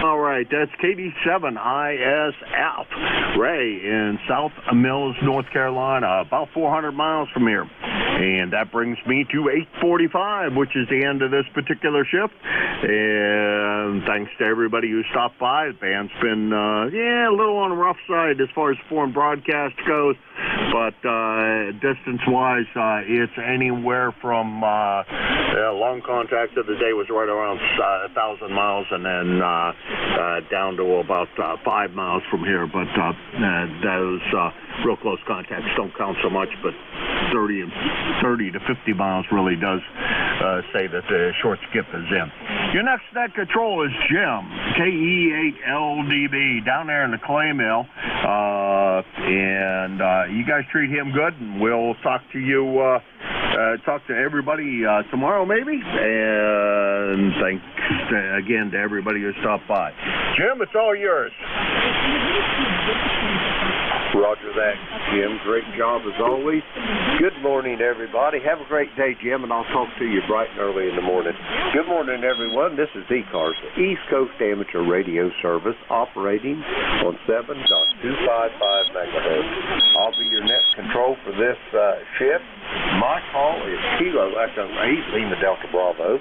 All right, that's KD7ISF, Ray in South Mills, North Carolina, about 400 miles from here. And that brings me to 8:45, which is the end of this particular shift. And thanks to everybody who stopped by. The band's been, a little on the rough side as far as foreign broadcast goes. But distance-wise, it's anywhere from long contact of the day was right around 1,000 miles, and then down to about 5 miles from here. But those real close contacts don't count so much, but 30 to 50 miles really does say that the short skip is in. Your next net control is Jim, KE8LDB, down there in the clay mill. And you guys treat him good, and we'll talk to you, talk to everybody tomorrow maybe. And thanks again to everybody who stopped by. Jim, it's all yours. Roger that, Jim. Great job as always. Good morning, everybody. Have a great day, Jim, and I'll talk to you bright and early in the morning. Good morning, everyone. This is ECARS, the East Coast Amateur Radio Service, operating on 7.255 megahertz. I'll be your net control for this shift. My call is Kilo Echo 8, Lima Delta Bravo.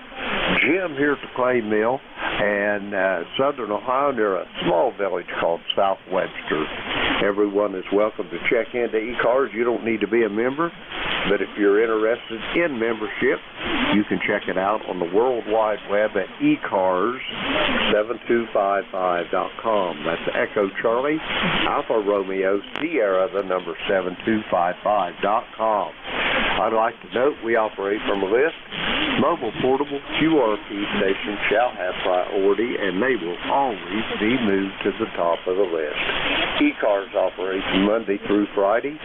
Jim here at the Clay Mill, and Southern Ohio, near a small village called South Webster. Everyone is welcome to check into ECARS. You don't need to be a member, but if you're interested in membership, you can check it out on the World Wide Web at ECARS7255.com. That's Echo Charlie, Alpha Romeo, Sierra, the number 7255.com. I'd like to note we operate from a list. Mobile portable QRP stations shall have priority, and they will always be moved to the top of the list. ECARS operates Monday through Friday,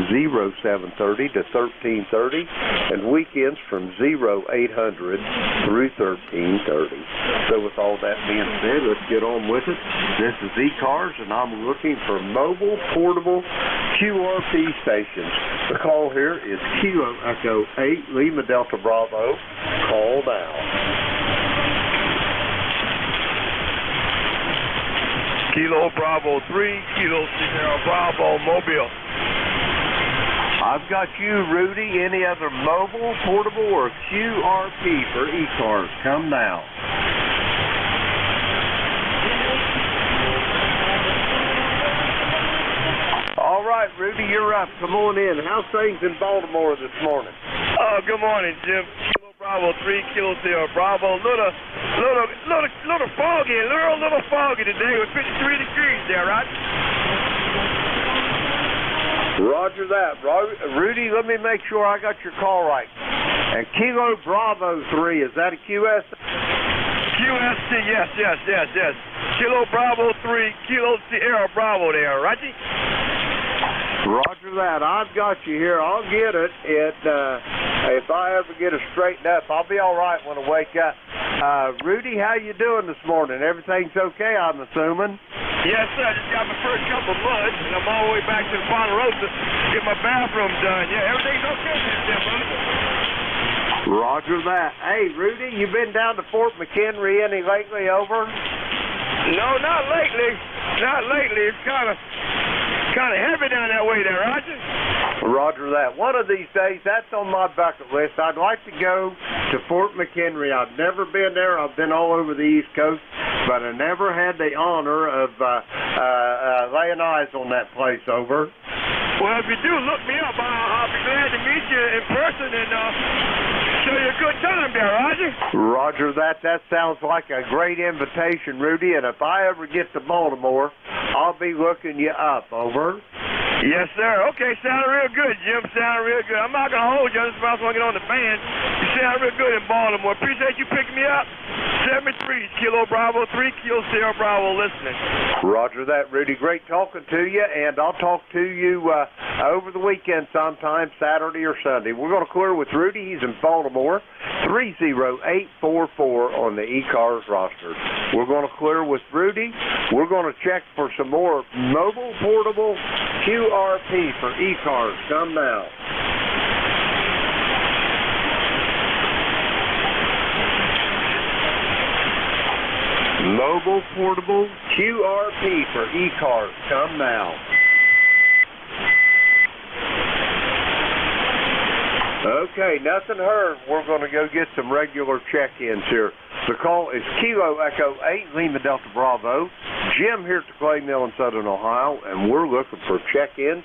0730 to 1330, and weekends from 0800 through 1330. So with all that being said, let's get on with it. This is ECARS, and I'm looking for mobile portable QRP stations. The call here is Kilo Echo 8, Lima Delta Bravo. Call now. Kilo Bravo 3, Kilo Sierra Bravo, Mobile. I've got you, Rudy. Any other mobile, portable, or QRP for ECARS? Come now. All right, Rudy, you're up. Come on in. How's things in Baltimore this morning? Oh, good morning, Jim. Kilo Bravo 3, Kilo Sierra Bravo. Little foggy, little foggy today with 53 degrees there, right? Roger that. Rudy, let me make sure I got your call right. And Kilo Bravo 3, is that a QS? QSC, yes. Kilo Bravo 3, Kilo Sierra Bravo there, right? Roger that. I've got you here. I'll get it. If I ever get it straightened up, I'll be all right when I wake up. Rudy, how you doing this morning? Everything's okay, I'm assuming? Yes, sir. I just got my first cup of mud, and I'm all the way back to the Ponderosa to get my bathroom done. Yeah, everything's okay there, brother. Roger that. Hey, Rudy, you been down to Fort McHenry any lately, over? No, not lately. It's kind of heavy down that way there, Roger. Roger that. One of these days, that's on my bucket list. I'd like to go to Fort McHenry. I've never been there. I've been all over the East Coast, but I never had the honor of laying eyes on that place, over. Well, if you do, look me up. I'll be glad to meet you in person and show you a good time there, Roger. Roger that. That sounds like a great invitation, Rudy, and if I ever get to Baltimore, I'll be looking you up, over. Yes, sir. Okay, sounding real good, Jim. Sounding real good. I'm not going to hold you. I just want to get on the band. You sound real good in Baltimore. Appreciate you picking me up. 73, Kilo Bravo 3, Kilo Sierra Bravo listening. Roger that, Rudy. Great talking to you, and I'll talk to you over the weekend sometime, Saturday or Sunday. We're going to clear with Rudy. He's in Baltimore, 30844 on the ECARS roster. We're going to clear with Rudy. We're going to check for some more mobile portable QRP for ECARS. Come now. Mobile Portable QRP for ECARS. Come now. Okay, nothing heard. We're going to go get some regular check-ins here. The call is Kilo Echo 8, Lima Delta Bravo. Jim here at the Clay Mill in Southern Ohio, and we're looking for check-ins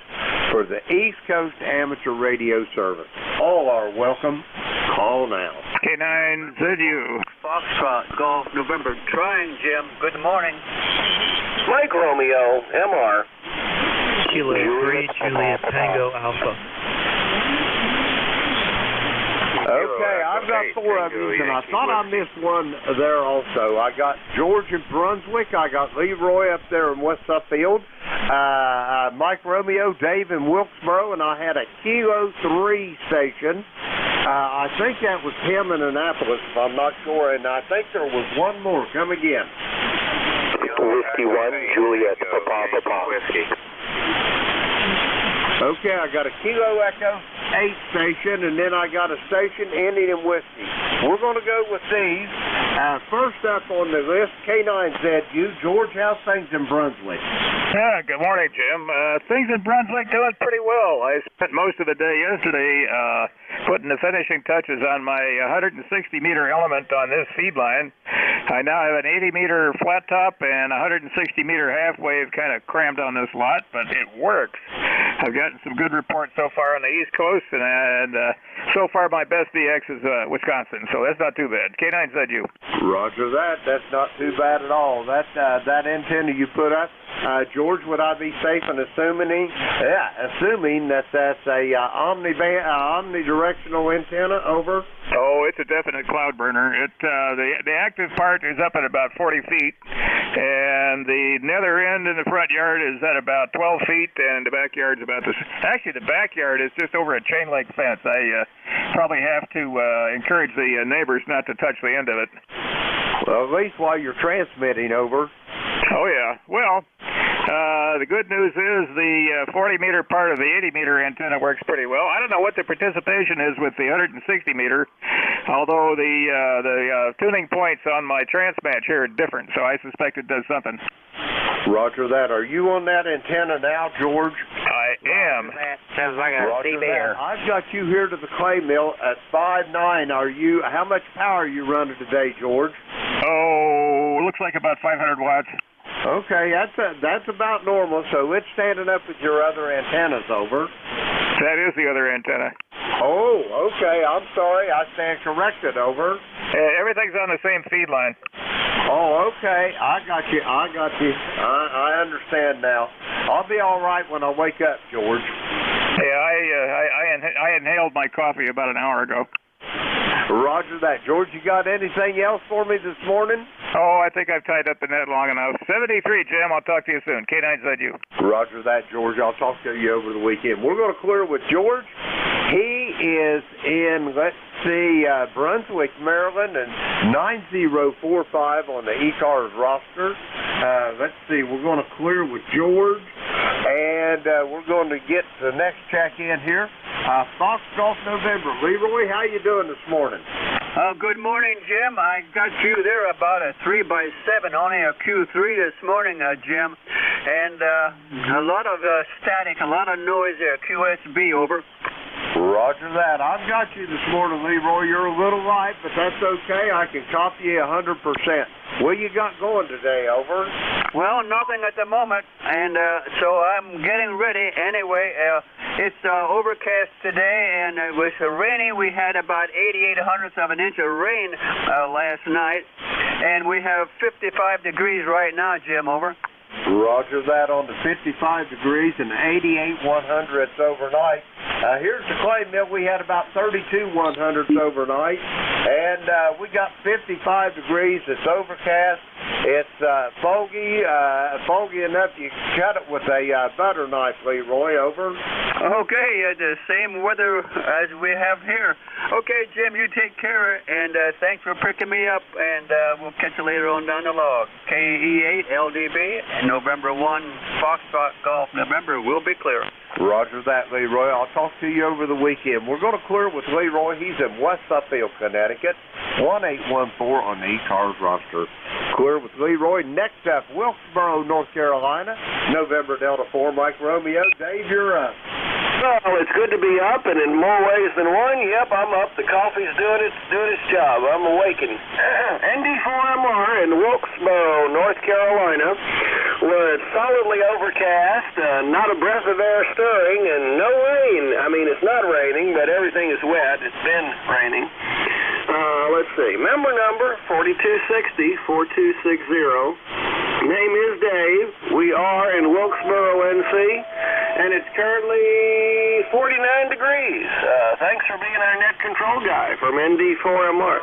for the East Coast Amateur Radio Service. All are welcome. Call now. K9ZU. Foxtrot, Golf, November. Trying, Jim. Good morning. Mike Romeo, MR. Kilo 3, Juliet Tango Alpha. Okay, I've got 4 of these, and I thought I missed one there also. I got George in Brunswick. I got Leroy up there in West Suffield. Mike Romeo, Dave in Wilkesboro, and I had a Kilo 3 station. I think that was him in Annapolis, if I'm not sure, and I think there was one more. Come again. Whiskey 1, Juliet, Papa. Whiskey. Okay, I got a Kilo Echo 8 station, and then I got a station ending in whiskey. We're going to go with these. First up on the list, K9ZU. George, how's things in Brunswick? Yeah, good morning, Jim. Things in Brunswick doing pretty well. I spent most of the day yesterday putting the finishing touches on my 160-meter element on this feed line. I now have an 80-meter flat top and 160-meter half wave kind of crammed on this lot, but it works. I've gotten some good reports so far on the East Coast, and so far my best VX is Wisconsin, so that's not too bad. K9ZU. Roger that. That's not too bad at all. That antenna you put up, George, would I be safe in assuming that that's a omnidirectional antenna? Over. Oh, it's a definite cloud burner. The active part is up at about 40 feet, and the nether end in the front yard is at about 12 feet, and the backyard's about actually the backyard is just over a chain link fence. I probably have to encourage the neighbors not to touch the end of it. Well, at least while you're transmitting, over. Oh yeah. Well, the good news is the 40-meter part of the 80-meter antenna works pretty well. I don't know what the participation is with the 160-meter, although the tuning points on my transmatch here are different, so I suspect it does something. Roger that. Are you on that antenna now, George? I am. Sounds like a sea bear. I've got you here to the clay mill at 5.9. How much power are you running today, George? Oh, looks like about 500 watts. Okay, that's about normal, so it's standing up with your other antennas, over. That is the other antenna. Oh, okay, I'm sorry, I stand corrected, over. Everything's on the same feed line. Oh, okay, I got you. I understand now. I'll be all right when I wake up, George. Yeah, I inhaled my coffee about an hour ago. Roger that. George, you got anything else for me this morning? Oh, I think I've tied up the net long enough. 73, Jim. I'll talk to you soon. K9ZU. Roger that, George. I'll talk to you over the weekend. We're going to clear with George. He is in, Brunswick, Maryland, and 9045 on the ECARS roster. We're going to clear with George, and we're going to get the next check-in here. Fox Golf November. Leroy, how you doing this morning? Good morning, Jim. I got you there about a 3x7, only a Q3 this morning, Jim. And a lot of static, a lot of noise there. QSB, over. Roger that. I've got you this morning, Leroy. You're a little light, but that's okay. I can copy you 100%. What you got going today, over? Well, nothing at the moment, and so I'm getting ready. Anyway, it's overcast today, and it was rainy. We had about 88/100ths of an inch of rain last night, and we have 55 degrees right now, Jim, over. Roger that on the 55 degrees and 88/100ths overnight. Here's the clay mill. We had about 32/100ths overnight, and we got 55 degrees. It's overcast. It's foggy enough you can cut it with a butter knife, Leroy, over. Okay, the same weather as we have here. Okay, Jim, you take care, and thanks for picking me up, and we'll catch you later on down the log. KE8 LDB, and November 1, Foxtrot Golf November will be clear. Roger that, Leroy. I'll talk to you over the weekend. We're going to clear with Leroy. He's in West Suffield, Connecticut, 1814 on the ECARS roster. Clear with Leroy. Next up, Wilkesboro, North Carolina. November Delta 4, Mike Romeo. Dave, you're up. Well, it's good to be up, and in more ways than one. Yep, I'm up. The coffee's doing its job. I'm awakened. ND4MR in Wilkesboro, North Carolina, where it's solidly overcast, not a breath of air stirring, and no rain. I mean, it's not raining, but everything is wet. It's been raining. Let's see. Member number 4260-4260. Name is Dave. We are in Wilkesboro, NC, and it's currently 49 degrees. Thanks for being our net control guy from ND4MR.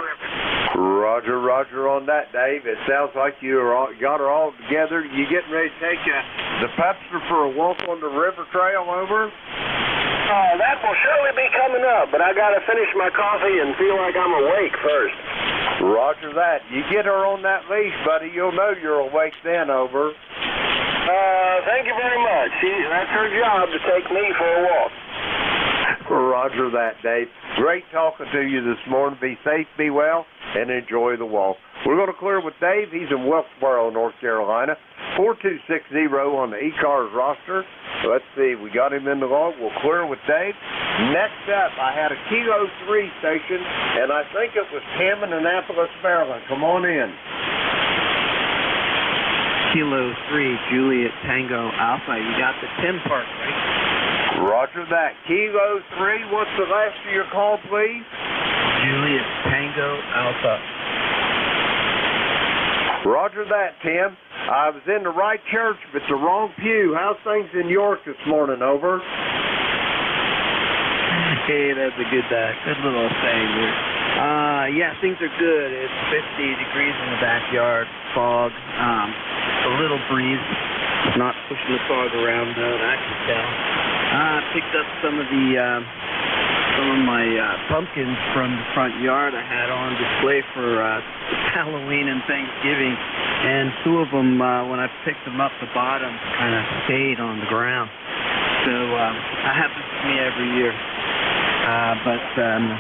Roger, roger on that, Dave. It sounds like you got her all together. You getting ready to take the Pepster for a walk on the river trail over? That will surely be coming up, but I got to finish my coffee and feel like I'm awake first. Roger that. You get her on that leash, buddy, you'll know you're awake then, over. Thank you very much. That's her job to take me for a walk. Roger that, Dave. Great talking to you this morning. Be safe, be well, and enjoy the walk. We're going to clear with Dave. He's in Wilkesboro, North Carolina. 4260 on the ECARS roster. Let's see. We got him in the log. We'll clear with Dave. Next up, I had a Kilo 3 station, and I think it was Tim in Annapolis, Maryland. Come on in. Kilo 3, Juliet Tango Alpha. You got the Tim part, right? Roger that. Kilo 3, what's the last of your call, please? Juliet Tango Alpha. Roger that, Tim. I was in the right church, but the wrong pew. How's things in York this morning, over? Hey, that's a good little saying there. Yeah, things are good. It's 50 degrees in the backyard, fog, a little breeze. Not pushing the fog around, though, I can tell. I picked up some of my pumpkins from the front yard I had on display for Halloween and Thanksgiving, and two of them, when I picked them up, the bottom kind of stayed on the ground. So that happens to me every year. But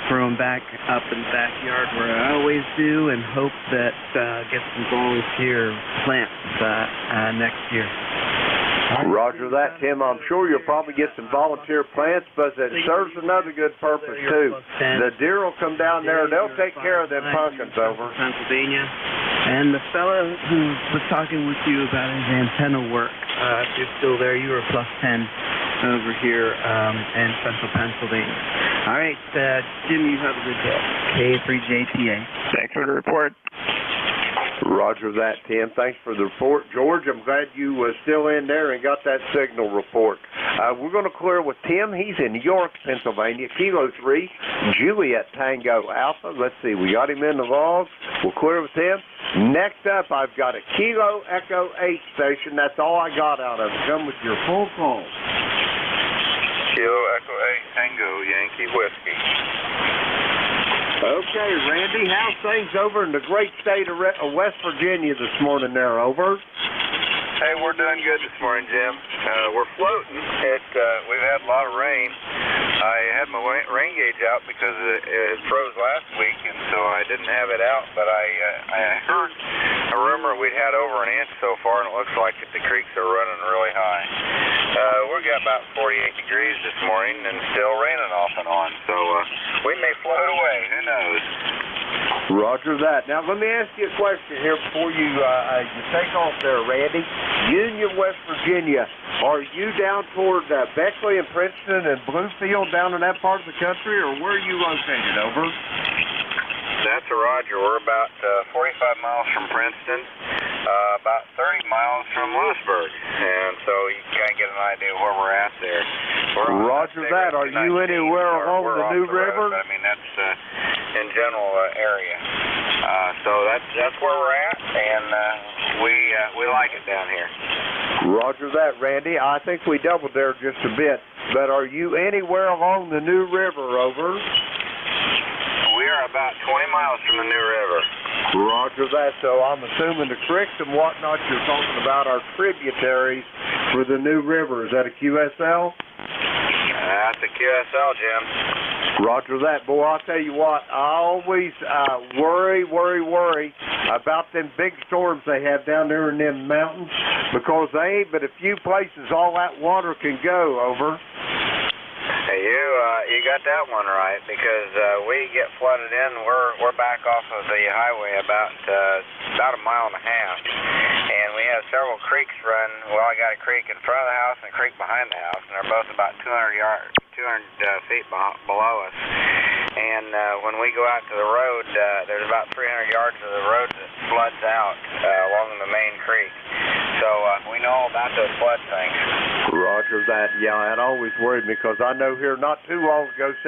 throw them back up in the backyard where I always do, and hope that get some volunteer plants next year. Roger that, Tim. I'm sure you'll probably get some volunteer plants, but it serves another good purpose, too. The deer will come down there, and they'll take care of them pumpkins, over. Pennsylvania. And the fellow who was talking with you about his antenna work, if you're still there, you were +10 over here in central Pennsylvania. All right, Jim, you have a good day. K3JTA. Thanks for the report. Roger that, Tim. Thanks for the report. George, I'm glad you were still in there and got that signal report. We're going to clear with Tim. He's in York, Pennsylvania. Kilo 3, Juliet Tango Alpha. Let's see, we got him in the logs. We'll clear with him. Next up, I've got a Kilo Echo 8 station. That's all I got out of it. Come with your full call. Kilo Echo 8 Tango Yankee Whiskey. Okay, Randy, how's things over in the great state of West Virginia this morning there, over? Hey, we're doing good this morning, Jim. We're floating. We've had a lot of rain. I had my rain gauge out because it froze last week, and so I didn't have it out, but I heard a rumor we'd had over an inch so far, and it looks like the creeks are running really high. We've got about 48 degrees this morning and still raining off and on, so we may float away. Who knows? Roger that. Now, let me ask you a question here before you take off there, Randy. Union, West Virginia, are you down toward Beckley and Princeton and Bluefield down in that part of the country, or where are you located, over? That's a roger. We're about 45 miles from Princeton, about 30 miles from Lewisburg, and so you kind of get an idea of where we're at there. Roger that. Are you anywhere along the New River? I mean, that's in general area. So that's where we're at, and we like it down here. Roger that, Randy. I think we doubled there just a bit. But are you anywhere along the New River, over? We are about 20 miles from the New River. Roger that. So I'm assuming the creeks and whatnot you're talking about are tributaries for the New River. Is that a QSL? That's a QSL, Jim. Roger that, boy. I'll tell you what, I always worry about them big storms they have down there in them mountains, because they ain't but a few places all that water can go over. Hey, you got that one right, because we get flooded in. We're back off of the highway about a mile and a half, and we have several creeks run. Well, I got a creek in front of the house and a creek behind the house, and they're both about 200 feet below us. And when we go out to the road, there's about 300 yards of the road that floods out along the main creek. So we know all about those flood things. Roger that. Yeah, that always worried me, because I know here not too long ago, it's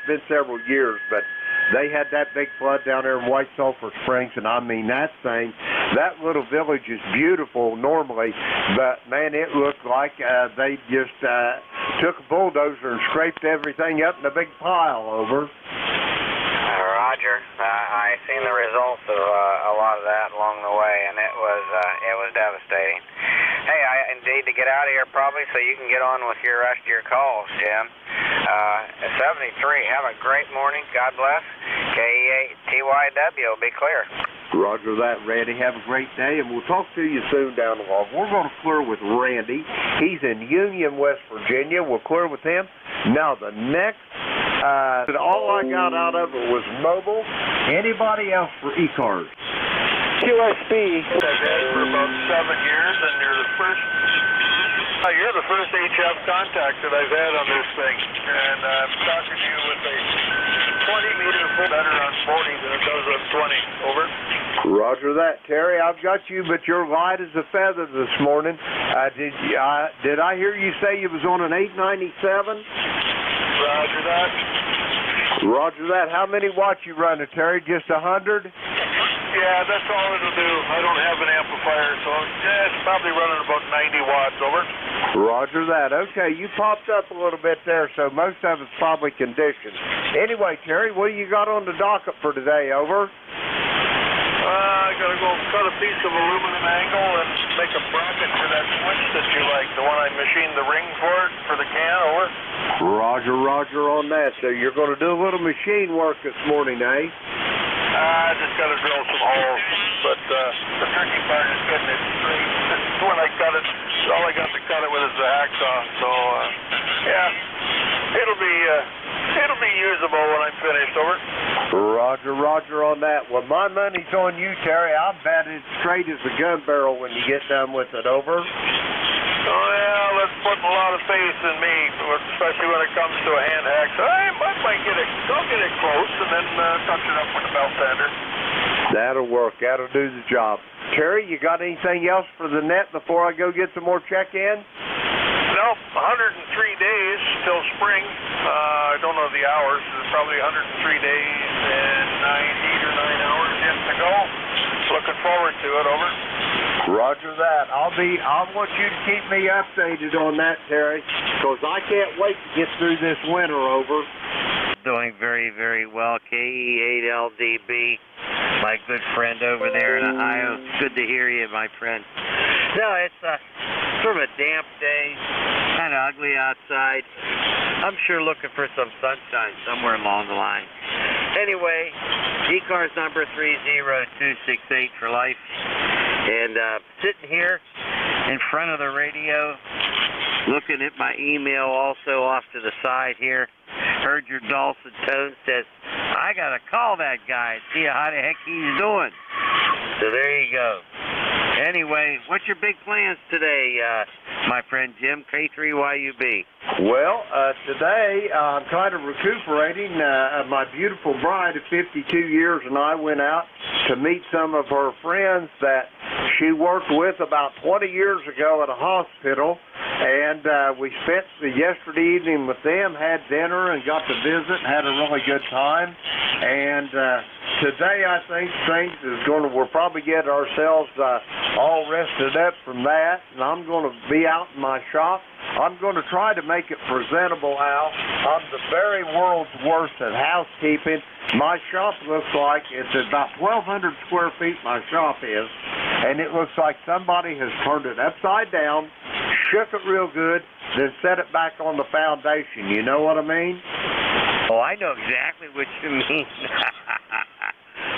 been several years, but they had that big flood down there in White Sulphur Springs, and I mean, that little village is beautiful normally, but man, it looked like they just took a bulldozer and scraped everything up in a big pile over. Roger. I seen the results of a lot of that along the way, and it was devastating. Hey, I need to get out of here probably, so you can get on with your rest of your calls, Jim. 73. Have a great morning. God bless. KEATYW. Be clear. Roger that, Randy. Have a great day, and we'll talk to you soon down the line. We're going to clear with Randy. He's in Union, West Virginia. We'll clear with him. Now, the next, all I got out of it was mobile. Anybody else for ECARS? QSB. I've had it for about 7 years, and you're the first HF contact that I've had on this thing. And I'm talking to you with a 20-meter foot better on 40 than it does on 20. Over. Roger that, Terry. I've got you, but you're light as a feather this morning. Did I hear you say you was on an 897? Roger that. Roger that. How many watts you running, Terry? Just 100? Yeah, that's all it'll do. I don't have an amplifier, so it's probably running about 90 watts. Over. Roger that. Okay, you popped up a little bit there, so most of it's probably conditioned. Anyway, Terry, what do you got on the docket for today? Over. I gotta go cut a piece of aluminum angle and make a bracket for that switch that you like, the one I machined the ring for the can. Over. Roger on that. So you're going to do a little machine work this morning, eh? I just got to drill some holes, but the tricky part is getting it straight. When I cut it, all I got to cut it with is the hacksaw. So yeah, it'll be usable when I'm finished. Over. Roger on that. Well, my money's on you, Terry. I'll bet it's straight as a gun barrel when you get done with it. Over. Oh yeah, let's put a lot of faith in me, especially when it comes to a hand hacksaw. I might get it close and then touch it up with a belt sander. That'll work. That'll do the job. Terry, you got anything else for the net before I go get some more check-in? No, 103 days till spring. I don't know the hours. It's probably 103 days and 8 or 9 hours yet to go. Looking forward to it. Over. Roger that. I want you to keep me updated on that, Terry, because I can't wait to get through this winter. Over. Doing very, very well. KE8LDB, my good friend over there in Ohio. It's good to hear you, my friend. No, it's sort of a damp day, kind of ugly outside. I'm sure looking for some sunshine somewhere along the line. Anyway, ECARS number 30268 for life. And sitting here in front of the radio, looking at my email also off to the side here. Heard your dulcet tone, says, I got to call that guy and see how the heck he's doing. So there you go. Anyway, what's your big plans today, my friend Jim, K3YUB? Well, today I'm kind of recuperating. My beautiful bride of 52 years and I went out to meet some of her friends that she worked with about 20 years ago at a hospital. And we spent yesterday evening with them, had dinner, and got to visit and had a really good time. And today I think things is we'll probably get ourselves all rested up from that. And I'm going to be out in my shop. I'm going to try to make it presentable, Al. I'm the very world's worst at housekeeping. My shop looks like it's about 1,200 square feet, my shop is, and it looks like somebody has turned it upside down, shook it real good, then set it back on the foundation. You know what I mean? Oh, I know exactly what you mean.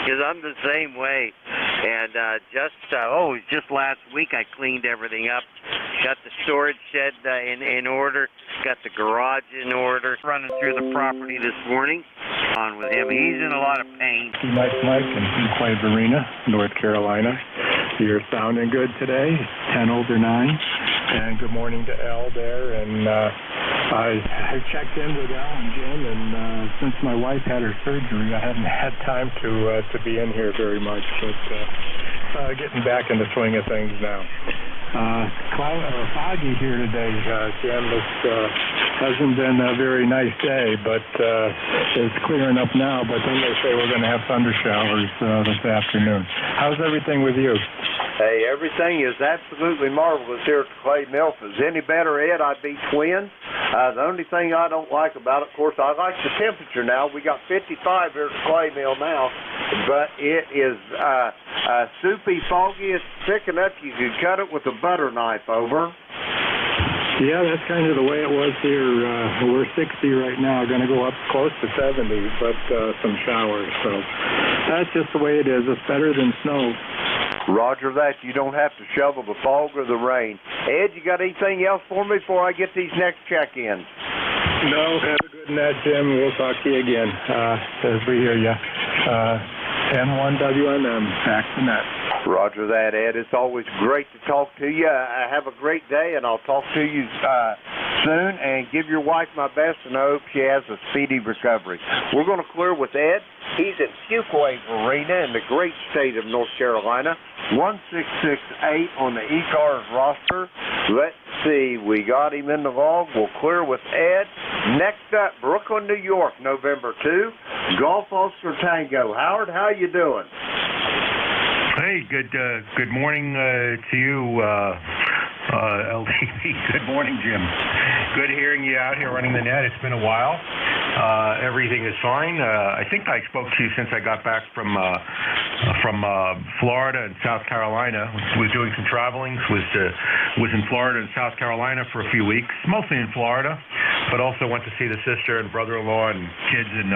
Because I'm the same way. And just last week I cleaned everything up. Got the storage shed in order. Got the garage in order. Running through the property this morning. On with him. He's in a lot of pain. Mike in Clay Arena, North Carolina. You're sounding good today. 10 over 9. And good morning to Al there. And I checked in with Al and Jim, and since my wife had her surgery, I haven't had time to be in here very much. But getting back in the swing of things now. Foggy here today, Jim. It hasn't been a very nice day, but it's clearing up now. But then they say we're going to have thunder showers this afternoon. How's everything with you? Hey, everything is absolutely marvelous here at the Clay Mill. If it was any better, Ed, I'd be twins. The only thing I don't like about it, of course, I like the temperature now. We got 55 here at the Clay Mill now, but it is soupy, foggy. It's thick enough you could cut it with a butter knife over. Yeah, that's kind of the way it was here. We're 60 right now, going to go up close to 70, but some showers. So that's just the way it is. It's better than snow. Roger that. You don't have to shovel the fog or the rain. Ed, you got anything else for me before I get these next check-ins? No, have a good night, Jim. We'll talk to you again as we hear you. N1WMM, back to net. Roger that, Ed. It's always great to talk to you. Have a great day, and I'll talk to you soon. And give your wife my best, and I hope she has a speedy recovery. We're going to clear with Ed. He's at Fuquay Arena in the great state of North Carolina. 1668 on the ECARS roster. Let's see. We got him in the log. We'll clear with Ed. Next up, Brooklyn, New York, November 2. Golf Oscar Tango. Howard, how you doing? Hey, good morning to you, LTV. Good morning, Jim. Good hearing you out here running the net. It's been a while. Everything is fine. I think I spoke to you since I got back from Florida and South Carolina. Was doing some traveling. Was in Florida and South Carolina for a few weeks, mostly in Florida, but also went to see the sister and brother-in-law and kids in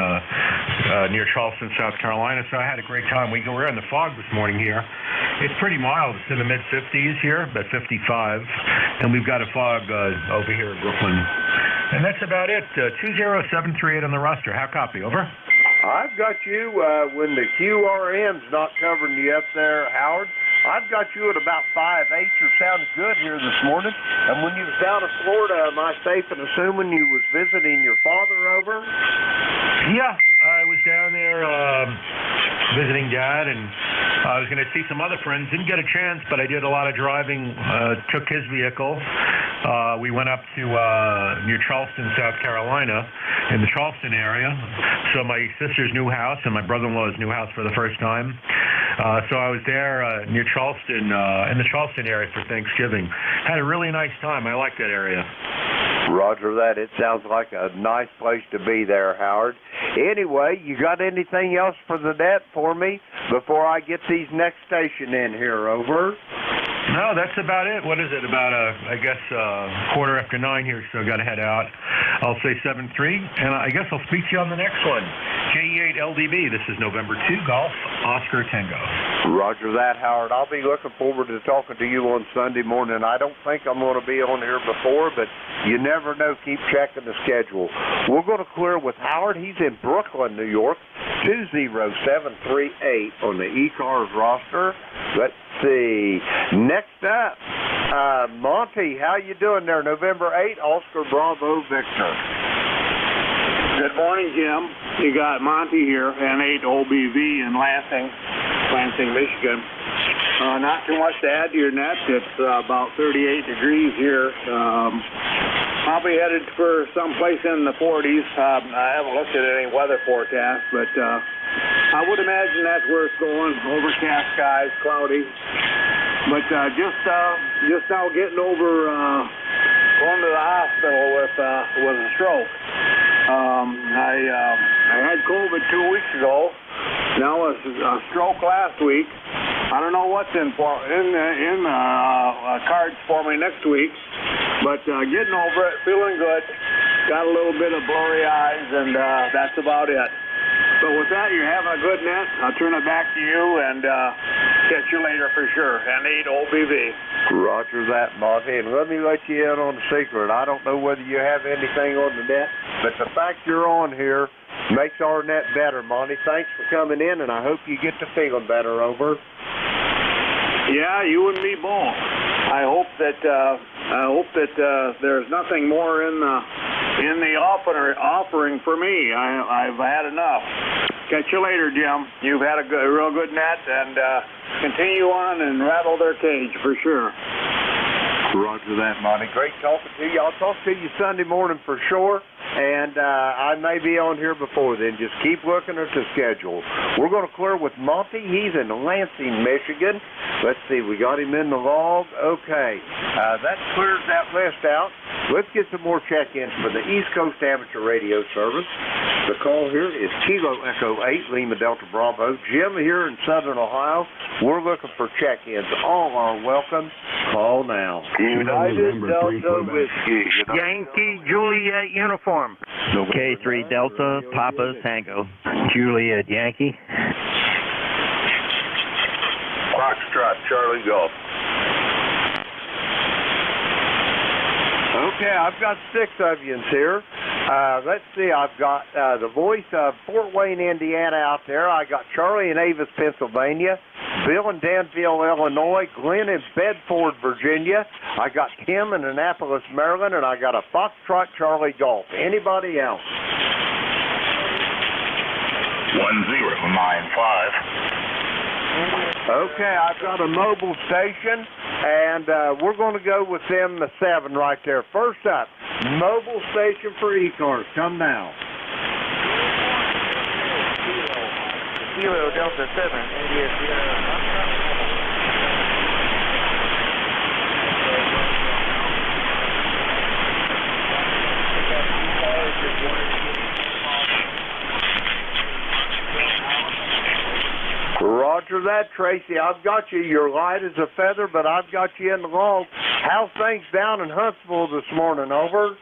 near Charleston, South Carolina. So I had a great time. We're in the fog this morning here. It's pretty mild. It's in the mid-50s here, about 55, and we've got a fog over here in Brooklyn. And that's about it. 20738 on the roster. How copy? Over. I've got you when the QRM's not covering you up there, Howard. I've got you at about 5'8". You're sounding good here this morning. And when you was down in Florida, am I safe in assuming you was visiting your father over? Yeah, I was down there visiting Dad, and I was going to see some other friends. Didn't get a chance, but I did a lot of driving. Took his vehicle. We went up to near Charleston, South Carolina, in the Charleston area. So my sister's new house and my brother-in-law's new house for the first time. So I was there near Charleston, in the Charleston area for Thanksgiving. Had a really nice time. I like that area. Roger that. It sounds like a nice place to be there, Howard. Anyway, you got anything else for the net for me before I get these next station in here? Over. No, that's about it. What is it? About, I guess, 9:15 here, so I got to head out. I'll say 7-3, and I guess I'll speak to you on the next one. J8LDB, this is November 2, Golf, Oscar Tango. Roger that, Howard. I'll be looking forward to talking to you on Sunday morning. I don't think I'm going to be on here before, but you never know. Keep checking the schedule. We're going to clear with Howard. He's in Brooklyn, New York, 20738 on the ECARS roster. Let's see. Next up, Monty, how you doing there? November 8, Oscar Bravo Victor. Good morning, Jim. You got Monty here, N8 OBV in Lansing, Michigan. Not too much to add to your net. It's about 38 degrees here. Probably headed for someplace in the 40s. I haven't looked at any weather forecast, but I would imagine that's where it's going. Overcast skies, cloudy. But just now getting over going to the hospital with a stroke. I had COVID 2 weeks ago. Now a stroke last week. I don't know what's in cards for me next week, but getting over it, feeling good. Got a little bit of blurry eyes, and that's about it. So with that, you're having a good net. I'll turn it back to you, and catch you later for sure. N8 OBV. Roger that, Monty. And let me let you in on the secret. I don't know whether you have anything on the net, but the fact you're on here makes our net better, Monty. Thanks for coming in, and I hope you get to feeling better, over. Yeah, you and me both. I hope that there's nothing more in the offering for me. I've had enough. Catch you later, Jim. You've had a real good net, and continue on and rattle their cage for sure. Roger that, Monty. Great talking to you. I'll talk to you Sunday morning for sure. And I may be on here before then. Just keep looking at the schedule. We're going to clear with Monty. He's in Lansing, Michigan. Let's see. We got him in the log. Okay. That clears that list out. Let's get some more check-ins for the East Coast Amateur Radio Service. The call here is Kilo Echo 8, Lima Delta Bravo. Jim here in Southern Ohio. We're looking for check-ins. All are welcome. Call now. United Delta Whiskey. Yankee Juliet uniform. K3 Delta Papa Tango. Juliet Yankee. Foxtrot Charlie Golf. Okay, I've got 6 Onions here. Let's see, I've got the voice of Fort Wayne, Indiana out there. I got Charlie in Avis, Pennsylvania. Bill in Danville, Illinois. Glenn in Bedford, Virginia. I got Tim in Annapolis, Maryland. And I got a Foxtrot Charlie Golf. Anybody else? 1095. Okay, I've got a mobile station, and we're going to go with them, the 7 right there. First up, mobile station for ECARS. Come now. Kilo Delta 7, India Sierra. Roger that, Tracy. I've got you. You're light as a feather, but I've got you in the log. How's things down in Huntsville this morning? Over.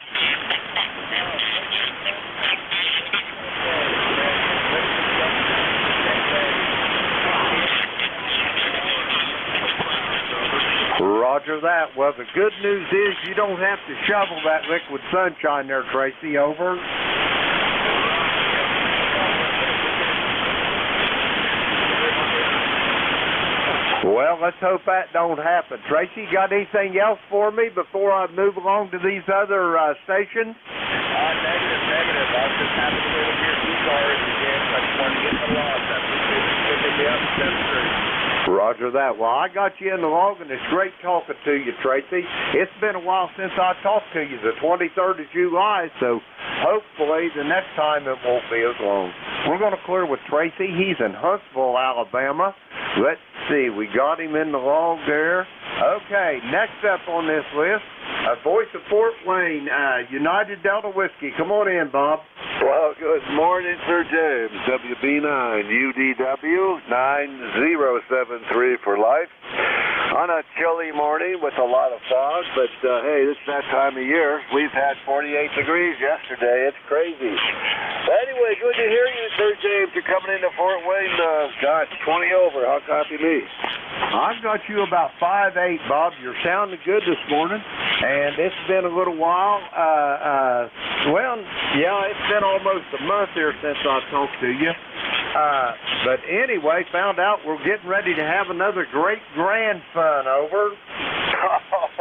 Roger that. Well, the good news is you don't have to shovel that liquid sunshine there, Tracy. Over. Well, let's hope that don't happen. Tracy, got anything else for me before I move along to these other stations? Negative. I was just happy to hear ECARS again. I just wanted to get the log. That's what they up. Roger that. Well, I got you in the log, and it's great talking to you, Tracy. It's been a while since I talked to you, the 23rd of July, so hopefully the next time it won't be as long. We're going to clear with Tracy. He's in Huntsville, Alabama. Let's see. We got him in the log there. Okay, next up on this list, voice of Fort Wayne, United Delta Whiskey. Come on in, Bob. Well, good morning, Sir James. WB9, UDW 9073 for life. On a chilly morning with a lot of fog, but hey, it's that time of year. We've had 48 degrees yesterday. It's crazy. But anyway, good to hear you, Sir James. You're coming into Fort Wayne. Gosh, 20 over. How copy me? I've got you about 5'8", Bob. You're sounding good this morning, and it's been a little while. Well, yeah, it's been almost a month here since I talked to you. But anyway, found out we're getting ready to have another great grand fun. Over.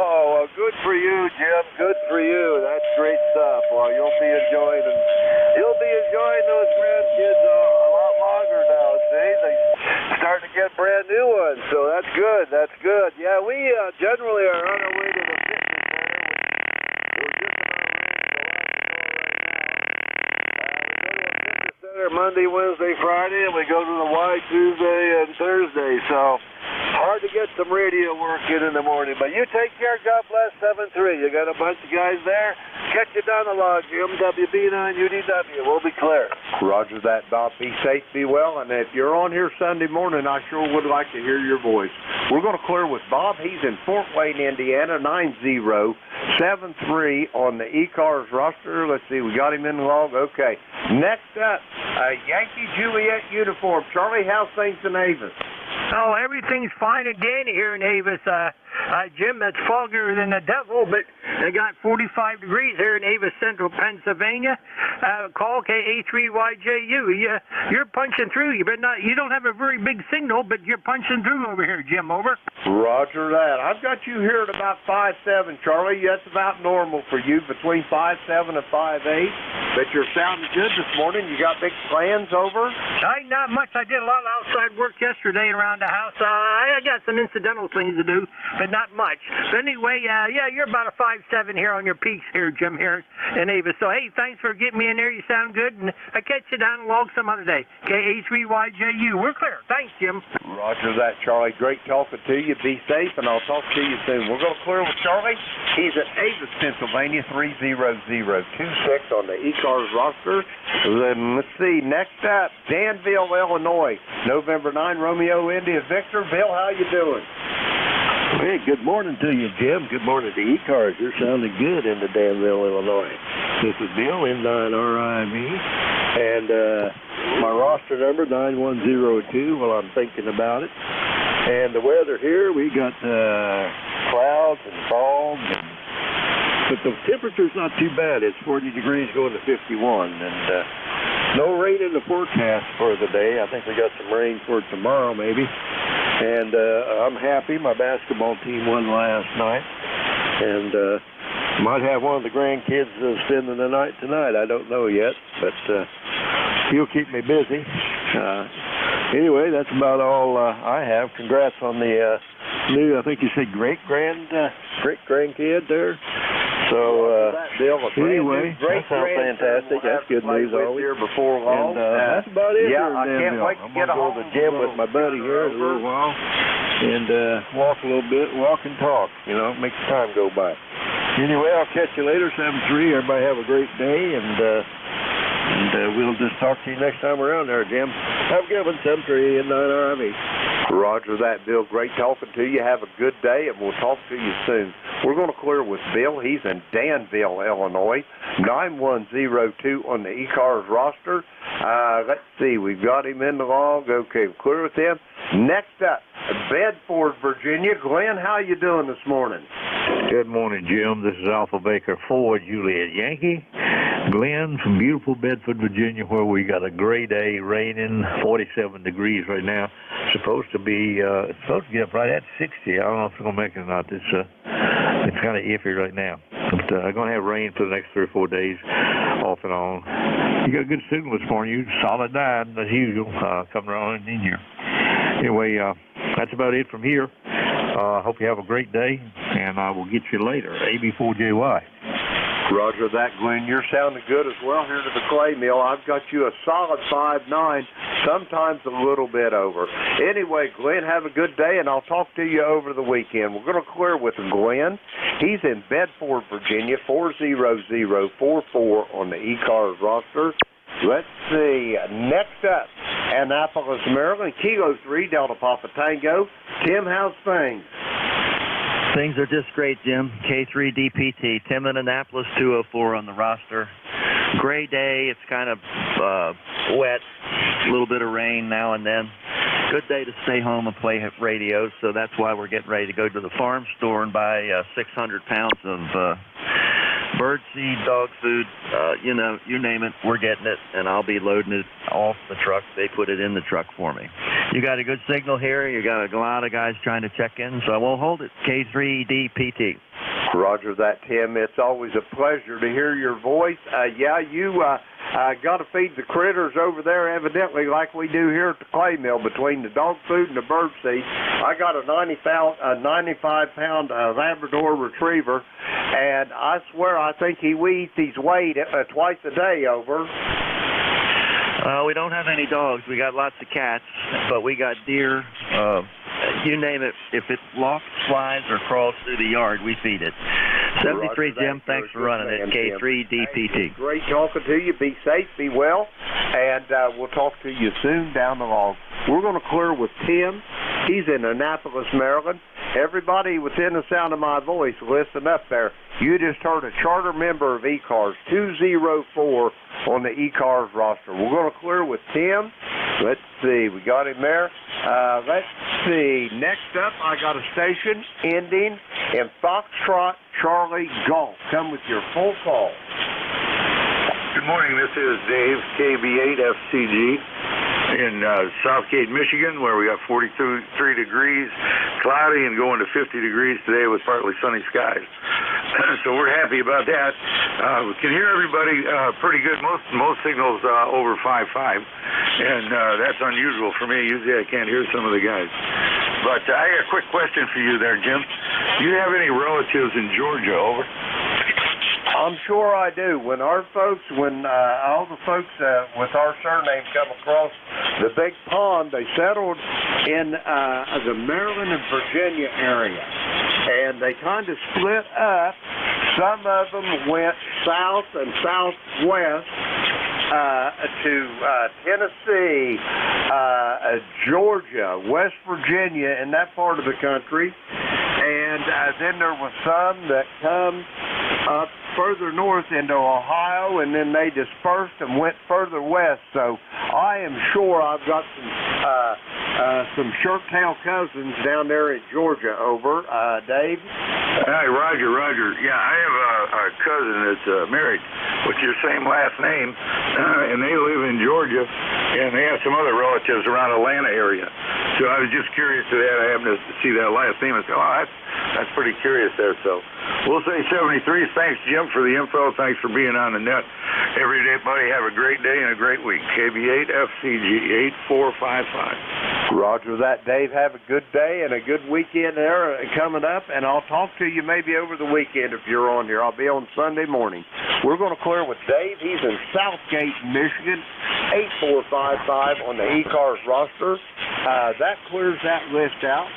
Oh, well, good for you, Jim. Good for you. That's great stuff. Well, you'll be enjoying those grandkids a lot longer now. See, they're starting to get brand new ones, so that's good. That's good. Yeah, we generally are on our way to the fitness center. Monday, Wednesday, Friday, and we go to the Y Tuesday and Thursday. So Hard to get some radio work in the morning, but you take care. God bless 7-3. You got a bunch of guys there. Catch you down the log, Jim. WB9UDW. We'll be clear. Roger that, Bob. Be safe, be well. And if you're on here Sunday morning, I sure would like to hear your voice. We're going to clear with Bob. He's in Fort Wayne, Indiana, 9073 on the ECARS roster. Let's see, we got him in the log. Okay. Next up, a Yankee Juliet uniform. Charlie, how's things in Avis? Oh, everything's fine and dandy here in Avis. Jim, that's foggier than the devil, but they got 45 degrees here in Avis, Central Pennsylvania. Call KA3YJU. You're punching through. You don't have a very big signal, but you're punching through over here, Jim. Over. Roger that. I've got you here at about 5'7", Charlie. That's about normal for you, between 5'7" and 5'8". But you're sounding good this morning. You got big plans over? Not much. I did a lot of outside work yesterday around the house. I got some incidental things to do, but not much. But anyway, you're about a 5'7" here on your peaks here, Jim, here in Avis. So, hey, thanks for getting me in there. You sound good, and I'll catch you down the log some other day. KA3YJU. We're clear. Thanks, Jim. Roger that, Charlie. Great talking to you. Be safe, and I'll talk to you soon. We're going to clear with Charlie. He's at Avis, Pennsylvania, 30026 on the ECARS roster. Then let's see. Next up, Danville, Illinois. November 9, Romeo India Victor. Bill, how you doing? Hey, good morning to you, Jim. Good morning to ECARS. You're sounding good in the Danville, Illinois. This is Bill, N9RIV, and my roster number, 9102, while I'm thinking about it. And the weather here, we got clouds and fog, but the temperature's not too bad. It's 40 degrees going to 51, and no rain in the forecast for the day. I think we got some rain for tomorrow, maybe. And I'm happy. My basketball team won last night. And might have one of the grandkids spending the night tonight. I don't know yet. But he'll keep me busy. Anyway, that's about all I have. Congrats on the new, I think you said great-grandkid there. So, anyway, that sounds fantastic. That's good news always. Before long. And that's about it. Yeah, I can't wait to get to go to the gym with my buddy here in a little while and walk a little bit, walk and talk. You know, make the time go by. Anyway, I'll catch you later, 7-3. Everybody have a great day, and we'll just talk to you next time around there, Jim. Have a good one, 7-3 and 9RIV. Roger that, Bill. Great talking to you. Have a good day, and we'll talk to you soon. We're going to clear with Bill. He's in Danville, Illinois, 9102 on the ECARS roster. Let's see. We've got him in the log. Okay, we'll clear with him. Next up, Bedford, Virginia. Glenn, how you doing this morning? Good morning, Jim. This is Alpha Baker 4, Juliet Yankee. Glenn from beautiful Bedford, Virginia, where we got a gray day, raining, 47 degrees right now. Supposed to be, it's supposed to get up right at 60. I don't know if it's going to make it or not. It's kind of iffy right now. But I'm going to have rain for the next 3 or 4 days, off and on. You got a good signal this morning. You solid 9, as usual, coming around in here. Anyway, that's about it from here. Hope you have a great day, and I will get you later. AB4JY. Roger that, Glenn. You're sounding good as well here to the clay mill. I've got you a solid 5'9", sometimes a little bit over. Anyway, Glenn, have a good day, and I'll talk to you over the weekend. We're going to clear with Glenn. He's in Bedford, Virginia, 40044 on the ECARS roster. Let's see. Next up, Annapolis, Maryland, Kilo 3, Delta Papa Tango. Tim, how's things? Things are just great, Jim. K3DPT. Tim in Annapolis, 204 on the roster. Gray day. It's kind of wet. A little bit of rain now and then. Good day to stay home and play radios, so that's why we're getting ready to go to the farm store and buy 600 pounds of bird seed, dog food, you name it, we're getting it, and I'll be loading it off the truck. They put it in the truck for me. You got a good signal here. You got a lot of guys trying to check in, so I won't hold it. K3DPT. Roger that, Tim. It's always a pleasure to hear your voice. You got to feed the critters over there, evidently, like we do here at the clay mill, between the dog food and the bird seed. I got a 95-pound Labrador Retriever, and I swear I think he eats his weight twice a day over. We don't have any dogs. We got lots of cats, but we got deer. you name it. If it walks, flies, or crawls through the yard, we feed it. 73 Jim, thanks for running it. K3DPT. Hey, great talking to you. Be safe, be well, and we'll talk to you soon down the line. We're going to clear with Tim. He's in Annapolis, Maryland. Everybody within the sound of my voice, listen up there. You just heard a charter member of ECARS, 204 on the ECARS roster. We're going to clear with Tim. Let's see. We got him there. Let's see. Next up, I got a station ending in Foxtrot Charlie Golf. Come with your full call. Good morning. This is Dave, KB8FCG. In Southgate, Michigan, where we got 43 degrees, cloudy, and going to 50 degrees today with partly sunny skies. So we're happy about that. We can hear everybody pretty good. Most signals over 5.5, and that's unusual for me. Usually I can't hear some of the guys. But I got a quick question for you there, Jim. Do you have any relatives in Georgia? Over. I'm sure I do. When all the folks with our surname come across the big pond, they settled in the Maryland and Virginia area, and they kind of split up. Some of them went south and southwest to Tennessee, Georgia, West Virginia, and that part of the country. And then there was some that come up further north into Ohio, and then they dispersed and went further west. So I am sure I've got some shirt-tail cousins down there in Georgia. Over, Dave. Hi, Roger. Yeah, I have a cousin that's married with your same last name, and they live in Georgia, and they have some other relatives around Atlanta area. So I was just curious to that. I happened to see that last name and say, oh, that's pretty curious there. So we'll say 73. Thanks, Jim, for the info. Thanks for being on the net. Everybody have a great day and a great week. KB8FCG8455. Roger that, Dave. Have a good day and a good weekend there coming up, and I'll talk to you maybe over the weekend if you're on here. I'll be on Sunday morning. We're going to clear with Dave. He's in Southgate, Michigan, 8455 on the ECARS roster. That clears that list out.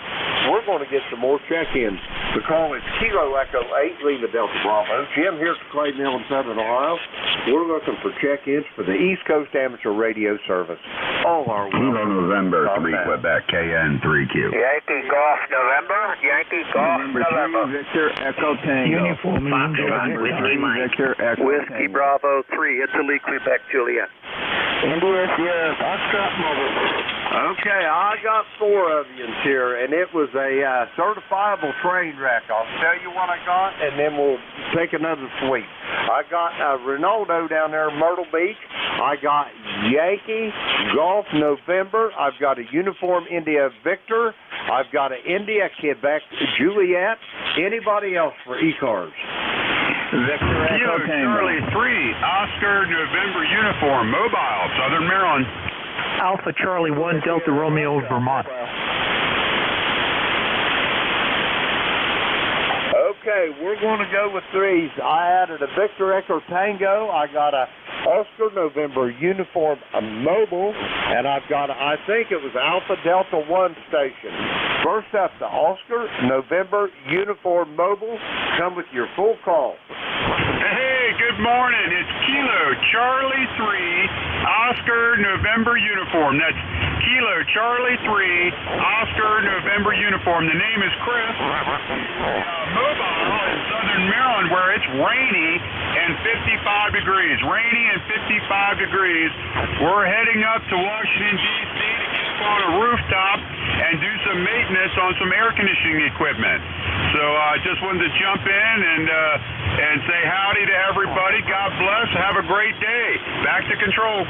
We're going to get some more check-ins. The call is Kilo Echo 8, Lima Delta Bravo. Jim here at Clay Mill in Southern Ohio. We're looking for check-ins for the East Coast Amateur Radio Service. All our Kilo November 3, Quebec, KN3Q. Yankee Golf November, Yankee Golf November. Victor Echo Tango. Uniform Foxtrot, Whiskey Mike. Victor Echo Whiskey Bravo 3, Italy, Quebec, Juliet. India Sierra Foxtrot Mobile. Okay, I got 4 of you here, and it was a certifiable train wreck. I'll tell you what I got, and then we'll take another sweep. I got Ronaldo down there in Myrtle Beach. I got Yankee Golf November. I've got a Uniform India Victor. I've got an India Quebec Juliet. Anybody else for ECARS? Victor Echo Charlie 3, Oscar November Uniform, Mobile, Southern Maryland. Alpha Charlie 1, Delta Romeo, Vermont. Okay, we're going to go with 3s. I added a Victor Echo Tango. I got a Oscar November Uniform Mobile, and I've got I think it was Alpha Delta 1 station. First up, the Oscar November Uniform Mobile. Come with your full call. Hey, good morning. It's Kilo Charlie 3, Oscar November Uniform. That's Kilo Charlie 3, Oscar November Uniform. The name is Chris. Mobile in Southern Maryland, where it's rainy and 55 degrees. Rainy and 55 degrees. We're heading up to Washington, D.C. to get on a rooftop and do some maintenance on some air conditioning equipment. So I just wanted to jump in and say howdy to everybody. God bless. Have a great day. Back to control.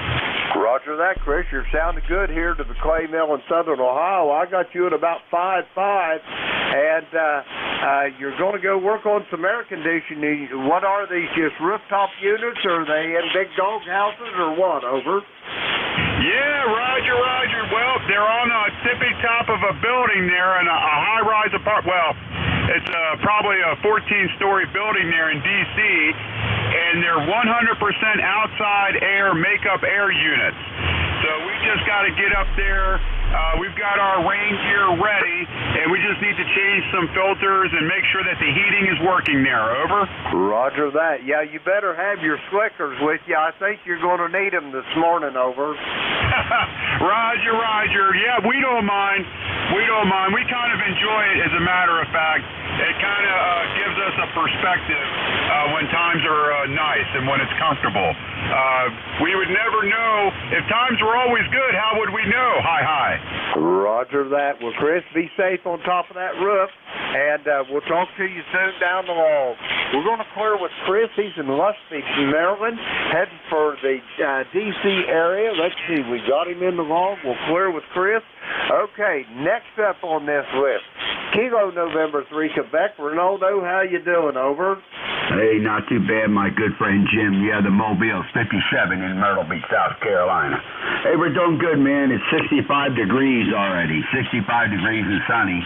Roger that, Chris. You're sounding good here to the Clay Mill in Southern Ohio. I got you at about 5.5, and you're going to go work on some air conditioning. What are these, just rooftop units, or are they in big dog houses, or what? Over. Yeah, Roger. Well, they're on a tippy top of a building there in a high-rise apartment. Well, it's probably a 14-story building there in D.C., and they're 100% outside air, makeup air units. So we just got to get up there We've got our rain gear ready, and we just need to change some filters and make sure that the heating is working there. Over. Roger that. Yeah, you better have your slickers with you. I think you're going to need them this morning. Over. Roger, Roger. Yeah, we don't mind. We don't mind. We kind of enjoy it, as a matter of fact. It kind of gives us a perspective when times are nice and when it's comfortable. We would never know. If times were always good, how would we know? Hi. Roger that. Well, Chris, be safe on top of that roof, and we'll talk to you soon down the log. We're going to clear with Chris. He's in Lusby, Maryland, heading for the D.C. area. Let's see. We got him in the log. We'll clear with Chris. Okay, next up on this list, Kilo November 3, Quebec. Ronaldo, how you doing? Over. Hey, not too bad, my good friend Jim. Yeah, the Mobile's 57 in Myrtle Beach, South Carolina. Hey, we're doing good, man. It's 65 degrees already, 65 degrees and sunny.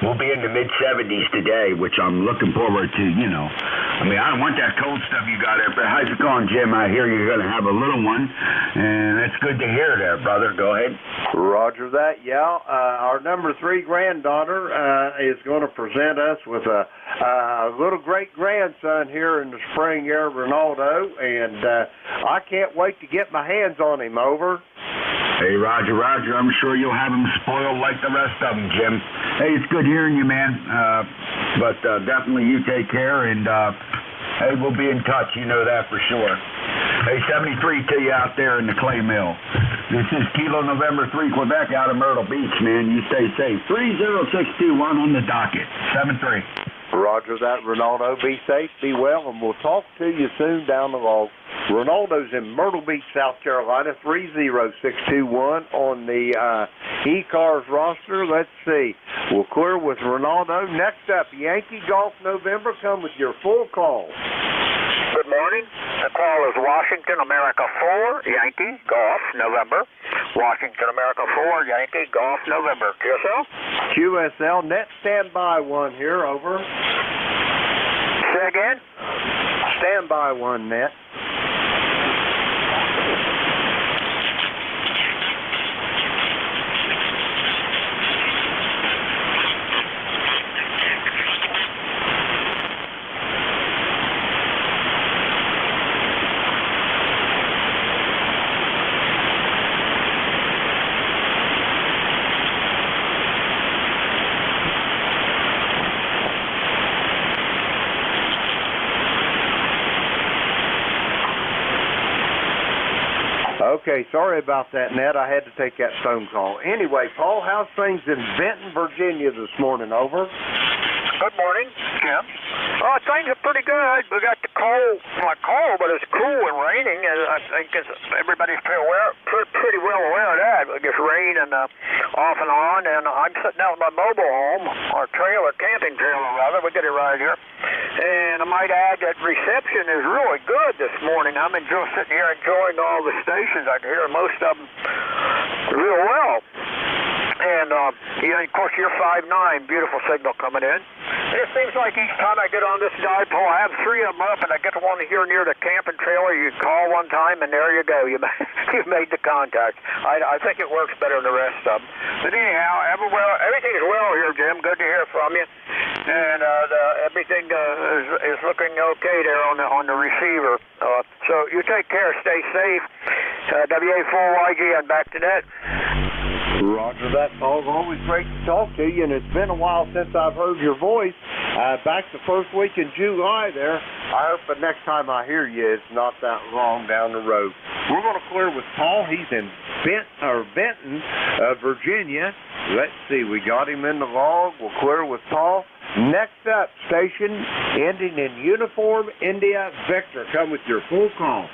We'll be in the mid-70s today, which I'm looking forward to, you know. I mean, I don't want that cold stuff you got there, but how's it going, Jim? I hear you're going to have a little one, and that's good to hear there, brother. Go ahead. Roger that, yeah. Our number 3 granddaughter is going to present us with a little great-grandson here in the spring year, Ronaldo, and I can't wait to get my hands on him. Over. Hey, Roger. I'm sure you'll have him spoiled like the rest of them, Jim. Hey, it's good hearing you, man. But definitely you take care, and hey, we'll be in touch. You know that for sure. Hey, 73 to you out there in the clay mill. This is Kilo November 3, Quebec, out of Myrtle Beach, man. You stay safe. 30621 on the docket. 73. Roger that, Ronaldo. Be safe, be well, and we'll talk to you soon down the log. Ronaldo's in Myrtle Beach, South Carolina, 30621 on the ECARS roster. Let's see. We'll clear with Ronaldo. Next up, Yankee Golf November. Come with your full call. Good morning. The call is Washington America 4, Yankee Golf November. Washington America 4, Yankee Golf November. QSL? QSL, net standby 1 here. Over. Say again? Standby 1 net. Okay, sorry about that, Ned. I had to take that phone call. Anyway, Paul, how's things in Benton, Virginia this morning? Over. Good morning, Jim. Things are pretty good. We got the cold, not cold, but it's cool and raining, and I think everybody's pretty well aware of that. It gets rain and off and on, and I'm sitting out in my mobile home, or trailer, camping trailer rather. We get it right here. And I might add that reception is really good this morning. I'm sitting here enjoying all the stations. I can hear most of them real well. And, of course, you're 5'9", beautiful signal coming in. And it seems like each time I get on this dipole, I have 3 of them up, and I get the one here near the camping trailer. You call one time, and there you go. You've made the contact. I think it works better than the rest of them. But anyhow, everything is well here, Jim. Good to hear from you. And everything is looking okay there on the receiver. So you take care. Stay safe. WA4YG and back to net. Roger that, Paul. Always great to talk to you, and it's been a while since I've heard your voice. Back the first week in July there. I hope the next time I hear you, it's not that long down the road. We're going to clear with Paul. He's in Benton, Virginia. Let's see. We got him in the log. We'll clear with Paul. Next up, station ending in Uniform India Victor. Come with your full call.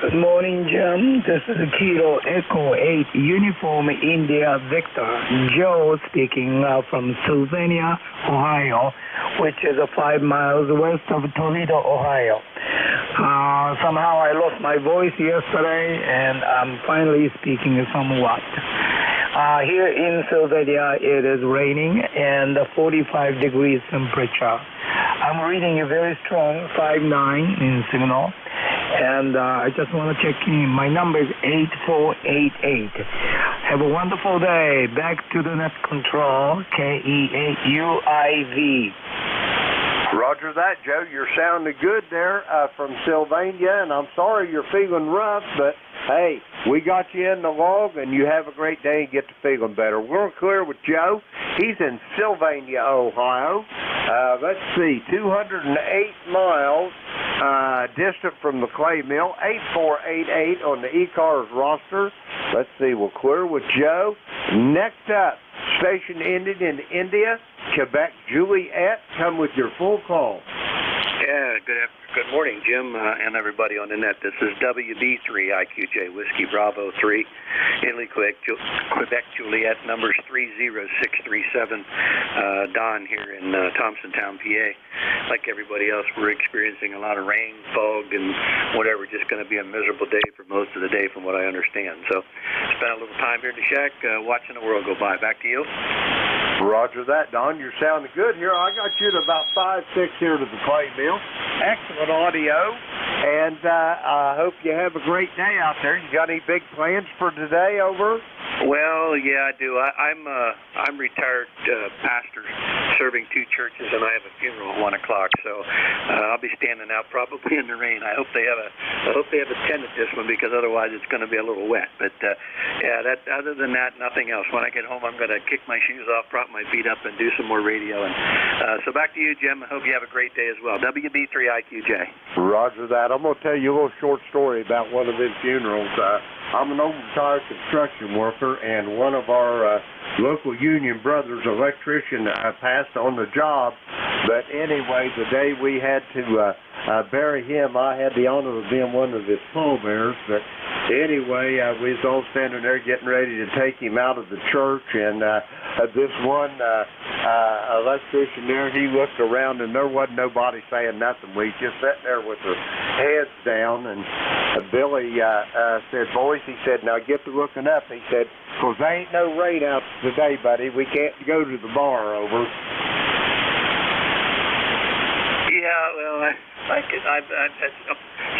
Good morning, Jim. This is Kilo Echo 8 Uniform India Victor. Joe speaking from Sylvania, Ohio, which is 5 miles west of Toledo, Ohio. Somehow I lost my voice yesterday, and I'm finally speaking somewhat. Here in Sylvania, it is raining and 45 degrees temperature. I'm reading a very strong 5'9" in signal. And I just want to check in. My number is 8488. Have a wonderful day. Back to the net control, KEAUIV. Roger that, Joe. You're sounding good there from Sylvania, and I'm sorry you're feeling rough, but hey, we got you in the log, and you have a great day and get to feeling better. We're clear with Joe. He's in Sylvania, Ohio. Let's see, 208 miles distant from the clay mill, 8488 on the ECARS roster. Let's see, we're clear with Joe. Next up, station ended in India, Quebec, Juliet. Come with your full call. Yeah, good morning, Jim, and everybody on the net. This is WB3IQJ Whiskey Bravo 3, Italy, Quebec, Juliet, numbers 30637. Don here in Thompsontown, PA. Like everybody else, we're experiencing a lot of rain, fog, and whatever. Just going to be a miserable day for most of the day, from what I understand. So, spent a little time here in the shack watching the world go by. Back to you. Roger that, Don. You're sounding good here. I got you to about 5-6 here to the clay mill. Excellent audio, and I hope you have a great day out there. You got any big plans for today? Over. Well, yeah, I do. I'm retired pastor, serving 2 churches, and I have a funeral at 1 o'clock. So I'll be standing out probably in the rain. I hope they have a tent at this one, because otherwise it's going to be a little wet. But yeah, other than that, nothing else. When I get home, I'm going to kick my shoes off, prop my feet up, and do some more radio. And so back to you, Jim. I hope you have a great day as well. WB3IQJ. Roger that. I'm going to tell you a little short story about one of them funerals. I'm an old retired construction worker, and one of our local union brothers, electrician, passed on the job. But anyway, the day we had to bury him, I had the honor of being one of his pallbearers. But anyway, we was all standing there getting ready to take him out of the church, and this one electrician there, he looked around, and there wasn't nobody saying nothing. We just sat there with our heads down, and Billy said, boys, he said, now get to looking up. He said, because there ain't no rain out today, buddy. We can't go to the bar. Over. Yeah, well,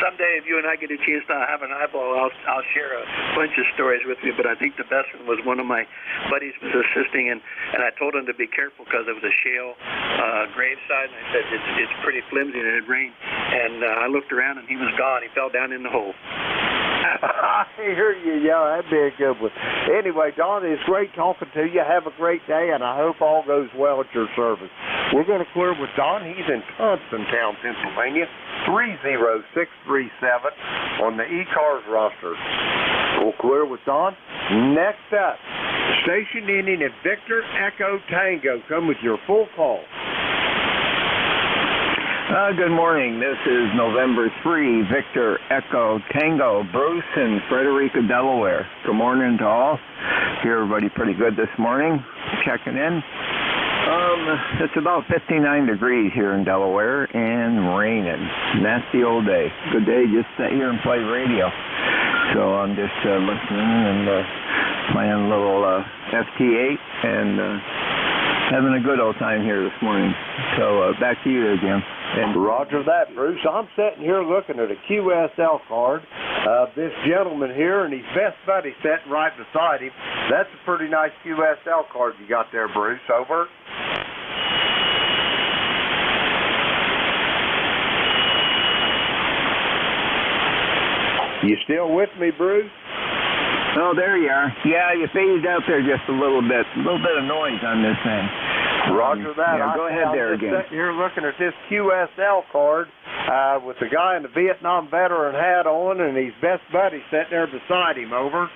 someday if you and I get a chance to have an eyeball, I'll share a bunch of stories with you. But I think the best one was one of my buddies was assisting, and I told him to be careful because it was a shale graveside, and I said it's pretty flimsy and it rained. And I looked around and he was gone. He fell down in the hole. I hear you. Yeah, that'd be a good one. Anyway, Don, it's great talking to you. Have a great day, and I hope all goes well at your service. We're going to clear with Don. He's in Thompsontown, Pennsylvania, 30637 on the ECARS roster. We'll clear with Don. Next up, station ending at Victor Echo Tango. Come with your full call. Good morning. This is November 3, Victor Echo Tango, Bruce in Frederica, Delaware. Good morning to all. Hear everybody pretty good this morning. Checking in. It's about 59 degrees here in Delaware and raining. Nasty old day. Good day, just sit here and play radio. So I'm just listening and playing a little FT8 and having a good old time here this morning. So back to you there, Jim. And Roger that, Bruce. I'm sitting here looking at a QSL card of this gentleman here, and his best buddy sitting right beside him. That's a pretty nice QSL card you got there, Bruce. Over. You still with me, Bruce? Oh, there you are. Yeah, you phased out there just a little bit. A little bit of noise on this thing. Roger that. Yeah, go ahead there again. I'm sitting here looking at this QSL card with the guy in the Vietnam veteran hat on, and his best buddy sitting there beside him. Over.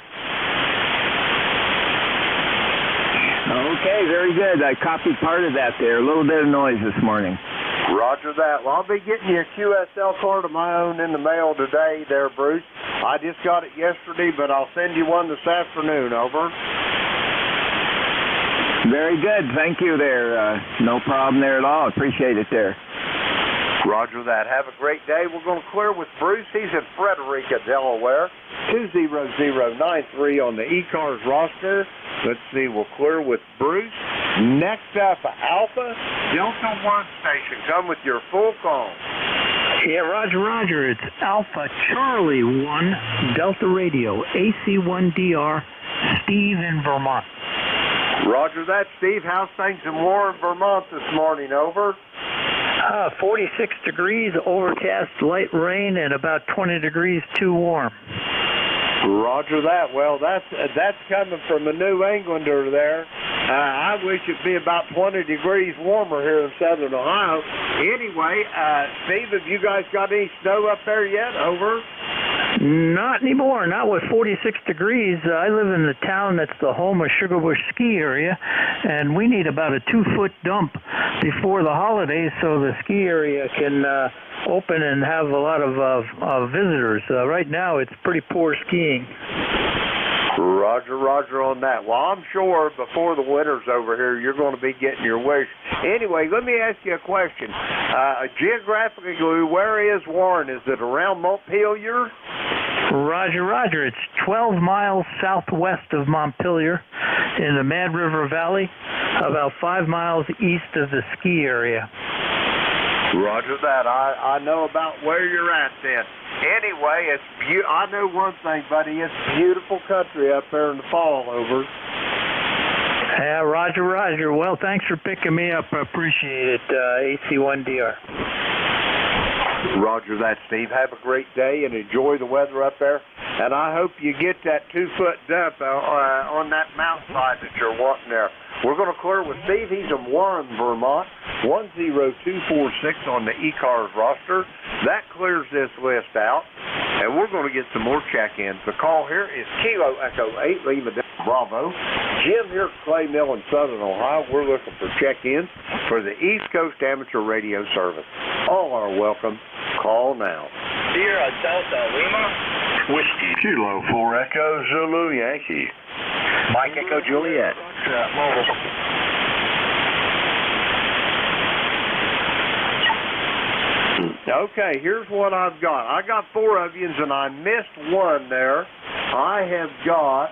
Okay, very good. I copied part of that there. A little bit of noise this morning. Roger that. Well, I'll be getting you a QSL card of my own in the mail today there, Bruce. I just got it yesterday, but I'll send you one this afternoon. Over. Very good. Thank you there. No problem there at all. Appreciate it there. Roger that. Have a great day. We're going to clear with Bruce. He's in Frederica, Delaware. 20093 on the ECARS roster. Let's see. We'll clear with Bruce. Next up, Alpha Delta 1 station. Come with your full call. Yeah, Roger. It's Alpha Charlie 1 Delta Radio, AC1DR, Steve in Vermont. Roger that, Steve. How's things in Warren, Vermont this morning? Over. 46 degrees, overcast, light rain, and about 20 degrees too warm. Roger that. Well, that's coming from a New Englander there. I wish it'd be about 20 degrees warmer here in southern Ohio. Anyway, Steve, have you guys got any snow up there yet? Over. Not anymore, not with 46 degrees. I live in the town that's the home of Sugarbush Ski Area, and we need about a 2-foot dump before the holidays so the ski area can open and have a lot of visitors. Right now, it's pretty poor skiing. Roger on that. Well, I'm sure before the winter's over here, you're going to be getting your wish. Anyway, let me ask you a question. Geographically, where is Warren? Is it around Montpelier? Roger. It's 12 miles southwest of Montpelier in the Mad River Valley, about 5 miles east of the ski area. Roger that. I know about where you're at then. Anyway, I know one thing, buddy. It's beautiful country up there in the fall. Over. Yeah, Roger. Well, thanks for picking me up. I appreciate it, AC1DR. Roger that, Steve. Have a great day and enjoy the weather up there. And I hope you get that 2-foot dump on that mountainside that you're wanting there. We're going to clear with Steve. He's in Warren, Vermont, 10246 on the ECARS roster. That clears this list out, and we're going to get some more check-ins. The call here is Kilo Echo 8, Lima Delta Bravo. Jim here at Clay Mill in Southern Ohio. We're looking for check-ins for the East Coast Amateur Radio Service. All are welcome. Call now. Sierra Delta Lima. Whiskey. Kilo 4 Echo Zulu Yankee. Mike Echo Juliet. Mobile. Okay, here's what I've got. I got 4 of you, and I missed one there. I have got,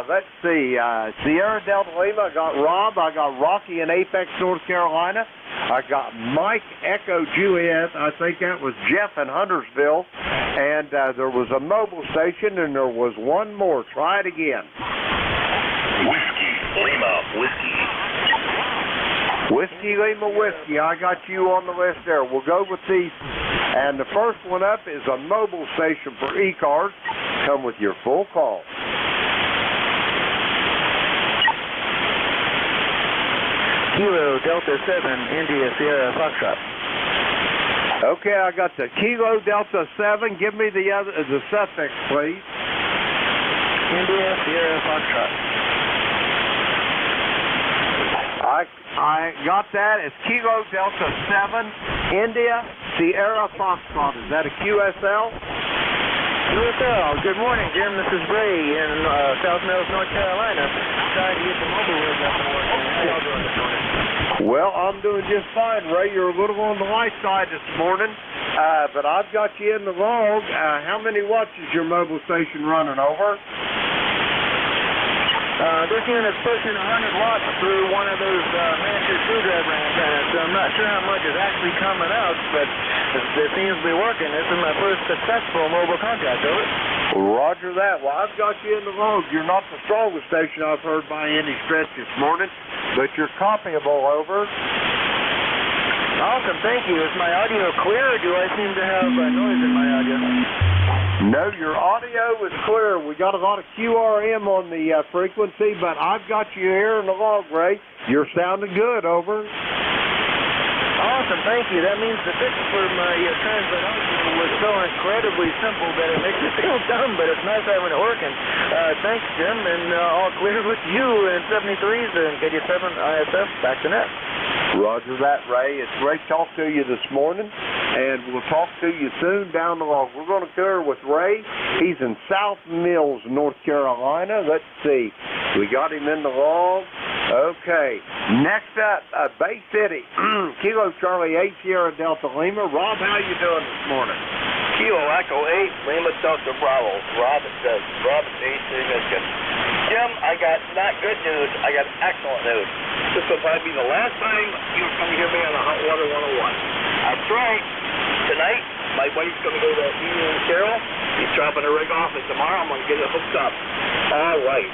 let's see, Sierra Delta Lima. I got Rob. I got Rocky in Apex, North Carolina. I got Mike Echo Juliet. I think that was Jeff in Huntersville. And there was a mobile station, and there was one more. Try it again. Whiskey Lima Whiskey. Whiskey Lima Whiskey. I got you on the list there. We'll go with these. And the first one up is a mobile station for ECARS. Come with your full call. Kilo Delta 7, India Sierra Foxtrot. Okay, I got the Kilo Delta 7. Give me the suffix, please. India Sierra Foxtrot. I got that. It's Kilo Delta 7, India Sierra Foxtrot. Is that a QSL? QSL. Good morning, Jim. This is Ray in South Mills, North Carolina. Trying to get the mobile rig up and working. How y'all doing this morning? Well, I'm doing just fine, Ray. You're a little on the light side this morning, but I've got you in the log. How many watts is your mobile station running? Over. This unit's pushing 100 watts through one of those miniature screwdriver antennas, so I'm not sure how much is actually coming out, but it seems to be working. This is my first successful mobile contact, over. Roger that. Well, I've got you in the log. You're not the strongest station I've heard by any stretch this morning, but you're copyable, over. Awesome, thank you. Is my audio clear, or do I seem to have noise in my audio? No, your audio is clear. We got a lot of QRM on the frequency, but I've got you here in the log, Ray. You're sounding good, over. Awesome, thank you. That means the fix for my transmit audio was so incredibly simple that it makes me feel dumb, but it's nice having it working. Thanks, Jim, and all clear with you in 73s and KD7 ISF back to net. Roger that, Ray. It's great to talk to you this morning, and we'll talk to you soon down the log. We're going to clear with Ray. He's in South Mills, North Carolina. Let's see. We got him in the log. Okay. Next up, Bay City. Kilo Charlie 8 Sierra Delta Lima. Rob, how you doing this morning? Kilo Echo 8 Lima Delta Bravo. Robin says, Robin AC Michigan. Jim, I got not good news. I got excellent news. This will probably be the last time you're going to hear me on the Hot Water 101. That's right. Tonight, wife's going to go to Union Carroll. He's dropping the rig off, and tomorrow I'm going to get it hooked up. All right.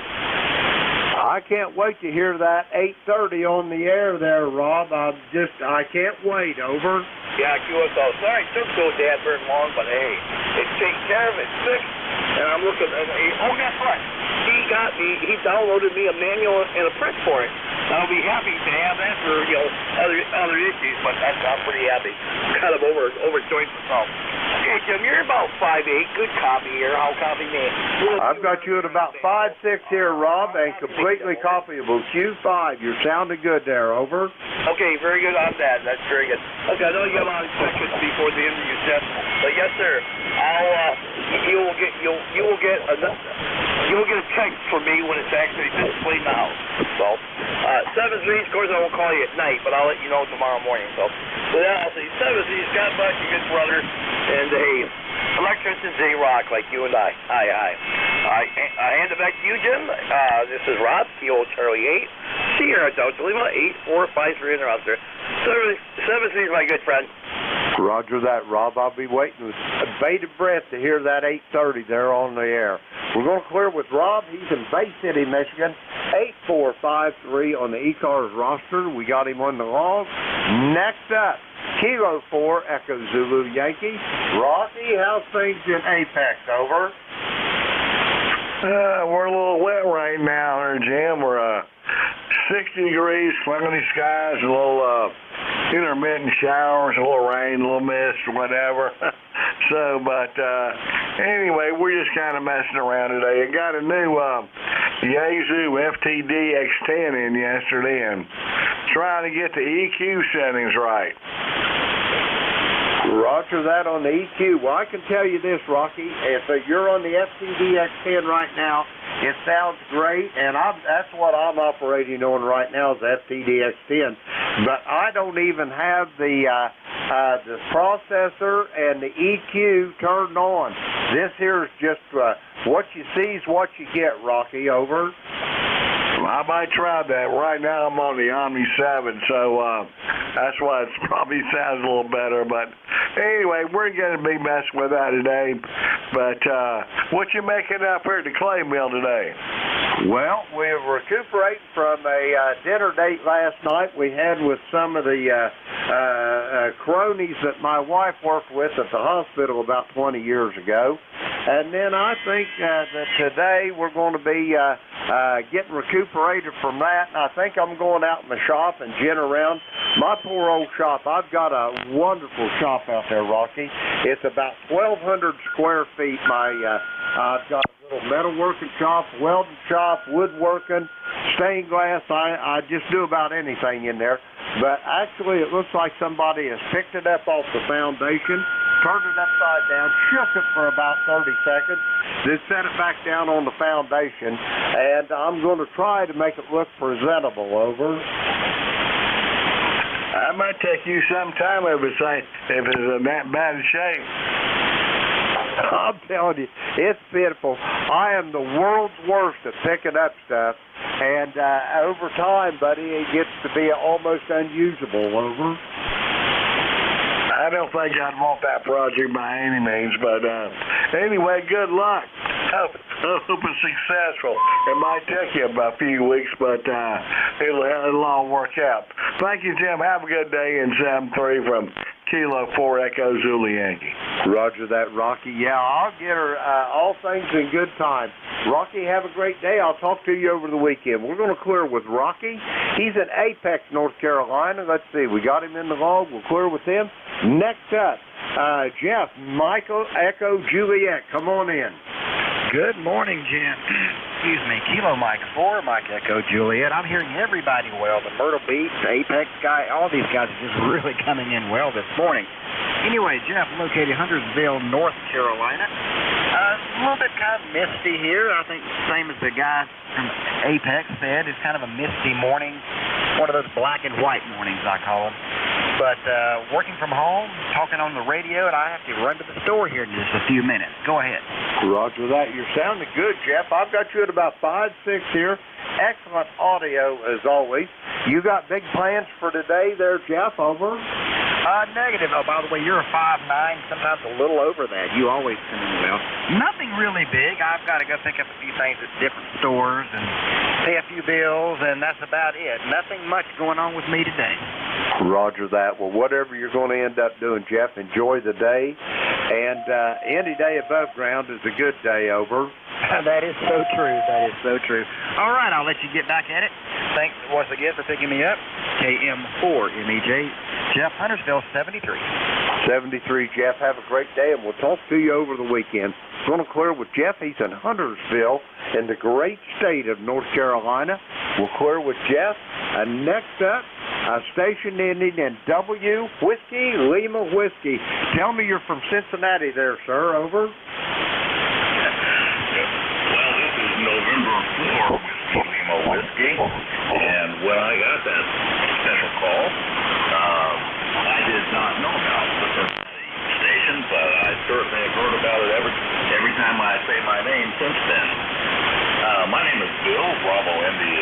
I can't wait to hear that 8:30 on the air there, Rob. I can't wait. Over. Yeah, QSO. Sorry it took so damn very long, but hey, it's taken care of. It's fixed. And I'm looking, guess what? He downloaded me a manual and a print for it. I'll be happy to have that for, other issues, but I'm pretty happy. Kind of overjoyed myself. Hey, Jim, you're about 5'8", good copy here. I'll copy me. I've got you at about 5'6" here, Rob, and completely copyable. Q5, you're sounding good there, over. Okay, very good on that. That's very good. Okay, I know you got a lot of inspections before the end of your set, but yes, sir. You will get a text from me when it's actually physically in the house. So, 7 Z's, of course, I won't call you at night, but I'll let you know tomorrow morning. So then I'll say 7 Z's, God bless you, good brother, and hey, electrician Z-Rock like you and I. Hi. I hand it back to you, Jim. This is Rob, Kilo Charlie 8, Sierra Delta Lima 8453 in the roster. 7 Z's, my good friend. Roger that, Rob. I'll be waiting with bated breath to hear that 8:30 there on the air. We're going to clear with Rob. He's in Bay City, Michigan. 8453 on the ECARS roster. We got him on the log. Next up, Kilo 4 Echo Zulu Yankee. Rocky, how's things in Apex? Over. We're a little wet right now here, Jim. We're 60 degrees, cloudy skies, a little intermittent showers, a little rain, a little mist, or whatever. Anyway, we're just kind of messing around today. I got a new Yaesu FTD X10 in yesterday and trying to get the EQ settings right. Roger that on the EQ. Well, I can tell you this, Rocky. If you're on the FTD X10 right now, it sounds great, and that's what I'm operating on right now is FTD X10. But I don't even have the processor and the EQ turned on. This here is just what you see is what you get, Rocky. Over. I might try that. Right now I'm on the Omni 7, so that's why it probably sounds a little better. But anyway, we're going to be messing with that today. But what you making up here at the clay mill today? Well, we're recuperating from a dinner date last night we had with some of the cronies that my wife worked with at the hospital about 20 years ago. And then I think that today we're going to be getting recuperated from that. And I think I'm going out in the shop and gin around my poor old shop. I've got a wonderful shop out there, Rocky. It's about 1,200 square feet. I've got a little metalworking shop, welding shop, woodworking, stained glass. I just do about anything in there. But actually, it looks like somebody has picked it up off the foundation, turned it upside down, shook it for about 30 seconds, then set it back down on the foundation, and I'm going to try to make it look presentable. Over. I might take you some time if it's in that bad shape. I'm telling you, it's pitiful. I am the world's worst at picking up stuff, and over time, buddy, it gets to be almost unusable. Over. I don't think I'd want that project by any means, but anyway, good luck. Hope it's successful. It might take you about a few weeks, but it'll all work out. Thank you, Jim. Have a good day in 7-3 from Kilo 4 Echo Zulu Yankee. Roger that, Rocky. Yeah, I'll get her all things in good time. Rocky, have a great day. I'll talk to you over the weekend. We're going to clear with Rocky. He's in Apex, North Carolina. Let's see. We got him in the log. We'll clear with him. Next up, Jeff, Michael, Echo, Juliet. Come on in. Good morning, Jim. Excuse me, Kilo Mike 4, Mike Echo Juliet. I'm hearing everybody well. The Myrtle Beach, the Apex guy, all these guys are just really coming in well this morning. Anyway, Jeff, located Huntersville, North Carolina. A little bit kind of misty here. I think same as the guy from Apex said. It's kind of a misty morning. One of those black and white mornings, I call them. But working from home, talking on the radio, and I have to run to the store here in just a few minutes. Go ahead. Roger that. You're sounding good, Jeff. I've got you at about 5-6 here. Excellent audio, as always. You got big plans for today there, Jeff? Over. Negative. Oh, by the way, you're a 5'9", sometimes a little over that. You always come in well. Nothing really big. I've got to go pick up a few things at different stores and pay a few bills, and that's about it. Nothing much going on with me today. Roger that. Well, whatever you're going to end up doing, Jeff, enjoy the day. And any day above ground is a good day, over. That is so true. That is so true. All right, I'll let you get back at it. Thanks once again for picking me up. KM4MEJ, Jeff, Huntersville, 73. 73, Jeff. Have a great day, and we'll talk to you over the weekend. Going to clear with Jeff. He's in Huntersville in the great state of North Carolina. We'll clear with Jeff. Next up, a station ending in W, Whiskey, Lima Whiskey. Tell me you're from Cincinnati there, sir. Over. Well, this is November 4 Whiskey, Lima Whiskey. And when I got that special call, I did not know about the station, but I certainly have heard about it every time I say my name since then. My name is Bill, Bravo Indy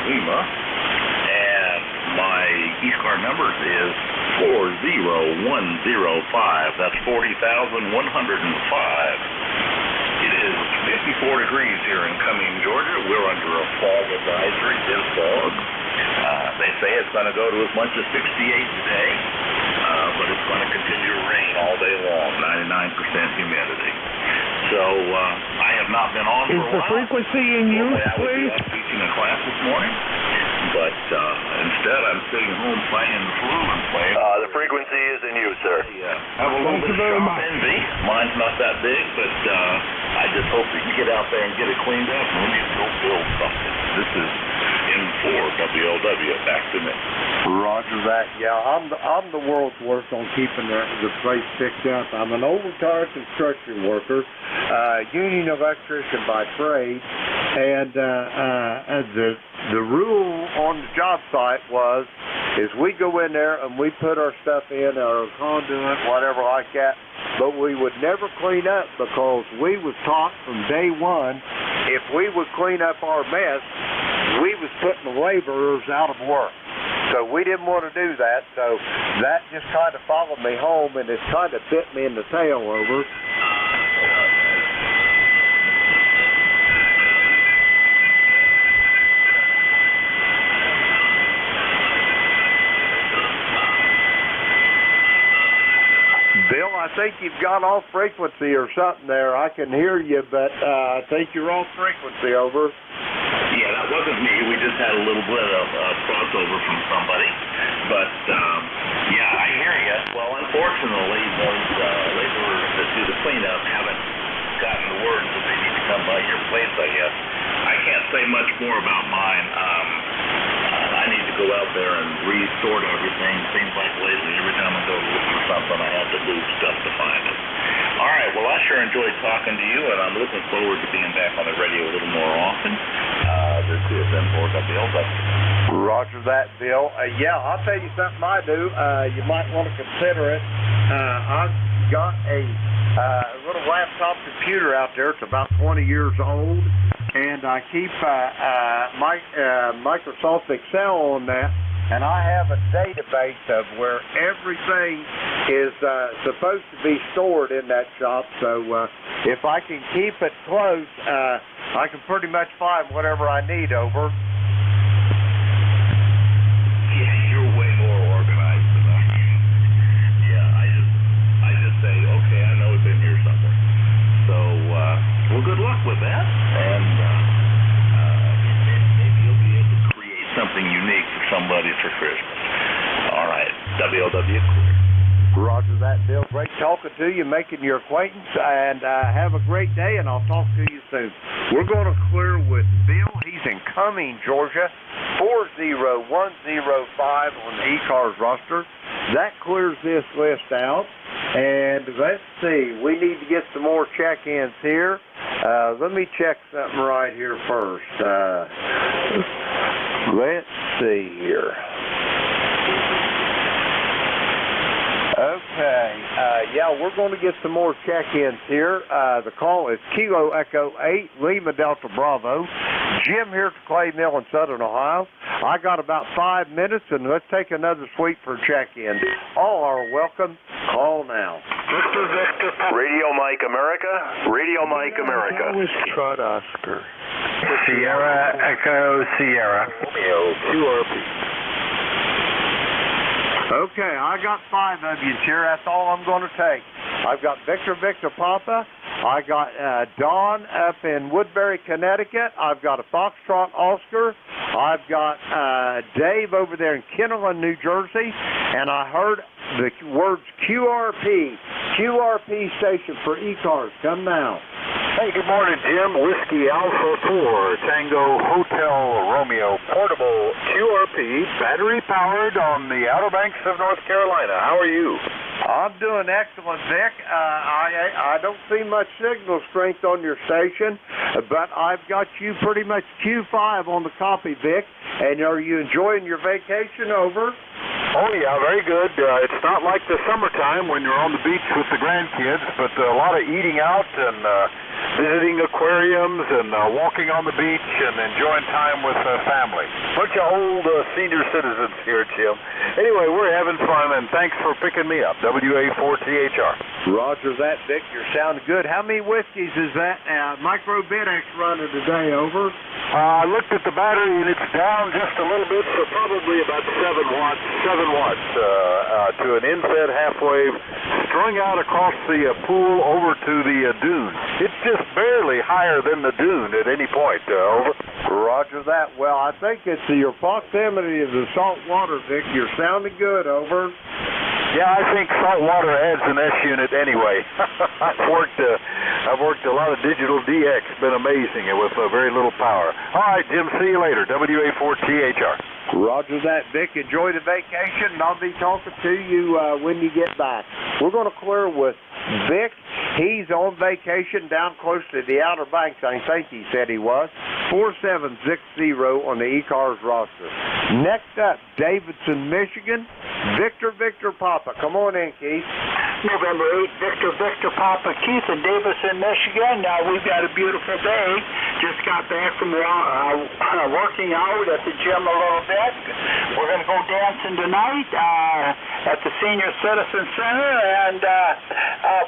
Lima, and my ECARS number is 40105. That's 40,105. It is 54 degrees here in Cumming, Georgia. We're under a fog advisory, this fog. They say it's going to go to as much as 68 today, but it's going to continue to rain all day long, 99% humidity. So I have not been on for a while. Is the frequency in use, please? I was teaching a class this morning, but instead I'm sitting home playing the flu and playing. The frequency is in use, sir. I have a little bit of shop envy. Mine's not that big, but I just hope that you get out there and get it cleaned up, and we need to go build something. This is N4 WLW. Back to me. Roger that. Yeah, I'm the world's worst on keeping the place picked up. I'm an old retired construction worker, union electrician by trade, and the rule on the job site is we go in there and we put our stuff in, our conduit, whatever like that, but we would never clean up because we was taught from day one if we would clean up our mess, we was putting the laborers out of work. So we didn't want to do that, so that just kind of followed me home, and it's kind of bit me in the tail, over. Bill, I think you've got off frequency or something there. I can hear you, but I think you're off frequency, over. Yeah, that wasn't me. We just had a little bit of crossover from somebody. But, yeah, I hear you. Well, unfortunately, those laborers that do the cleanup haven't gotten the word that they need to come by your place, I guess. I can't say much more about mine. I need to go out there and re-sort everything. Seems like lately, every time I go to look for something, I have to move stuff to find it. All right, well, I sure enjoyed talking to you, and I'm looking forward to being back on the radio a little more often. This is N4WLW. Roger that, Bill. Yeah, I'll tell you something I do. You might want to consider it. I've got a little laptop computer out there. It's about 20 years old, and I keep Microsoft Excel on that, and I have a database of where everything is supposed to be stored in that shop. So if I can keep it close, I can pretty much find whatever I need, over. Yeah, you're way more organized than I am. Yeah, I just say, okay, I know it's in here somewhere. So, well, good luck with that, and maybe you'll be able to create something unique for somebody for Christmas. All right, WLW clear. Roger that, Bill. Great talking to you, making your acquaintance, and have a great day, and I'll talk to you soon. We're going to clear with Bill. He's in Cumming, Georgia, 40105 on the ECARS roster. That clears this list out, and let's see. We need to get some more check-ins here. Let me check something right here first. Let's see here. Okay, yeah, we're going to get some more check-ins here. The call is Kilo Echo 8, Lima Delta Bravo. Jim here at the Clay Mill in Southern Ohio. I got about 5 minutes, and let's take another sweep for check-in. All are welcome. Call now. Radio Mike America. Radio Mike America. Trot Oscar. Sierra Echo Sierra. QRP. Okay, I got 5 of you here. That's all I'm going to take. I've got Victor Papa. I got Don up in Woodbury, Connecticut. I've got a Foxtrot Oscar. I've got Dave over there in Kinnelon, New Jersey. And I heard the words QRP station for ECARS. Come now. Hey, good morning, Jim. Whiskey Alpha 4, Tango Hotel Romeo, portable QRP, battery powered on the Outer Banks of North Carolina. How are you? I'm doing excellent, Vic. I don't see much signal strength on your station, but I've got you pretty much Q5 on the copy, Vic. And are you enjoying your vacation over? Oh, yeah, very good. It's not like the summertime when you're on the beach with the grandkids, but a lot of eating out and visiting aquariums and walking on the beach and enjoying time with family. Bunch of old senior citizens here, Jim. Anyway, we're having fun, and thanks for picking me up. WA4THR. Roger that, Vic. You're sounding good. How many whiskeys is that Micro Bidex running today, over? I looked at the battery, and it's down just a little bit, so probably about 7 watts to an in-fed half-wave strung out across the pool over to the dune. It's just barely higher than the dune at any point, over. Roger that. Well, I think it's your proximity of the salt water, Vic. You're sounding good, over. Yeah, I think salt water adds an S unit anyway. I've worked a lot of digital DX. Been amazing with very little power. All right, Jim. See you later. WA4THR. Roger that, Vic. Enjoy the vacation, and I'll be talking to you when you get back. We're going to clear with Vic. He's on vacation down close to the Outer Banks, I think he said he was. 4760 on the ECARS roster. Next up, Davidson, Michigan. Victor Papa. Come on in, Keith. November 8th, Victor Papa, Keith in Davidson, Michigan. We've got a beautiful day. Just got back from working out at the gym a little bit. We're going to go dancing tonight at the Senior Citizen Center, and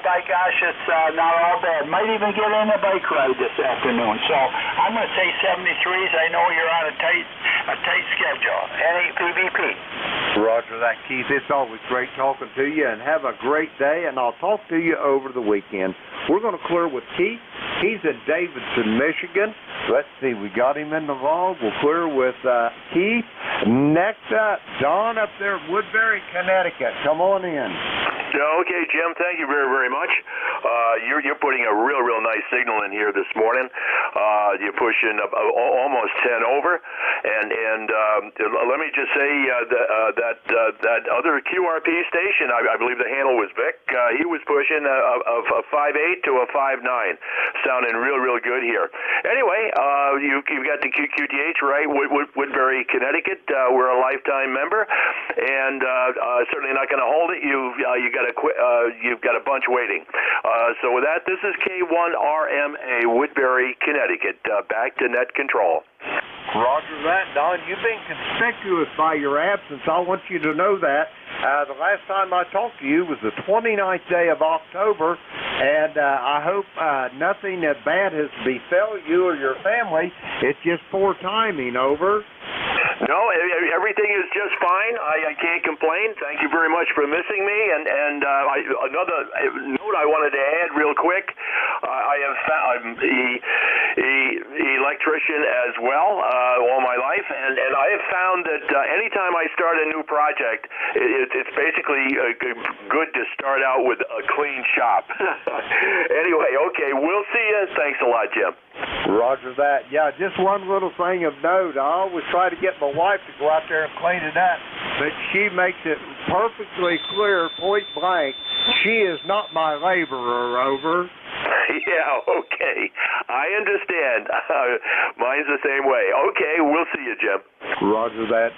by gosh, it's not all bad. Might even get in a bike ride this afternoon. So I'm going to say 73s. I know you're on a tight schedule. NAPVP. Roger that, Keith. It's always great talking to you, and have a great day, and I'll talk to you over the weekend. We're going to clear with Keith. He's in Davidson, Michigan. Let's see, we got him in the log. We'll clear with Keith. Next up, Don up there in Woodbury, Connecticut. Come on in. Okay, Jim, thank you very, very much. You're putting a real nice signal in here this morning. You're pushing almost 10 over, and let me just say that other QRP station, I believe the handle was Vic. He was pushing a 5.8 to a 5.9, sounding real good here. Anyway, you've got the QQTH right, Woodbury, Connecticut. We're a lifetime member, and certainly not going to hold it. You've got a bunch waiting. So with that, this is K1RMA, Woodbury, Connecticut. Back to net control. Roger that, Don. You've been conspicuous by your absence. I want you to know that. The last time I talked to you was the 29th day of October, and I hope nothing bad has befell you or your family. It's just poor timing, over. No, everything is just fine. I can't complain. Thank you very much for missing me. And another note I wanted to add real quick. I'm the electrician as well all my life, and I have found that anytime I start a new project, it's basically good to start out with a clean shop. Anyway, okay, we'll see you. Thanks a lot, Jim. Roger that. Yeah, just one little thing of note. I always try to get my wife to go out there and clean it up, but she makes it perfectly clear, point blank, she is not my laborer, over. Yeah, okay. I understand. Mine's the same way. Okay, we'll see you, Jim. Roger that.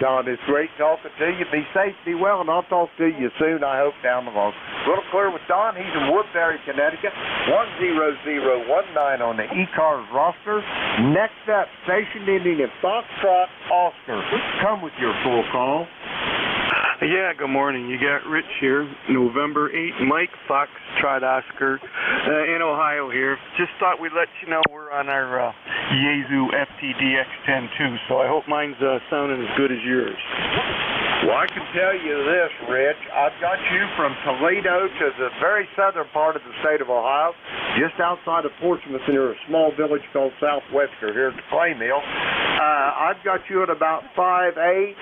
Don, it's great talking to you. Be safe, be well, and I'll talk to you soon, I hope, down the road. Little clear with Don. He's in Woodbury, Connecticut. 10019 on the ECARS roster. Next up, station ending in Foxtrot, Oscar. Come with your full call. Yeah, good morning. You got Rich here, November 8, Mike Foxtrot Oscar in Ohio here. Just thought we'd let you know we're on our Yaesu FTDX10 too, so I hope mine's sounding as good as yours. Well, I can tell you this, Rich. I've got you from Toledo to the very southern part of the state of Ohio, just outside of Portsmouth near a small village called Southwester here at the clay mill. I've got you at about 5'8"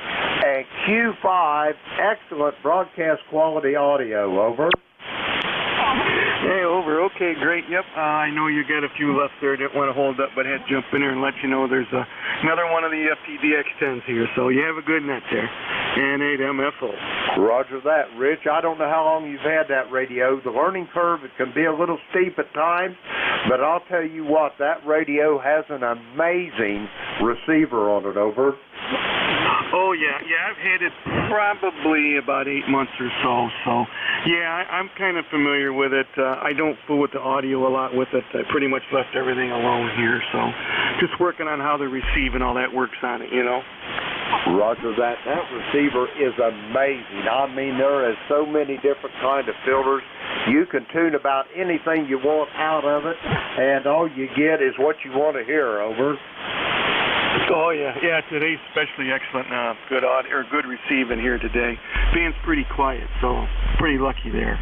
and Q5. Excellent broadcast quality audio. Over. Hey, over. Okay, great. Yep. I know you got a few left there. Didn't want to hold up, but had to jump in there and let you know there's another one of the FTDX10s here. So you have a good net there. And 8MFO. Roger that, Rich. I don't know how long you've had that radio. The learning curve, it can be a little steep at times, but I'll tell you what, that radio has an amazing receiver on it. Over. Oh, yeah. I've had it probably about 8 months or so. So, yeah, I'm kind of familiar with it. I don't fool with the audio a lot with it. I pretty much left everything alone here. So, just working on how the receive and all that works on it, you know. Roger that. That receiver is amazing. I mean, there are so many different kind of filters. You can tune about anything you want out of it, and all you get is what you want to hear. Over. Oh, yeah. Yeah, today's especially excellent. Good audio, or good receiving here today. Being pretty quiet, so pretty lucky there.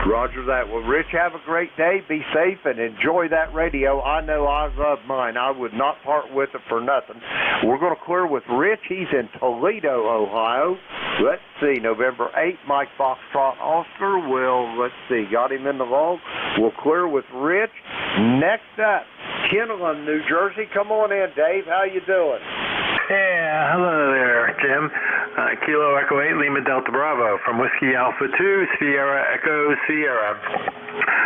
Roger that. Well, Rich, have a great day. Be safe and enjoy that radio. I know I love mine. I would not part with it for nothing. We're going to clear with Rich. He's in Toledo, Ohio. Let's see, November 8th, Mike Foxtrot Oscar will, let's see, got him in the log. We'll clear with Rich. Next up, Kinnelon, New Jersey. Come on in, Dave. How you doing? Yeah, hello there, Jim. Kilo Echo 8, Lima Delta Bravo from Whiskey Alpha 2, Sierra Echo Sierra.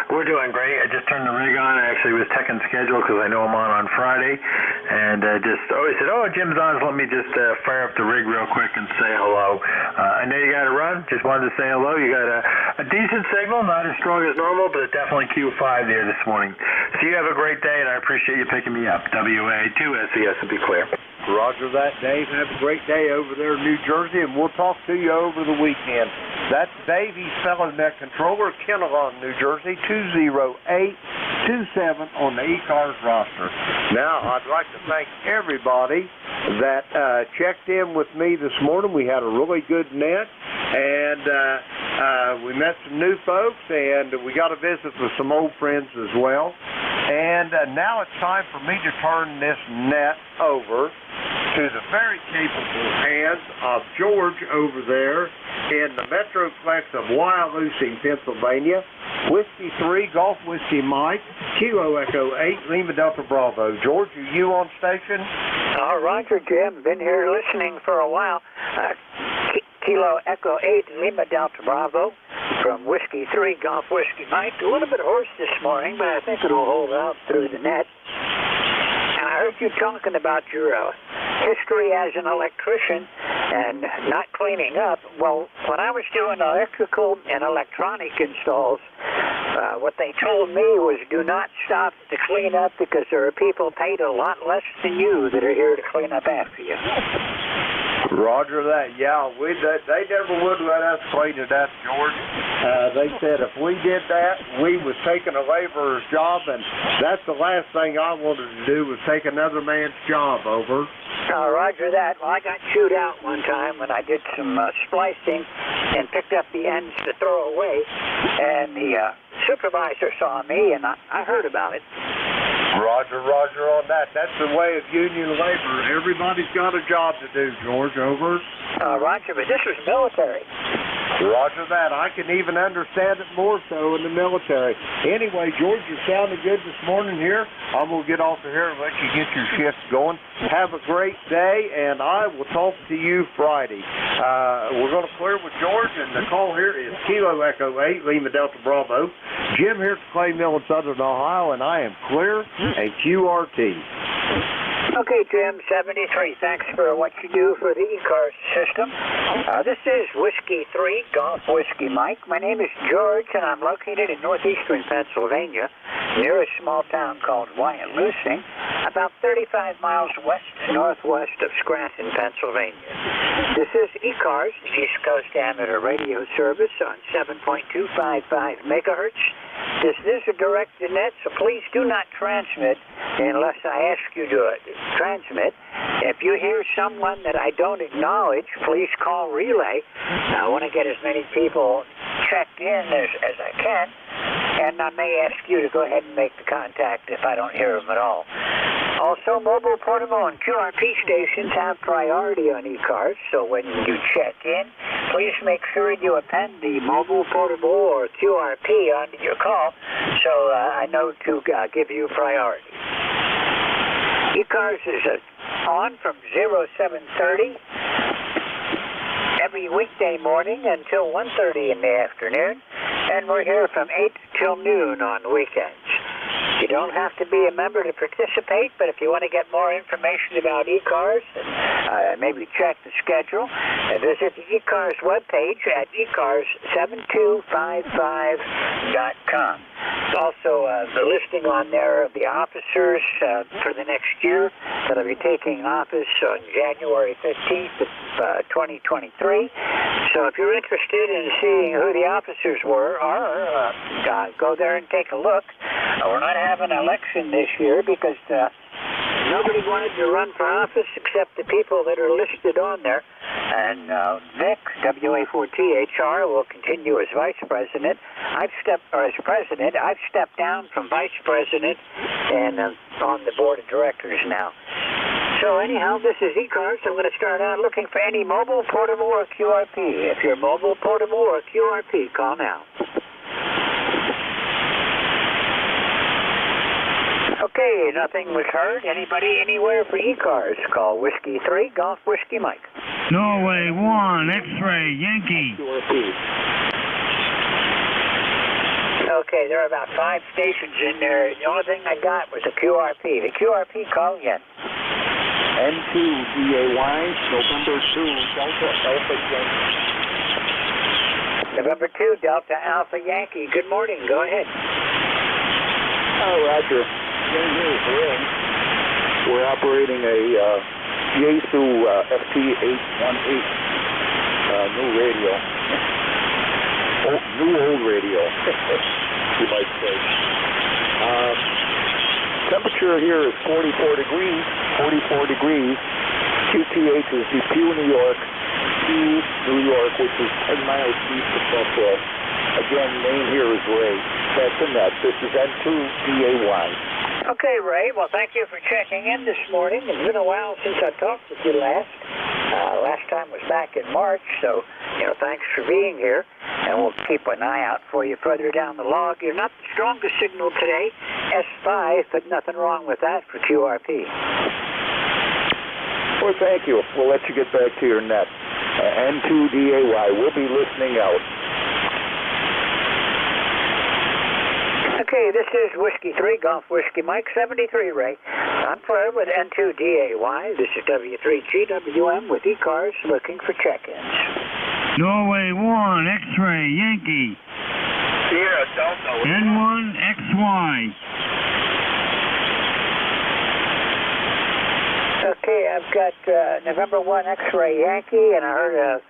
We're doing great. I just turned the rig on. I actually was checking schedule because I know I'm on Friday. And just always said, oh, Jim's on, so let me just fire up the rig real quick and say hello. I know you got to run. Just wanted to say hello. You got a decent signal, not as strong as normal, but definitely Q5 there this morning. So you have a great day, and I appreciate you picking me up. WA2SES to be clear. Roger that, Dave. Have a great day over there in New Jersey, and we'll talk to you over the weekend. That's Dave. He's FellowNet Controller, Kinnelon, New Jersey, 20827 on the ECARS roster. Now, I'd like to thank everybody that checked in with me this morning. We had a really good net, and we met some new folks, and we got a visit with some old friends as well. And now it's time for me to turn this net over to the very capable hands of George over there in the Metroplex of Wyalusing, Pennsylvania. Whiskey 3, Golf Whiskey Mike, Kilo Echo 8, Lima Delta Bravo. George, are you on station? Roger, Jim. Been here listening for a while. Kilo Echo 8, Lima Delta Bravo from Whiskey 3, Golf Whiskey Mike. A little bit hoarse this morning, but I think it'll hold out through the net. And I heard you talking about your history as an electrician and not cleaning up. Well, when I was doing electrical and electronic installs, what they told me was do not stop to clean up because there are people paid a lot less than you that are here to clean up after you. Roger that. Yeah, they never would let us clean it up, George. They said if we did that, we was taking a laborer's job, and that's the last thing I wanted to do was take another man's job. Over. Roger that. Well, I got chewed out one time when I did some splicing and picked up the ends to throw away, and the supervisor saw me, and I heard about it. Roger on that. That's the way of union labor. Everybody's got a job to do, George. Over. Roger, but this was military. Roger that. I can even understand it more so in the military. Anyway, George, you're sounding good this morning here. I'm going to get off of here and let you get your shift going. Have a great day, and I will talk to you Friday. We're going to clear with George, and the call here is Kilo Echo 8, Lima Delta Bravo. Jim here at the Clay Mill in Southern Ohio, and I am clear and QRT. Okay, Jim, 73. Thanks for what you do for the ECARS system. This is Whiskey 3, Golf Whiskey Mike. My name is George, and I'm located in northeastern Pennsylvania, near a small town called Wyatt-Lucy, about 35 miles west-northwest of Scranton, Pennsylvania. This is ECARS, East Coast Amateur Radio Service on 7.255 megahertz. This is a direct-to-net, so please do not transmit unless I ask you to transmit. If you hear someone that I don't acknowledge, please call relay. I want to get as many people checked in as I can, and I may ask you to go ahead and make the contact if I don't hear them at all. Also, mobile, portable, and QRP stations have priority on ECARS, so when you check in, please make sure you append the mobile, portable, or QRP onto your call so I know to give you priority. ECARS is on from 0730 every weekday morning until 1:30 in the afternoon, and we're here from 8 till noon on weekends. You don't have to be a member to participate, but if you want to get more information about ECARS, maybe check the schedule, visit the ECARS webpage at ECARS7255.com. Also, the listing on there of the officers for the next year that will be taking office on January 15th of 2023. So if you're interested in seeing who the officers were, go there and take a look. We're not having an election this year because nobody wanted to run for office except the people that are listed on there. And Vic, WA4THR, will continue as vice president. I've stepped down from vice president and on the board of directors now. So anyhow, this is ECARS. I'm going to start out looking for any mobile, portable, or QRP. If you're mobile, portable, or QRP, call now. Okay, nothing was heard. Anybody anywhere for ECARS? Call Whiskey 3, Golf Whiskey Mike. Norway 1, X-Ray, Yankee. Okay, there are about 5 stations in there. The only thing I got was a QRP. The QRP, call again. N2DAY, November 2, Delta Alpha Yankee. November 2, Delta Alpha Yankee. Good morning. Go ahead. Oh, Roger. We're operating a Yaesu FT818 new radio. Old radio, you might say. Temperature here is 44 degrees. QTH is Depew, New York, which is 10 miles east of Buffalo. Again, name here is Ray. That's the net. This is N2DAY. Okay, Ray. Well, thank you for checking in this morning. It's been a while since I talked with you last. Last time was back in March, so, thanks for being here. And we'll keep an eye out for you further down the log. You're not the strongest signal today, S5, but nothing wrong with that for QRP. Well, thank you. We'll let you get back to your net. N2DAY. We'll be listening out. Okay, this is Whiskey 3, Golf Whiskey Mike, 73, Ray. I'm Flair with N2DAY. This is W3GWM with ECARS looking for check-ins. Norway 1, X-Ray, Yankee. Sierra Delta. N1XY. Okay, I've got November 1 X-Ray Yankee, and I heard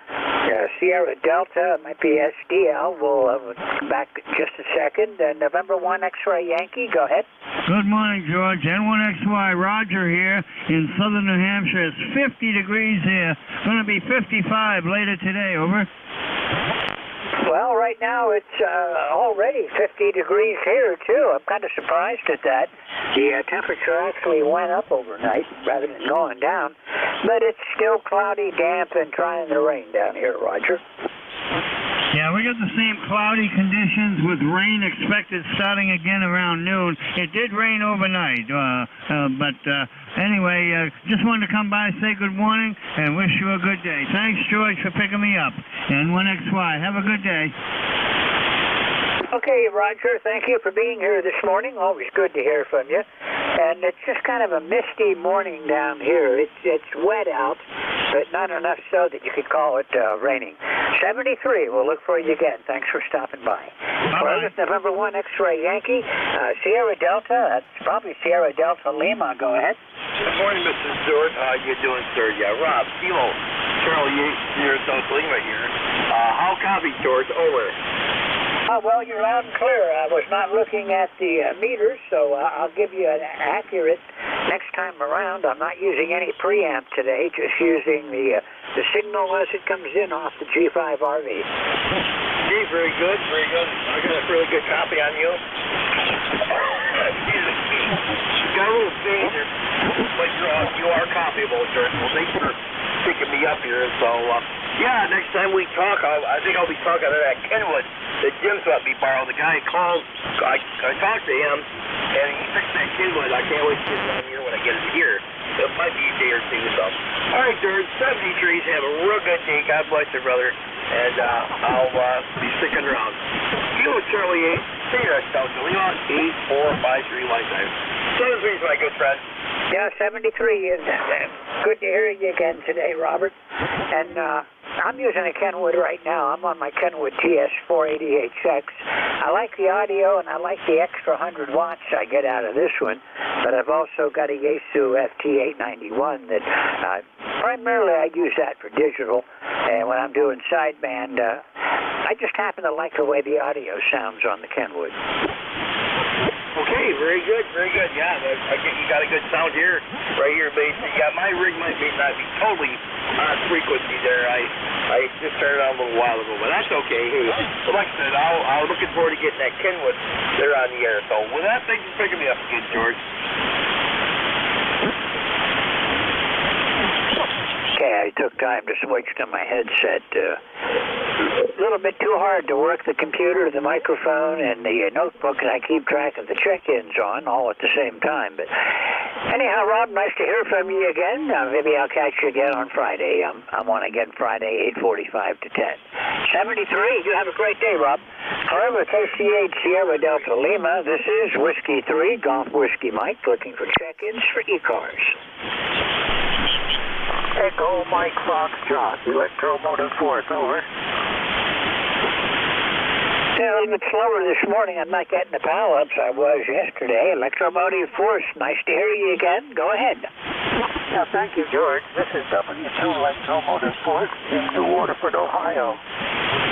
Sierra Delta, it might be SDL. We'll come back just a second. November 1 X-Ray Yankee, go ahead. Good morning, George. N1XY, Roger here in southern New Hampshire. It's 50 degrees here. Going to be 55 later today, over. Well, right now it's already 50 degrees here, too. I'm kind of surprised at that. The temperature actually went up overnight rather than going down. But it's still cloudy, damp, and trying to rain down here, Roger. Yeah, we got the same cloudy conditions with rain expected starting again around noon. It did rain overnight, but anyway, just wanted to come by, say good morning, and wish you a good day. Thanks, George, for picking me up. N1XY, have a good day. Okay, Roger, thank you for being here this morning. Always good to hear from you. And it's just kind of a misty morning down here. It's wet out, but not enough so that you could call it raining. 73, we'll look for you again. Thanks for stopping by. Well, this is November 1 X-Ray Yankee, Sierra Delta. That's probably Sierra Delta Lima. Go ahead. Good morning, Mr. Stewart. How you doing, sir? Yeah, Rob, Kilo, Charlie Yates, Sierra Delta Lima here. How copy, George? Over. Well, you're loud and clear. I was not looking at the meters, so I'll give you an accurate next time around. I'm not using any preamp today, just using the signal as it comes in off the G5 RV. Gee, very good, very good. I got a really good copy on you. Excuse me. Got a little thing here, but you are copyable, sir. Well, thanks for picking me up here. So, yeah, next time we talk, I think I'll be talking to that Kenwood that Jim's let me borrow. The guy called, I talked to him, and he fixed that Kenwood. I can't wait to get it down here when I get it here. It might be a day or two, so. All right, George, 73s. Have a real good day. God bless you, brother. And I'll be sticking around. Kilo Charlie 8, Sierra Delta Lima, 8453 lifetime. 73's my good friend. Yeah, 73 is good to hear you again today, Robert. And I'm using a Kenwood right now. I'm on my Kenwood TS480HX. I like the audio and I like the extra 100 watts I get out of this one. But I've also got a Yaesu FT891 that primarily I use that for digital. And when I'm doing sideband, I just happen to like the way the audio sounds on the Kenwood. Okay, very good, very good. Yeah, you got a good sound here, right here, basically. Yeah, my rig might not be totally on frequency there. I just turned it on a little while ago, but that's okay. Hey, well, like I said, I'm looking forward to getting that Kenwood there on the air. So with that, thanks for picking me up again, George. Okay, I took time to switch to my headset. A little bit too hard to work the computer, the microphone, and the notebook, and I keep track of the check-ins on all at the same time. But anyhow, Rob, nice to hear from you again. Maybe I'll catch you again on Friday. I'm on again Friday, 8:45 to 10. 73, you have a great day, Rob. However, KCH Sierra Delta Lima, this is Whiskey 3, Golf Whiskey Mike, looking for check-ins for ECARS. Echo Mike Foxtrot, Electromotive Force, over. A little bit slower this morning. I'm not getting the power-ups I was yesterday. Electromotive Force, nice to hear you again. Go ahead. Yeah, thank you, George. This is W2 Electromotive Force in New Waterford, Ohio.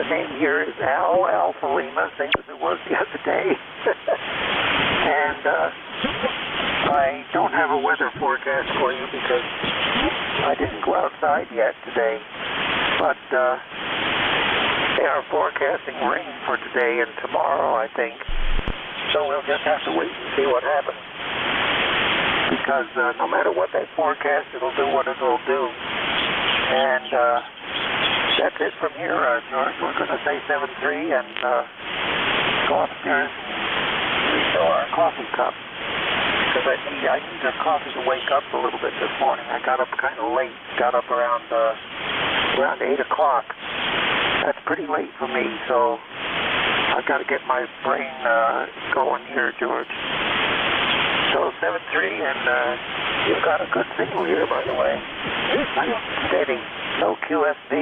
The name here is Al Alpha Lima, same as it was the other day. And I don't have a weather forecast for you because I didn't go outside yet today. But they are forecasting rain for today and tomorrow, I think. So we'll just have to wait and see what happens. Because no matter what they forecast, it'll do what it'll do. And that's it from here, George. We're going to say 7-3 and go upstairs and refill our coffee cup. Because I need the coffee to wake up a little bit this morning. I got up kind of late. Got up around 8 o'clock. That's pretty late for me, so I've got to get my brain going here, George. So 7-3, and you've got a good signal here, by the way. Nice, steady, no QSV.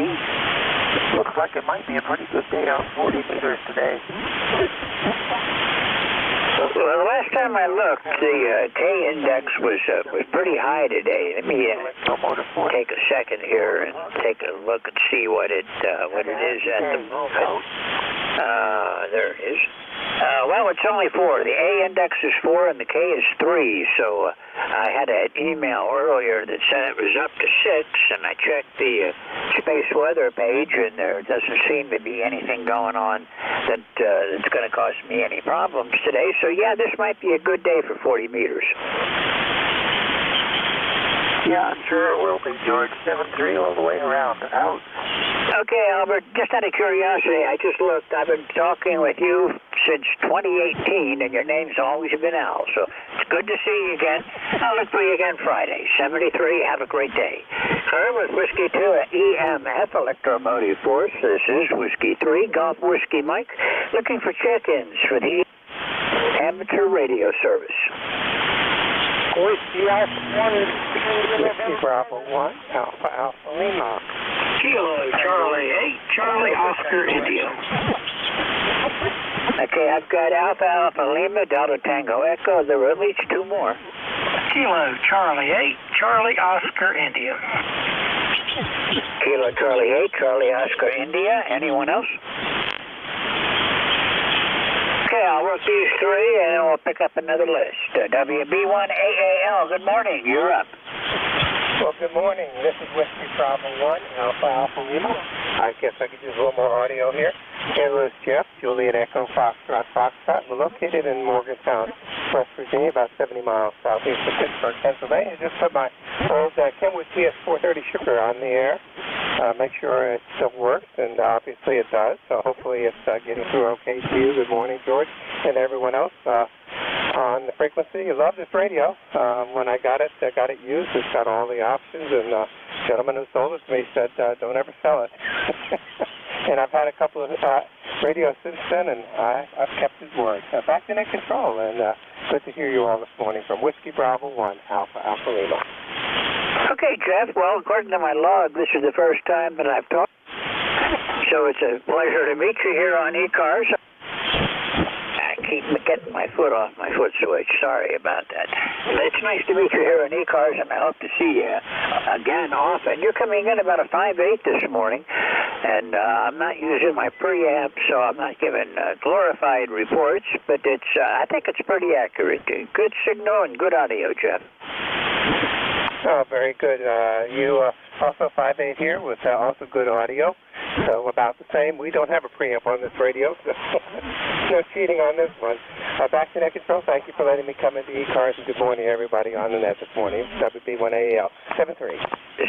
Looks like it might be a pretty good day on 40 meters today. Well, the last time I looked, the K-index was pretty high today. Let me take a second here and take a look and see what it is at the moment. There it is. Well, it's only 4. The A-index is 4 and the K is 3. So I had an email earlier that said it was up to 6, and I checked the space weather page, and there doesn't seem to be anything going on that's going to cause me any problems today. So yeah, this might be a good day for 40 meters. Yeah, I'm sure it will be, George. 7-3 all the way around. Out. Okay, Albert, just out of curiosity, I just looked. I've been talking with you since 2018, and your name's always been Al, so it's good to see you again. I'll look for you again Friday. 73, have a great day. Sir, with Whiskey 2 EMF Electromotive Force. This is Whiskey 3 Golf Whiskey Mike, looking for check-ins for the amateur radio service. Whiskey Alpha 1, Whiskey Bravo 1, Alpha Lima. Kilo Charlie 8, Charlie Oscar India. Okay, I've got Alpha Lima, Delta Tango Echo. There were at least two more. Kilo Charlie 8, Charlie Oscar India. Kilo Charlie 8, Charlie Oscar India. Anyone else? Okay, I'll work these three and then we'll pick up another list. WB1AAL, good morning. You're up. Well, good morning. This is Whiskey Bravo 1, Alpha Lima. I guess I could use a little more audio here. Hello, Jeff, Juliet Echo, Foxtrot. We're located in Morgantown, West Virginia, about 70 miles southeast of Pittsburgh, Pennsylvania. Just put my old Kenwood TS430 sugar on the air. Make sure it still works, and obviously it does. So hopefully it's getting through okay to you. Good morning, George, and everyone else on the frequency. I love this radio. When I got it used. It's got all the options, and the gentleman who sold it to me said, don't ever sell it. And I've had a couple of radios since then, and I've kept his word. Back to net control, and good to hear you all this morning from Whiskey Bravo 1, Alpha Lima. Okay, Jeff. Well, according to my log, this is the first time that I've talked. So it's a pleasure to meet you here on ECARS. I keep getting my foot off my foot switch. Sorry about that. It's nice to meet you here on ECARS, and I hope to see you again often. You're coming in about a 5.8 this morning, and I'm not using my preamp, so I'm not giving glorified reports, but it's I think it's pretty accurate. Good signal and good audio, Jeff. Oh, very good. You also 5.8 here with also good audio. So about the same. We don't have a preamp on this radio, so no cheating on this one. Back to net control. Thank you for letting me come into ECARS, and good morning, everybody on the net this morning. WB1AAL 73.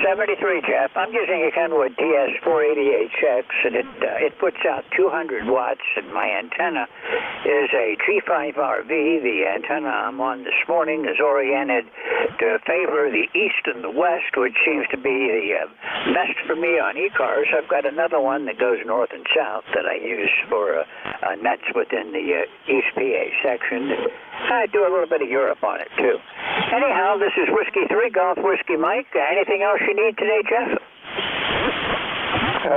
73, Jeff. I'm using a Kenwood TS480HX, and it puts out 200 watts, and my antenna is a G5RV. The antenna I'm on this morning is oriented to favor the east and the west, which seems to be the best for me on ECARS. I've got another one that goes north and south that I use for nets within the East PA section. I do a little bit of Europe on it, too. Anyhow, this is Whiskey 3, Golf Whiskey Mike. Anything else you need today, Jeff?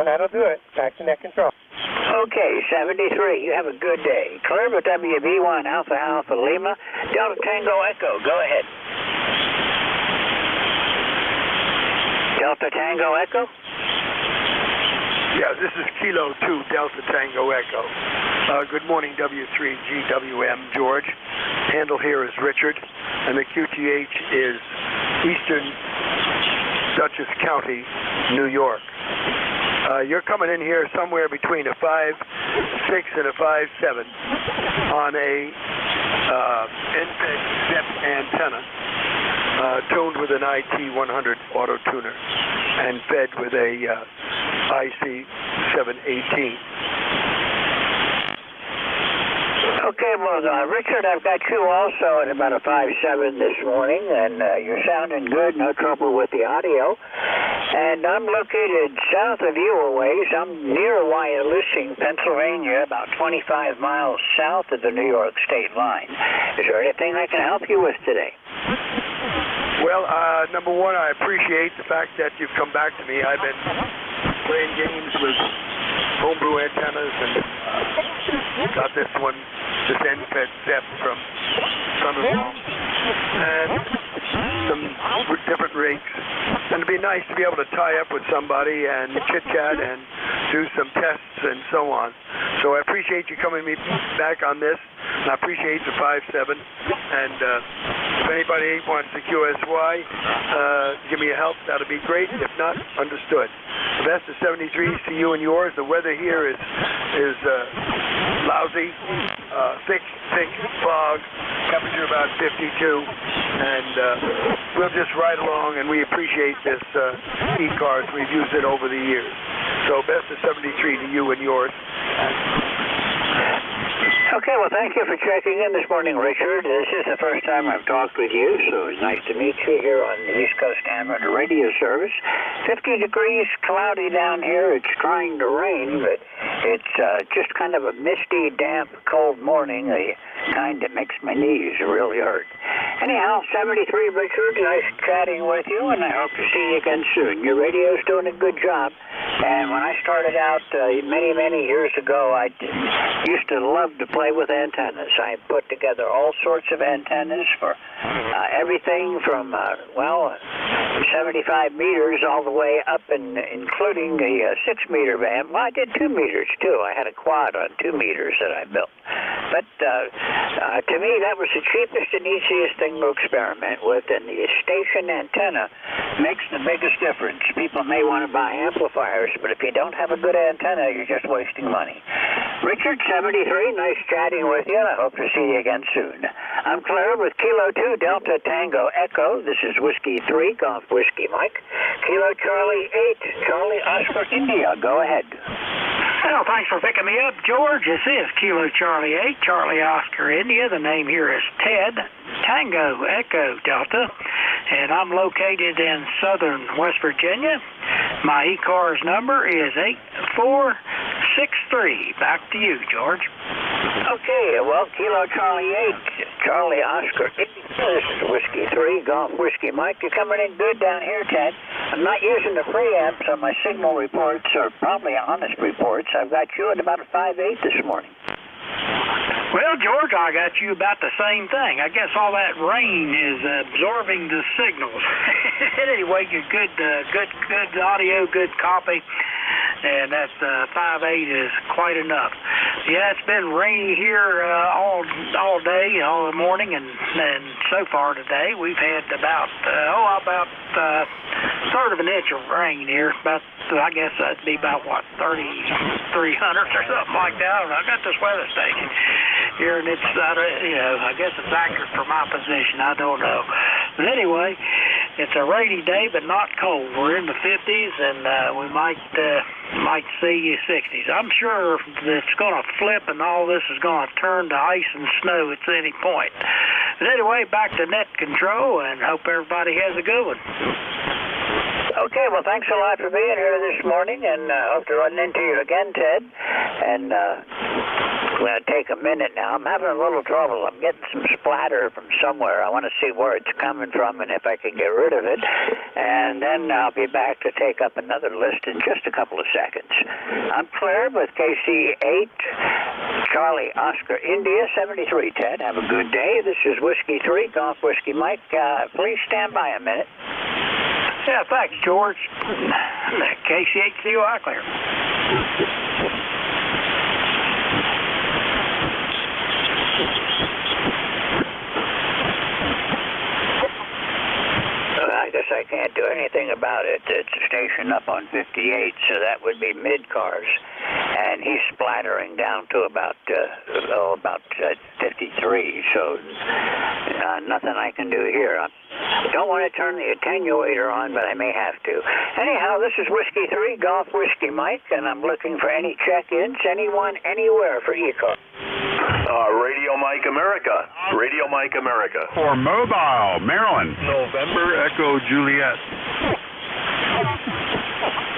That'll do it. Back to net control. Okay, 73. You have a good day. Clear with WB1 Alpha Lima, Delta Tango Echo. Go ahead. Delta Tango Echo? Yeah, this is Kilo 2, Delta Tango Echo. Good morning, W3GWM, George. Handle here is Richard, and the QTH is Eastern Dutchess County, New York. You're coming in here somewhere between a 5.6 and a 5.7 on a NJ2US ZEP antenna, tuned with an IT100 auto tuner and fed with a IC718. Okay, well, Richard, I've got you also at about a 5.7 this morning, and you're sounding good, no trouble with the audio. And I'm located south of you a ways. I'm near Wyalusing, Pennsylvania, about 25 miles south of the New York state line. Is there anything I can help you with today? Well, number one, I appreciate the fact that you've come back to me. I've been playing games with homebrew antennas and got this one, this end-fed ZEP from son-in-law, and some different rigs. And it'd be nice to be able to tie up with somebody and chit-chat and do some tests and so on. So I appreciate you coming back on this, and I appreciate the 5.7. And if anybody wants the QSY, give me a help. That'd be great. If not, understood. The best of 73 to you and yours. The weather here is lousy, thick fog, temperature about 52, and we'll just ride along, and we appreciate this ECARS. We've used it over the years. So best of 73 to you and yours. Okay, well, thank you for checking in this morning, Richard. This is the first time I've talked with you, so it's nice to meet you here on the East Coast Amateur Radio Service. 50 degrees, cloudy down here. It's trying to rain, but it's just kind of a misty, damp, cold morning, the kind that makes my knees really hurt. Anyhow, 73, Richard, nice chatting with you, and I hope to see you again soon. Your radio's doing a good job, and when I started out many, many years ago, I used to love to play with antennas. I put together all sorts of antennas for everything from, 75 meters all the way up, and including a 6-meter band. Well, I did 2 meters, too. I had a quad on 2 meters that I built. But to me, that was the cheapest and easiest thing to experiment with, and the station antenna makes the biggest difference. People may want to buy amplifiers, but if you don't have a good antenna, you're just wasting money. Richard, 73, nice chatting with you, and I hope to see you again soon. I'm Claire with Kilo 2 Delta Tango Echo. This is Whiskey 3, Golf Whiskey Mike. Kilo Charlie 8, Charlie Oscar India. Go ahead. Well, thanks for picking me up, George. This is Kilo Charlie 8, Charlie Oscar India. The name here is Ted, Tango Echo Delta, and I'm located in southern West Virginia. My ECARS number is 8463. Back to you, George. Okay, well, Kilo Charlie 8, Charlie Oscar India. This is Whiskey 3, Golf Whiskey Mike. You're coming in good down here, Ted. I'm not using the preamp, so my signal reports are probably honest reports. I've got you at about a 5.8 this morning. Well, George, I got you about the same thing. I guess all that rain is absorbing the signals. Anyway, good audio, good copy, and that 5.8 is quite enough. Yeah, it's been rainy here all day, all the morning, and so far today we've had about a third of an inch of rain here. I guess that'd be about 300 or something like that. I got this weather station here, and it's I guess it's accurate for my position. I don't know, but anyway, it's a rainy day, but not cold. We're in the 50s, and we might see 60s. I'm sure that it's going to flip, and all this is going to turn to ice and snow at any point. But anyway, back to net control, and hope everybody has a good one. Okay, well, thanks a lot for being here this morning, and hope to run into you again, Ted. And I'm going to take a minute now. I'm having a little trouble. I'm getting some splatter from somewhere. I want to see where it's coming from and if I can get rid of it. And then I'll be back to take up another list in just a couple of seconds. I'm Claire with KC8, Charlie Oscar India, 73, Ted. Have a good day. This is Whiskey 3, Golf Whiskey Mike. Please stand by a minute. Yeah, thanks, George. KC8COI Clear. I guess I can't do anything about it. It's a station up on 58, so that would be mid-cars. And he's splattering down to about 53, so nothing I can do here. I don't want to turn the attenuator on, but I may have to. Anyhow, this is Whiskey 3, Golf Whiskey Mike, and I'm looking for any check-ins, anyone, anywhere for ECARS. Radio Mike America. Radio Mike America. For Mobile, Maryland. November Echo Juliet.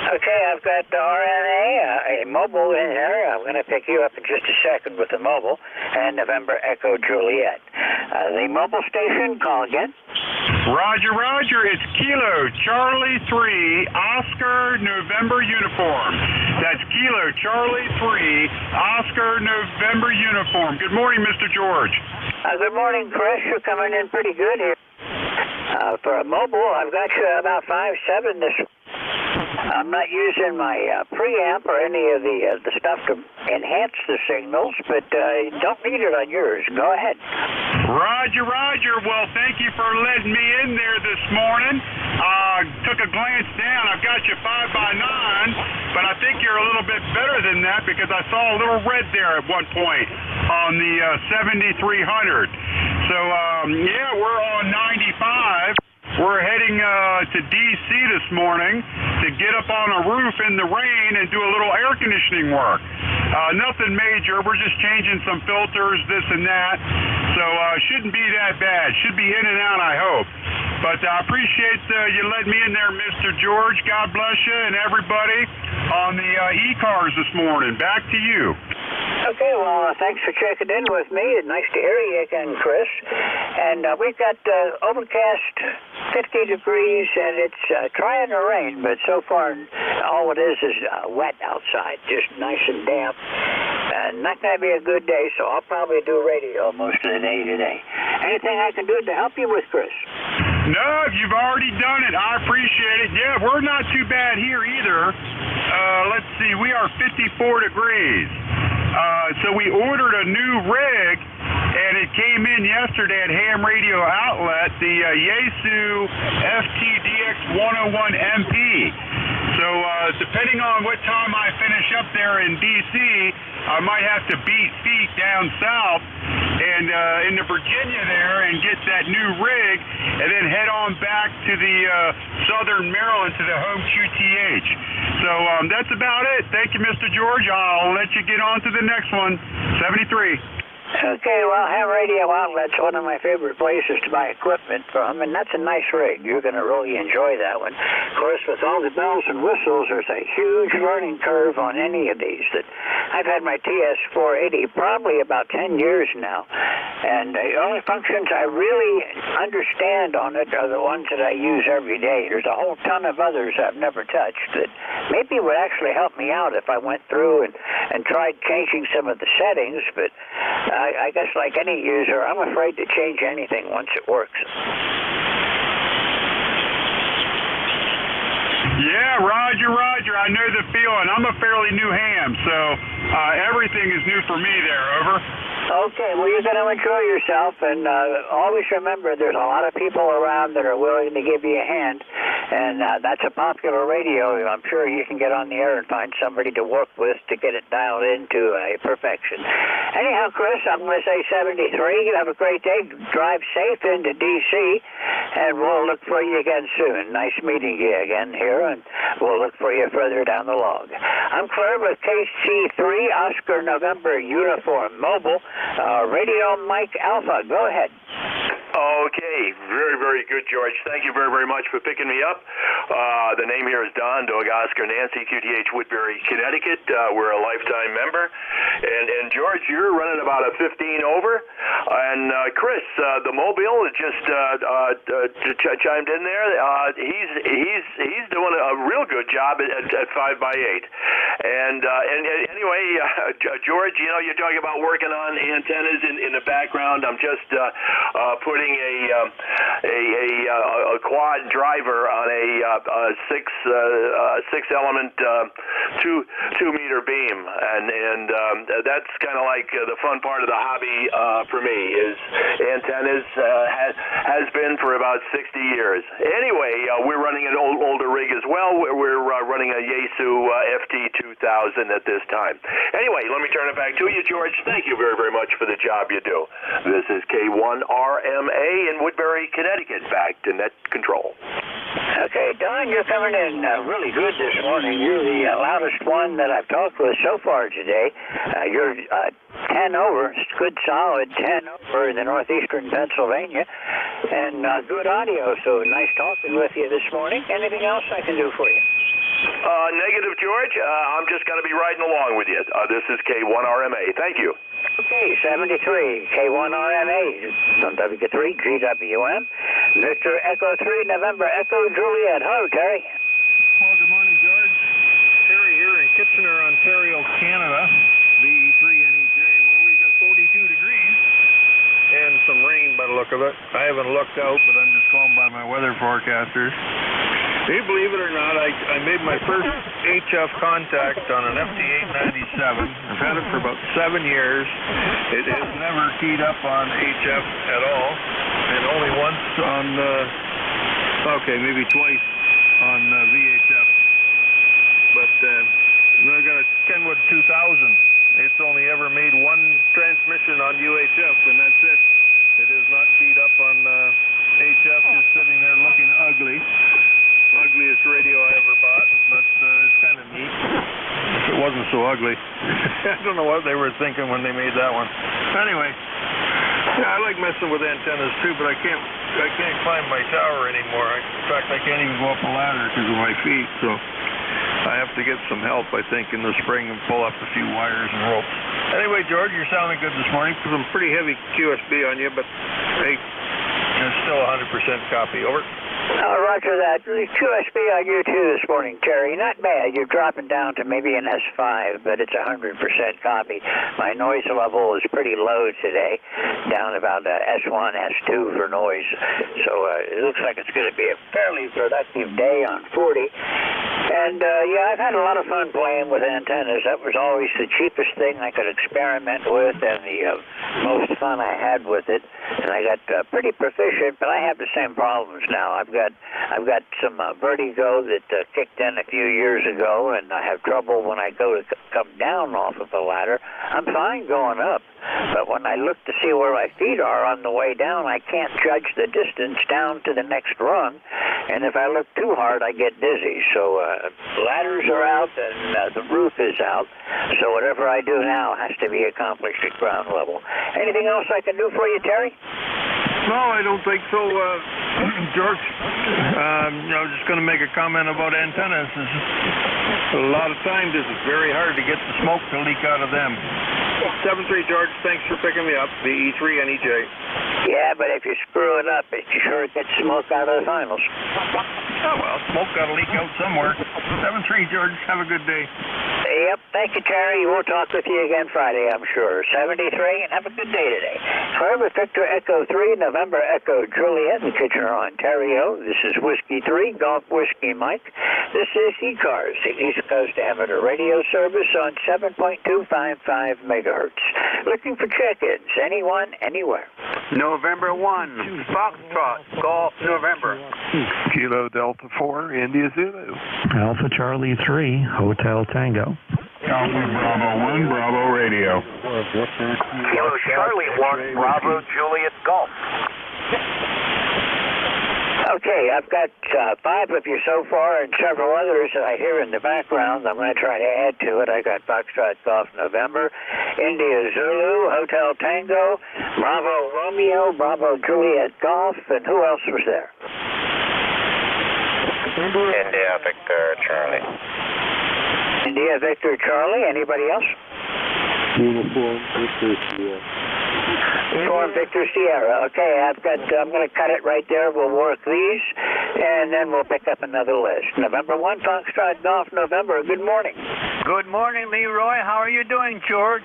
Okay, I've got the RNA, a mobile in here. I'm going to pick you up in just a second with the mobile, and November Echo Juliet. The mobile station, call again. Roger, Roger. It's Kilo Charlie 3, Oscar November Uniform. That's Kilo Charlie 3, Oscar November Uniform. Good morning, Mr. George. Good morning, Chris. You're coming in pretty good here. For a mobile, I've got you about 5.7 this. I'm not using my preamp or any of the stuff to enhance the signals, but don't need it on yours. Go ahead. Roger, Roger. Well, thank you for letting me in there this morning. Took a glance down. I've got you 5x9, but I think you're a little bit better than that because I saw a little red there at one point on the 7300. So, yeah, we're on 95. We're heading to D.C. this morning to get up on a roof in the rain and do a little air conditioning work. Nothing major. We're just changing some filters, this and that. So shouldn't be that bad. Should be in and out, I hope. But I appreciate you letting me in there, Mr. George. God bless you and everybody on the ECARS this morning. Back to you. Okay, well, thanks for checking in with me. It's nice to hear you again, Chris. And we've got overcast, 50 degrees, and it's trying to rain, but so far all it is wet outside, just nice and damp. And not going to be a good day, so I'll probably do radio most of the day today. Anything I can do to help you with, Chris? No, you've already done it. I appreciate it. Yeah, we're not too bad here either. Let's see, we are 54 degrees. So we ordered a new rig, and it came in yesterday at Ham Radio Outlet, the Yaesu FTDX101MP. So depending on what time I finish up there in D.C., I might have to beat feet down south and into Virginia there and get that new rig, and then head on back to the southern Maryland to the home QTH. So that's about it. Thank you, Mr. George. I'll let you get on to the next one. 73. Okay, well, Ham Radio Outlet's one of my favorite places to buy equipment from, and that's a nice rig. You're going to really enjoy that one. Of course, with all the bells and whistles, there's a huge learning curve on any of these. I've had my TS480 probably about 10 years now, and the only functions I really understand on it are the ones that I use every day. There's a whole ton of others I've never touched that maybe would actually help me out if I went through and tried changing some of the settings, but I guess like any user, I'm afraid to change anything once it works. Yeah, Roger. I know the feeling. I'm a fairly new ham, so everything is new for me there. Over. Okay, well, you're going to enjoy yourself, and always remember there's a lot of people around that are willing to give you a hand, and that's a popular radio. I'm sure you can get on the air and find somebody to work with to get it dialed into a perfection. Anyhow, Chris, I'm going to say 73. You have a great day. Drive safe into D.C., and we'll look for you again soon. Nice meeting you again here, and we'll look for you further down the log. I'm Claire with KC3, Oscar November Uniform Mobile. Radio Mike Alpha, go ahead. Okay, very, very good, George. Thank you very, very much for picking me up. The name here is Don, Dog Oscar Nancy, QTH Woodbury, Connecticut. We're a lifetime member. And George, you're running about a 15 over. And Chris, the Mobile just chimed in there. He's doing a real good job at 5x8. And anyway, George, you know, you're talking about working on antennas in the background. I'm just putting a quad driver on a six element 2 meter beam, and that's kind of like the fun part of the hobby for me is antennas. Has been for about 60 years. Anyway, we're running an older rig as well. We're running a Yaesu FT2000 at this time. Anyway, let me turn it back to you, George. Thank you very, very much for the job you do. This is K1RMA in Woodbury, Connecticut. Back to net control. Okay, Don, you're coming in really good this morning. You're the loudest one that I've talked with so far today. You're 10 over, good solid 10 over in the northeastern Pennsylvania, and good audio, so nice talking with you this morning. Anything else I can do for you? Negative, George. I'm just going to be riding along with you. This is K1RMA. Thank you. Okay, 73, K1RMA, from WK3, GWM, Victor Echo 3, November Echo, Juliet. Hello, Terry. Well, good morning, George. Terry here in Kitchener, Ontario, Canada, VE3NEJ, where we got 42 degrees and some rain by the look of it. I haven't looked out, but I'm just going by my weather forecasters. Do you believe it or not, I made my first HF contact on an FT897. I've had it for about 7 years. It has never keyed up on HF at all, and only once on, maybe twice on VHF. But I got a Kenwood 2000. It's only ever made one transmission on UHF, and that's it. It is not keyed up on HF, just sitting there looking ugly. Ugliest radio I ever bought, but it's kind of neat. If it wasn't so ugly. I don't know what they were thinking when they made that one. Anyway, yeah, I like messing with antennas too, but I can't climb my tower anymore. In fact, I can't even go up a ladder because of my feet, so I have to get some help, I think, in the spring and pull up a few wires and ropes. Anyway, George, you're sounding good this morning. Some pretty heavy QSB on you, but hey, it's still 100% copy. Over. Roger that. QSB on you too this morning, Terry. Not bad. You're dropping down to maybe an S5, but it's 100% copy. My noise level is pretty low today, down about S1, S2 for noise. So it looks like it's going to be a fairly productive day on 40. And yeah, I've had a lot of fun playing with antennas. That was always the cheapest thing I could experiment with, and the most fun I had with it. And I got pretty proficient, but I have the same problems now. I've got some vertigo that kicked in a few years ago, and I have trouble when I go to come down off of the ladder. I'm fine going up, but when I look to see where my feet are on the way down, I can't judge the distance down to the next rung, and if I look too hard, I get dizzy. So ladders are out, and the roof is out, so whatever I do now has to be accomplished at ground level. Anything else I can do for you, Terry? No, I don't think so, George. Just going to make a comment about antennas. A lot of times it's very hard to get the smoke to leak out of them. 7-3, George, thanks for picking me up, the E3 NEJ. Yeah, but if you screw it up, it sure gets smoke out of the finals. Oh, well, smoke got to leak out somewhere. 7-3, George, have a good day. Yep, thank you, Terry. We'll talk with you again Friday, I'm sure. 73, and have a good day today. Forever Victor Echo 3, November Echo Juliet in Kitchener, Ontario. This is Whiskey 3, Golf Whiskey Mike. This is ECARS, the East Coast Amateur Radio Service on 7.255 megahertz. Looking for check-ins, anyone, anywhere. November 1, Foxtrot, Golf November. Kilo Delta 4, India Zulu. Alpha Charlie 3, Hotel Tango. Alpha Bravo 1, Bravo Radio. Kilo Charlie 1, Bravo Juliet Golf. Okay, I've got 5 of you so far and several others that I hear in the background. I'm going to try to add to it. I got Foxtrot Golf November, India Zulu, Hotel Tango, Bravo Romeo, Bravo Juliet Golf, and who else was there? India Victor Charlie. India Victor Charlie. Anybody else? Uniform Victor Sierra. Uniform Victor Sierra. Okay, I'm going to cut it right there. We'll work these, and then we'll pick up another list. November 1, Foxtrot Golf November. Good morning. Good morning, Leroy. How are you doing, George?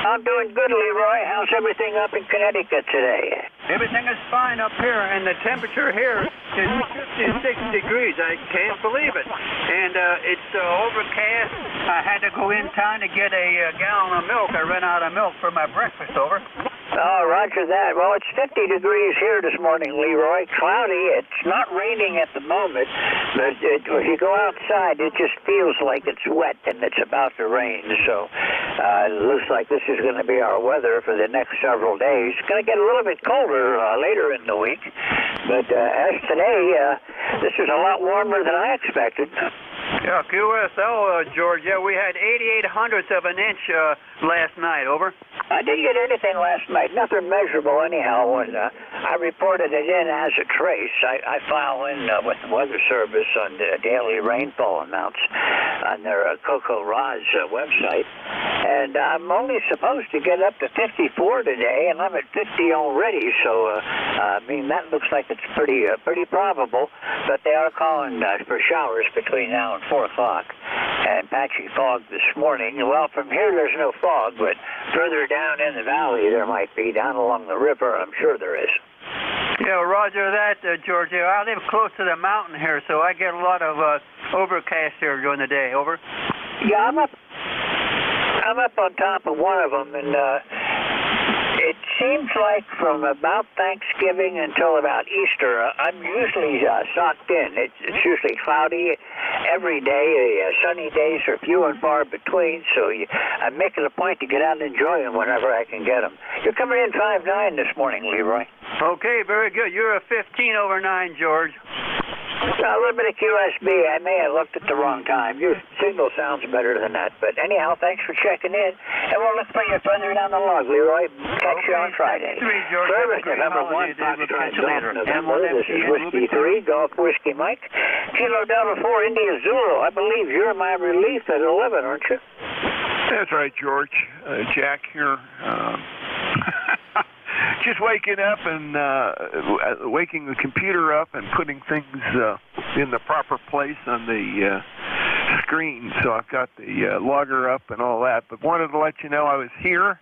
I'm doing good, Leroy. How's everything up in Connecticut today? Everything is fine up here, and the temperature here is 56 degrees. I can't believe it. And it's overcast. I had to go in town to get a gallon of milk. I ran out of milk for my breakfast, over. Oh, roger that. Well, it's 50 degrees here this morning, Leroy. Cloudy. It's not raining at the moment, but if you go outside, it just feels like it's wet and it's about to rain. So it looks like this is going to be our weather for the next several days. It's going to get a little bit colder later in the week, but as today, this is a lot warmer than I expected. Yeah, QSL, George. Yeah, we had 88/100ths of an inch last night, over. I didn't get anything last night, nothing measurable anyhow. When I reported it in as a trace, I file in with the Weather Service on the daily rainfall amounts on their Coco Roz website, and I'm only supposed to get up to 54 today, and I'm at 50 already. So I mean that looks like it's pretty probable, but they are calling for showers between now and 4 o'clock, and patchy fog this morning. Well, from here there's no fog, but further down in the valley there might be. Down along the river, I'm sure there is. Yeah, roger that, George. I live close to the mountain here, so I get a lot of overcast here during the day, over. Yeah, I'm up on top of one of them, and it seems like from about Thanksgiving until about Easter, I'm usually socked in. It's usually cloudy every day. Sunny days are few and far between, so I make it a point to get out and enjoy them whenever I can get them. You're coming in 5'9" this morning, Leroy. Okay, very good. You're a 15/9, George. A little bit of QSB. I may have looked at the wrong time. Your signal sounds better than that. But anyhow, thanks for checking in. And we'll look for you further down the log, Leroy. Catch you on Friday. Service November 1, Foxtrot Golf November. This is Whiskey 3, Golf Whiskey Mike. Kilo Delta 4, India Zulu. I believe you're my relief at 11, aren't you? That's right, George. Jack here. Just waking up and waking the computer up and putting things in the proper place on the screen. So I've got the logger up and all that. But wanted to let you know I was here,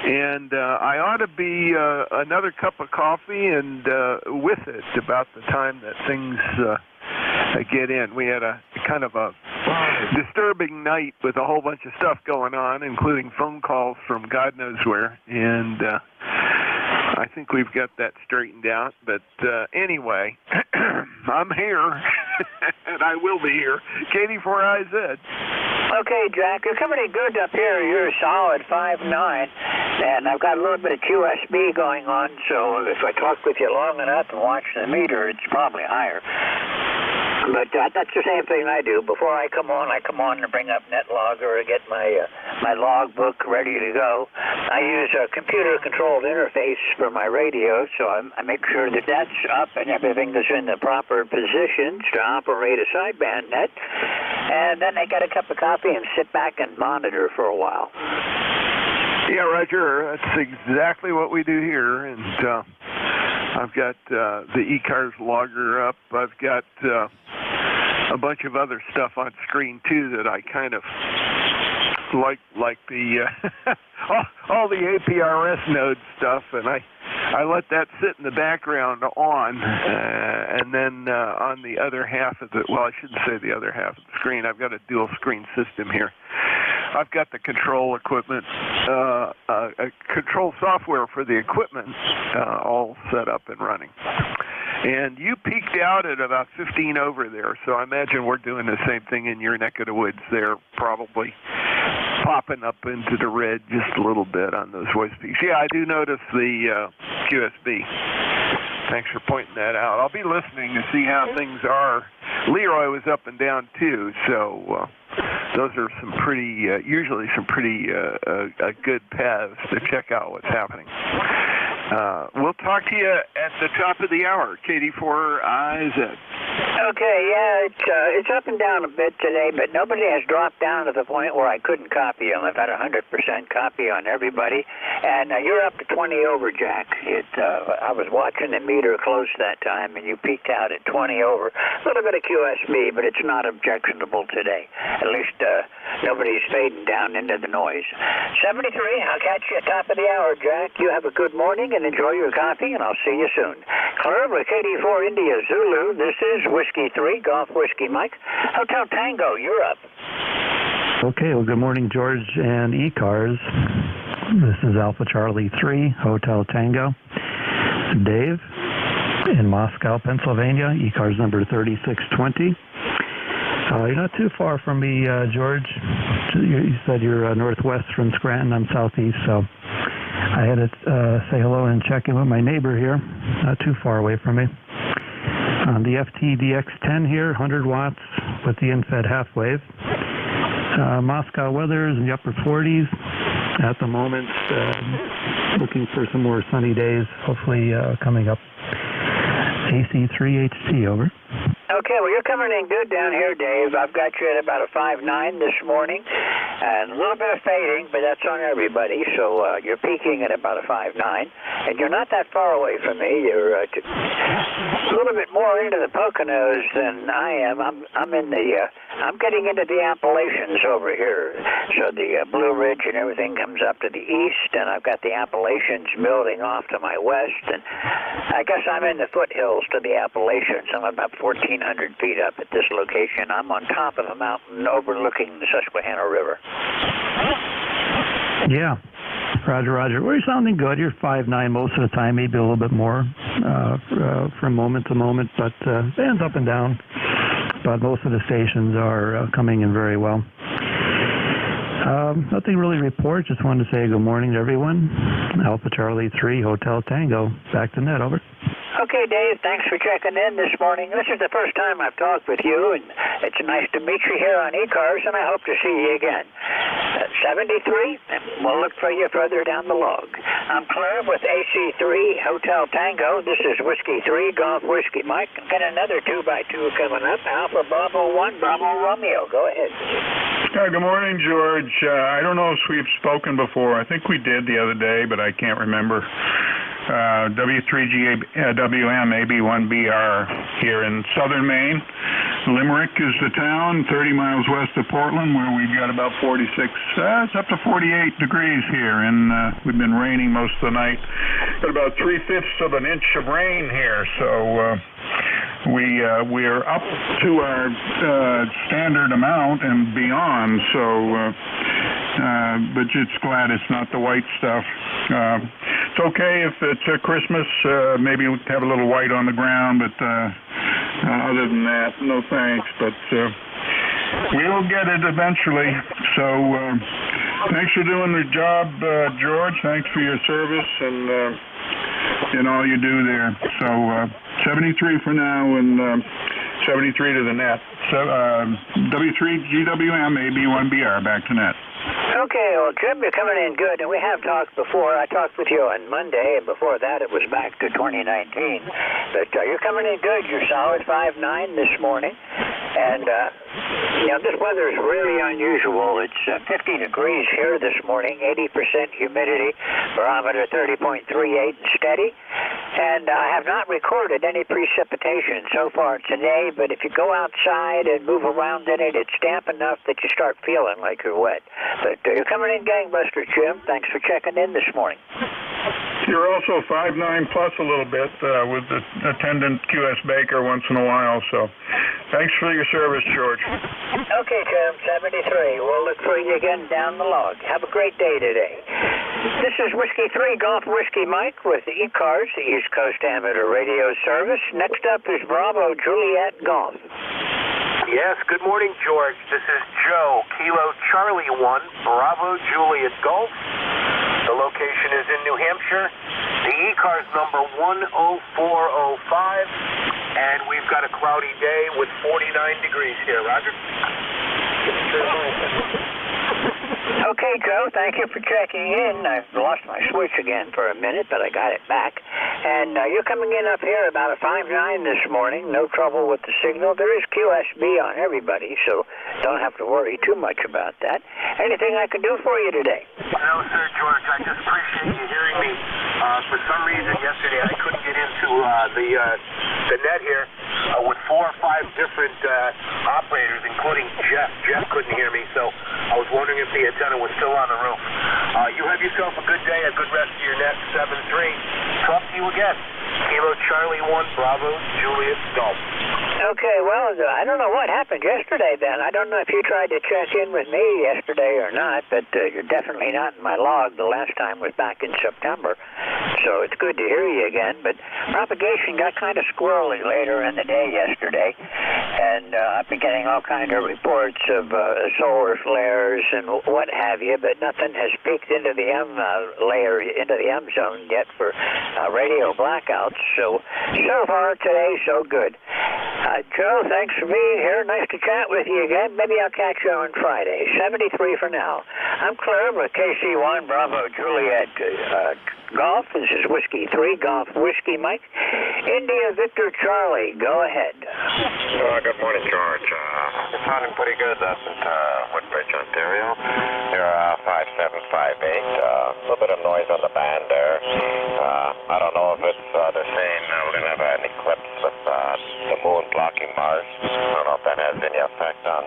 and I ought to be another cup of coffee and with it about the time that things get in. We had a kind of a disturbing night with a whole bunch of stuff going on, including phone calls from God knows where, and I think we've got that straightened out. But anyway, I'm here, and I will be here. KD4IZ. Okay, Jack, you're coming in good up here. You're a solid 5'9", and I've got a little bit of QSB going on, so if I talk with you long enough and watch the meter, it's probably higher. But that's the same thing I do. Before I come on to bring up NetLogger or get my log book ready to go. I use a computer-controlled interface for my radio, so I make sure that that's up and everything is in the proper positions to operate a sideband net. And then I get a cup of coffee and sit back and monitor for a while. Yeah, Roger. That's exactly what we do here. And I've got the ECARS logger up. I've got a bunch of other stuff on screen too that I kind of like the all the APRS node stuff, and I let that sit in the background on, and then on the other half of the, well, I shouldn't say the other half of the screen, I've got a dual screen system here. I've got the control equipment, control software for the equipment all set up and running. And you peaked out at about 15 over there, so I imagine we're doing the same thing in your neck of the woods there, probably popping up into the red just a little bit on those voice peaks. Yeah, I do notice the QSB. Thanks for pointing that out. I'll be listening to see how things are. Leroy was up and down too, so those are some pretty, usually some pretty good paths to check out what's happening. We'll talk to you at the top of the hour, KD4IZ. Okay, yeah, it's up and down a bit today, but nobody has dropped down to the point where I couldn't copy them. I've had 100% copy on everybody, and you're up to 20 over, Jack. I was watching the meter close that time, and you peaked out at 20 over. A little bit of QSB, but it's not objectionable today. At least nobody's fading down into the noise. 73, I'll catch you at top of the hour, Jack. You have a good morning and enjoy your coffee, and I'll see you soon. Clear with KD4 India Zulu. This is Whiskey 3, Golf Whiskey Mike. Hotel Tango, you're up. Okay, well, good morning, George and ECARS. This is Alpha Charlie 3, Hotel Tango. Dave in Moscow, Pennsylvania, ECARS number 3620. You're not too far from me, George. You said you're northwest from Scranton. I'm southeast, so I had to say hello and check in with my neighbor here, not too far away from me. On the FTDX10 here, 100 watts with the in-fed half wave. Moscow weather is in the upper 40s at the moment. Looking for some more sunny days, hopefully coming up. AC3HT, over. Okay, well, you're coming in good down here, Dave. I've got you at about a 5'9" this morning, and a little bit of fading, but that's on everybody, so you're peaking at about a 5'9", and you're not that far away from me. You're a little bit more into the Poconos than I am. I'm getting into the Appalachians over here, so the Blue Ridge and everything comes up to the east, and I've got the Appalachians building off to my west, and I guess I'm in the foothills to the Appalachians. I'm about 1,400 feet up at this location. I'm on top of a mountain overlooking the Susquehanna River. Yeah. Roger, Roger. Well, you're sounding good. You're 5'9" most of the time, maybe a little bit more from moment to moment, but bands up and down. But most of the stations are coming in very well. Nothing really to report. Just wanted to say good morning to everyone. Alpha Charlie 3, Hotel Tango. Back to net, over. Okay, Dave, thanks for checking in this morning. This is the first time I've talked with you, and it's nice to meet you here on ECARS, and I hope to see you again. 73, and we'll look for you further down the log. I'm Claire with AC3 Hotel Tango. This is Whiskey 3, Golf Whiskey Mike. Got another 2x2 coming up. Alpha Bravo 1, Bravo Romeo. Go ahead. Good morning, George. I don't know if we've spoken before. I think we did the other day, but I can't remember. W3GWM AB1BR here in southern Maine. Limerick is the town, 30 miles west of Portland, where we've got about 46, it's up to 48 degrees here, and we've been raining most of the night. Got about 3/5 of an inch of rain here, so we are up to our standard amount and beyond, so but it's glad it's not the white stuff. It's okay if it's Christmas, maybe we have a little white on the ground, but other than that, no thanks. But we'll get it eventually. So thanks for doing the job, George. Thanks for your service and all you do there. So 73 for now and 73 to the net. So W3GWM AB1BR, back to net. Okay, well, Jim, you're coming in good, and we have talked before. I talked with you on Monday, and before that it was back to 2019. But you're coming in good. You're solid 5'9" this morning. And, this weather is really unusual. It's 50 degrees here this morning, 80% humidity, barometer 30.38 steady. And I have not recorded any precipitation so far today, but if you go outside and move around in it, it's damp enough that you start feeling like you're wet. But you're coming in gangbusters, Jim. Thanks for checking in this morning. You're also 5'9" plus a little bit with the attendant QS Baker once in a while, so thanks for your service, George. Okay, Jim, 73. We'll look for you again down the log. Have a great day today. This is Whiskey 3 Golf Whiskey Mike with the ECARS, the East Coast Amateur Radio Service. Next up is Bravo Juliet Golf. Yes, good morning, George. This is Joe, Kilo Charlie 1, Bravo Juliet Golf. The location is in New Hampshire. The ECARS number 10405, and we've got a cloudy day with 49 degrees here. Roger. Okay, Joe, thank you for checking in. I lost my switch again for a minute, but I got it back. And you're coming in up here about a 5'9" this morning. No trouble with the signal. There is QSB on everybody, so don't have to worry too much about that. Anything I can do for you today? No, sir, George. I just appreciate you hearing me. For some reason, yesterday I couldn't get into the net here with 4 or 5 different operators, including Jeff. Jeff couldn't hear me, so I was wondering if the antenna was still on the roof. You have yourself a good day, a good rest of your net. 7-3. Talk to you again. Kilo Charlie 1, Bravo Juliet Golf. Okay, well, I don't know what happened yesterday then. I don't know if you tried to check in with me yesterday or not, but you're definitely not in my log. The last time was back in September, so it's good to hear you again. But propagation got kind of squirrely later in the day yesterday, and I've been getting all kind of reports of solar flares and what have you, but nothing has peaked into the M layer, into the M zone yet for radio blackouts. So far today, so good. Joe, thanks for being here. Nice to chat with you again. Maybe I'll catch you on Friday. 73 for now. I'm Claire with KC1 Bravo Juliet Golf. This is Whiskey 3 Golf Whiskey Mike. India Victor Charlie, go ahead. Good morning, George. You're sounding pretty good. That's at Woodbridge, Ontario. You're 5758. A little bit of noise on the band there. I don't know if it's they're saying we're going to have an eclipse with the moon blocking Mars. I don't know if that has any effect on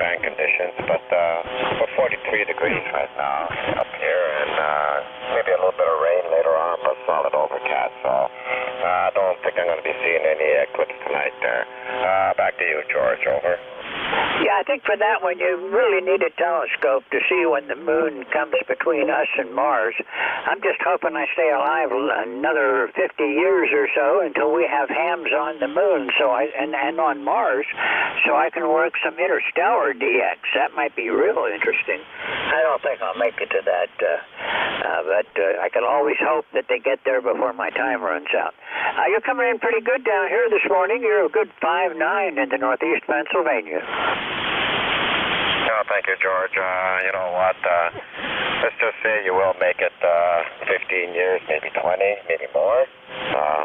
band conditions, but we're 43 degrees right now up here, and maybe a little bit of rain later on, but solid overcast. So I don't think I'm going to be seeing any eclipse tonight there. Back to you, George. Over. Yeah, Yeah, I think for that one you really need a telescope to see when the moon comes between us and Mars. I'm just hoping I stay alive another 50 years or so until we have hams on the moon, and on Mars, so I can work some interstellar DX. That might be real interesting. I don't think I'll make it to that, but I can always hope that they get there before my time runs out. You're coming in pretty good down here this morning. You're a good 5'9" into northeast Pennsylvania. No, thank you, George. You know what? Let's just say you will make it 15 years, maybe 20, maybe more.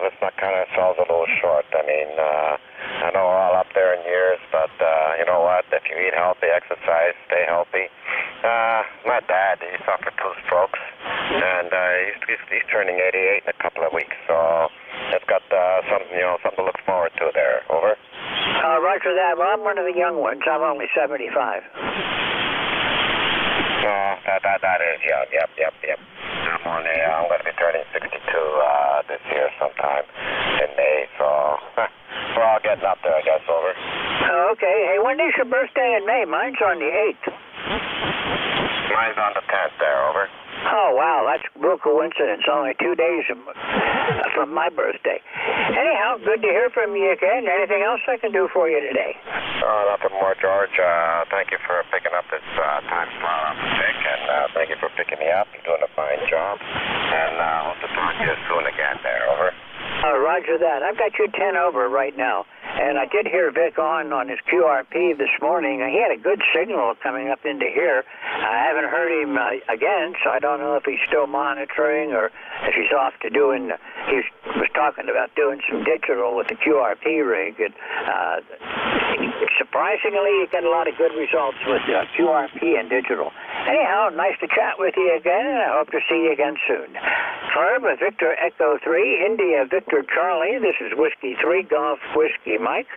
Let's not cut ourselves a little short. I mean, I know we're all up there in years, but you know what? If you eat healthy, exercise, stay healthy. My dad, he suffered 2 strokes, and he's turning 88 in a couple of weeks, so it's got something to look forward to there. Over. Roger that. Well, I'm one of the young ones. I'm only 75. Oh, that is young. Yep. I'm going to be turning 62 this year sometime in May, so we're all getting up there, I guess. Over. Okay. Hey, when is your birthday in May? Mine's on the 8th. Mine's on the 10th there. Over. Oh, wow, that's a real coincidence. Only 2 days from my birthday. Anyhow, good to hear from you again. Anything else I can do for you today? Nothing more, George. Thank you for picking up this time slot off the stick, and thank you for picking me up. You're doing a fine job. And hope to talk to you soon again there. Over. Roger that. I've got you 10 over right now. And I did hear Vic on his QRP this morning. He had a good signal coming up into here. I haven't heard him again, so I don't know if he's still monitoring or if he's off to doing. He was talking about doing some digital with the QRP rig. And, surprisingly, you get a lot of good results with QRP and digital. Anyhow, nice to chat with you again, and I hope to see you again soon. Ferb with Victor Echo 3, India Victor Charlie. This is Whiskey 3, Golf Whiskey Mike.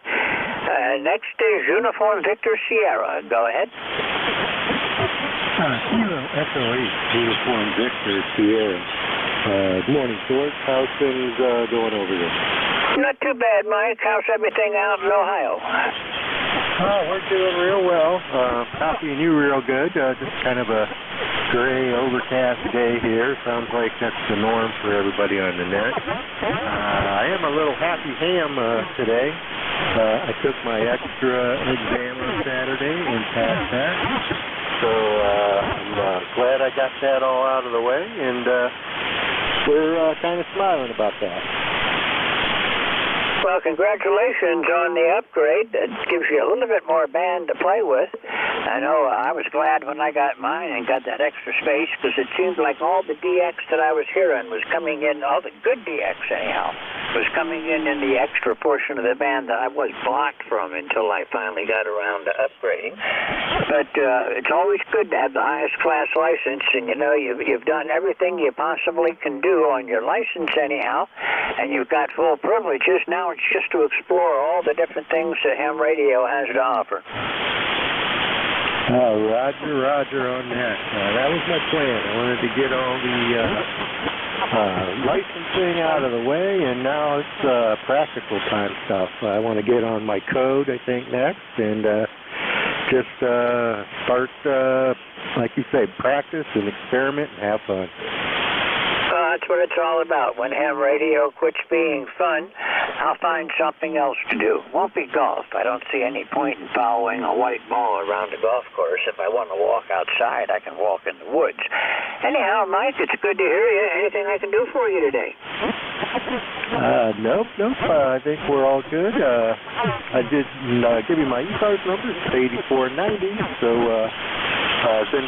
Next is Uniform Victor Sierra. Go ahead. Kilo Echo 8, Uniform Victor Sierra. Good morning, George. How's things going over there? Not too bad, Mike. How's everything out in Ohio? We're doing real well. Copying you real good. Just kind of a gray, overcast day here. Sounds like that's the norm for everybody on the net. I am a little happy ham today. I took my extra exam on Saturday and passed that. So I'm glad I got that all out of the way, and we're kind of smiling about that. Well, congratulations on the upgrade. That gives you a little bit more band to play with. I know I was glad when I got mine and got that extra space, because it seemed like all the DX that I was hearing was coming in, all the good DX anyhow, was coming in the extra portion of the band that I was blocked from until I finally got around to upgrading. But it's always good to have the highest class license, and you know, you've done everything you possibly can do on your license anyhow, and you've got full privileges. Now it's just to explore all the different things that ham radio has to offer. Roger on that. That was my plan. I wanted to get all the licensing out of the way, and now it's practical time stuff. I want to get on my code, I think, next, and just start, like you say, practice and experiment and have fun. That's what it's all about. When ham radio quits being fun, I'll find something else to do. Won't be golf. I don't see any point in following a white ball around a golf course. If I want to walk outside, I can walk in the woods. Anyhow, Mike, it's good to hear you. Anything I can do for you today? Nope. I think we're all good. I did give you my ECARS number. It's 8490. So it's been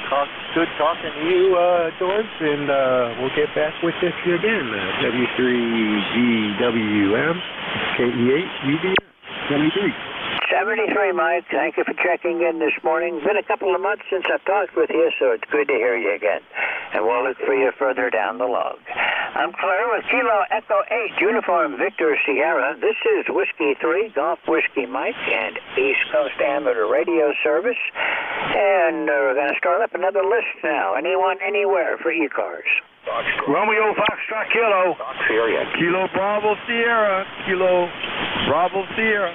good talking to you, George, and we'll get back with you again. W3GWM, KE8, UV, 73, Mike. Thank you for checking in this morning. It's been a couple of months since I've talked with you, so it's good to hear you again. And we'll look for you further down the log. I'm Claire with Kilo Echo 8, Uniform Victor Sierra. This is Whiskey 3, Golf Whiskey Mike, and East Coast Amateur Radio Service. And we're going to start up another list now. Anyone, anywhere for ECARS. Romeo Foxtrot Kilo. Kilo Bravo Sierra. Kilo Bravo Sierra.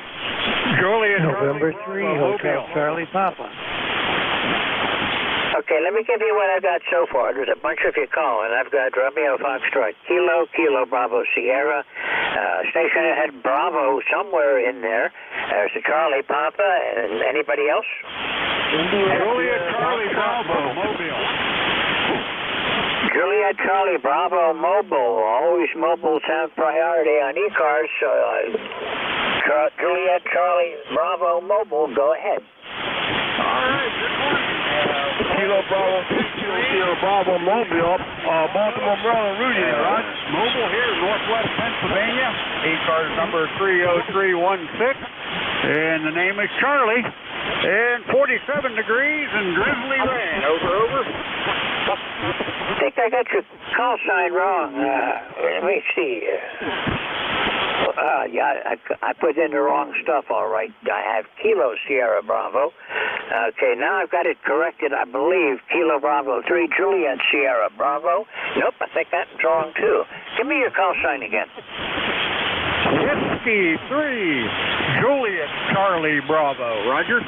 Juliet November 3, Hotel Charlie Papa. Okay, let me give you what I've got so far. There's a bunch of you calling. I've got Romeo Foxtrot Kilo, Kilo Bravo Sierra, station ahead Bravo somewhere in there. There's a Charlie Papa, and anybody else? Juliet Charlie Bravo, Mobile. Juliet Charlie Bravo Mobile. Always mobiles have priority on ECARS, so Juliet Charlie Bravo Mobile, go ahead. All right, good morning. Kilo Bravo, Kilo Bravo Mobile, Baltimore, Maryland, Rudy there, right? Mobile here, Northwest Pennsylvania. ECARS number 30316. And the name is Charlie. And 47 degrees and drizzly rain. Over. I think I got your call sign wrong. Let me see. Yeah, I put in the wrong stuff, all right. I have Kilo Sierra Bravo. Okay, now I've got it corrected, I believe. Kilo Bravo 3, Juliet Sierra Bravo. Nope, I think that's wrong, too. Give me your call sign again. Whiskey 3, Juliet Charlie Bravo. Roger.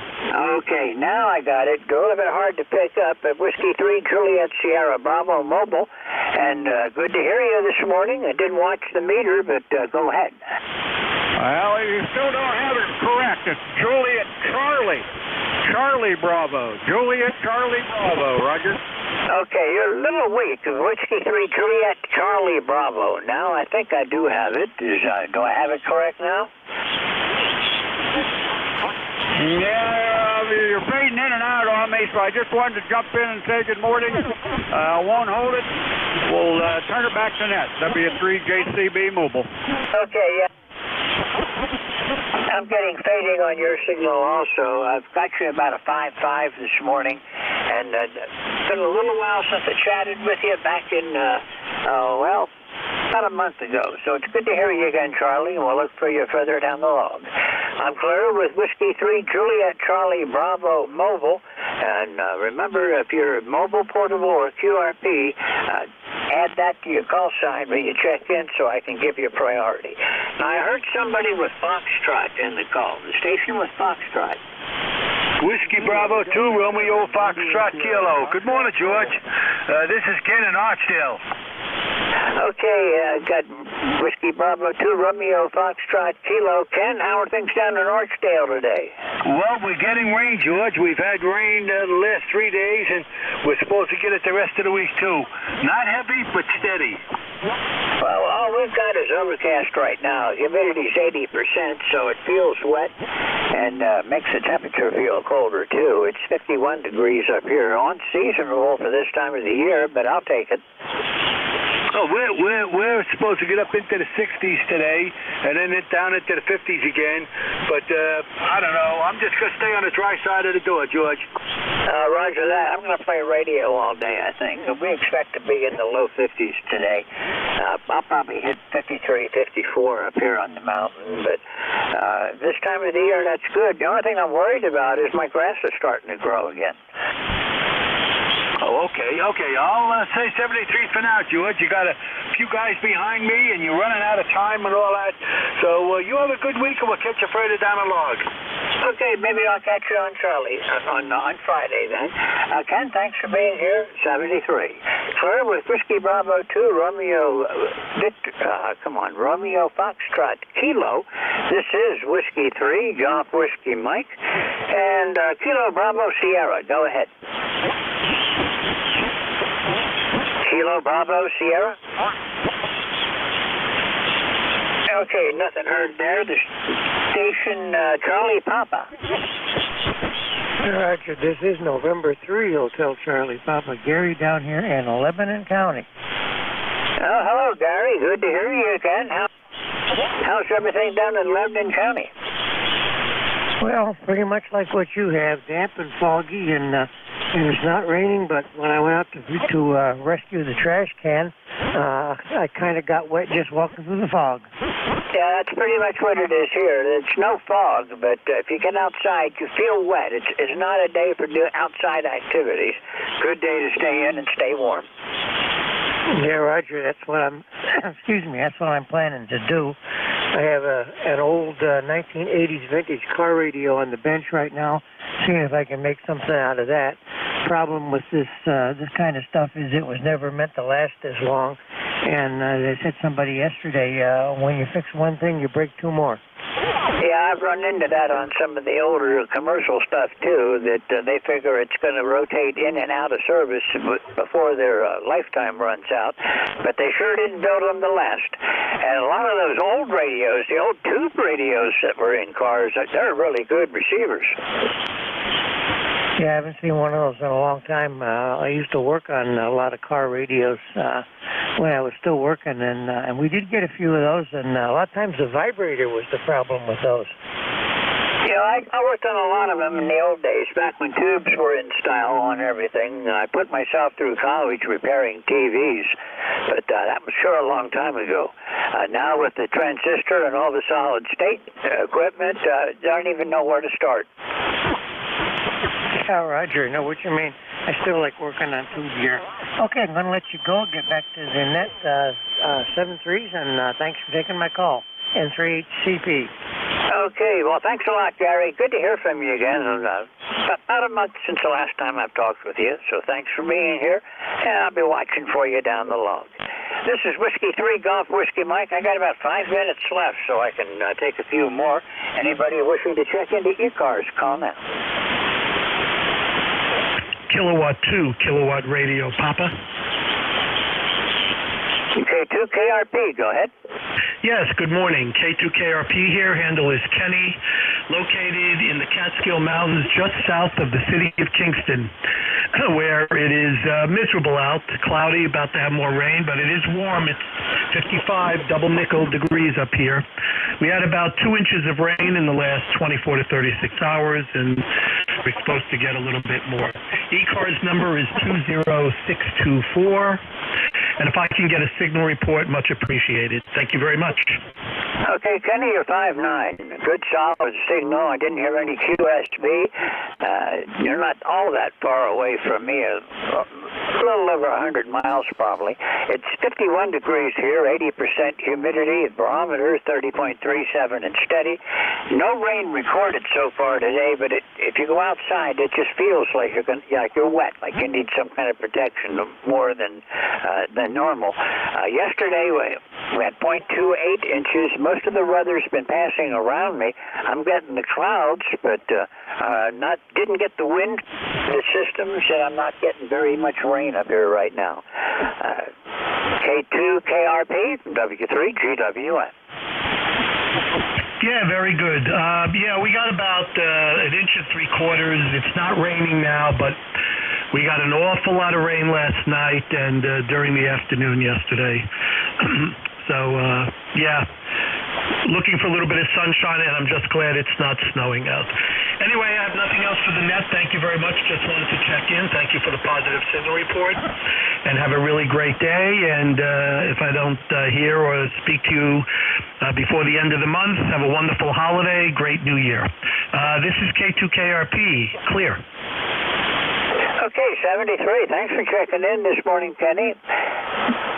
Okay, now I got it. A little bit hard to pick up, but Whiskey 3, Juliet Sierra Bravo Mobile. And good to hear you this morning. I didn't watch the meter, but go ahead. Well, you still don't have it correct. It's Juliet Charlie Bravo. Juliet Charlie Bravo. Roger. Okay, you're a little weak. Whiskey 3, Juliet Charlie Bravo. Now I think I do have it. Do I have it correct now? Yeah, you're fading in and out on me, so I just wanted to jump in and say good morning. Won't hold it. We'll turn it back to net. W3 JCB Mobile. Okay, yeah. I'm getting fading on your signal also. I've got you about a 5.5 this morning, and it's been a little while since I chatted with you back in, about a month ago. So it's good to hear you again, Charlie, and we'll look for you further down the log. I'm clear with Whiskey 3, Juliet Charlie Bravo Mobile, and remember, if you're mobile, portable, or QRP, add that to your call sign when you check in so I can give you priority. Now, I heard somebody with Foxtrot in the call. The station with Foxtrot. Whiskey Bravo 2, Romeo Foxtrot Kilo. Good morning, George. This is Ken in Archdale. Okay, got Whiskey Bravo 2, Romeo Foxtrot Kilo. Ken, how are things down in Archdale today? Well, we're getting rain, George. We've had rain the last 3 days, and we're supposed to get it the rest of the week, too. Not heavy, but steady. Well, all we've got is overcast right now. Humidity's 80%, so it feels wet and makes the temperature feel colder, too. It's 51 degrees up here. Unseasonable for this time of the year, but I'll take it. Oh, we're supposed to get up into the 60s today, and then down into the 50s again. But I don't know. I'm just going to stay on the dry side of the door, George. Roger that. I'm going to play radio all day, I think. We expect to be in the low 50s today. I'll probably hit 53, 54 up here on the mountain. But this time of the year, that's good. The only thing I'm worried about is my grass is starting to grow again. Oh, okay. I'll say 73 for now, George. You got a few guys behind me, and you're running out of time and all that. So you have a good week, and we'll catch you further down the log. Okay, maybe I'll catch you on Charlie on Friday then. Ken, thanks for being here. 73. Clear with Whiskey Bravo 2, Romeo Foxtrot Kilo. This is Whiskey 3, Golf Whiskey Mike, and Kilo Bravo Sierra. Go ahead. Kilo Bravo Sierra. Okay, nothing heard there. The station Charlie Papa. Roger, this is November 3, Hotel Charlie Papa. Gary down here in Lebanon County. Oh, hello, Gary. Good to hear you again. How's everything down in Lebanon County? Well, pretty much like what you have, damp and foggy, and it's not raining, but when I went out to rescue the trash can, I kind of got wet just walking through the fog. Yeah, that's pretty much what it is here. It's no fog, but if you get outside, you feel wet. It's not a day for outside activities. Good day to stay in and stay warm. Yeah, Roger, that's what I'm, that's what I'm planning to do. I have an old 1980s vintage car radio on the bench right now, seeing if I can make something out of that. Problem with this kind of stuff is it was never meant to last as long. And they said somebody yesterday, when you fix one thing, you break two more. Yeah, I've run into that on some of the older commercial stuff, too, that they figure it's going to rotate in and out of service before their lifetime runs out. But they sure didn't build them to last. And a lot of those old radios, the old tube radios that were in cars, they're really good receivers. Yeah, I haven't seen one of those in a long time. I used to work on a lot of car radios when I was still working, and we did get a few of those, and a lot of times the vibrator was the problem with those. You know, I worked on a lot of them in the old days, back when tubes were in style on everything. I put myself through college repairing TVs, but that was sure a long time ago. Now with the transistor and all the solid-state equipment, I don't even know where to start. Yeah, Roger, I know what you mean. I still like working on tube gear. Okay, I'm going to let you go, get back to the net 7-3s, and thanks for taking my call. N3HCP. Okay, well, thanks a lot, Gary. Good to hear from you again. About a month since the last time I've talked with you, so thanks for being here, and I'll be watching for you down the log. This is Whiskey 3 Golf Whiskey Mike. I got about 5 minutes left, so I can take a few more. Anybody wishing to check into ECARS, call now. Kilowatt 2, kilowatt radio, Papa. K2KRP, go ahead. Yes, good morning. K2KRP here. Handle is Kenny, located in the Catskill Mountains just south of the city of Kingston, where it is miserable out, cloudy, about to have more rain, but it is warm. It's 55 double nickel degrees up here. We had about 2 inches of rain in the last 24 to 36 hours, and we're supposed to get a little bit more. ECARS number is 20624. And if I can get a signal report, much appreciated. Thank you very much. Okay, Kenny, you're 5'9". Good solid signal. I didn't hear any QSB. You're not all that far away from me. A little over 100 miles, probably. It's 51 degrees here, 80% humidity. Barometer 30.37 and steady. No rain recorded so far today, but if you go outside, it just feels like you're wet, like you need some kind of protection more than normal. Yesterday, we had 0.28 inches. Most of the weather's been passing around me. I'm getting the clouds, but didn't get the wind systems, and I'm not getting very much rain up here right now. K2KRP, W3GWS. Yeah, very good. We got about 1 3/4 inches. It's not raining now, but we got an awful lot of rain last night and during the afternoon yesterday. Looking for a little bit of sunshine, and I'm just glad it's not snowing out. Anyway, I have nothing else for the net. Thank you very much. Just wanted to check in. Thank you for the positive signal report, and have a really great day. And if I don't hear or speak to you before the end of the month, have a wonderful holiday, great new year. This is K2KRP. Clear. Okay, 73. Thanks for checking in this morning, Kenny.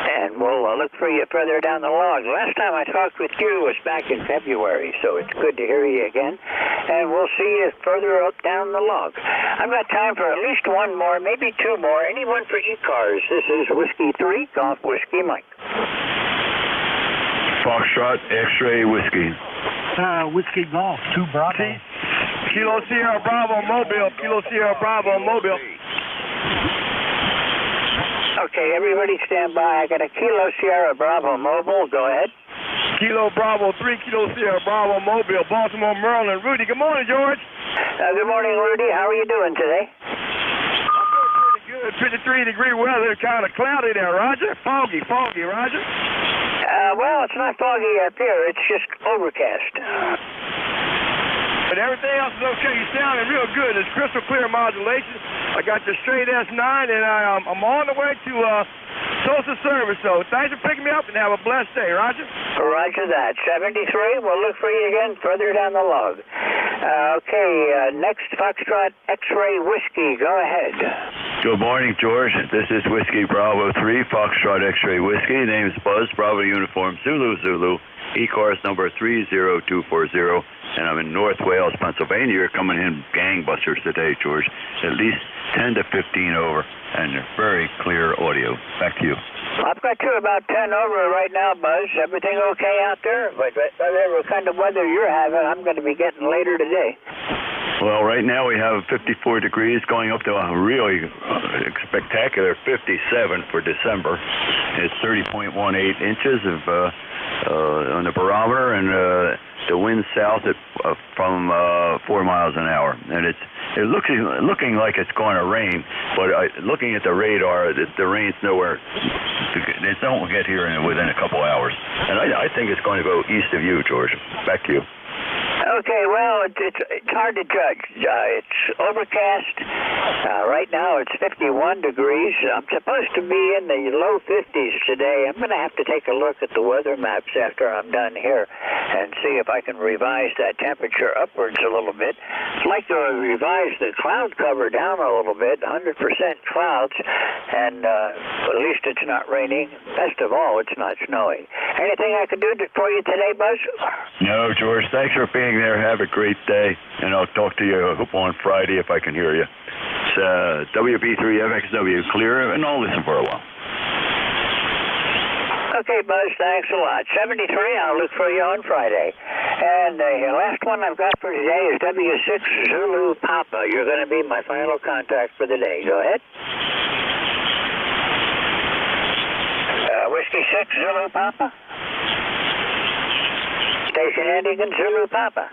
And we'll look for you further down the log. Last time I talked with you was back in February, so it's good to hear you again. And we'll see you further up down the log. I've got time for at least one more, maybe two more. Anyone for ECARS? This is Whiskey 3, Golf Whiskey Mike. Foxtrot, X-Ray Whiskey. Whiskey Golf, 2 Bravo. Kilo Sierra Bravo Mobile, Kilo Sierra Bravo Mobile. Okay, everybody stand by. I got a Kilo Sierra Bravo Mobile. Go ahead. Kilo Bravo 3, Kilo Sierra Bravo Mobile, Baltimore, Maryland. Rudy, good morning, George. Good morning, Rudy. How are you doing today? I'm doing pretty good. 53-degree weather, kind of cloudy there, Roger. Foggy, Roger. Well, it's not foggy up here. It's just overcast. But everything else is okay. You're sounding real good. It's crystal clear modulation. I got the straight S9, and I'm on the way to social service. So thanks for picking me up, and have a blessed day, Roger. Roger that. 73. We'll look for you again further down the log. Next, Foxtrot X-Ray Whiskey. Go ahead. Good morning, George. This is Whiskey Bravo 3, Foxtrot X-Ray Whiskey. Name is Buzz, Bravo Uniform, Zulu. ECARS number 30240, and I'm in North Wales, Pennsylvania. You're coming in gangbusters today, George. At least 10 to 15 over, and very clear audio. Back to you. I've got you about 10 over right now, Buzz. Everything okay out there? Whatever kind of weather you're having, I'm going to be getting later today. Well, right now we have 54 degrees going up to a really spectacular 57 for December. It's 30.18 inches on the barometer, and the wind south from 4 miles an hour. And it's looking like it's going to rain, but looking at the radar, the rain's nowhere. It don't get here within a couple hours. And I think it's going to go east of you, George. Back to you. Okay, well, it's hard to judge. It's overcast. Right now it's 51 degrees. I'm supposed to be in the low 50s today. I'm going to have to take a look at the weather maps after I'm done here and see if I can revise that temperature upwards a little bit. I'd like to revise the cloud cover down a little bit, 100% clouds, and at least it's not raining. Best of all, it's not snowing. Anything I can do for you today, Buzz? No, George. Thanks for being there. Have a great day, and I'll talk to you on Friday if I can hear you. It's WB3FXW, clear, and I'll listen for a while. Okay, Buzz, thanks a lot. 73, I'll look for you on Friday. And the last one I've got for today is W6 Zulu Papa. You're going to be my final contact for the day. Go ahead. Whiskey 6 Zulu Papa. Station ending in Zulu Papa.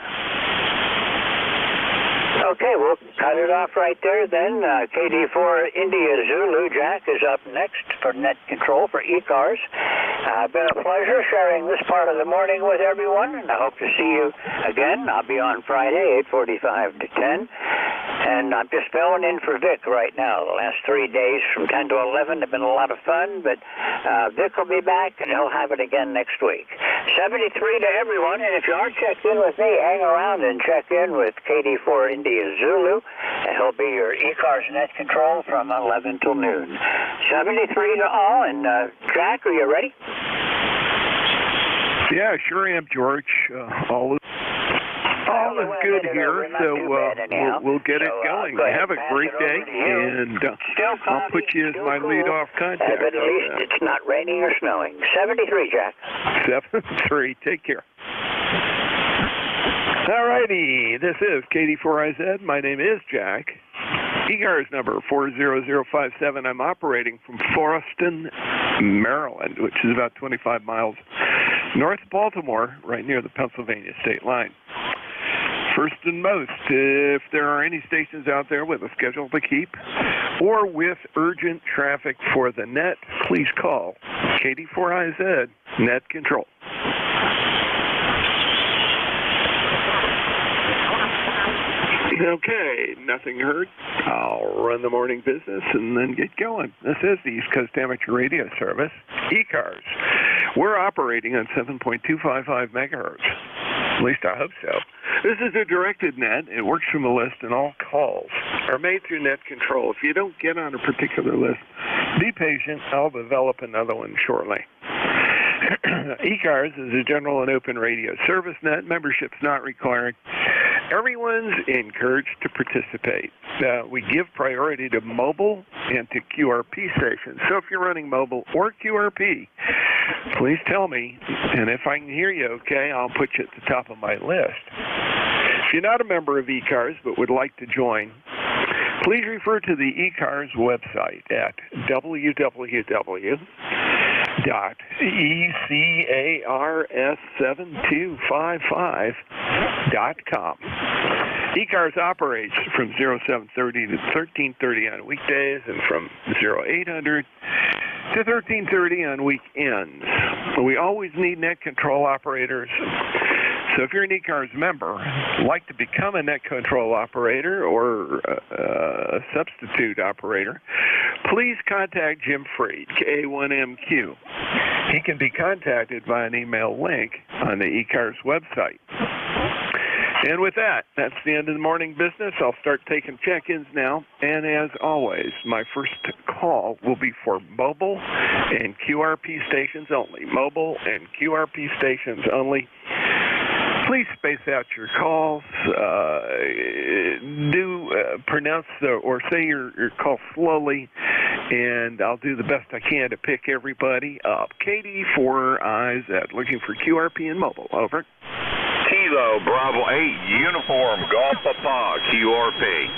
Okay, we'll cut it off right there then. KD4 India Zulu Jack is up next for net control for ECARS. Been a pleasure sharing this part of the morning with everyone, and I hope to see you again. I'll be on Friday, 8:45 to 10. And I'm just filling in for Vic right now. The last 3 days from 10 to 11 have been a lot of fun, but Vic will be back, and he'll have it again next week. 73 to everyone, and if you are checked in with me, hang around and check in with KD4 India Zulu, and he'll be your ECARS net control from 11 till noon. 73 to all, and Jack, are you ready? Yeah, sure am, George. All is good here, so we'll get it going. Have a great day, and I'll put you as my lead-off contact. But at least it's not raining or snowing. 73, Jack. 73. Take care. All righty. This is KD4IZ. My name is Jack. ECARS number 40057. I'm operating from Forreston, Maryland, which is about 25 miles north of Baltimore, right near the Pennsylvania state line. First and most, if there are any stations out there with a schedule to keep or with urgent traffic for the net, please call KD4IZ Net Control. Okay, nothing heard. I'll run the morning business and then get going. This is the East Coast Amateur Radio Service, ECARS. We're operating on 7.255 megahertz. At least I hope so. This is a directed net. It works from a list, and all calls are made through net control. If you don't get on a particular list, be patient. I'll develop another one shortly. ECARS is a general and open radio service net. Membership's not required. Everyone's encouraged to participate. We give priority to mobile and to QRP stations. So if you're running mobile or QRP, please tell me, and if I can hear you okay, I'll put you at the top of my list. If you're not a member of ECARS but would like to join, please refer to the ECARS website at www.ECARS7255.com. ECARS operates from 0730 to 1330 on weekdays and from 0800 to 1330 on weekends. We always need net control operators. So if you're an ECARS member, like to become a net control operator or a substitute operator, please contact Jim Freed, K1MQ. He can be contacted by an email link on the ECARS website. And with that, that's the end of the morning business. I'll start taking check-ins now. And as always, my first call will be for mobile and QRP stations only. Mobile and QRP stations only. Please space out your calls. Pronounce or say your call slowly, and I'll do the best I can to pick everybody up. Katie, 4IZ, looking for QRP and mobile. Over. Kilo Bravo 8 Uniform Golf Papa QRP.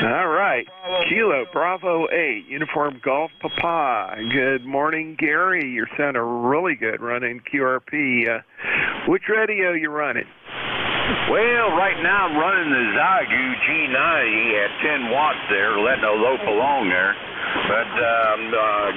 All right. Kilo Bravo 8 Uniform Golf Papa. Good morning, Gary. You're sounding really good running QRP. Which radio you running? Well, right now I'm running the Zygu G90 at 10 watts there, letting a lope along there. But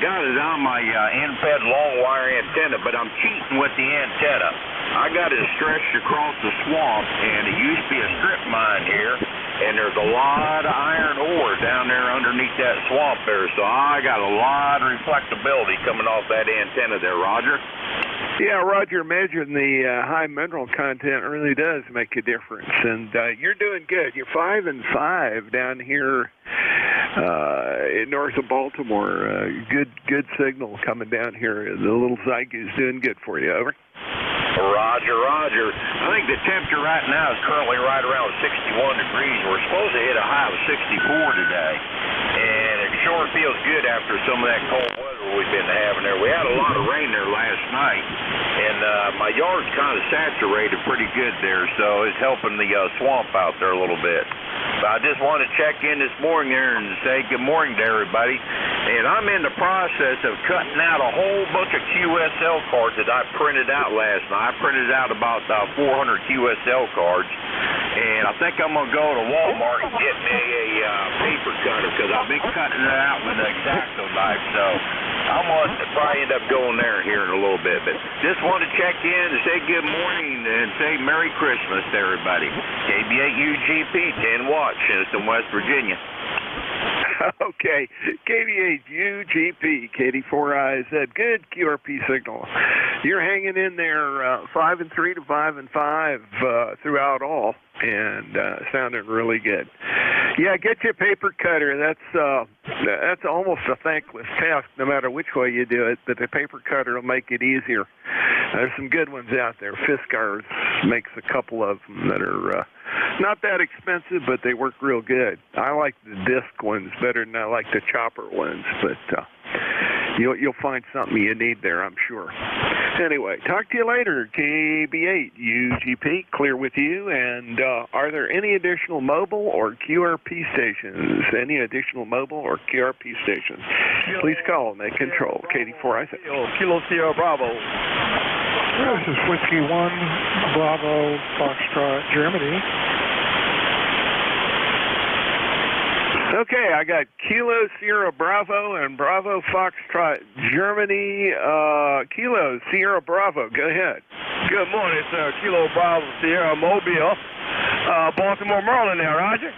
got it on my end-fed long wire antenna, but I'm cheating with the antenna. I got it stretched across the swamp, and it used to be a strip mine here, and there's a lot of iron ore down there underneath that swamp there, so I got a lot of reflectability coming off that antenna there, Roger. Yeah, Roger, imagine the high mineral content really does make a difference, and you're doing good. You're 5 and 5 down here north of Baltimore. Good signal coming down here. The little Zygu's doing good for you. Over. Roger. I think the temperature right now is currently right around 61 degrees. We're supposed to hit a high of 64 today, and it sure feels good after some of that cold weather we've been having there. We had a lot of rain there last night, and my yard's kind of saturated pretty good there, so it's helping the swamp out there a little bit. But I just want to check in this morning there and say good morning to everybody. And I'm in the process of cutting out a whole bunch of QSL cards that I printed out last night. I printed out about 400 QSL cards. And I think I'm going to go to Walmart and get me a paper cutter because I've been cutting it out with an X-Acto knife. So I'm going to probably end up going there here in a little bit. But just want to check in and say good morning and say Merry Christmas to everybody. KB8UGP, 10 watts, Shinston, West Virginia. Okay, KB8UGP, KD4IZ, good QRP signal. You're hanging in there 5 and 3 to 5 and 5 throughout all, and sounding really good. Yeah, get you a paper cutter. That's almost a thankless task, no matter which way you do it. But the paper cutter will make it easier. There's some good ones out there. ECARS makes a couple of them that are not that expensive, but they work real good. I like the disc ones better than I like the chopper ones, but you'll find something you need there, I'm sure. Anyway, talk to you later. KB8UGP, clear with you. And are there any additional mobile or QRP stations? Any additional mobile or QRP stations? Please call and they control. KD4IZ. Kilo Sierra Bravo. This is Whiskey 1, Bravo, Foxtrot, Germany. Okay, I got Kilo Sierra Bravo and Bravo Foxtrot, Germany. Kilo Sierra Bravo, go ahead. Good morning, sir. Kilo Bravo Sierra Mobile, Baltimore, Maryland there, Roger.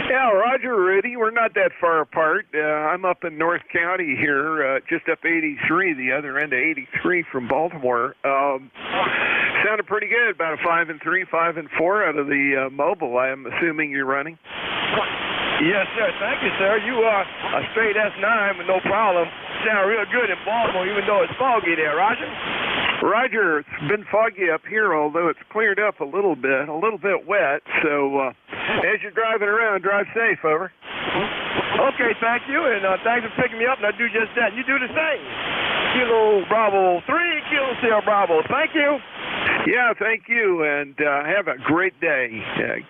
Yeah, Roger, Rudy. We're not that far apart. I'm up in North County here, just up 83, the other end of 83 from Baltimore. Sounded pretty good, about a 5 and 3, 5 and 4 out of the mobile. I am assuming you're running. Yes, sir. Thank you, sir. You are a straight S9 with no problem. Sound real good in Baltimore, even though it's foggy there, Roger. Roger, it's been foggy up here, although it's cleared up a little bit wet. So as you're driving around, drive safe, over. Okay, thank you, and thanks for picking me up, and I do just that. You do the same. Kilo Bravo 3, Kilo Sierra Bravo. Thank you. Yeah, thank you, and have a great day.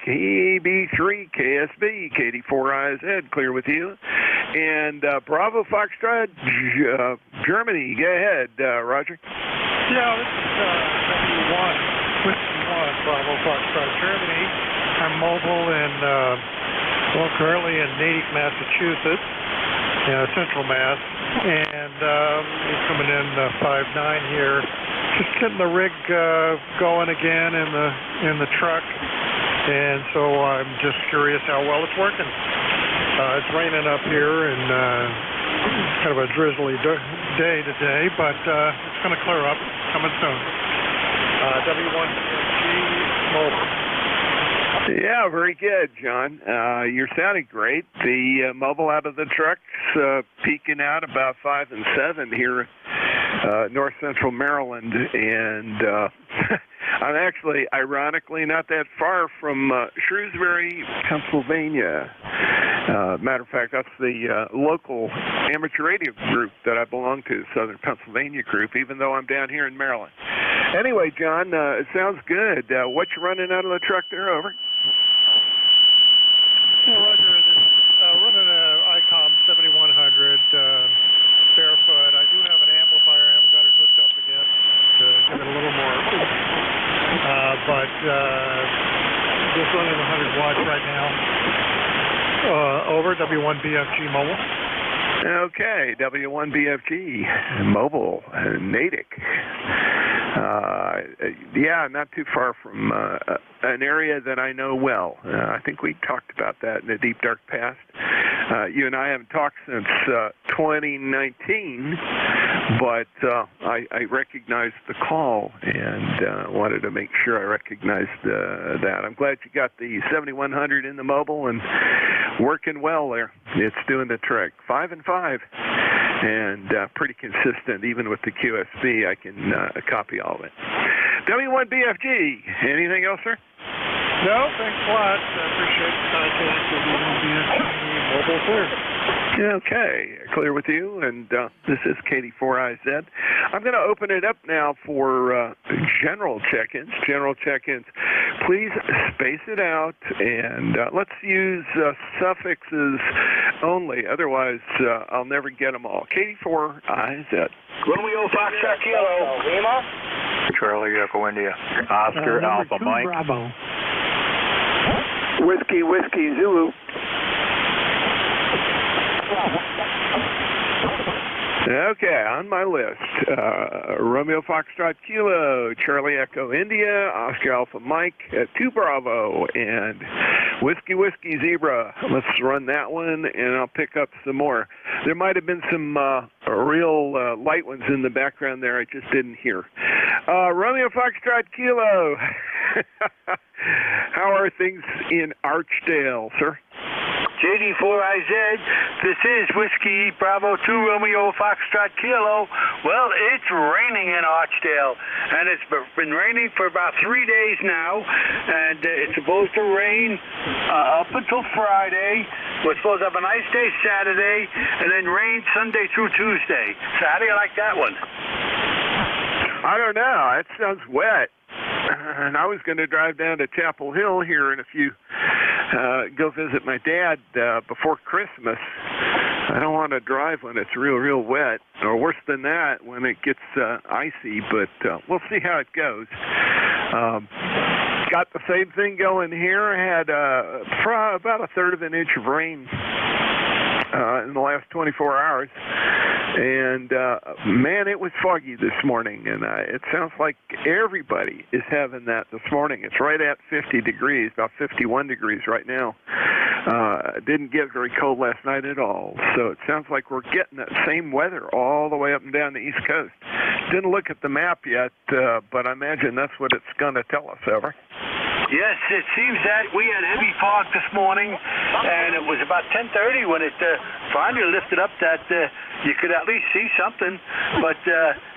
KB3, KSB, KD4IZ, clear with you. And Bravo Foxtrot, Germany, go ahead, Roger. Yeah, this is Whiskey 1, Bravo Foxtrot, Germany. I'm mobile in, currently in Natick, Massachusetts, Central Mass, and coming in 5-9 here. Just getting the rig going again in the truck, and so I'm just curious how well it's working. It's raining up here, and kind of a drizzly day today, but it's going to clear up. Coming soon. W1BFG mobile. Yeah, very good, John. You're sounding great. The mobile out of the truck's peaking out about 5 and 7 here north central Maryland, and I'm actually, ironically, not that far from Shrewsbury, Pennsylvania. Matter of fact, that's the local amateur radio group that I belong to, Southern Pennsylvania group, even though I'm down here in Maryland. Anyway, John, it sounds good. What you running out of the truck there, over? Roger, running an ICOM 7100 barefoot. I do have an amplifier. I haven't got it hooked up yet to give it a little more. But just running 100 watts right now. Over, W1BFG mobile. Okay, W1BFG mobile, Natick. Yeah, not too far from an area that I know well. I think we talked about that in the deep dark past. You and I haven't talked since 2019, but I recognized the call and wanted to make sure I recognized that. I'm glad you got the 7100 in the mobile and working well there. It's doing the trick. 5 and 5, and pretty consistent. Even with the QSB, I can copy all of it. W1BFG. Anything else, sir? No, thanks a lot. I appreciate the contact with W1BFG mobile, sir. Okay, clear with you, and this is KD4IZ. I'm going to open it up now for general check-ins. Please space it out, and let's use suffixes only. Otherwise, I'll never get them all. KD4IZ. Romeo Foxtrot Kilo. Lima. Charlie Echo India. Oscar Alpha Mike. Bravo. Whiskey Zulu. Okay, on my list, Romeo Foxtrot Kilo, Charlie Echo India, Oscar Alpha Mike, 2 Bravo, and Whiskey Zebra. Let's run that one, and I'll pick up some more. There might have been some real light ones in the background there I just didn't hear. Romeo Foxtrot Kilo. How are things in Archdale, sir? JD4IZ, this is Whiskey Bravo 2 Romeo Foxtrot Kilo. Well, it's raining in Archdale, and it's been raining for about 3 days now, and it's supposed to rain up until Friday. We're supposed to have a nice day Saturday, and then rain Sunday through Tuesday. So how do you like that one? I don't know. That sounds wet. And I was going to drive down to Chapel Hill here in a few, go visit my dad before Christmas. I don't want to drive when it's real wet, or worse than that, when it gets icy, but we'll see how it goes. Got the same thing going here. I had about 1/3 of an inch of rain in the last 24 hours. And, man, it was foggy this morning, and it sounds like everybody is having that this morning. It's right at 50 degrees, about 51 degrees right now. Didn't get very cold last night at all, so it sounds like we're getting that same weather all the way up and down the East Coast. Didn't look at the map yet, but I imagine that's what it's going to tell us, Over. Yes, it seems that we had heavy fog this morning, and it was about 10:30 when it finally lifted up that you could at least see something. But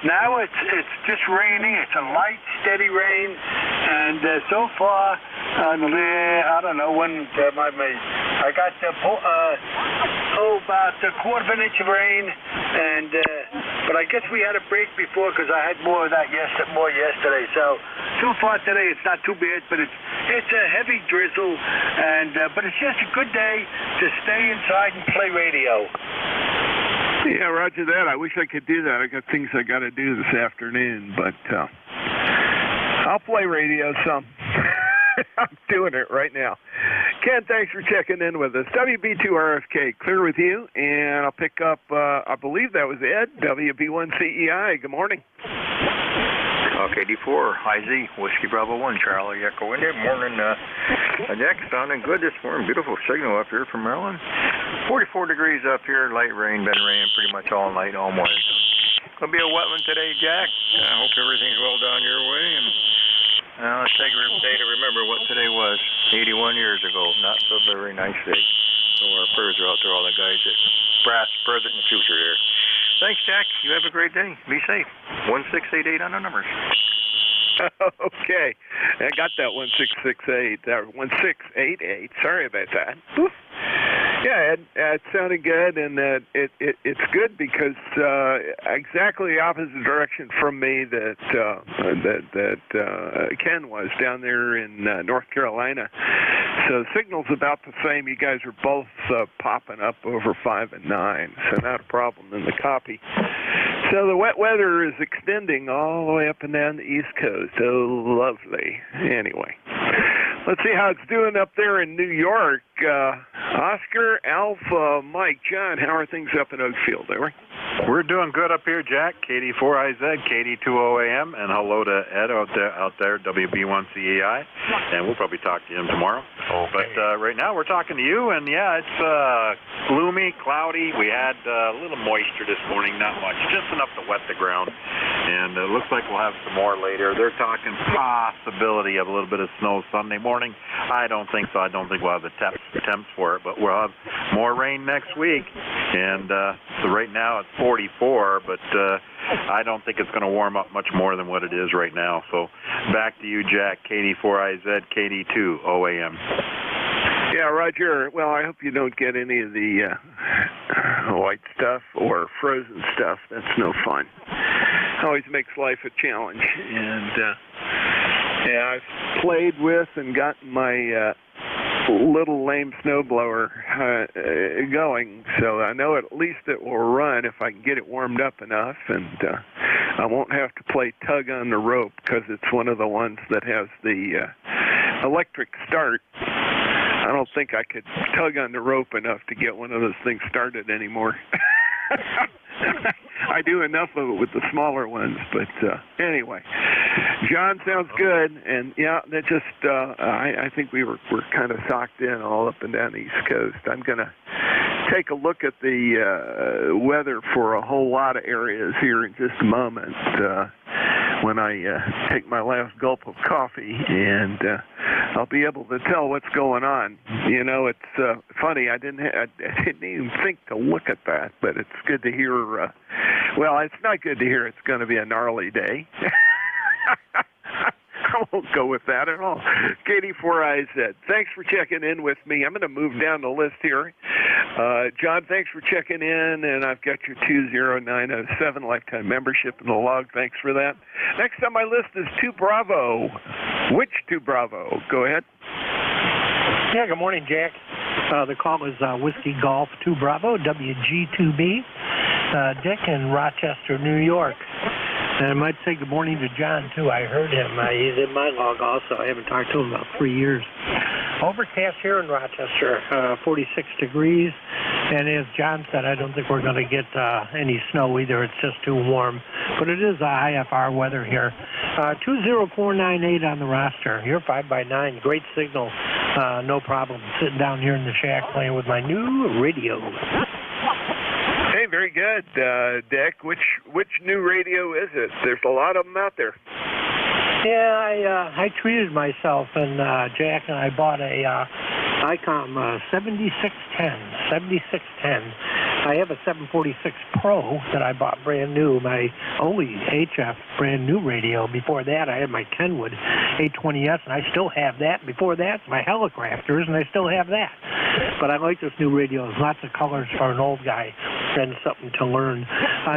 now it's just raining. It's a light, steady rain, and so far, I don't know when I got about 1/4 of an inch of rain, and but I guess we had a break before because I had more of that yesterday. So far today it's not too bad, but it's a heavy drizzle, and but it's just a good day to stay inside and play radio. Yeah, roger that. I wish I could do that. I got things I got to do this afternoon, but I'll play radio some. I'm doing it right now. Ken, thanks for checking in with us. WB2RFK, clear with you, and I'll pick up, I believe that was Ed, WB1CEI. Good morning. KD4, IZ, Whiskey Bravo 1, Charlie Echo India. Morning, Jack, sounding good this morning. Beautiful signal up here from Maryland. 44 degrees up here, light rain, been raining pretty much all night, all morning. Gonna be a wet one today, Jack. I hope everything's well down your way, and Well, let's take a day to remember what today was 81 years ago. Not so very nice day. So our prayers are out to all the guys that past, present, and future there. Thanks, Jack. You have a great day. Be safe. 1688 on the numbers. Okay. I got that 1668. 1688. Sorry about that. Oof. Yeah, it sounded good, and it's good because exactly the opposite direction from me that Ken was down there in North Carolina. So signal's about the same. You guys are both popping up over 5 and 9, so not a problem in the copy. So the wet weather is extending all the way up and down the East Coast. Oh, lovely. Anyway, let's see how it's doing up there in New York. Oscar, Alpha, Mike, John, how are things up in Oakfield, Eric? We're doing good up here, Jack. KD4IZ, KD20AM, and hello to Ed out there, WB1CEI, and we'll probably talk to him tomorrow. Okay. But right now we're talking to you, and yeah, it's gloomy, cloudy. We had a little moisture this morning, not much, just enough to wet the ground, and it looks like we'll have some more later. They're talking possibility of a little bit of snow Sunday morning. I don't think so. I don't think we'll have the temps for it, but we'll have more rain next week, and so right now it's 44, but I don't think it's going to warm up much more than what it is right now. So back to you, Jack, KD4IZ, KD2OAM. Yeah, Roger. Well, I hope you don't get any of the white stuff or frozen stuff. That's no fun. Always makes life a challenge. And yeah, I've played with and gotten my little lame snowblower going, so I know at least it will run if I can get it warmed up enough, and I won't have to play tug on the rope because it's one of the ones that has the electric start. I don't think I could tug on the rope enough to get one of those things started anymore. I do enough of it with the smaller ones, but anyway, John sounds good, and yeah, that just I think we're kind of socked in all up and down the East Coast. I'm gonna take a look at the weather for a whole lot of areas here in just a moment when I take my last gulp of coffee, and I'll be able to tell what's going on. You know, it's funny. I didn't even think to look at that, but it's good to hear. Well, it's not good to hear it's going to be a gnarly day. I won't go with that at all. KD4IZ, thanks for checking in with me. I'm going to move down the list here. John, thanks for checking in, and I've got your 20907 lifetime membership in the log. Thanks for that. Next on my list is 2 Bravo. Which 2 Bravo? Go ahead. Yeah, good morning, Jack. The call is Whiskey Golf 2 Bravo, WG2B, Dick in Rochester, New York. And I might say good morning to John, too. I heard him. He's in my log also. I haven't talked to him in about 3 years. Overcast here in Rochester, 46 degrees. And as John said, I don't think we're going to get any snow either. It's just too warm. But it is IFR weather here. 20498 on the roster. You're 5x9. Great signal. No problem. Sitting down here in the shack playing with my new radio. Hey, very good, Dick. Which new radio is it? There's a lot of them out there. Yeah, I treated myself, and Jack and I bought a ICOM 7610. I have a 746 Pro that I bought brand new, my only HF brand new radio. Before that, I had my Kenwood 820S, and I still have that. Before that, my Helicrafters, and I still have that. But I like this new radio. There's lots of colors for an old guy, and something to learn.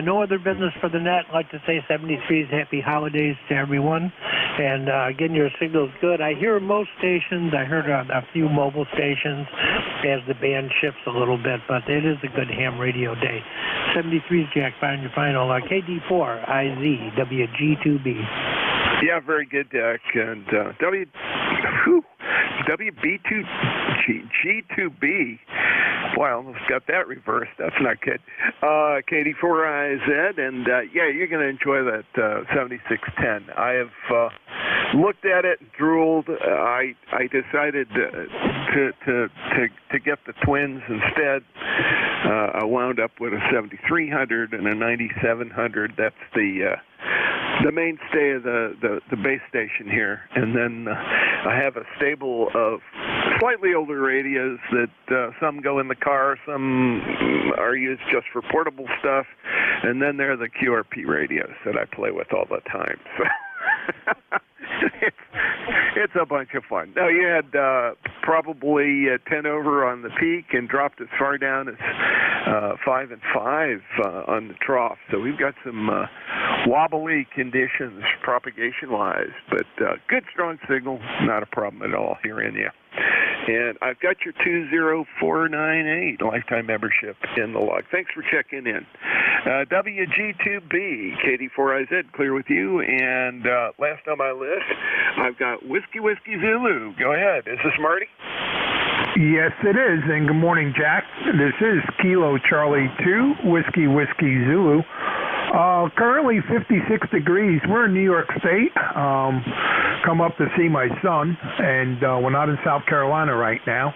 No other business for the net. I'd like to say 73's happy holidays to everyone. And again, your signal's good. I hear most stations. I heard a few mobile stations as the band shifts a little bit, but it is a good ham radio day. 73's Jack, find your final. KD4IZ, WG2B. Yeah, very good, Dick. And WB2G2B. Boy, I almost got that reversed. That's not good. KD4IZ, and yeah, you're going to enjoy that 7610. I have looked at it, drooled. I decided to get the twins instead. I wound up with a 7300 and a 9700. That's the the mainstay of the base station here. And then I have a stable of slightly older radios that some go in the car, some are used just for portable stuff, and then there are the QRP radios that I play with all the time. So it's a bunch of fun. Now, you had probably 10 over on the peak and dropped as far down as 5 and 5 on the trough. So we've got some wobbly conditions propagation-wise, but good strong signal, not a problem at all here in you. And I've got your 20498 lifetime membership in the log. Thanks for checking in. WG2B, KD4IZ, clear with you. And last on my list, I've got Whiskey Zulu. Go ahead. Is this Marty? Yes, it is. And good morning, Jack. This is Kilo Charlie 2, Whiskey Zulu. Currently 56 degrees. We're in New York State. Come up to see my son, and we're not in South Carolina right now.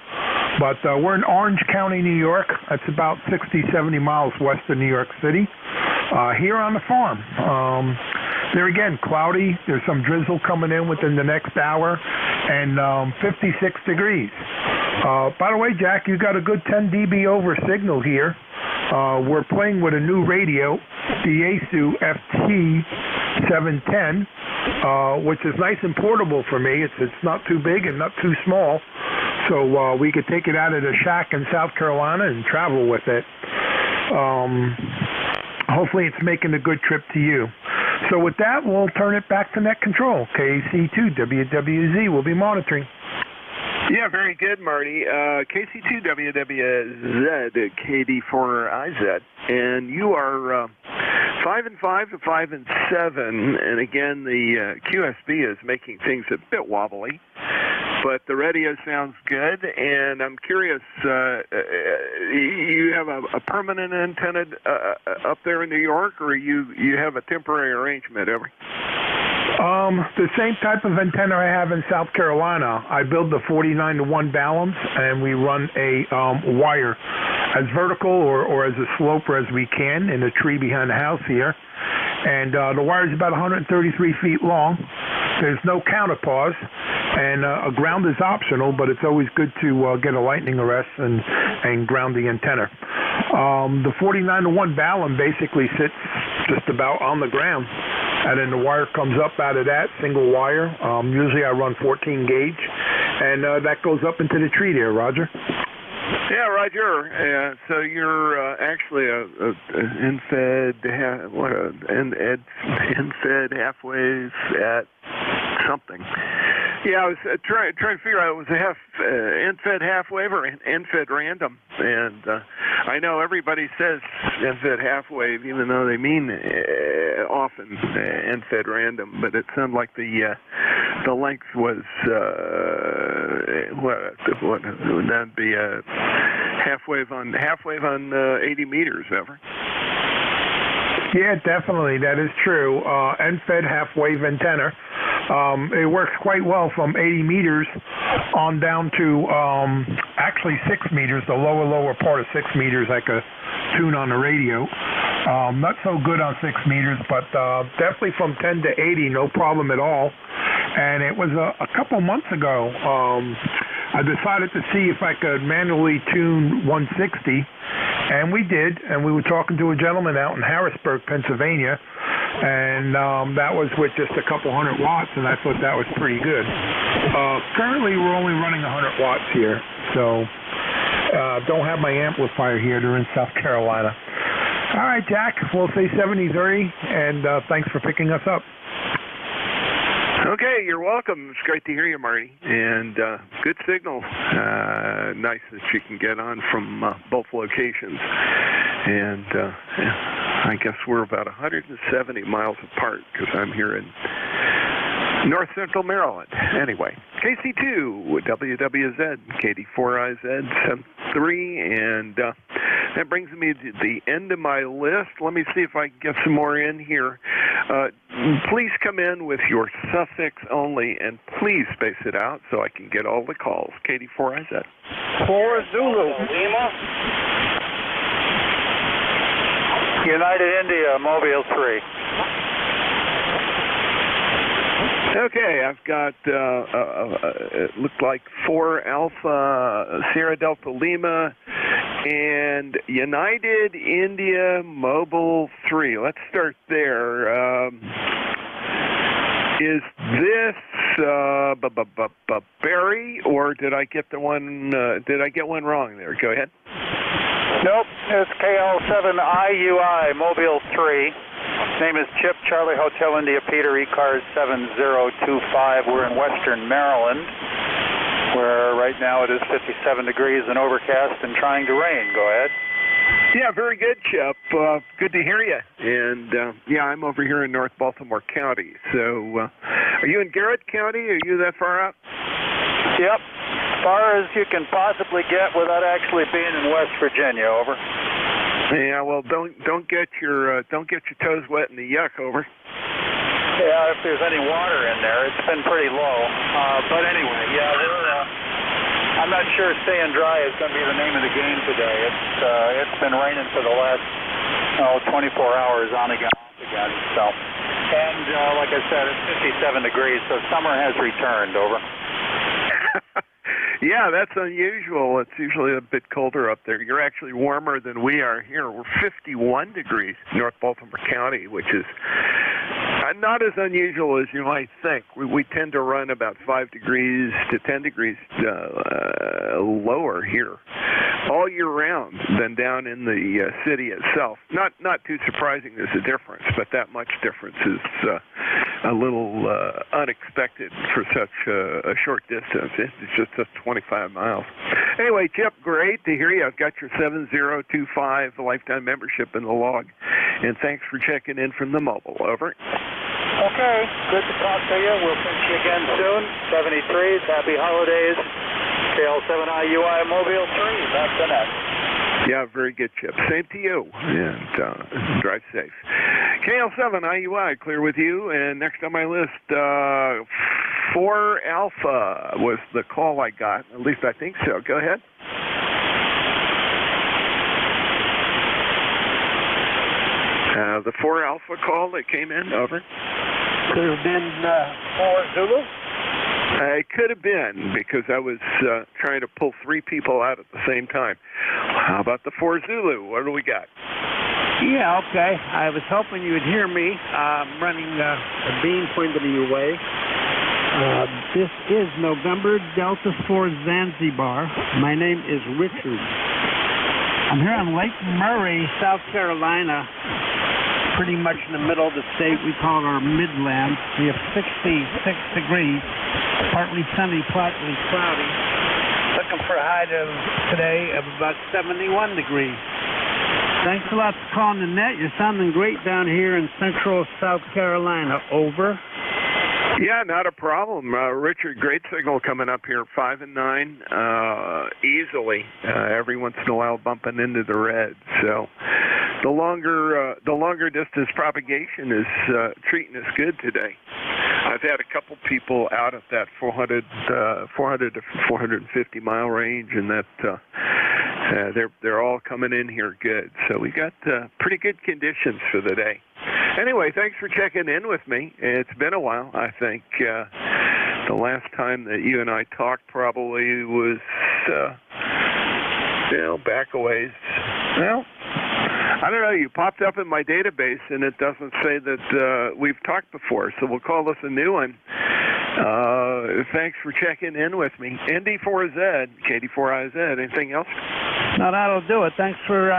But we're in Orange County, New York. That's about 60, 70 miles west of New York City. Here on the farm. There again, cloudy. There's some drizzle coming in within the next hour, and 56 degrees. By the way, Jack, you got a good 10 dB over signal here. We're playing with a new radio, the Yaesu FT710, which is nice and portable for me. It's not too big and not too small, so we could take it out of the shack in South Carolina and travel with it. Hopefully it's making a good trip to you. So with that, we'll turn it back to net control. KC2 WWZ will be monitoring. Yeah, very good, Marty. KC2WWZ, KD4IZ, and you are 5 and 5 to 5 and 7, and again, the QSB is making things a bit wobbly, but the radio sounds good, and I'm curious, you have a permanent antenna up there in New York, or you have a temporary arrangement over? The same type of antenna I have in South Carolina. I build the 49-to-1 balance, and we run a wire as vertical or as a sloper as we can in a tree behind the house here. And the wire is about 133 feet long. There's no counterpause, and ground is optional, but it's always good to get a lightning arrest and ground the antenna. The 49-to-1 balance basically sits just about on the ground, and then the wire comes up out of that single wire. Usually I run 14 gauge, and that goes up into the tree there, Roger. Yeah, Roger. So you're actually a NFed halfway at something. Yeah, I was trying to figure out, it was a NFed half wave or NFed random, and I know everybody says NFed half wave, even though they mean often NFed random, but it sounded like the length was what would that be, a half wave on 80 meters ever? Yeah, definitely, that is true. NFed half wave antenna. It works quite well from 80 meters on down to actually 6 meters, the lower part of 6 meters I could tune on the radio. Not so good on 6 meters, but definitely from 10 to 80, no problem at all. And it was a couple months ago, I decided to see if I could manually tune 160, and we did, and we were talking to a gentleman out in Harrisburg, Pennsylvania, and that was with just a couple 100 watts, and I thought that was pretty good. Currently, we're only running 100 watts here, so don't have my amplifier here. They're in South Carolina. All right, Jack, we'll say 70-30, and thanks for picking us up. Okay, you're welcome. It's great to hear you, Marty. And good signal. Nice that you can get on from both locations. And I guess we're about 170 miles apart because I'm here in North Central Maryland. Anyway, KC2, WWZ, KD4IZ, 73, and that brings me to the end of my list. Let me see if I can get some more in here. Please come in with your suffix only, and please space it out so I can get all the calls. KD4IZ. 4 Zulu, Lima. United India, Mobile 3. Okay, I've got, it looked like 4 Alpha Sierra Delta Lima and United India Mobile 3. Let's start there. Is this Barry, or did I get the one? Did I get one wrong there? Go ahead. Nope, it's KL7IUI Mobile 3. Name is Chip, Charlie Hotel India Peter, ECARS 7025. We're in western Maryland, where right now it is 57 degrees and overcast and trying to rain. Go ahead. Yeah, very good, Chip. Good to hear you. And, yeah, I'm over here in North Baltimore County. So, are you in Garrett County? Are you that far out? Yep, far as you can possibly get without actually being in West Virginia. Over. Yeah, well, don't get your toes wet in the yuck. Over. Yeah, if there's any water in there, it's been pretty low. But anyway, yeah, I'm not sure staying dry is going to be the name of the game today. It's been raining for the last 24 hours on again, off again. So, and like I said, it's 57 degrees, so summer has returned. Over. Yeah, that's unusual. It's usually a bit colder up there. You're actually warmer than we are here. We're 51 degrees North Baltimore County, which is not as unusual as you might think. We tend to run about 5 degrees to 10 degrees lower here all year round than down in the city itself. Not too surprising there's a difference, but that much difference is a little unexpected for such a short distance. It's just 25 miles. Anyway, Chip, great to hear you. I've got your 7025 lifetime membership in the log. And thanks for checking in from the mobile. Over. Okay, good to talk to you. We'll see you again soon. 73s, happy holidays. KL7IUI Mobile 3, back to net. Yeah, very good, Chip. Same to you. And drive safe. KL7IUI, clear with you. And next on my list, 4 Alpha was the call I got. At least I think so. Go ahead. The 4 Alpha call that came in. Over. Could have been 4 Zulu? It could have been, because I was trying to pull 3 people out at the same time. How about the 4 Zulu? What do we got? Yeah, okay. I was hoping you would hear me. I'm running a beam pointed your way. This is November Delta 4 Zanzibar. My name is Richard. I'm here on Lake Murray, South Carolina, pretty much in the middle of the state. We call it our Midlands. We have 66 degrees, partly sunny, partly cloudy. Looking for a high today of about 71 degrees. Thanks a lot for calling the net. You're sounding great down here in central South Carolina. Over. Yeah, not a problem. Richard, great signal coming up here, 5 and 9, easily. Every once in a while bumping into the red. So the longer distance propagation is treating us good today. I've had a couple people out at that 400 to 450 mile range, and that they're all coming in here good. So we got pretty good conditions for the day. Anyway, thanks for checking in with me. It's been a while. I think the last time that you and I talked probably was, back a ways. Well, I don't know. You popped up in my database, and it doesn't say that we've talked before, so we'll call this a new one. Thanks for checking in with me. ND4Z, KD4IZ. Anything else? No, that'll do it. Thanks for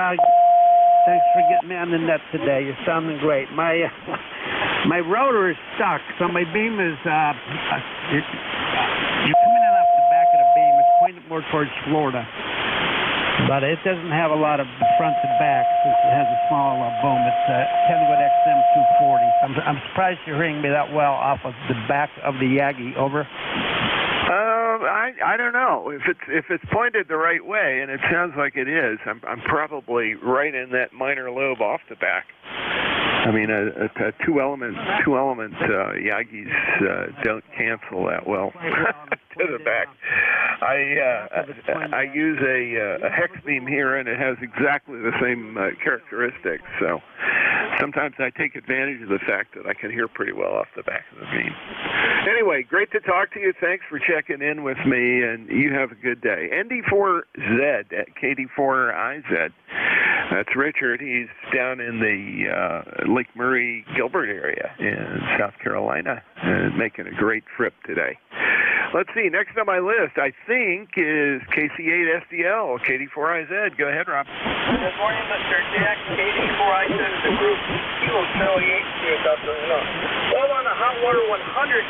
getting me on the net today. You're sounding great. My rotor is stuck, so my beam is you're coming in off the back of the beam. It's pointed more towards Florida, but it doesn't have a lot of front to back since it has a small boom. It's 10-wood XM 240. I'm surprised you're hearing me that well off of the back of the Yagi. Over. I don't know if it's pointed the right way, and it sounds like it is. I'm probably right in that minor lobe off the back. I mean, a two element Yagis don't cancel that well to the back. I use a hex beam here, and it has exactly the same characteristics. So sometimes I take advantage of the fact that I can hear pretty well off the back of the beam. Anyway, great to talk to you. Thanks for checking in with me, and you have a good day. ND4Z at KD4IZ. That's Richard. He's down in the Lake Murray Gilbert area in South Carolina, making a great trip today. Let's see, next on my list, I think, is KC8SDL, KD4IZ. Go ahead, Rob. Good morning, Mr. Jack. KD4IZ is the group. Kilo Charlie 8 here, well, on the Hot Water 100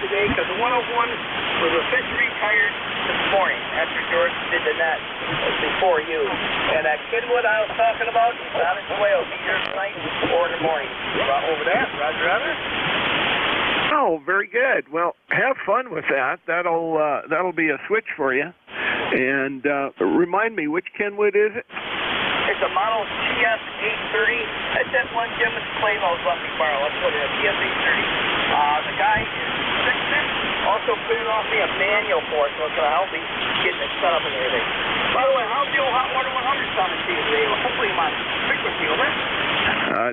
today, because the 101 was officially retired this morning after George did the net before you. And that Kidwood I was talking about, he's on his way. I'll be here tonight or in the morning. Over there, Roger, Roger. Oh, very good. Well, have fun with that. That'll be a switch for you. And remind me, which Kenwood is it? It's a model TS830. That's that one Jim Claymo's let me borrow. Let's put it at TS830. The guy is fixing it. Also putting off me a manual for it, so it's going to help me getting it set up and everything. By the way, how's the old Hot Water 100 sounding to you today? Hopefully I'm on frequency, over.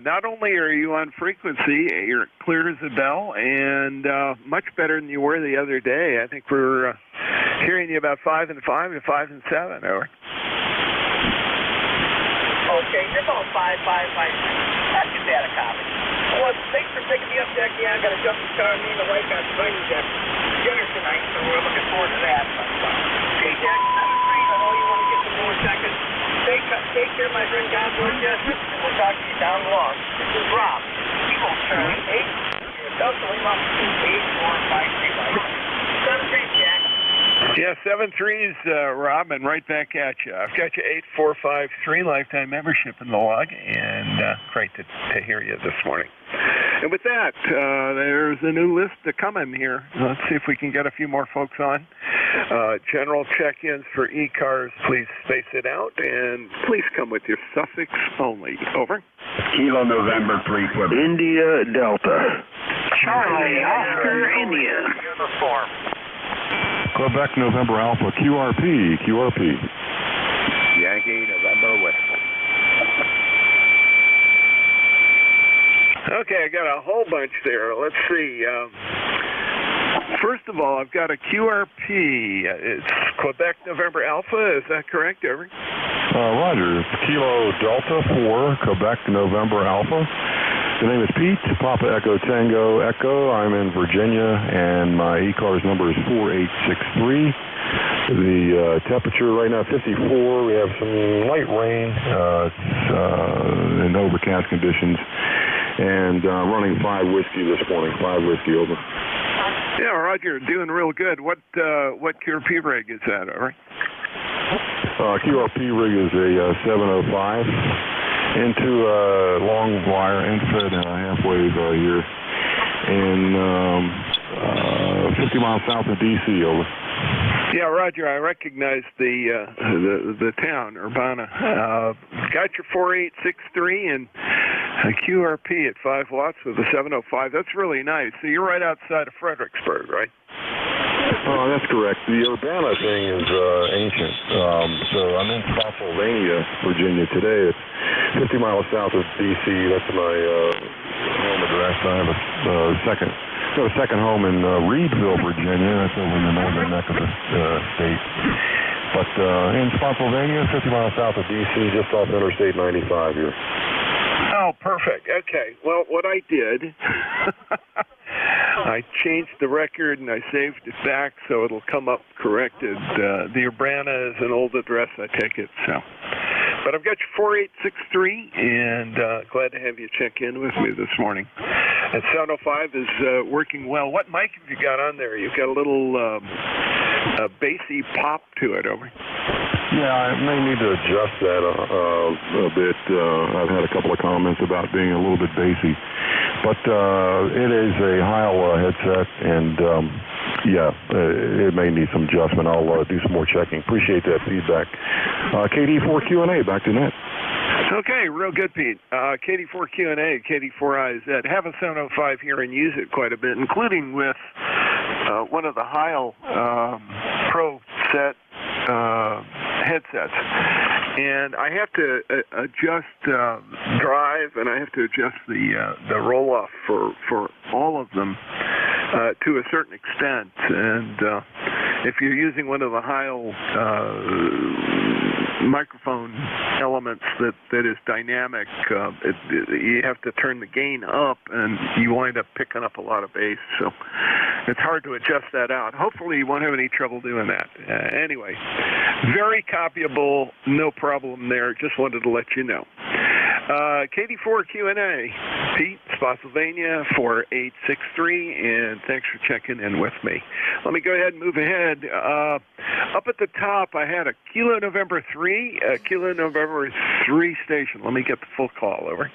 Not only are you on frequency, you're clear as a bell, and much better than you were the other day. I think we're hearing you about 5 and 5 and 5 and 7, over. Okay, you're about 5, 5, 5. That's too bad a copy. Well, thanks for picking me up, Jack. Yeah, I got to jump in the car. Me and the wife got invited to dinner tonight, so we're looking forward to that. Okay, Jack, 7-3. I know you want to get some more seconds. Take care, my friend. God bless you. And we'll talk to you down the line. This is Rob. Kilo Charlie 8. Delta Lima 8453. 7-3, Jack. Yeah, 7-3's, Rob, and right back at you. I've got you 8453 lifetime membership in the log, and great to hear you this morning. And with that, there's a new list to come in here. Let's see if we can get a few more folks on. General check-ins for ECARS, please space it out, and please come with your suffix only. Over. Kilo November 3 Quebec. India Delta. Charlie Oscar India. Uniform. Quebec November Alpha QRP. Yankee November Whiskey. Okay, I got a whole bunch there. Let's see. First of all, I've got a QRP. It's Quebec November Alpha. Is that correct, Everett? Roger. It's Kilo Delta 4 Quebec November Alpha. The name is Pete, Papa Echo Tango Echo. I'm in Virginia, and my ECARS number is 4863. The temperature right now 54. We have some light rain in overcast conditions, and running 5 whiskey this morning. 5 whiskey, over. Yeah, Roger, doing real good. What QRP rig is that, all right? QRP rig is a 705 into long wire infed half-wave here in 50 miles south of D.C., over. Yeah, Roger, I recognize the town, Urbana. Got your 4863 and a QRP at 5 watts with a 705. That's really nice. So you're right outside of Fredericksburg, right? Oh, that's correct. The Urbana thing is ancient. So I'm in Spotsylvania, Virginia today. It's 50 miles south of D.C. That's my home address. I have a second home in Reedville, Virginia. That's over in the northern neck of the state. But in Spotsylvania, 50 miles south of D.C., just off Interstate 95 here. Oh, perfect. Okay. Well, what I did, I changed the record and I saved it back so it'll come up corrected. The Urbana is an old address, I take it. So, but I've got your 4863, and glad to have you check in with me this morning. And 705 is working well. What mic have you got on there? You've got a little bassy pop to it, over. Yeah, I may need to adjust that a bit. I've had a couple of comments about being a little bit bassy. But it is a Heil headset, and it may need some adjustment. I'll do some more checking. Appreciate that feedback. KD4Q&A, back to net. Okay, real good, Pete. KD4Q&A, KD4IZ. Have a 705 here and use it quite a bit, including with one of the Heil Pro set headsets. And I have to adjust drive 5, and I have to adjust the roll-off for all of them to a certain extent. And if you're using one of the Heil microphone elements that is dynamic, you have to turn the gain up, and you wind up picking up a lot of bass. So it's hard to adjust that out. Hopefully you won't have any trouble doing that. Anyway, very copyable, no problem there. Just wanted to let you know. KD4 Q&A, Pete, Spotsylvania 4863, and thanks for checking in with me. Let me go ahead and move ahead. Up at the top, I had a Kilo November 3 station. Let me get the full call, over.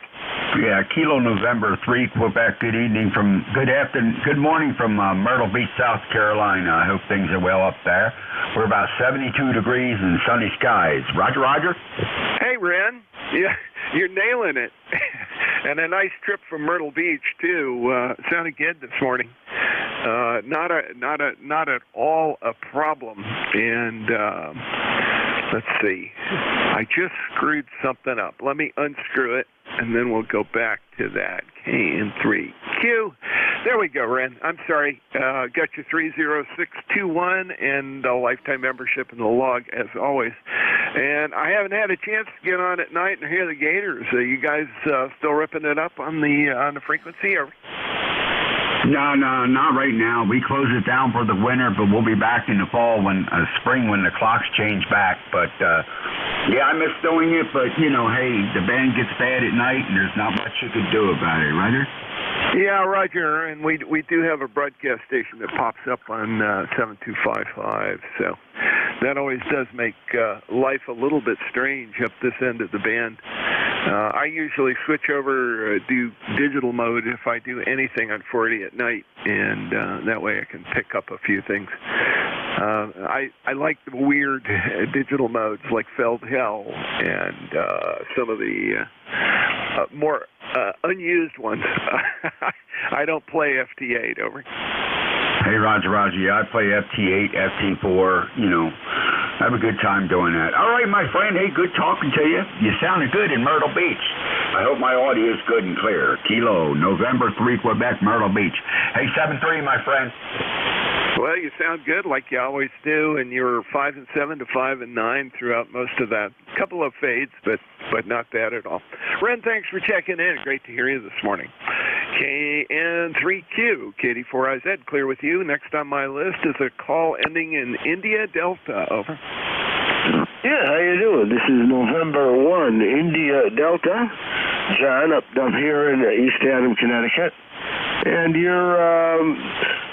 Yeah, Kilo November 3, Quebec. Good morning from Myrtle Beach, South Carolina. I hope things are well up there. We're about 72 degrees and sunny skies. Roger, Roger. Hey, Ren. Yeah, you're nailing it. And a nice trip from Myrtle Beach too. Sounded good this morning. Not at all a problem. And let's see. I just screwed something up. Let me unscrew it, and then we'll go back to that. KN3Q. There we go, Ren. I'm sorry. Got your 30621 and a lifetime membership in the log, as always. And I haven't had a chance to get on at night and hear the Gators. Are you guys still ripping it up on the frequency? Or? No, not right now. We close it down for the winter, but we'll be back in the fall, spring, when the clocks change back. But yeah, I miss doing it. But hey, the band gets bad at night, and there's not much you could do about it, Roger. Yeah, Roger, and we do have a broadcast station that pops up on 7255, so that always does make life a little bit strange up this end of the band. I usually switch over, do digital mode if I do anything on 40 at night, and that way I can pick up a few things. I like the weird digital modes like Feld Hell and some of the more unused ones. I don't play FT8, over. Hey, Roger. Yeah, I play FT8, FT4, I have a good time doing that. All right, my friend. Hey, good talking to you. You sounded good in Myrtle Beach. I hope my audio is good and clear. Kilo, November 3, Quebec, Myrtle Beach. Hey, 7-3, my friend. Well, you sound good like you always do, and you're 5 and 7 to 5 and 9 throughout most of that. Couple of fades, but not bad at all. Ren, thanks for checking in. Great to hear you this morning. KN3Q, KD4IZ, clear with you. Next on my list is a call ending in India Delta, over. Yeah, how you doing? This is November 1, India Delta. John, up here in East Haddam, Connecticut. And you're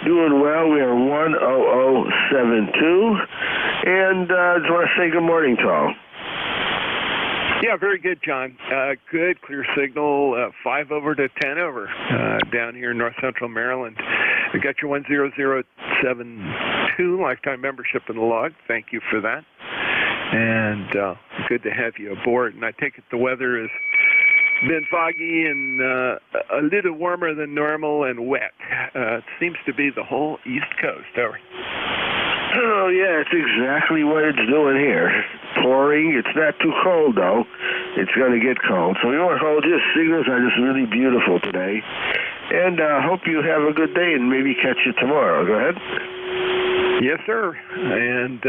doing well. We are 10072. And I just want to say good morning to all. Yeah, very good, John. Good, clear signal, 5 over to 10 over down here in North Central Maryland. I got your 10072 lifetime membership in the log. Thank you for that. And good to have you aboard. And I take it the weather has been foggy and a little warmer than normal and wet. It seems to be the whole East Coast, over. Oh, yeah, it's exactly what it's doing here. Pouring. It's not too cold, though. It's going to get cold. So you want to hold your signals are just really beautiful today. And hope you have a good day and maybe catch you tomorrow. Go ahead. Yes, sir. And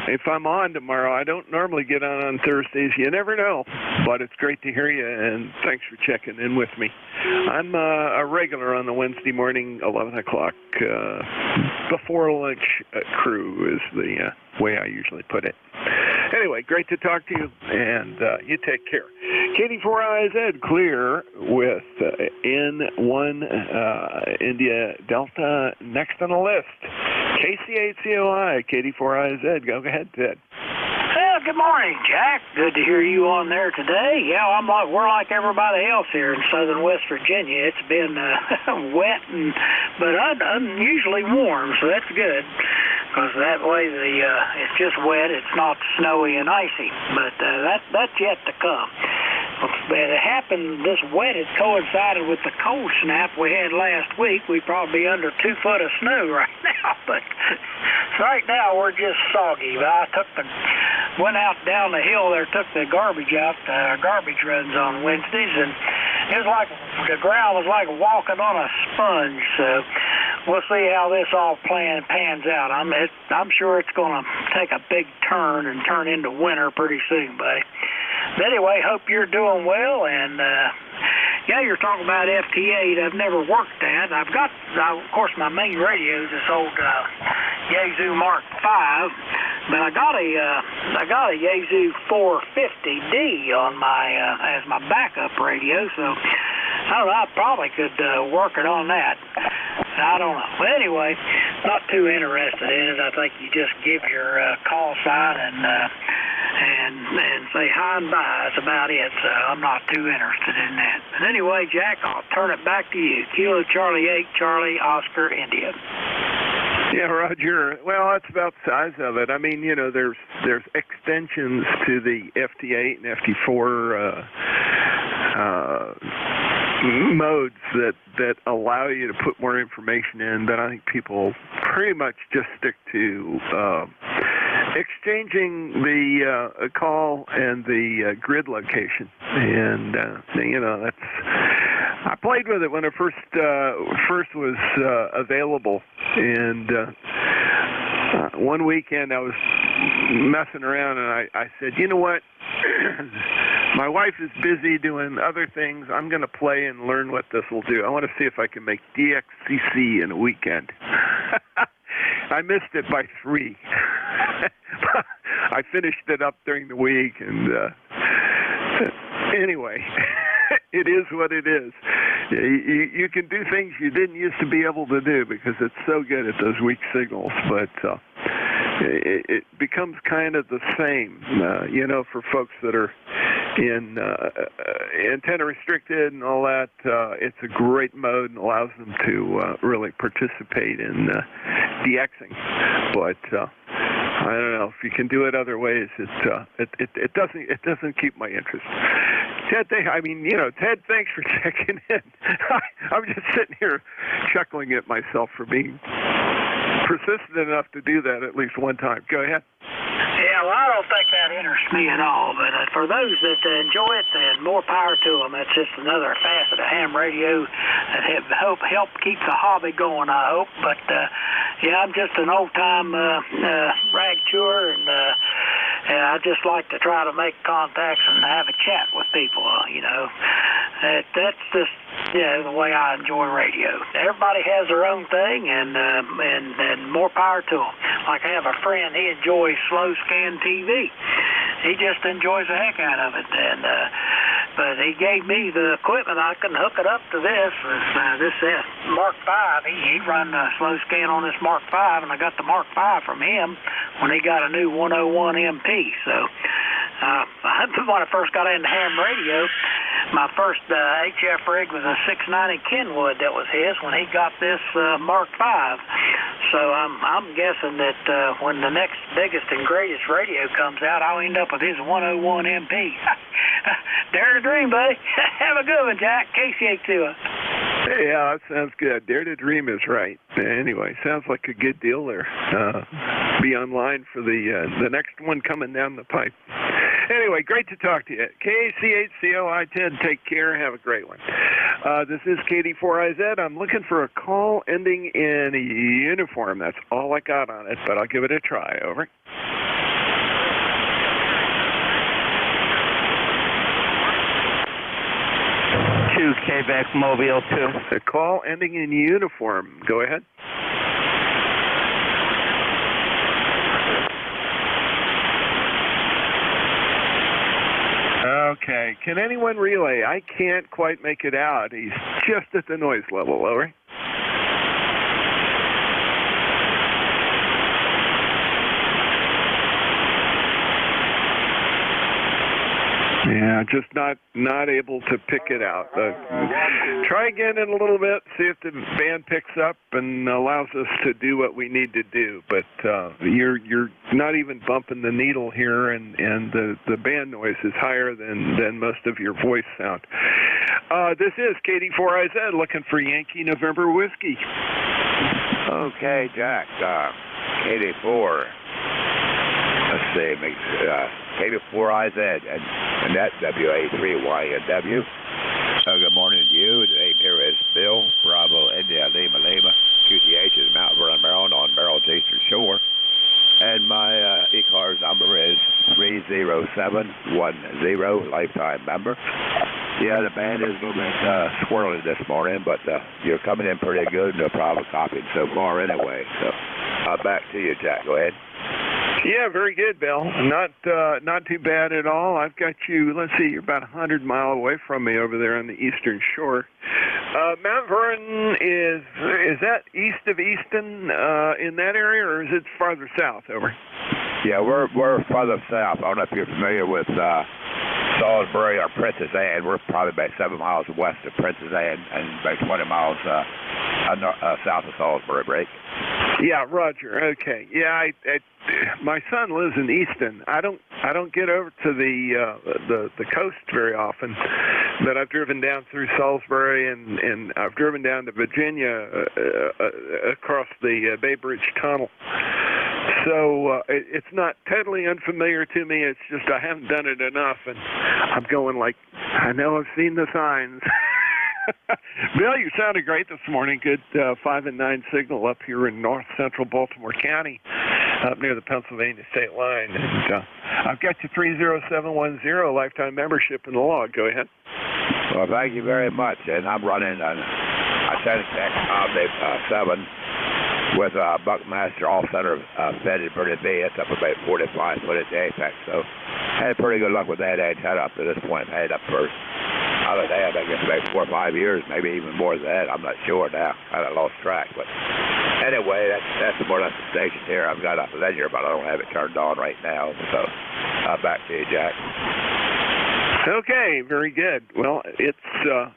if I'm on tomorrow, I don't normally get on Thursdays. You never know. But it's great to hear you, and thanks for checking in with me. I'm a regular on the Wednesday morning, 11 o'clock, before lunch crew is the way I usually put it. Anyway, great to talk to you, and you take care. KD4IZ clear with N1 India Delta next on the list. KC8COI, KD4IZ. Go ahead, Ted. Well, good morning, Jack. Good to hear you on there today. Yeah, we're like everybody else here in southern West Virginia. It's been wet but unusually warm, so that's good. Because that way it's just wet. It's not snowy and icy, but that's yet to come. But it happened, this wet had coincided with the cold snap we had last week. We'd probably be under 2 foot of snow right now, but right now we're just soggy. I took the went out down the hill there, took the garbage out, garbage runs on Wednesdays, and it was like the ground was like walking on a sponge. So we'll see how this all pans out. I'm sure it's going to take a big turn and turn into winter pretty soon, buddy. But anyway, hope you're doing well, and yeah, you're talking about FT8. I've never worked that. Of course, my main radio is this old Yazoo Mark V, but I got a Yazoo 450D on my as my backup radio, so I don't know. I probably could work it on that. I don't know. But anyway, not too interested in it. I think you just give your call sign and say hi and bye. That's about it. So I'm not too interested in that. But anyway, Jack, I'll turn it back to you. Kilo Charlie 8, Charlie Oscar India. Yeah, Roger. Well, that's about the size of it. I mean, you know, there's extensions to the FT8 and FT4 modes that allow you to put more information in, but I think people pretty much just stick to exchanging the call and the grid location, and you know, I played with it when it first was available, and one weekend I was messing around and I said, you know what, my wife is busy doing other things. I'm going to play and learn what this will do. I want to see if I can make DXCC in a weekend. I missed it by 3. I finished it up during the week, and anyway, it is what it is. You can do things you didn't used to be able to do because it's so good at those weak signals, but it becomes kind of the same, you know, for folks that are in antenna restricted and all that. It's a great mode and allows them to really participate in DXing, but I don't know if you can do it other ways. It doesn't keep my interest. Ted, Ted, thanks for checking in. I'm just sitting here chuckling at myself for being persistent enough to do that at least one time. Go ahead. Yeah, well, I don't think that interests me at all, but for those that enjoy it, then more power to them. It's just another facet of ham radio that help keep the hobby going, I hope. But, yeah, I'm just an old-time rag chewer, and I just like to try to make contacts and have a chat with people, you know. That's just, you know, the way I enjoy radio. Everybody has their own thing, and more power to them. Like I have a friend, he enjoys slow scan TV. He just enjoys the heck out of it, and but he gave me the equipment. I can hook it up to this. This Mark V. He run slow scan on this Mark V, and I got the Mark V from him when he got a new 101 MP. So when I first got into ham radio, my first HF rig was a 690 Kenwood that was his when he got this Mark V. So I'm guessing that when the next biggest and greatest radio comes out, I'll end up with his 101 MP. Dare to dream, buddy. Have a good one, Jack. KCA2. Yeah, that sounds good. Dare to dream is right. Anyway, sounds like a good deal there. Be online for the next one coming down the pipe. Anyway, great to talk to you. KAC8COI Ted, take care. Have a great one. This is KD4IZ. I'm looking for a call ending in a uniform. That's all I got on it, but I'll give it a try. Over. 2 Quebec Mobile 2. A call ending in uniform. Go ahead. Okay. Can anyone relay? I can't quite make it out. He's just at the noise level. Over. Yeah, just not able to pick it out. Try again in a little bit, see if the band picks up and allows us to do what we need to do. But you're not even bumping the needle here, and the band noise is higher than most of your voice sound. This is KD4IZ looking for Yankee November Whiskey. Okay, Jack. KD4. see, KB4IZ and that WA3YNW. Good morning to you. The name here is Bill Bravo India Lima Lima. QTH is Mount Vernon, Maryland, on Maryland's eastern shore. And my ECARS number is 30710, lifetime member. Yeah, the band is a little bit squirrely this morning, but you're coming in pretty good. No problem copying so far anyway. So back to you, Jack. Go ahead. Yeah, very good, Bill. Not too bad at all. I've got you, let's see, you're about 100 miles away from me over there on the eastern shore. Mount Vernon, is that east of Easton in that area, or is it farther south? Over. Yeah, we're farther south. I don't know if you're familiar with Salisbury or Princess Anne. We're probably about 7 miles west of Princess Anne and about 20 miles south of Salisbury, right? Yeah, Roger. Okay. Yeah, my son lives in Easton. I don't get over to the coast very often, but I've driven down through Salisbury and I've driven down to Virginia across the Bay Bridge Tunnel. So it's not totally unfamiliar to me. It's just I haven't done it enough, and I'm going like, I know I've seen the signs. Bill, you sounded great this morning. Good 5 and 9 signal up here in north central Baltimore County, up near the Pennsylvania state line. And I've got you 30710, lifetime membership in the log. Go ahead. Well, thank you very much. And I'm running a Tenantech Omni 7 with Buckmaster off-center fed pretty big. It's up about 45 foot at the apex. So I had pretty good luck with that antenna up to this point. I had it up for, I don't know, I guess about 4 or 5 years, maybe even more than that. I'm not sure now. I lost track. But anyway, that's more or less the station here. I've got a ledger, but I don't have it turned on right now. So back to you, Jack. Okay, very good. Well, it's a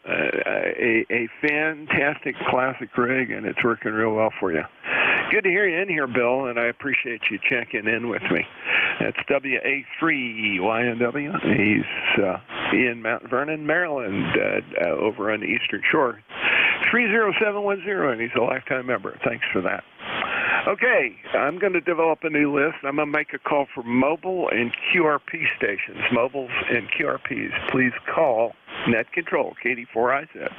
fantastic classic rig, and it's working real well for you. Good to hear you in here, Bill, and I appreciate you checking in with me. That's WA3YNW. He's in Mount Vernon, Maryland, over on the eastern shore. 30710, and he's a lifetime member. Thanks for that. Okay, I'm going to develop a new list. I'm going to make a call for mobile and QRP stations. Mobiles and QRPs. Please call Net Control, KD4IZ.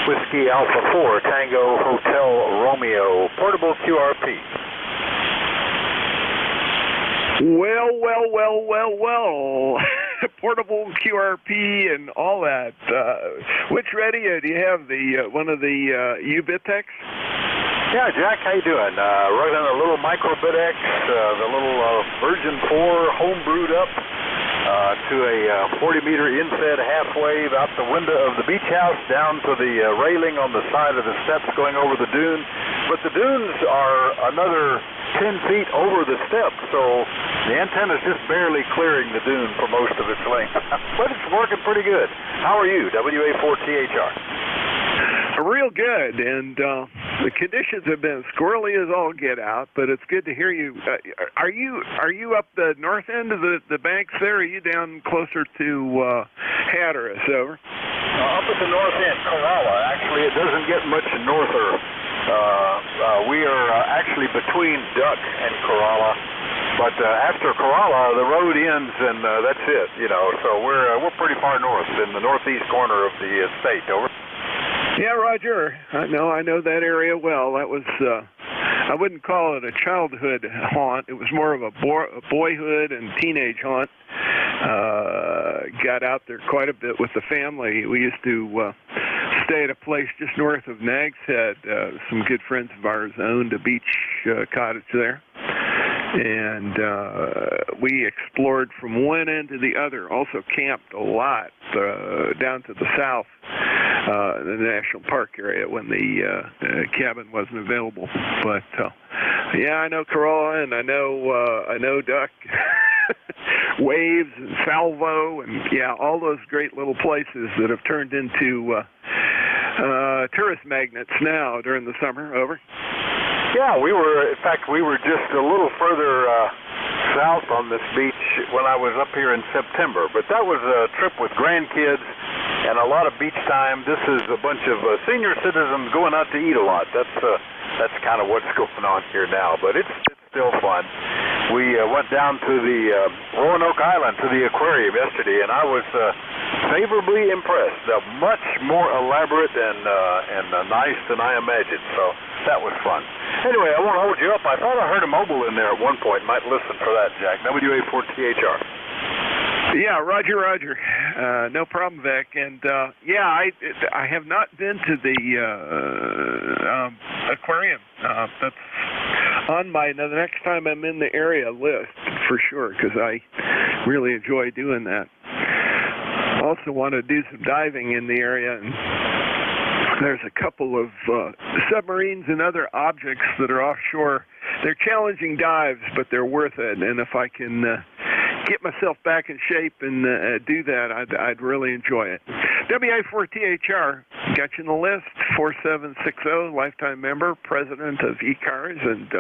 Whiskey Alpha 4, Tango Hotel Romeo, portable QRP. Well. Portable QRP and all that. Which radio do you have? The one of the U-Bitex? Yeah, Jack, how you doing? Running a little Micro-Bitex, the little Virgin 4 home brewed up to a 40-meter inset half-wave out the window of the beach house down to the railing on the side of the steps going over the dune. But the dunes are another 10 feet over the steps, so the antenna is just barely clearing the dune for most of its length. But it's working pretty good. How are you, WA4THR? Real good, and the conditions have been squirrely as all get out, but it's good to hear you. Are you up the north end of the banks there, or are you down closer to Hatteras, over? Up at the north end, Corolla. Actually, it doesn't get much norther. We are actually between Duck and Corolla, but after Corolla, the road ends, and that's it. So we're pretty far north in the northeast corner of the state. Over. Yeah, Roger. I know that area well. That was, I wouldn't call it a childhood haunt. It was more of a boyhood and teenage haunt. Got out there quite a bit with the family. We used to stay at a place just north of Nags Head. Some good friends of ours owned a beach cottage there. And we explored from one end to the other. Also camped a lot down to the south, in the national park area when the cabin wasn't available. But yeah, I know Corolla, and I know Duck, Waves and Salvo, and yeah, all those great little places that have turned into tourist magnets now during the summer. Over. Yeah, we were just a little further south on this beach when I was up here in September, but that was a trip with grandkids and a lot of beach time. This is a bunch of senior citizens going out to eat a lot. That's kind of what's going on here now, but it's still fun. we went down to the Roanoke Island to the aquarium yesterday, and I was favorably impressed. Much more elaborate and nice than I imagined. So that was fun. Anyway, I won't hold you up. I thought I heard a mobile in there at one point. Might listen for that, Jack. WA4THR. Yeah, Roger. No problem, Vic. And yeah, I have not been to the aquarium. That's on my the next time I'm in the area list for sure, because I really enjoy doing that. Also want to do some diving in the area, and there's a couple of submarines and other objects that are offshore. They're challenging dives, but they're worth it. And if I can get myself back in shape and do that, I'd really enjoy it. WA4THR, got you in the list, 4760, lifetime member, president of ECARS, and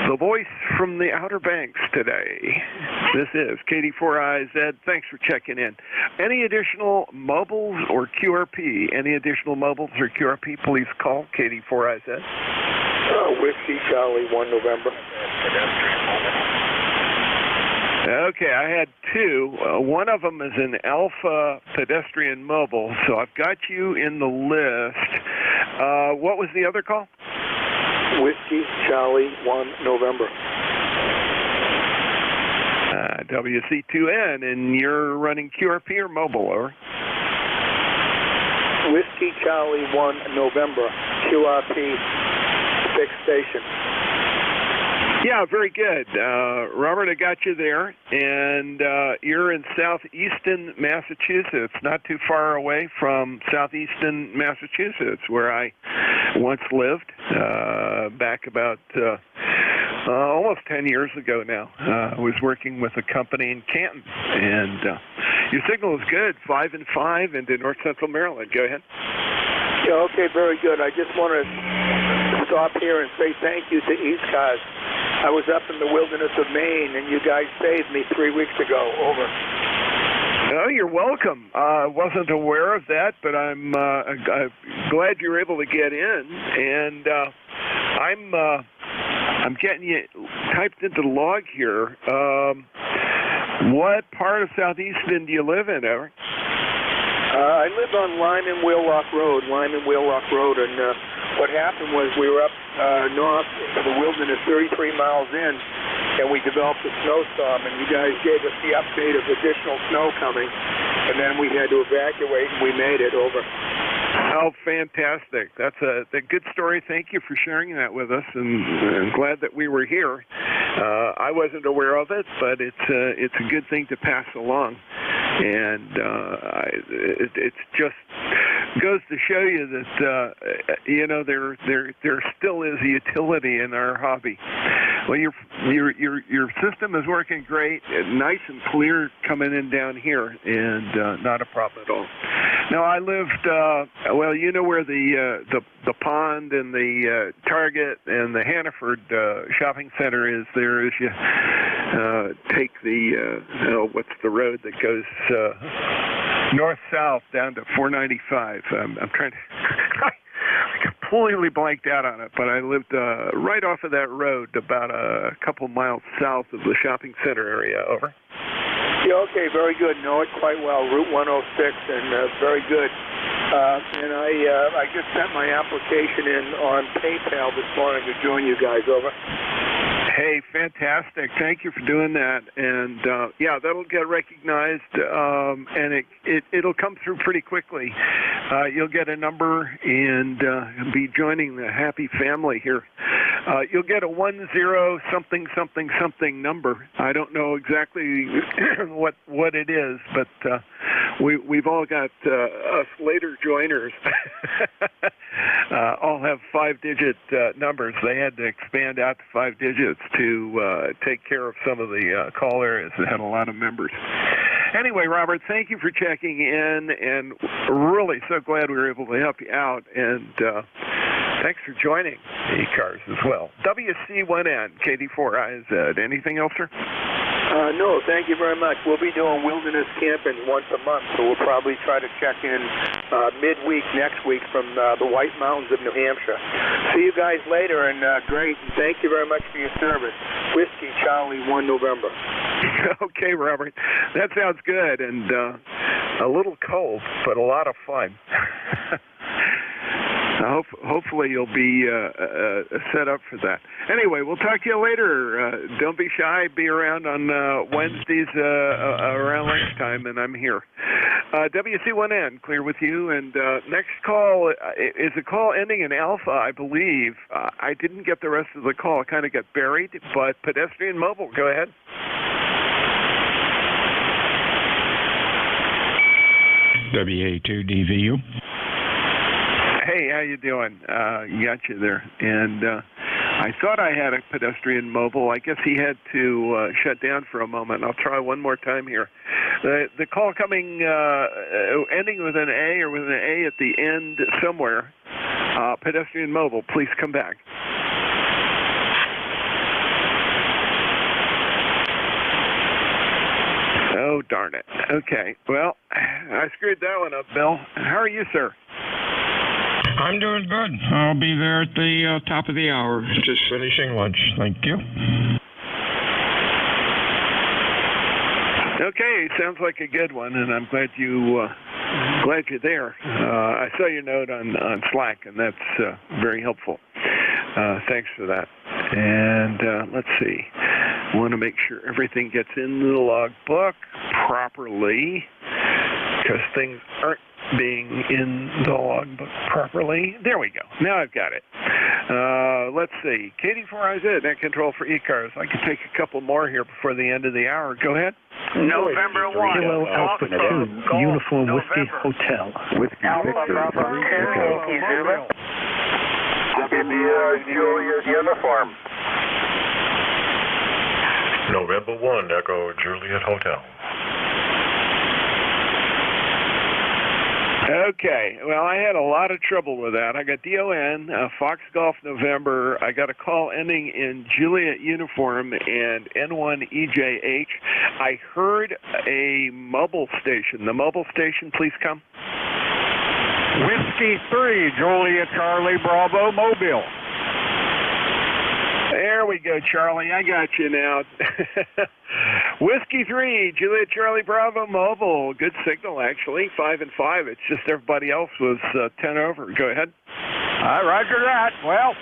the voice from the Outer Banks today. This is KD4IZ. Thanks for checking in. Any additional mobiles or QRP? Any additional mobiles or QRP, please call KD4IZ. Whiskey Charlie 1 November. Okay, I had two. One of them is an Alpha pedestrian mobile, so I've got you in the list. What was the other call? Whiskey Charlie 1 November. WC2N, and you're running QRP or mobile, over? Whiskey Charlie 1 November, QRP, fixed station. Yeah, very good. Robert, I got you there, and you're in southeastern Massachusetts, not too far away from southeastern Massachusetts, where I once lived back about almost 10 years ago now. I was working with a company in Canton, and your signal is good, 5 and 5 into north central Maryland. Go ahead. Yeah, okay, very good. I just want to stop here and say thank you to ECARS. I was up in the wilderness of Maine, and you guys saved me 3 weeks ago. Over. Oh, you're welcome. I wasn't aware of that, but I'm glad you were able to get in, and I'm getting you typed into the log here. What part of southeastern do you live in, Eric? I live on Lyman Wheelock Road, and what happened was we were up north into the wilderness 33 miles in, and we developed a snowstorm, and you guys gave us the update of additional snow coming, and then we had to evacuate, and we made it. Over. Oh, fantastic. That's a good story. Thank you for sharing that with us, and I'm glad that we were here. I wasn't aware of it, but it's a good thing to pass along. And it just goes to show you that there still is a utility in our hobby. Well, your system is working great, nice and clear coming in down here, and not a problem at all. Now I lived well, you know where the pond and the Target and the Hannaford shopping center is. There as you take the what's the road that goes north-south down to 495. I'm trying to I completely blanked out on it, but I lived right off of that road about a couple miles south of the shopping center area. Over. Yeah, okay, very good. Know it quite well. Route 106, and very good. And I just sent my application in on PayPal this morning to join you guys. Over. Hey, fantastic. Thank you for doing that. And, yeah, that'll get recognized, and it'll come through pretty quickly. You'll get a number and be joining the happy family here. You'll get a 10 number. I don't know exactly what it is, but we've all got us later joiners all have 5-digit numbers. They had to expand out to 5 digits to take care of some of the call areas that had a lot of members. Anyway, Robert, thank you for checking in, and really so glad we were able to help you out, and thanks for joining ECARS as well. WC1N, KD4IZ. Anything else, sir? No, thank you very much. We'll be doing wilderness camping once a month, so we'll probably try to check in midweek next week from the White Mountains of New Hampshire. See you guys later, and great. And thank you very much for your service. Whiskey Charlie 1 November. Okay, Robert. That sounds good, and a little cold, but a lot of fun. Hopefully you'll be set up for that. Anyway, we'll talk to you later. Don't be shy. Be around on Wednesdays around lunchtime, and I'm here. WC1N, clear with you. And next call is a call ending in Alpha, I believe. I didn't get the rest of the call. It kind of got buried, but Pedestrian Mobile, go ahead. WA2DVU. Hey, how you doing? Got you there. And I thought I had a Pedestrian Mobile. I guess he had to shut down for a moment. I'll try one more time here. The call coming, ending with an A or with an A at the end somewhere. Pedestrian Mobile, please come back. Oh, darn it. Okay. Well, I screwed that one up, Bill. How are you, sir? I'm doing good. I'll be there at the top of the hour. Just finishing lunch. Thank you. Okay, sounds like a good one, and I'm glad you're there. I saw your note on Slack, and that's very helpful. Thanks for that. And let's see. I want to make sure everything gets into the logbook properly, because things aren't being in the logbook properly. There we go. Now I've got it. Let's see. KD4IZ, net control for ECARS. I can take a couple more here before the end of the hour. Go ahead. November 1. Kilo Alpha 2, Uniform Whiskey Hotel. Whiskey Victor 3, Yankee Zulu. WBR Juliet Uniform. November 1, Echo Juliet Hotel. Okay, well, I had a lot of trouble with that. I got DON, Fox Golf November. I got a call ending in Juliet Uniform and N1EJH. I heard a mobile station. The mobile station, please come. Whiskey 3, Juliet Charlie Bravo Mobile. There we go, Charlie. I got you now. Whiskey 3, Juliet Charlie Bravo Mobile. Good signal, actually. 5 and 5. It's just everybody else was 10 over. Go ahead. Roger that. Well,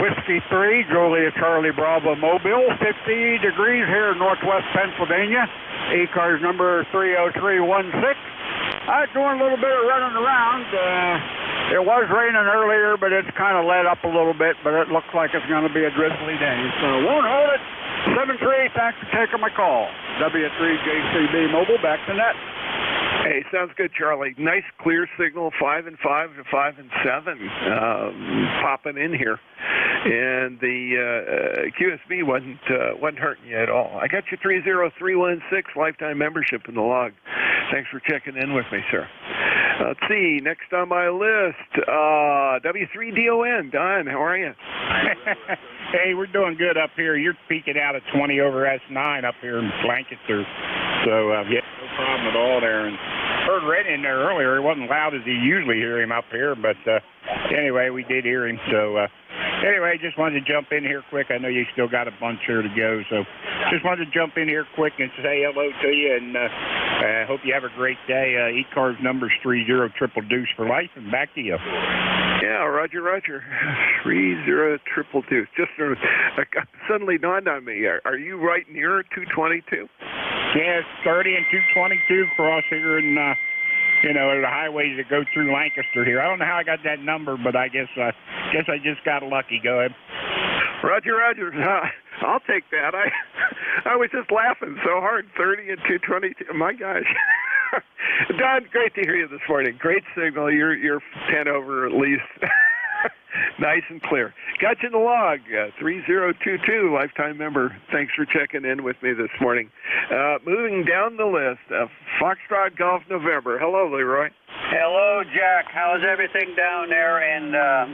Whiskey 3, Juliet Charlie Bravo Mobile. 50 degrees here in northwest Pennsylvania. ECARS number 30316. Doing a little bit of running around. It was raining earlier, but it's kind of let up a little bit, but it looks like it's going to be a drizzly day. So won't hold it. 7-3, thanks for taking my call. W3JCB Mobile, back to net. Hey, sounds good, Charlie. Nice clear signal, 5 and 5 to 5 and 7, popping in here, and the QSB wasn't hurting you at all. I got you 30316 lifetime membership in the log. Thanks for checking in with me, sir. Let's see. Next on my list, W3DON. Don, how are you? Hey, we're doing good up here. You're peaking out at 20 over S9 up here in Lancaster. So, yeah, no problem at all there. And heard Red in there earlier. It wasn't loud as you usually hear him up here, but anyway, we did hear him. So, anyway, just wanted to jump in here quick. I know you still got a bunch here to go, so just wanted to jump in here quick and say hello to you, and I hope you have a great day. ECARS number's 30 triple deuce for life, and back to you. Yeah, Roger. 30 triple deuce. Just suddenly dawned on me. Are you right near 222? Yeah, it's 30 and 222 cross here, and the highways that go through Lancaster here. I don't know how I got that number, but I guess I just got lucky. Go ahead. Roger. I'll take that. I was just laughing so hard. 30 and 222. My gosh. Don, great to hear you this morning. Great signal. You're 10 over at least. Nice and clear. Got you in the log. 3022, lifetime member. Thanks for checking in with me this morning. Moving down the list, Foxtrot Golf November. Hello, Leroy. Hello, Jack. How's everything down there in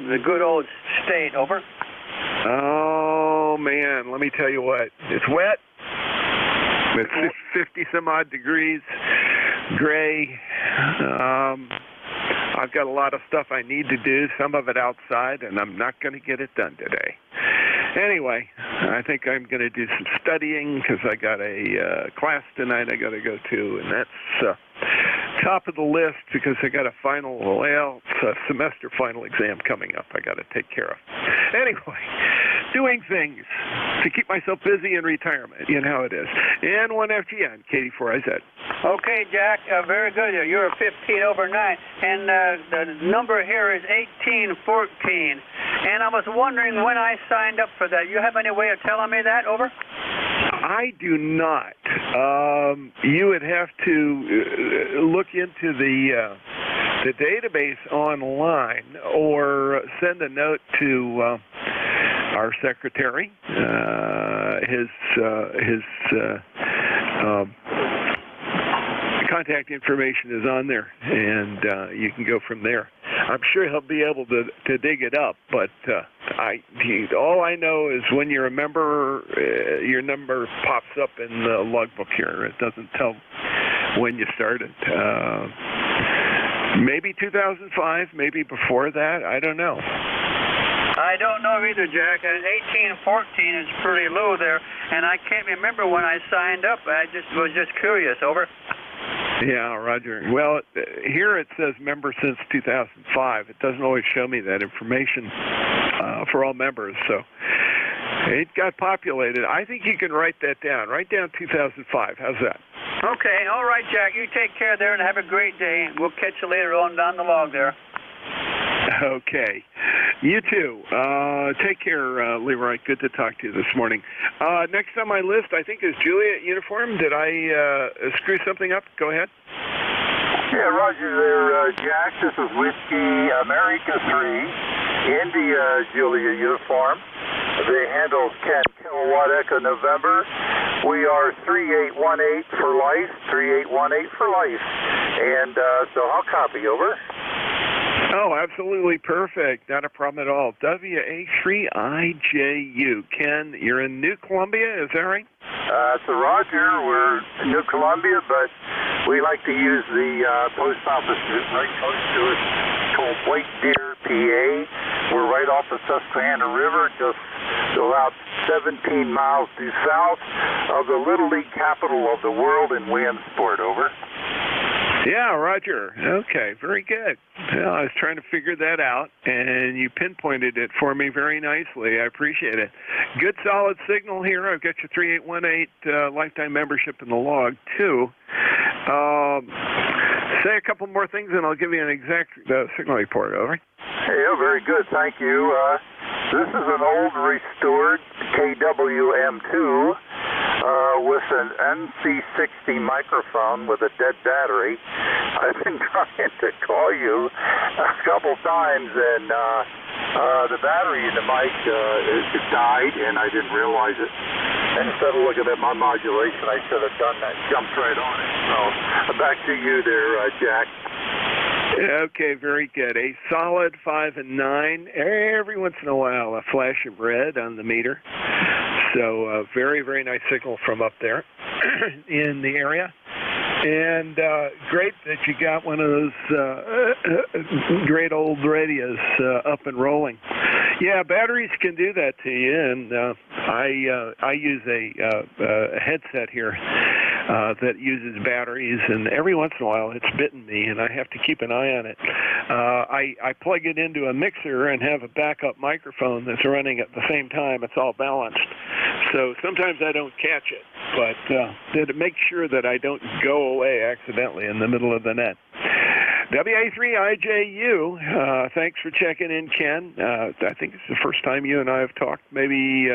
the good old state? Over. Oh, man. Let me tell you what. It's wet. It's 50 some odd degrees. Gray. I've got a lot of stuff I need to do, some of it outside, and I'm not going to get it done today. Anyway, I think I'm going to do some studying because I got a class tonight I got to go to, and that's top of the list because I got a semester final exam coming up I got to take care of. Anyway, doing things to keep myself busy in retirement. You know how it is. N1FGN, KD4IZ. Okay, Jack, very good. You're 15 over 9, and the number here is 1814. And I was wondering when I signed up for that. You have any way of telling me that? Over? I do not. You would have to look into the database online or send a note to our secretary. His contact information is on there, and you can go from there. I'm sure he'll be able to dig it up, but all I know is when you're a member, your number pops up in the logbook here. It doesn't tell when you started. Maybe 2005, maybe before that. I don't know. I don't know either, Jack. 1814 is pretty low there, and I can't remember when I signed up. I was just curious. Over. Yeah, Roger. Well, here it says member since 2005. It doesn't always show me that information for all members, so it got populated. I think you can write that down. Write down 2005. How's that? Okay. All right, Jack. You take care there and have a great day. We'll catch you later on down the log there. Okay. You too. Take care, Leroy. Good to talk to you this morning. Next on my list, I think, is Juliet Uniform. Did I screw something up? Go ahead. Yeah, Roger there, Jack. This is Whiskey America 3, India Julia Uniform. The handle's 10 kilowatt Echo November. We are 3818 for life, 3818 for life. And so I'll copy, over. Oh, absolutely perfect. Not a problem at all. WA3IJU. Ken, you're in New Columbia, is that right? So Roger, we're in New Columbia, but we like to use the post office right close to us called White Deer, PA. We're right off the Susquehanna River, just about 17 miles due south of the Little League capital of the world in Williamsport, over. Yeah, Roger. Okay, very good. Well, I was trying to figure that out, and you pinpointed it for me very nicely. I appreciate it. Good, solid signal here. I've got your 3818 lifetime membership in the log, too. Say a couple more things, and I'll give you an exact signal report, over. Yeah, very good. Thank you. This is an old restored KWM2 with an NC60 microphone with a dead battery. I've been trying to call you a couple times, and the battery in the mic died, and I didn't realize it. And instead of looking at my modulation, I should have done that, jumped right on it. So back to you there, Jack. Okay, very good. A solid 5 and 9. Every once in a while, a flash of red on the meter. So very, very nice signal from up there in the area. And great that you got one of those great old radios up and rolling. Yeah, batteries can do that to you, and I use a headset here that uses batteries, and every once in a while it's bitten me, and I have to keep an eye on it. I plug it into a mixer and have a backup microphone that's running at the same time. It's all balanced. So sometimes I don't catch it, but to make sure that I don't go away accidentally in the middle of the net. WA3IJU, thanks for checking in, Ken. I think it's the first time you and I have talked. Maybe,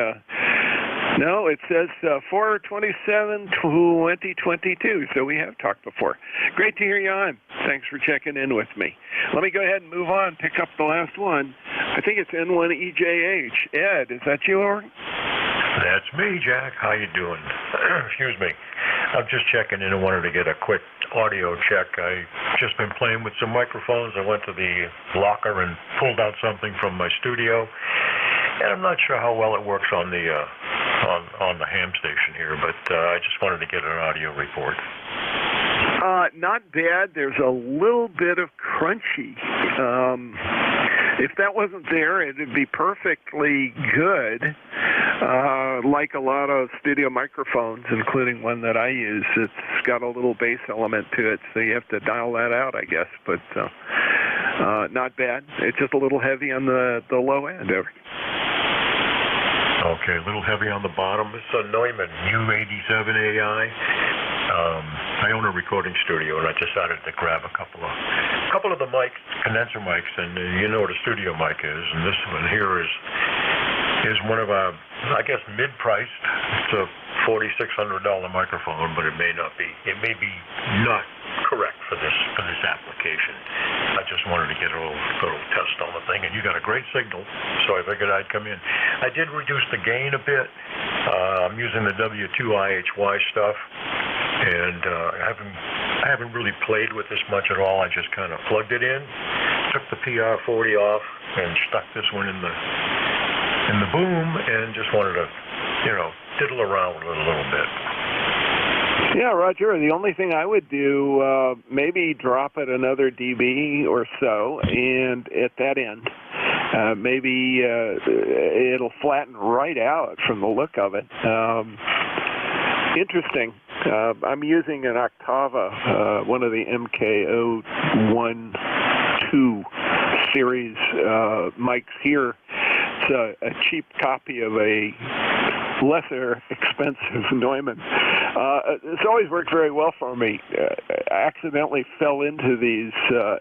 no, it says 4/27/2022, so we have talked before. Great to hear you on. Thanks for checking in with me. Let me go ahead and move on, pick up the last one. I think it's N1EJH. Ed, is that you, or? That's me, Jack. How you doing? Excuse me. I'm just checking in and wanted to get a quick audio check. I've just been playing with some microphones. I went to the locker and pulled out something from my studio, and I'm not sure how well it works on the ham station here, but I just wanted to get an audio report. Not bad. There's a little bit of crunchy. if that wasn't there, it'd be perfectly good. Like a lot of studio microphones, including one that I use, it's got a little bass element to it, so you have to dial that out, I guess. But not bad. It's just a little heavy on the low end. Okay, a little heavy on the bottom. It's a Neumann U87AI. I own a recording studio, and I decided to grab a couple of the mics, condenser mics, and you know what a studio mic is. And this one here is one of our, I guess, mid-priced. It's a $4,600 microphone, but it may be not correct for this application. I just wanted to get a little test on the thing, and you got a great signal, so I figured I'd come in. I did reduce the gain a bit. I'm using the W2IHY stuff, and I haven't really played with this much at all. I just kind of plugged it in, took the PR40 off, and stuck this one in the boom, and just wanted to, diddle around with it a little bit. Yeah, Roger, the only thing I would do, maybe drop it another dB or so, and at that end, maybe it'll flatten right out from the look of it. Interesting. I'm using an Octava, one of the MK012 series mics here. It's a cheap copy of a lesser expensive Neumann. It's always worked very well for me. I accidentally fell into these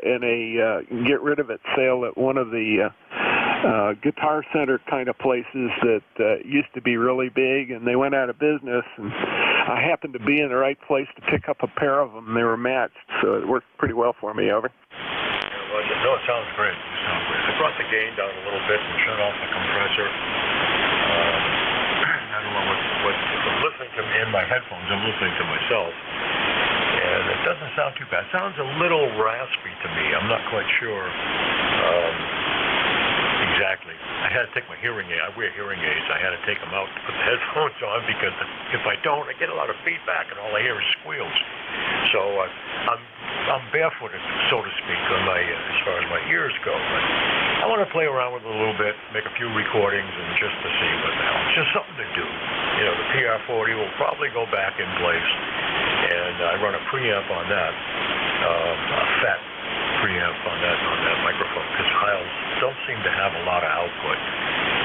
in a get rid of it sale at one of the Guitar Center kind of places that used to be really big, and they went out of business, and I happened to be in the right place to pick up a pair of them. They were matched, so it worked pretty well for me. Over. No, it sounds great. I brought the gain down a little bit and shut off the compressor. I don't know what I'm listening to in my headphones. I'm listening to myself, and it doesn't sound too bad. It sounds a little raspy to me. I'm not quite sure exactly. I had to take my hearing aid. I wear hearing aids. I had to take them out to put the headphones on because if I don't, I get a lot of feedback, and all I hear is squeals. So I'm barefooted, so to speak, on my as far as my ears go. But I want to play around with it a little bit, make a few recordings, and just to see what the hell. It's just something to do. The PR40 will probably go back in place, and I run a preamp on that, a fat preamp on that microphone, because Heils don't seem to have a lot of output.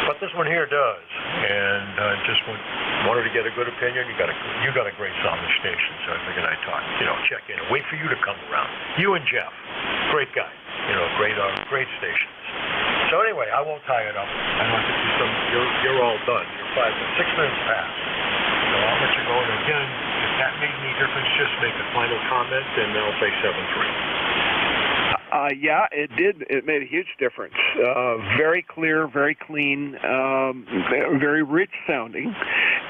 But this one here does, and I just wanted to get a good opinion. You got a great sounding station, so I figured I'd talk, check in and wait for you to come around. You and Jeff, great guy, great stations. So anyway, I won't tie it up. I want to do some. You're all done. You're 6 minutes past. So I'll let you go. And again, if that made any difference, just make a final comment, and I'll say 7-3. Yeah, it did. It made a huge difference. Very clear, very clean, very rich sounding,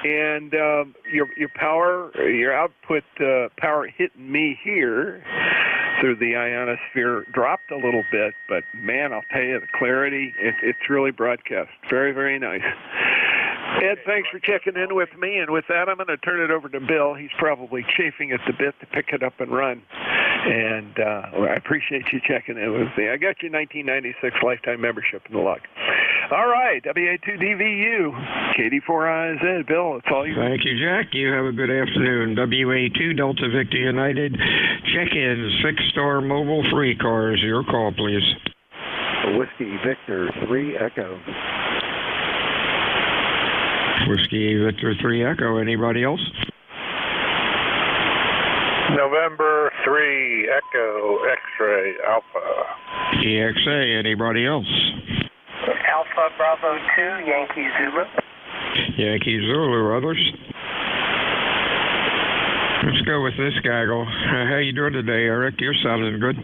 and your power, your output power hitting me here through the ionosphere dropped a little bit, but man, I'll tell you, the clarity, it's really broadcast. Very, very nice. Ed, thanks for checking in with me, and with that, I'm going to turn it over to Bill. He's probably chafing at the bit to pick it up and run, and I appreciate you checking in with me. I got your 1996 lifetime membership in the log. All right, WA2DVU, KD4IZ. Bill, it's all you. Thank you, Jack. You have a good afternoon. WA2 Delta Victor United. Check-in, 6-star mobile free cars. Your call, please. Whiskey Victor 3 Echo. Whiskey Victor 3 Echo. Anybody else? November 3 Echo X-Ray Alpha. EXA. Anybody else? Alpha Bravo 2 Yankee Zulu. Yankee Zulu. Others? Let's go with this gaggle. How you doing today, Eric? You're sounding good.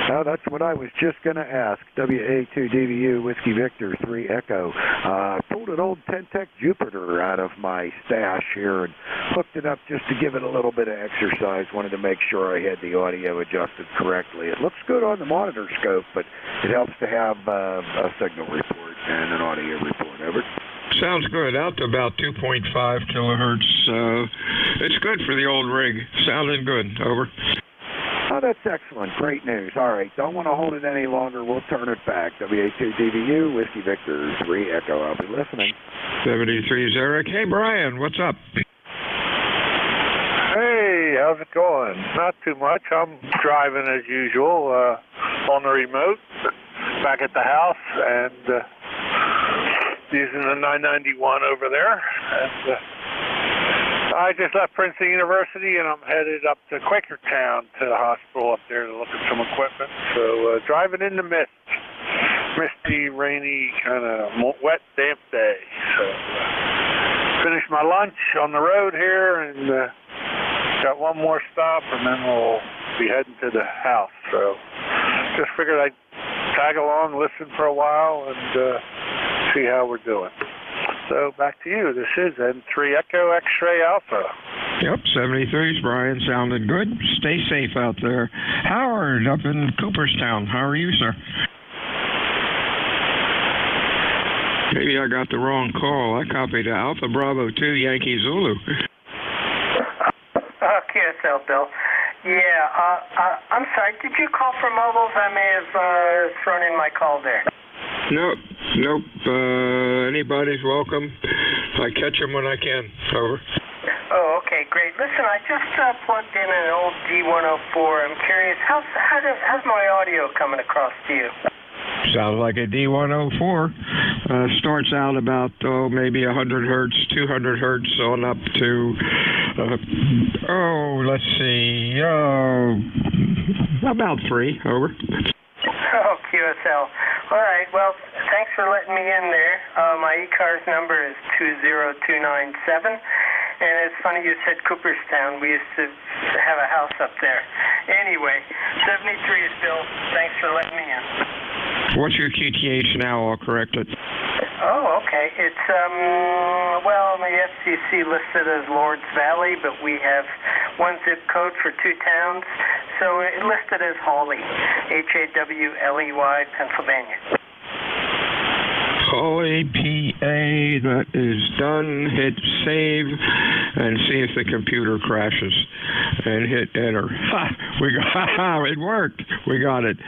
Oh, that's what I was just going to ask. WA2DVU Whiskey Victor 3 Echo. Pulled an old Tentec Jupiter out of my stash here and hooked it up just to give it a little bit of exercise. Wanted to make sure I had the audio adjusted correctly. It looks good on the monitor scope, but it helps to have a signal report and an audio report. Over. Sounds good. Out to about 2.5 kilohertz. It's good for the old rig. Sounding good. Over. Oh, that's excellent. Great news. All right, don't want to hold it any longer. We'll turn it back. WA2DVU, Whiskey Victor 3 Echo. I'll be listening. 73's Eric. Hey, Brian, what's up? Hey, how's it going? Not too much. I'm driving as usual on the remote, back at the house, and using the 991 over there. And I just left Princeton University, and I'm headed up to Quakertown to the hospital up there to look at some equipment. So driving in the mist. Misty, rainy, kind of wet, damp day. So finished my lunch on the road here, and got one more stop, and then we'll be heading to the house. So just figured I'd tag along, listen for a while, and see how we're doing. So back to you. This is N3 Echo X-Ray Alpha. Yep, 73's Brian. Sounded good. Stay safe out there. Howard up in Cooperstown. How are you, sir? Maybe I got the wrong call. I copied Alpha Bravo 2 Yankee Zulu. QSL, Bill. Yeah, I'm sorry. Did you call for mobiles? I may have thrown in my call there. Nope. Anybody's welcome. I catch them when I can. Over. Oh, okay, great. Listen, I just plugged in an old D104. I'm curious, how's my audio coming across to you? Sounds like a D104. Starts out about, maybe 100 hertz, 200 hertz on up to, let's see, about 3. Over. Oh, QSL. All right, well, thanks for letting me in there. My ECARS number is 20297, and it's funny you said Cooperstown. We used to have a house up there. Anyway, 73 is Bill. Thanks for letting me in. What's your QTH now? I'll correct it. Oh, okay. It's, the FCC listed as Lords Valley, but we have one zip code for 2 towns, so it listed as Hawley, Hawley, Pennsylvania. Hawley, PA, that is done. Hit save and see if the computer crashes. And hit enter. It worked. We got it.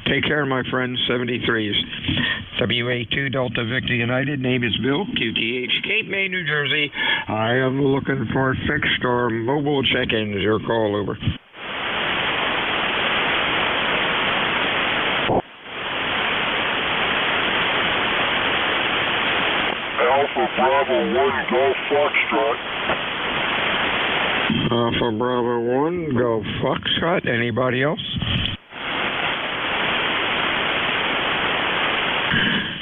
Take care, my friends. 73s. WA2 Delta Victor United. Name is Bill. QTH, Cape May, New Jersey. I am looking for fixed or mobile check-ins. Your call, over. Alpha Bravo 1 Golf Foxtrot. Alpha Bravo 1 Golf Foxtrot. Anybody else?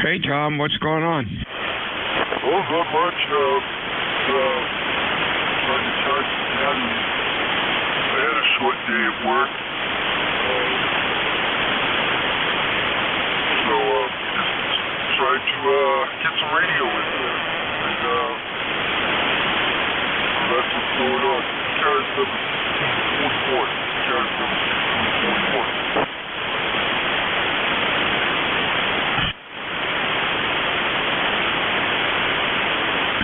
Hey, Tom, what's going on? Oh, not much. Trying to touch. I had a short day at work. So, just tried to get some radio in there. And, that's what's going on. ECARS number 44. ECARS number 44.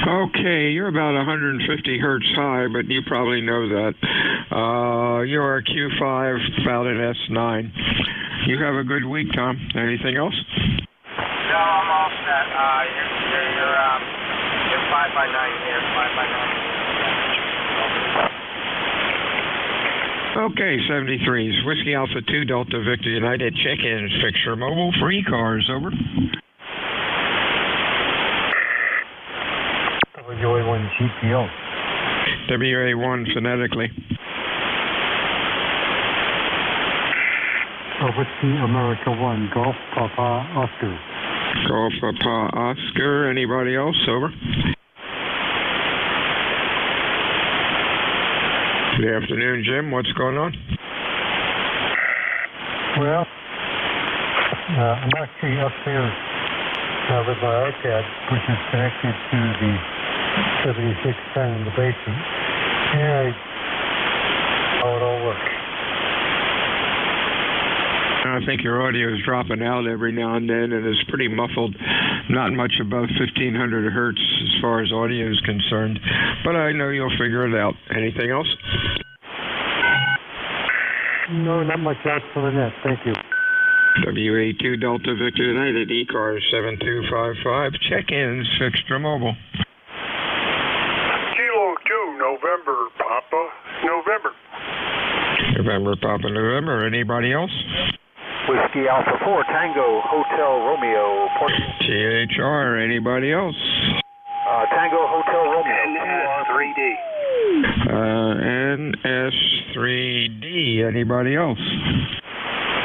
Okay, you're about 150 hertz high, but you probably know that. You're a Q5, about an S9. You have a good week, Tom. Anything else? No, I'm all set. You're 5x9 here, 5x9. Okay, 73s. Whiskey Alpha 2 Delta Victor United. Check-ins. Fixture mobile. Free cars. Over. WA1 GPO. WA1 phonetically. Whiskey America 1 Golf Papa Oscar. Golf Papa Oscar. Anybody else? Over. Good afternoon, Jim. What's going on? Well, I'm actually up here with my iPad, which is connected to the 7610 in the basement. And how it all works. I think your audio is dropping out every now and then, and it's pretty muffled. Not much above 1500 hertz as far as audio is concerned, but I know you'll figure it out. Anything else? No, not much else for the net. Thank you. WA2 Delta Victor United, ECARS 7255. Check-ins, Fixtra Mobile. Kilo 2, November, Papa, November. November, Papa, November. Anybody else? Whiskey Alpha 4, Tango, Hotel Romeo, Port. THR. Anybody else? Tango, Hotel Romeo. NS3D. Anybody else?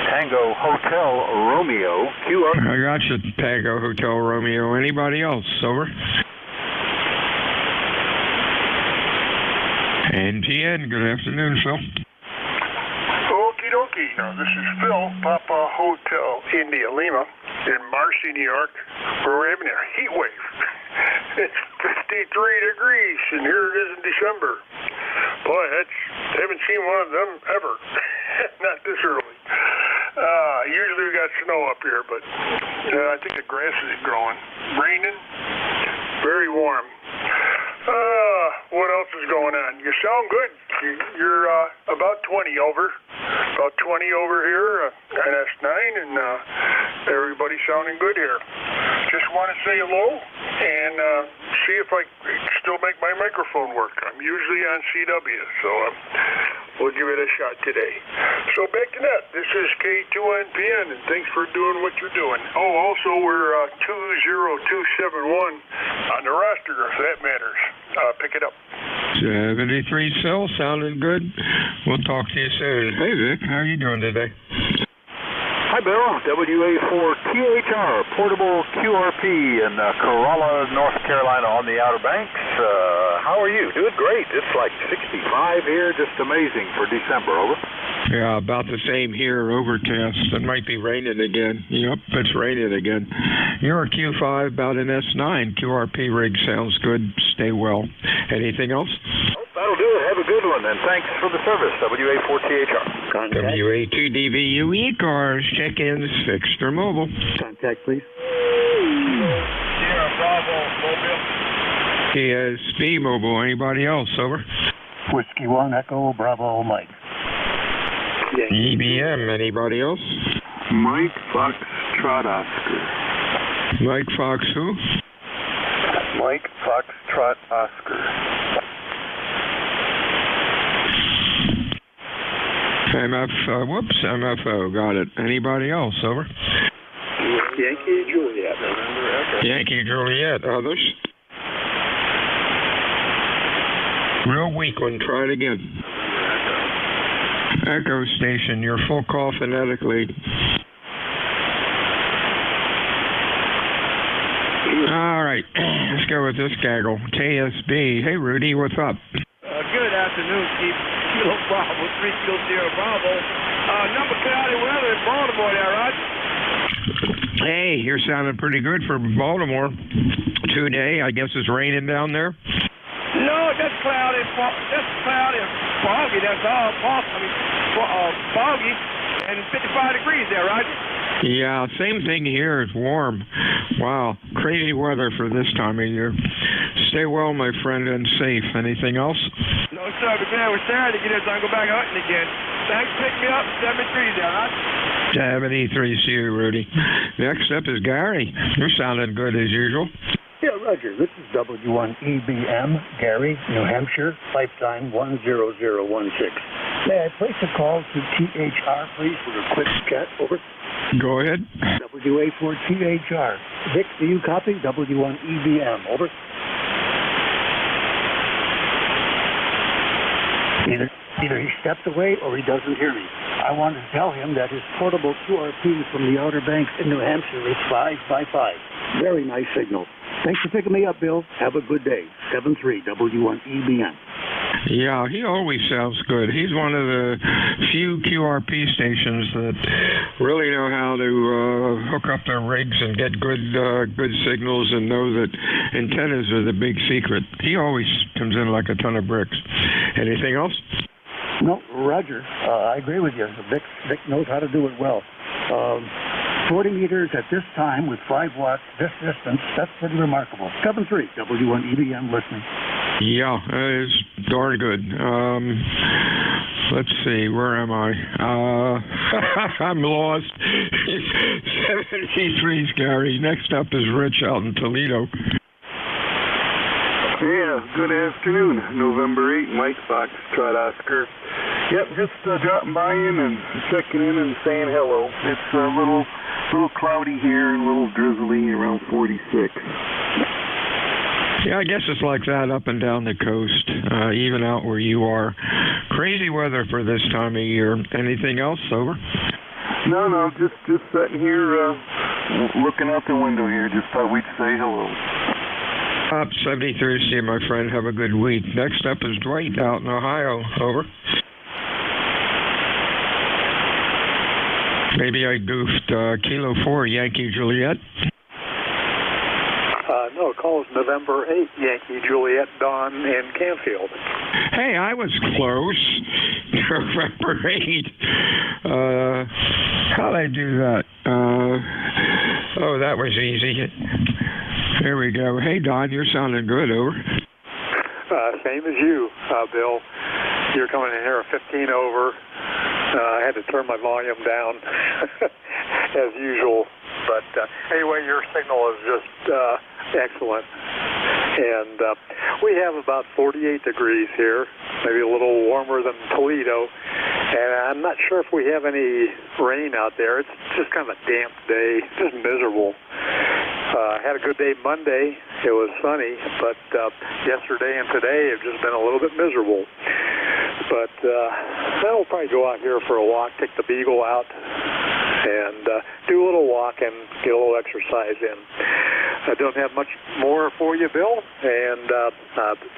Tango, Hotel Romeo, QR. I got you, Tango, Hotel Romeo. Anybody else? Over. NTN. Good afternoon, Phil. Okie dokie. Now, this is Phil, Papa Hotel India Lima in Marcy, New York. We're having a heat wave. It's 53 degrees, and here it is in December. Boy, I haven't seen one of them ever. Not this early. Usually we got snow up here, but I think the grass is growing. Raining, very warm. What else is going on? You sound good. You're about 20 over. About 20 over here at S9, and everybody's sounding good here. Just want to say hello and see if I still make my microphone work. I'm usually on CW, so we'll give it a shot today. So back to that. This is K2NPN, and thanks for doing what you're doing. Oh, also, we're 20271 on the roster, if that matters. Pick it up. 73 Phil, sounding good. We'll talk to you soon. Hey, Vic, how are you doing today? Hi, Bill. WA4THR, portable QRP in Corolla, North Carolina on the Outer Banks. How are you? Doing great. It's like 65 here. Just amazing for December. Over. Yeah, about the same here, overcast. It might be raining again. Yep, it's raining again. You're a Q5, about an S9. QRP rig sounds good. Stay well. Anything else? That'll do it. Have a good one, and thanks for the service. WA4THR. WA2DVU ECARS. Check-ins, Fixtra Mobile. Contact, please. Sierra Bravo, Mobile. TSB Mobile. Anybody else? Over. Whiskey 1, Echo, Bravo, Mike. EBM. Anybody else? Mike Fox Trot Oscar. Mike Fox who? Mike Fox Trot Oscar. MFO, got it. Anybody else? Over. Yankee Juliet. Yankee Juliet. Others? Real weak one. Try it again. Echo Station, your full call phonetically. All right, let's go with this gaggle. KSB. Hey, Rudy, what's up? Good afternoon, Steve. Kilo Bravo, 3 Kilo Sierra Bravo. Number cloudy weather in Baltimore there, Roger. Hey, you're sounding pretty good for Baltimore today. I guess it's raining down there. No, just cloudy and foggy. That's all. Foggy and 55 degrees there, Roger. Yeah, same thing here. It's warm. Wow, crazy weather for this time of year. Stay well, my friend, and safe. Anything else? No, sir. Be glad we're Saturday to get in so I can go back hunting again. Thanks for picking me up. 73 there, huh? 73, see you, Rudy. Next up is Gary. You're sounding good as usual. Yeah, Roger. This is W1EBM, Gary, New Hampshire, lifetime 10016. May I place a call to THR, please, for a quick chat? Over. Go ahead. WA4THR. Vic, do you copy? W1EBM. Over. Either he stepped away or he doesn't hear me. I want to tell him that his portable QRP from the Outer Banks in New Hampshire is 5x5. Very nice signal. Thanks for picking me up, Bill. Have a good day. 73 W1EBN. Yeah, he always sounds good. He's one of the few QRP stations that really know how to hook up their rigs and get good signals and know that antennas are the big secret. He always comes in like a ton of bricks. Anything else? No, Roger. I agree with you. Vic knows how to do it well. 40 meters at this time with 5 watts, this distance, that's pretty remarkable. 7-3, W1EBM listening. Yeah, it's darn good. let's see, where am I? I'm lost. 73's Gary. Next up is Rich out in Toledo. Yeah, good afternoon. November 8, Mike Foxtrot Oscar. Yep, just dropping by in and checking in and saying hello. It's a little cloudy here and a little drizzly, around 46. Yeah, I guess it's like that up and down the coast, even out where you are. Crazy weather for this time of year. Anything else, over? No, just sitting here looking out the window here. Just thought we'd say hello. Up 73, see you, my friend. Have a good week. Next up is Dwight out in Ohio. Over. Maybe I goofed. Kilo 4, Yankee Juliet. No, calls November 8, Yankee Juliet, Dawn in Canfield. Hey, I was close. November 8. How'd I do that? Oh, that was easy. There we go. Hey, Don, you're sounding good, over. Same as you, Bill. You're coming in here at 15 over. I had to turn my volume down, as usual. But anyway, your signal is just excellent. And we have about 48 degrees here, maybe a little warmer than Toledo. And I'm not sure if we have any rain out there. It's just kind of a damp day, just miserable. Had a good day Monday. It was sunny, but yesterday and today have just been a little bit miserable. But we'll probably go out here for a walk, take the Beagle out, and do a little walk and get a little exercise in. I don't have much more for you, Bill, and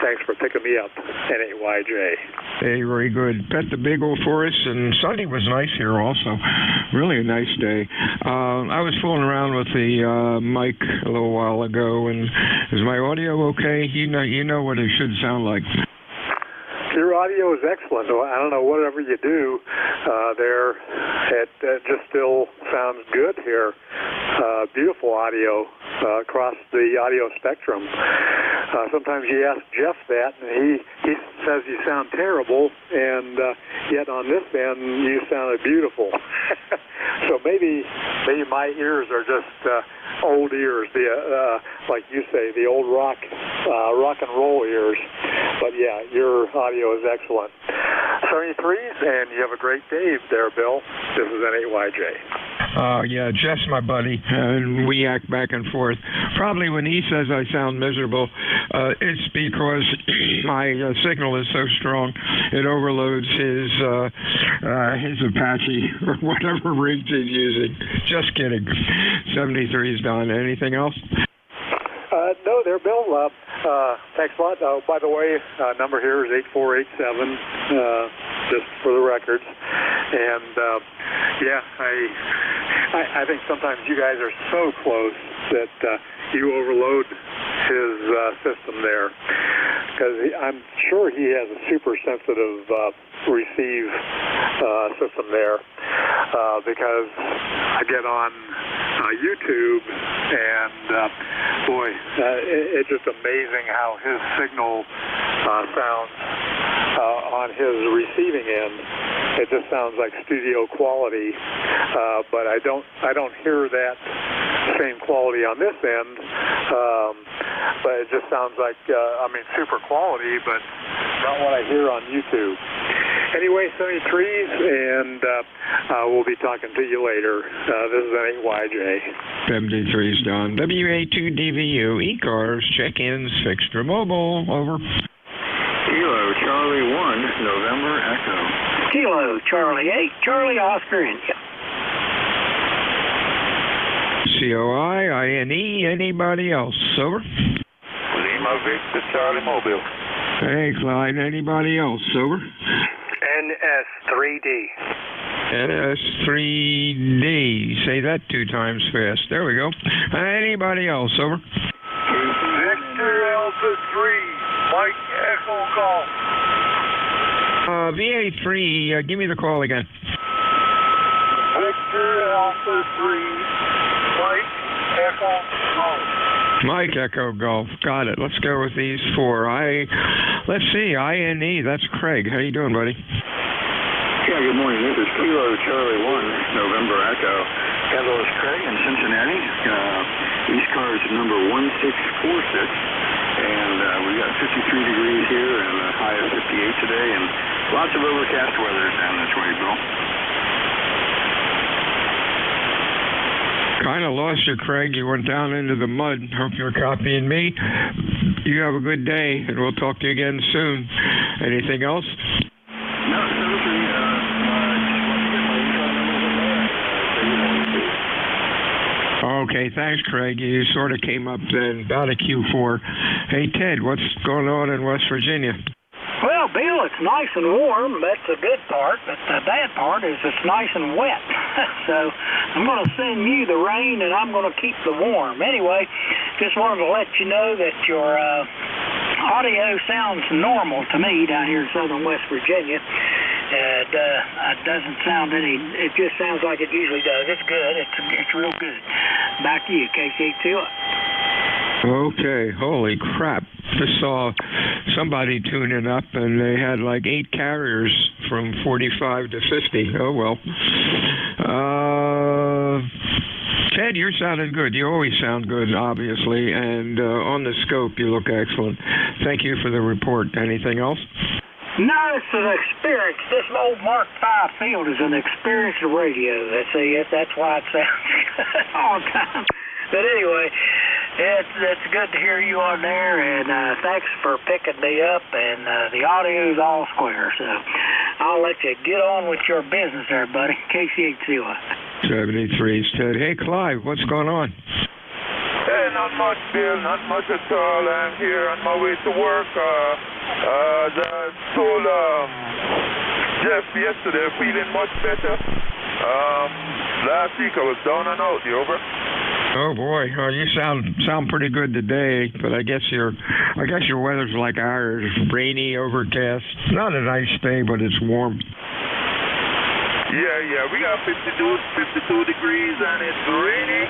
thanks for picking me up, NAYJ. Hey, very good. Pet the Beagle for us, and Sunday was nice here also. Really a nice day. I was fooling around with the mic a little while ago, and is my audio okay? You know what it should sound like. Your audio is excellent. I don't know, whatever you do there, it just still sounds good here. Beautiful audio across the audio spectrum. Sometimes you ask Jeff that, and he says you sound terrible, and yet on this end, you sounded beautiful. So maybe my ears are just old ears, like you say, the old rock and roll ears. But yeah, your audio is excellent. 73s, and you have a great day there, Bill. This is NAYJ. Yeah, Jeff's my buddy, and we act back and forth. Probably when he says I sound miserable, it's because my signal is so strong it overloads his Apache or whatever rigs he's using. Just kidding. 73's done. Anything else? No, there, Bill. Thanks a lot. By the way, number here is 8487, just for the records. And yeah, I think sometimes you guys are so close that you overload his system there, because I'm sure he has a super sensitive receive system there, because I get on YouTube, and boy, it's just amazing how his signal sounds on his receiving end. It just sounds like studio quality, but I don't hear that same quality on this end. But it just sounds like super quality, but not what I hear on YouTube. Anyway, 73s, and we'll be talking to you later. This is NAYJ. 73's done. WA2DVU, ECARS, check-ins, Fixtra Mobile, over. Kilo Charlie 1, November Echo. Kilo Charlie 8, Charlie Oscar India. COI, INE, anybody else, over? Lima Victor Charlie Mobile. Hey, Clyde, anybody else, over? NS3D. NS3D. Say that 2 times fast. There we go. Anybody else, over? Victor Alpha 3, Mike Echo Golf. VA3, give me the call again. Victor Alpha 3, Mike Echo Golf. Mike Echo Golf. Got it. Let's go with these 4. Let's see, INE, that's Craig. How you doing, buddy? good morning. This is Kilo Charlie 1, November Echo. Handle is Craig in Cincinnati. ECARS number 1646. And we got 53 degrees here and a high of 58 today. And lots of overcast weather down this way, Bill. Kind of lost you, Craig. You went down into the mud. Hope you're copying me. You have a good day, and we'll talk to you again soon. Anything else? No, Okay, thanks, Craig. You sort of came up then, about a Q4. Hey, Ted, what's going on in West Virginia? Well, Bill, it's nice and warm. That's the good part. But the bad part is it's nice and wet. So I'm going to send you the rain, and I'm going to keep the warm. Anyway, just wanted to let you know that your audio sounds normal to me down here in southern West Virginia. It doesn't sound any, it just sounds like it usually does. It's good. It's real good. Back to you, KC2. Okay, holy crap. Just saw somebody tuning up, and they had like 8 carriers from 45 to 50. Oh, well. Ted, you're sounding good. You always sound good, obviously, and on the scope, you look excellent. Thank you for the report. Anything else? No, it's an experience. This old Mark V field is an experience of radio. That's why it sounds good all the time. But anyway, it's good to hear you on there, and thanks for picking me up, and the audio's all square, so I'll let you get on with your business there, buddy. KC8CY. 73's Ted. Hey, Clive, what's going on? Hey, not much, Bill, not much at all. I'm here on my way to work. I told Jeff yesterday, feeling much better. Last week I was down and out. You over? Oh boy, you sound pretty good today, but I guess your weather's like ours, rainy, overcast. Not a nice day, but it's warm. Yeah, we got 52 degrees and it's raining.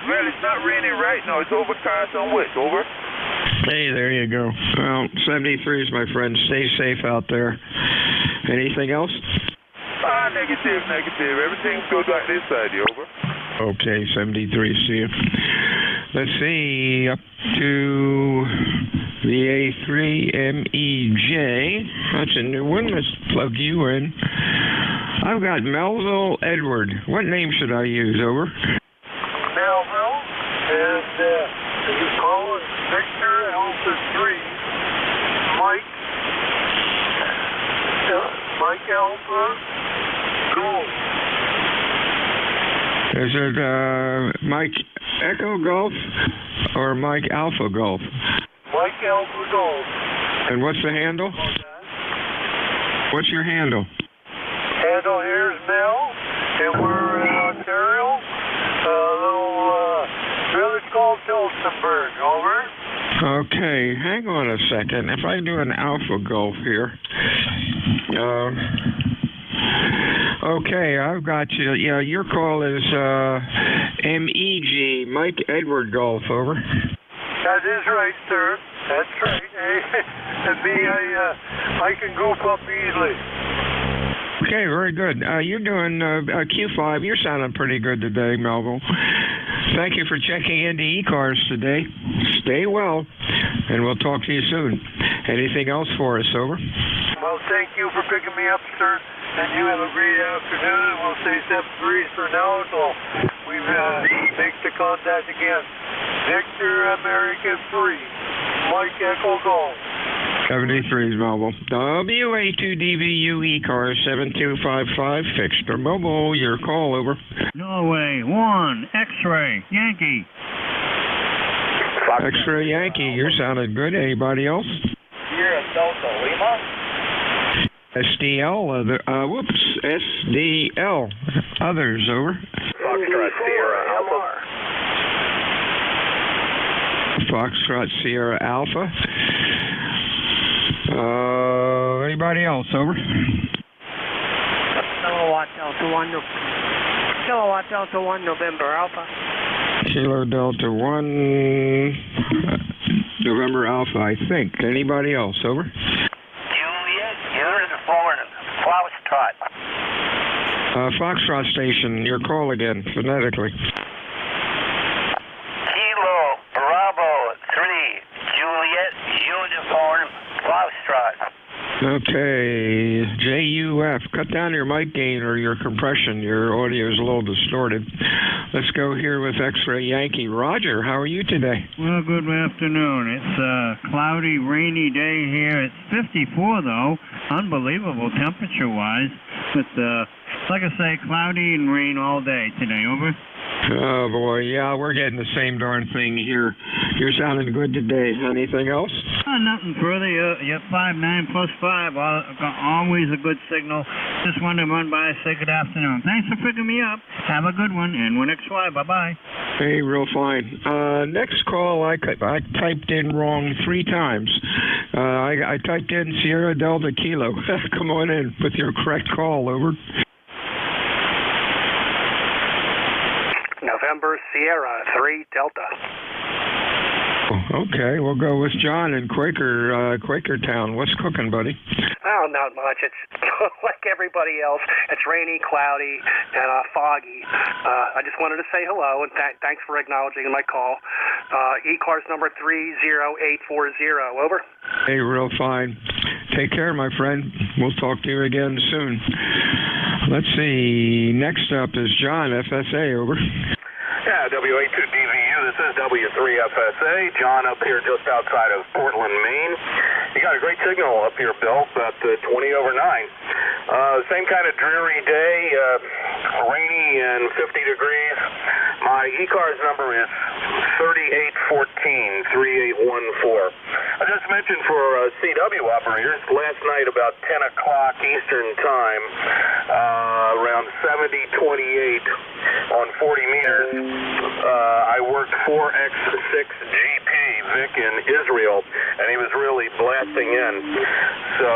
Well, it's not raining right now. It's overcast and wet. Over. Hey, there you go. Well, 73's my friend. Stay safe out there. Anything else? Negative. Everything's good like this side. You over? Okay, 73, see you. Let's see, up to the A3MEJ. That's a new one. Let's plug you in. I've got Melville Edward. What name should I use? Over. Melville, and you call it Victor Alpha 3. Mike Alpha, go. Is it Mike Echo Golf or Mike Alpha Golf? Mike Alpha Golf. And what's the handle? What's your handle? Handle here is Mel, and we're in Ontario, a little village called Tillsonburg. Over. Okay, hang on a second. If I do an Alpha Golf here. Okay, I've got you. Yeah, your call is MEG, Mike Edward Golf, over. That is right, sir. That's right. And me, I can goof up easily. Okay, very good. You're doing Q5. You're sounding pretty good today, Melville. Thank you for checking into ECARS today. Stay well, and we'll talk to you soon. Anything else for us, over? Well, thank you for picking me up, sir. And you have a great afternoon. We'll say 73 for now until we make the contact again. Victor American 3, Mike Echo Golf. 73's mobile. WA2DVU ECARS 7255 fixed or mobile. Your call, over. Norway 1, X-ray, Yankee. X-ray Yankee, you're sounding good. Anybody else? Sierra Delta Lima. SDL, SDL. Others, over. Foxtrot Sierra Alpha. Foxtrot Sierra Alpha. Anybody else, over? Kilowatt Delta 1, November Alpha. Kilo Delta 1, November Alpha, I think. Anybody else, over? Juliet, Uniform, Foxtrot. Foxtrot Station, your call again, phonetically. Kilo Bravo 3 Juliet Uniform Foxtrot. Okay, JUF. Cut down your mic gain or your compression. Your audio is a little distorted. Let's go here with X-Ray Yankee. Roger, how are you today? Well, good afternoon. It's a cloudy, rainy day here. It's 54, though. Unbelievable temperature-wise. But, like I say, cloudy and rain all day today. Over? Oh, boy. Yeah, we're getting the same darn thing here. You're sounding good today. Anything else? Nothing further. You're 5'9" plus 5. Always a good signal. Just wanted to run by and say good afternoon. Thanks for picking me up. Have a good one. N1XY. Bye-bye. Hey, real fine. Next call, I typed in wrong 3 times. I typed in Sierra Delta Kilo. Come on in with your correct call. Over. November Sierra 3 Delta. Okay, we'll go with John in Quakertown. What's cooking, buddy? Oh, not much. It's like everybody else. It's rainy, cloudy, and foggy. I just wanted to say hello, and thanks for acknowledging my call. ECARS number 30840. Over. Hey, real fine. Take care, my friend. We'll talk to you again soon. Let's see. Next up is John, FSA. Over. Yeah, WA2DVU, this is W3FSA. John up here just outside of Portland, Maine. You got a great signal up here, Bill, about 20 over 9. Same kind of dreary day, rainy and 50 degrees. My ECARS number is 3814-3814. I just mentioned for CW operators, last night about 10 o'clock Eastern time, around 7028 on 40 meters, I worked 4X6GP Vic in Israel, and he was really blasting in. So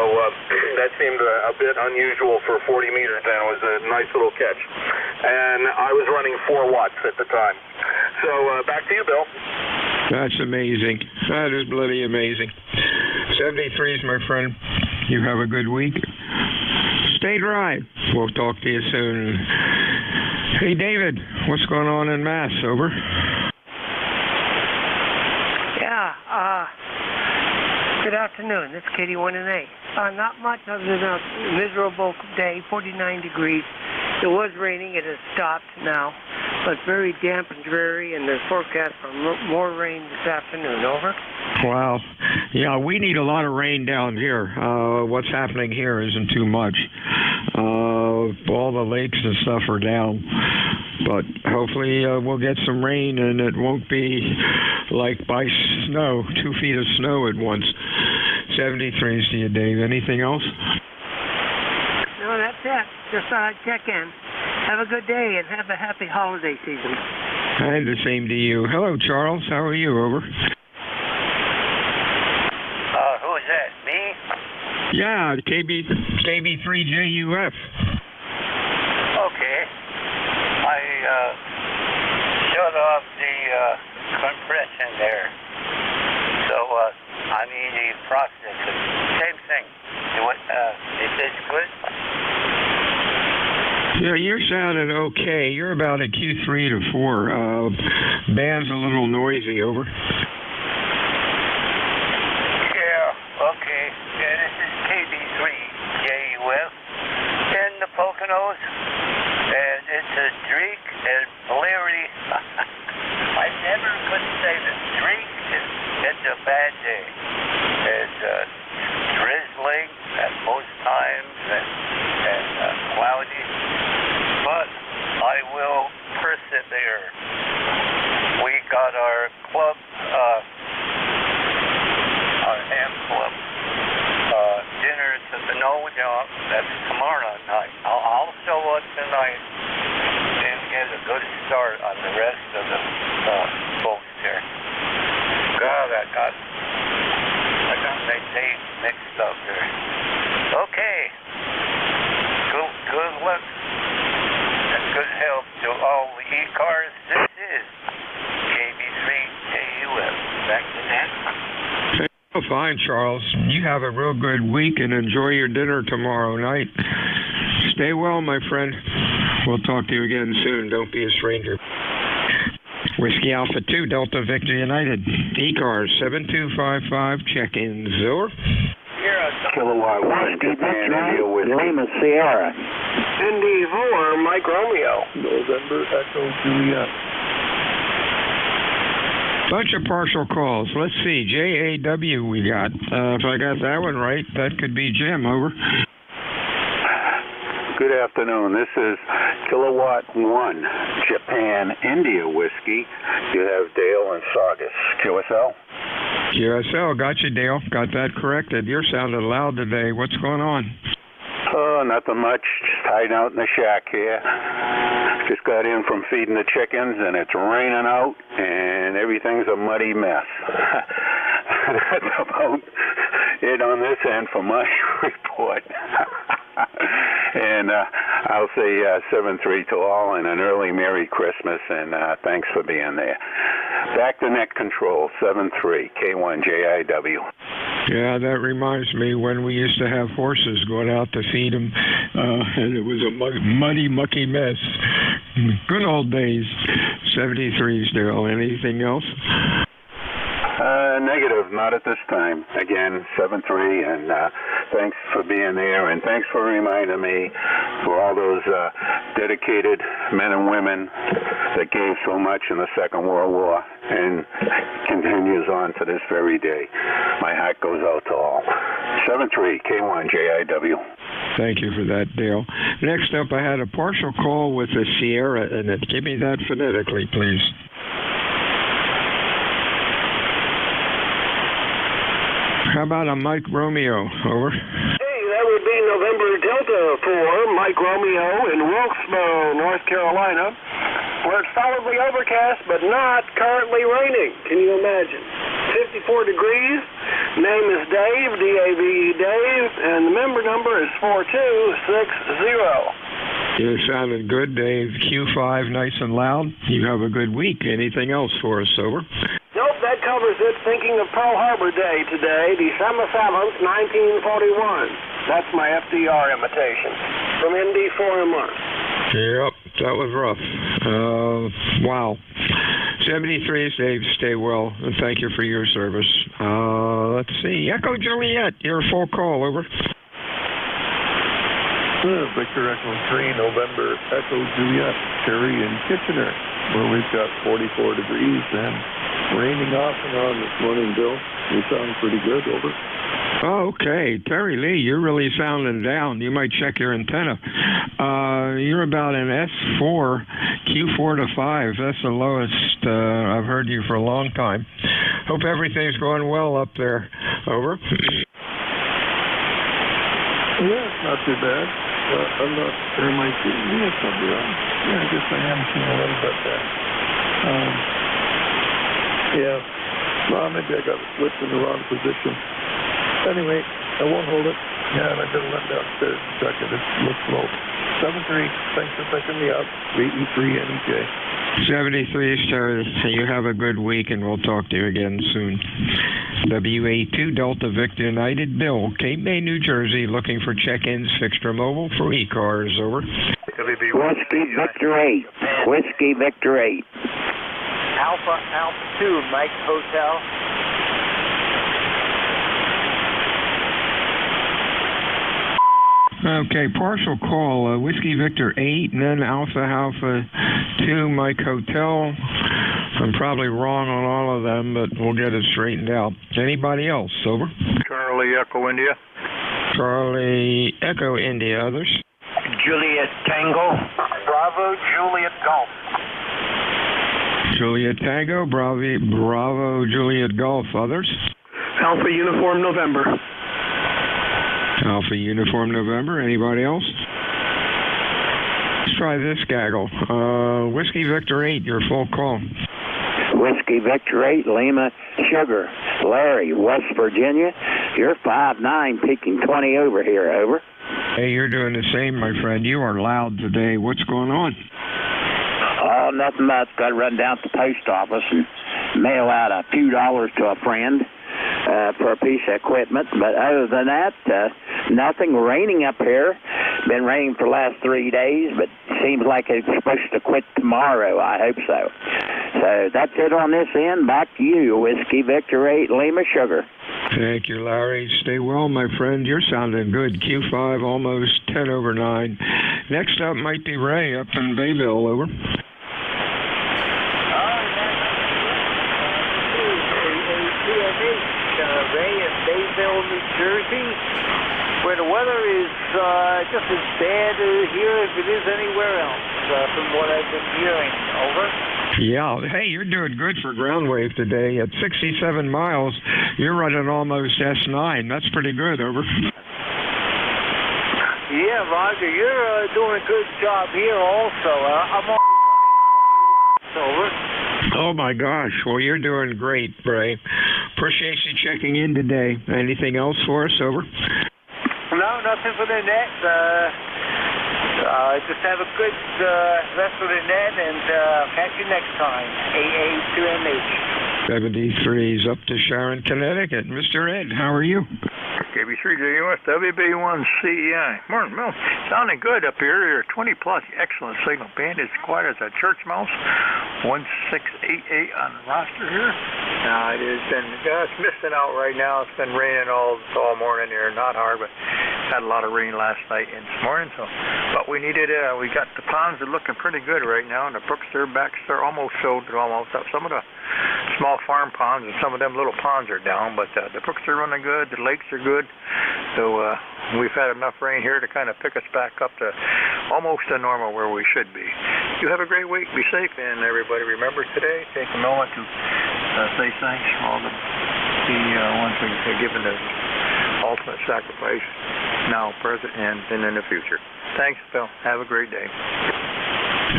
that seemed a bit unusual for 40 meters, and it was a nice little catch. And I was running 4 watts at the time. So back to you, Bill. That's amazing. That is bloody amazing. 73s, my friend. You have a good week. Stay dry. We'll talk to you soon. Hey, David, what's going on in Mass? Over. Yeah, good afternoon. It's Katie 1&A. Not much other than a miserable day, 49 degrees. It was raining. It has stopped now, but very damp and dreary, and there's forecast for more rain this afternoon. Over. Wow. Yeah, we need a lot of rain down here. What's happening here isn't too much. All the lakes and stuff are down, but hopefully we'll get some rain, and it won't be like by snow, 2 feet of snow at once. 73s to you, Dave. Anything else? No, that's it. Just thought I'd check in. Have a good day and have a happy holiday season. And the same to you. Hello, Charles. How are you? Over. Who is that? Me? Yeah, KB3JUF. Okay. I shut off the compression there. So, I mean the processing. Same thing. Is this good? Yeah, you're sounding okay. You're about a Q3 to 4. Band's a little noisy. Over. Yeah, okay. Yeah, this is KB3JUF in the Poconos, and it's a streak and blurry. I never could say that streak it's a bad day. It's drizzling at most times and cloudy, but I will persevere. We got our club, our ham club dinner to the that's tomorrow night. I'll show up tonight and get a good start on the rest of the folks here. God, I got my dates mixed up here. Okay. Good luck and good health to all the ECARS. This is KB3JUS. Back to that. Oh, fine, Charles. You have a real good week and enjoy your dinner tomorrow night. Stay well, my friend. We'll talk to you again soon. Don't be a stranger. Whiskey Alpha 2, Delta Victor United. ECARS 7255, check-in. Over. Kilowatt 1, Japan, India Whiskey. Lima Sierra. ND4, Mike Romeo. November Echo Juliet. Bunch of partial calls. Let's see. JAW we got. If I got that one right, that could be Jim. Over. Good afternoon. This is Kilowatt 1, Japan, India Whiskey. You have Dale and Saugus. QSL? QSL. Got you, Dale. Got that corrected. You're sounding loud today. What's going on? Oh, nothing much. Just hiding out in the shack here. Just got in from feeding the chickens, and it's raining out, and everything's a muddy mess. That's about it on this end for my report. And I'll say 7-3 to all, and an early Merry Christmas, and thanks for being there. Back to net control, 7-3, K1JIW. Yeah, that reminds me when we used to have horses going out to feed them, and it was a muddy, mucky mess. Good old days. 73 still. Anything else? Negative, not at this time. Again, 7-3, and thanks for being there, and thanks for reminding me for all those dedicated men and women that gave so much in the Second World War and continues on to this very day. My heart goes out to all. 7-3, K1JIW. Thank you for that, Dale. Next up, I had a partial call with a Sierra in it. Give me that phonetically, please. How about a Mike Romeo? Over. Hey, that would be November Delta for Mike Romeo in Wilkesboro, North Carolina, where it's solidly overcast but not currently raining. Can you imagine? 54 degrees. Name is Dave, D-A-V-E Dave, and the member number is 4260. You're sounding good, Dave. Q5, nice and loud. You have a good week. Anything else for us, Over? Nope, that covers it. Thinking of Pearl Harbor Day today, December 7th, 1941. That's my FDR imitation from ND4MR. Yep, that was rough. Wow. 73, Dave, stay well, and thank you for your service. Let's see. Echo Juliet, your full call, over. Victor Echo 3, November Echo Juliet, Terry in Kitchener, where we've got 44 degrees and raining off and on this morning, Bill. You sound pretty good, over. Oh, okay. Terry Lee, you're really sounding down. You might check your antenna. You're about an S4, Q4 to 5. That's the lowest I've heard you for a long time. Hope everything's going well up there. Over. Yeah, not too bad. I'm not sure my TV is something wrong. Yeah, I guess I am seeing a little bit there. Yeah, well, maybe I got it flipped in the wrong position. Anyway, I won't hold it. Yeah, and I better run downstairs and check it. It looks low. 7-3, thanks for picking me up. VE3 NJ. 73, sir. You have a good week, and we'll talk to you again soon. WA2 Delta Victor United, Bill, Cape May, New Jersey, looking for check-ins, fixture mobile for ECARS, over. Whiskey Victor 8. Whiskey Victor 8. Alpha 2, Mike Hotel. Okay, partial call, Whiskey Victor 8, and then Alpha 2, Mike Hotel. I'm probably wrong on all of them, but we'll get it straightened out. Anybody else? Over. Charlie Echo India. Charlie Echo India. Others? Juliet Tango. Bravo Juliet Golf. Juliet Tango, Bravo Juliet Golf. Others? Alpha Uniform November. Alpha Uniform November. Anybody else? Let's try this gaggle. Whiskey Victor 8, your full call. Whiskey Victor 8, Lima Sugar. Larry, West Virginia. You're 5'9", peaking 20 over here, over. Hey, you're doing the same, my friend. You are loud today. What's going on? Oh, nothing much. Got to run down to the post office and mail out a few dollars to a friend for a piece of equipment. But other than that, nothing. Raining up here. been raining for the last 3 days, but seems like it's supposed to quit tomorrow. I hope so. So that's it on this end. Back to you, Whiskey Victor 8 Lima Sugar. Thank you, Larry. Stay well, my friend. You're sounding good. Q5, almost 10 over 9. Next up might be Ray up in Bayville. Over. Ray in Bayville, New Jersey, where the weather is just as bad here as it is anywhere else, from what I've been hearing. Over. Yeah. Hey, you're doing good for ground wave today. At 67 miles, you're running almost S9. That's pretty good. Over. Yeah, Roger, you're doing a good job here also. I'm on. Over. Oh, my gosh. Well, you're doing great, Ray. Appreciate you checking in today. Anything else for us? Over. No, nothing for the net. Just have a good rest of the net, and catch you next time. AA2MH. 73's up to Sharon, Connecticut. Mr. Ed, how are you? KB3JUS, WB1CEI. Morning, Mel. Sounding good up here. You're 20 plus. Excellent signal. Band is quiet as a church mouse. 1688 on the roster here. It has been just missing out right now. It's been raining all morning here. Not hard, but had a lot of rain last night and this morning. But we needed. We got the ponds are looking pretty good right now, and the brooks are almost filled. They're almost up. Some of the small farm ponds and some of them little ponds are down, but the brooks are running good. The lakes are good. So we've had enough rain here to kind of pick us back up to almost to normal where we should be. You have a great week. Be safe, and everybody remember today, take a moment to say thanks for all the ones who have given the ultimate sacrifice now, present, and in the future. Thanks, Phil. Have a great day.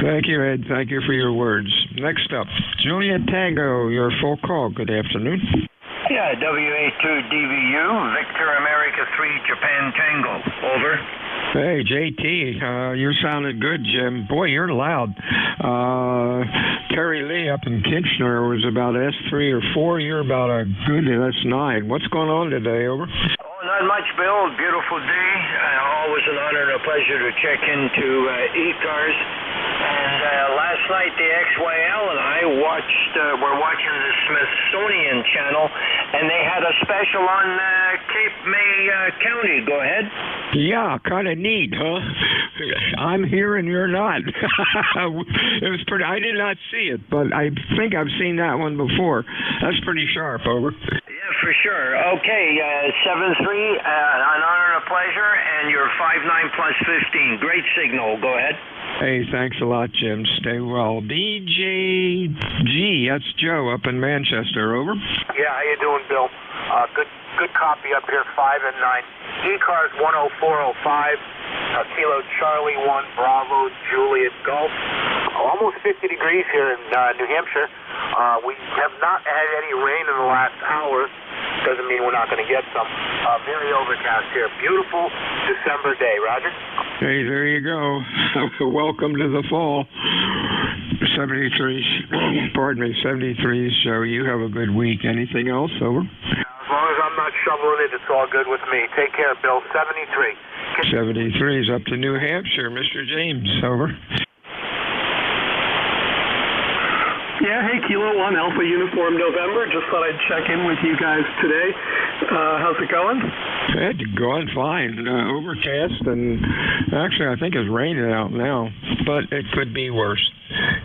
Thank you, Ed. Thank you for your words. Next up, Juliet Tango, your full call. Good afternoon. Yeah, WA2DVU, Victor America 3, Japan Tango. Over. Hey, JT, you sounded good, Jim. Boy, you're loud. Terry Lee up in Kitchener was about S3 or 4. You're about a good S9. What's going on today? Over. Not much, Bill. Beautiful day. Always an honor and a pleasure to check into ECARS. And last night, the XYL and I were watching the Smithsonian Channel, and they had a special on Cape May County. Go ahead. Yeah, kind of neat, huh? I'm here and you're not. It was pretty. I did not see it, but I think I've seen that one before. That's pretty sharp. Over. Yeah, for sure. Okay, 7-3, an honor and a pleasure, and you're 5-9 plus 15. Great signal. Go ahead. Hey, thanks a lot, Jim. Stay well. BJG, that's Joe up in Manchester. Over. Yeah, how you doing, Bill? Good copy up here, 5 and 9. ECARS 10405, Kilo Charlie 1, Bravo, Juliet Golf. Almost 50 degrees here in New Hampshire. We have not had any rain in the last hour. Doesn't mean we're not going to get some. Very overcast here. Beautiful December day. Roger? Hey, there you go. Welcome to the fall. 73s, pardon me, 73s, so you have a good week. Anything else? Over. As long as I'm not shoveling it, it's all good with me. Take care, Bill. 73. 73 is up to New Hampshire. Mr. James, over. Yeah, hey, Kilo 1 Alpha Uniform November. Just thought I'd check in with you guys today. How's it going? It's going fine. Overcast, and actually I think it's raining out now, but it could be worse.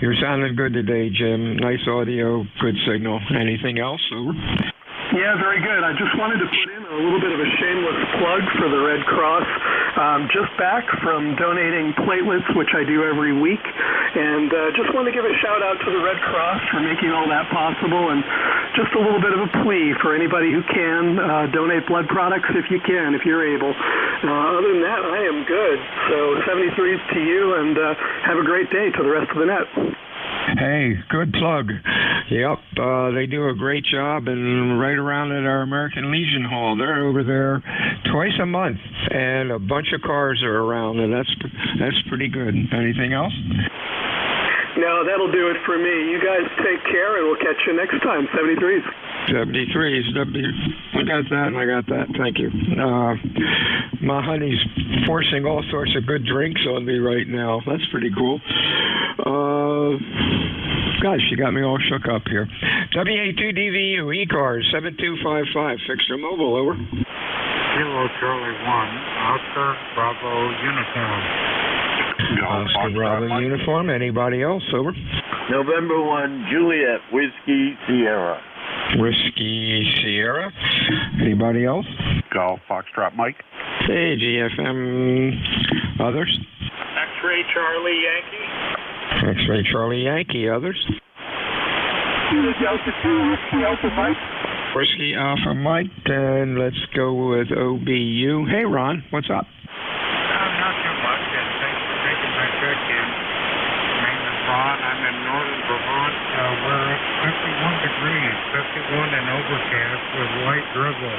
You're sounding good today, Jim. Nice audio, good signal. Anything else? Over. Yeah, very good. I just wanted to put in a little bit of a shameless plug for the Red Cross. Just back from donating platelets, which I do every week, and just want to give a shout out to the Red Cross for making all that possible, and just a little bit of a plea for anybody who can donate blood products if you can, if you're able. Other than that, I am good. So 73s to you, and have a great day to the rest of the net. Hey, good plug. Yep, they do a great job, and right around at our American Legion Hall, they're over there twice a month, and a bunch of cars are around, and that's pretty good. Anything else? No, that'll do it for me. You guys take care, and we'll catch you next time. 73s. 73s. I got that, and I got that. Thank you. My honey's forcing all sorts of good drinks on me right now. That's pretty cool. Gosh, you got me all shook up here. WA2DVU, ECARS, 7255, fixed or mobile, over. Kilo Charlie 1, Oscar Bravo Uniform. Oscar Bravo Uniform, anybody else, over. November 1, Juliet, Whiskey Sierra. Whiskey Sierra, anybody else? Golf Foxtrot Mike. Hey, GFM, others? X-Ray Charlie Yankee. X-Ray Charlie Yankee, others? Delta 2, Whiskey Alpha Mike. Whiskey Alpha Mike, and let's go with OBU. Hey, Ron, what's up? Not too much, and thanks for taking my check-in. My name is Ron. I'm in northern Vermont. We're at 51 degrees, 51 and overcast with light drizzle.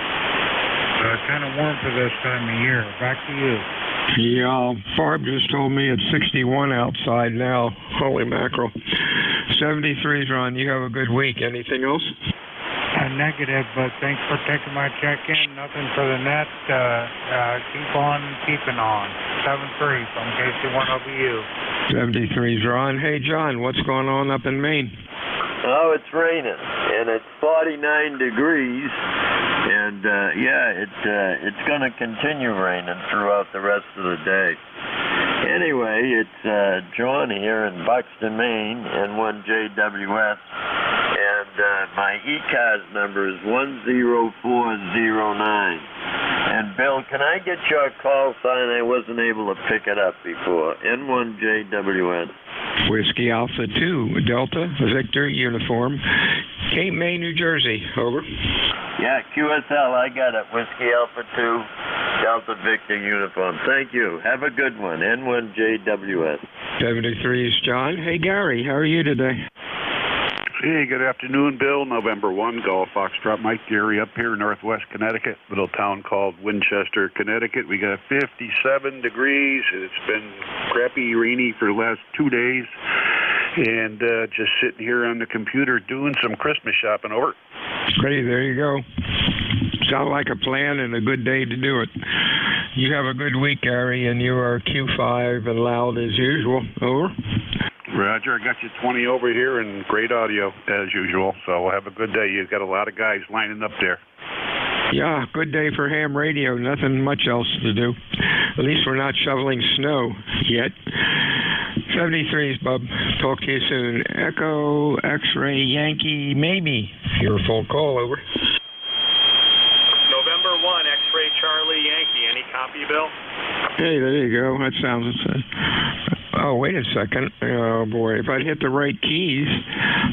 Kind of warm for this time of year. Back to you. Yeah, Barb just told me it's 61 outside now. Holy mackerel. 73's, Ron. You have a good week. Anything else? Negative, but thanks for taking my check-in. Nothing for the net. Keep on keeping on. 73 from KC1OBU. 73's, Ron. Hey, John, what's going on up in Maine? Oh, it's raining, and it's 49 degrees, and it's going to continue raining throughout the rest of the day. Anyway, it's John here in Buxton, Maine, N1JWS, and my ECARS number is 10409. And Bill, can I get your call sign? I wasn't able to pick it up before. N1JWS. Whiskey Alpha 2, Delta, Victor, Uniform, Cape May, New Jersey, over. Yeah, QSL, I got it. Whiskey Alpha 2, Delta, Victor, Uniform. Thank you. Have a good one. N1JWS. 73's, John. Hey, Gary, how are you today? Hey, good afternoon, Bill. November 1, Golf Foxtrot Mike, Gary up here in northwest Connecticut, little town called Winchester, Connecticut. We got 57 degrees. It's been crappy, rainy for the last 2 days. And just sitting here on the computer doing some Christmas shopping, over. Hey, there you go. Sound like a plan and a good day to do it. You have a good week, Gary, and you are Q5 and loud as usual. Over. Roger, I got you 20 over here and great audio as usual. So have a good day. You've got a lot of guys lining up there. Yeah, good day for ham radio. Nothing much else to do. At least we're not shoveling snow yet. 73's, Bub. Talk to you soon. Echo, X-Ray, Yankee, maybe. Your full call, over. November 1, X-Ray Charlie Yankee. Any copy, Bill? Hey, there you go. That sounds... Oh, wait a second. Oh, boy. If I'd hit the right keys,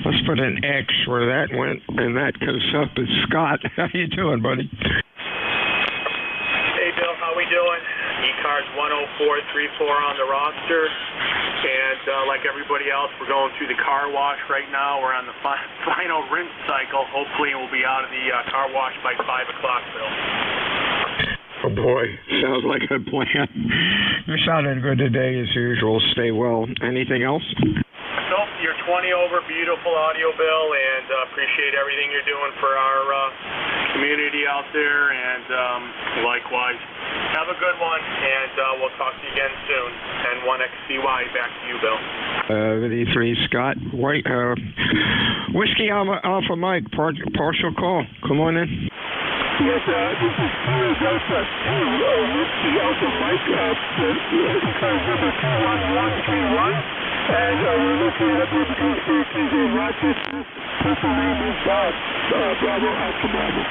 let's put an X where that went, and that goes up as Scott. How you doing, buddy? Hey, Bill. How we doing? ECARS 10434 on the roster. And like everybody else, we're going through the car wash right now. We're on the final rinse cycle. Hopefully, we'll be out of the car wash by 5 o'clock, Bill. Oh, boy. Sounds like a plan. You're sounding good today, as usual. Stay well. Anything else? Nope. You're 20 over. Beautiful audio, Bill, and appreciate everything you're doing for our community out there, and likewise. Have a good one, and we'll talk to you again soon. N1XCY, back to you, Bill. 53 Scott. White, Whiskey Alpha Mike, partial call. Come on in. Yes, this is Delta 2, Whiskey Alpha Mike, ECARS number 21131, and we're looking at this station in Rochester, Pennsylvania, Bravo, Alpha Bravo.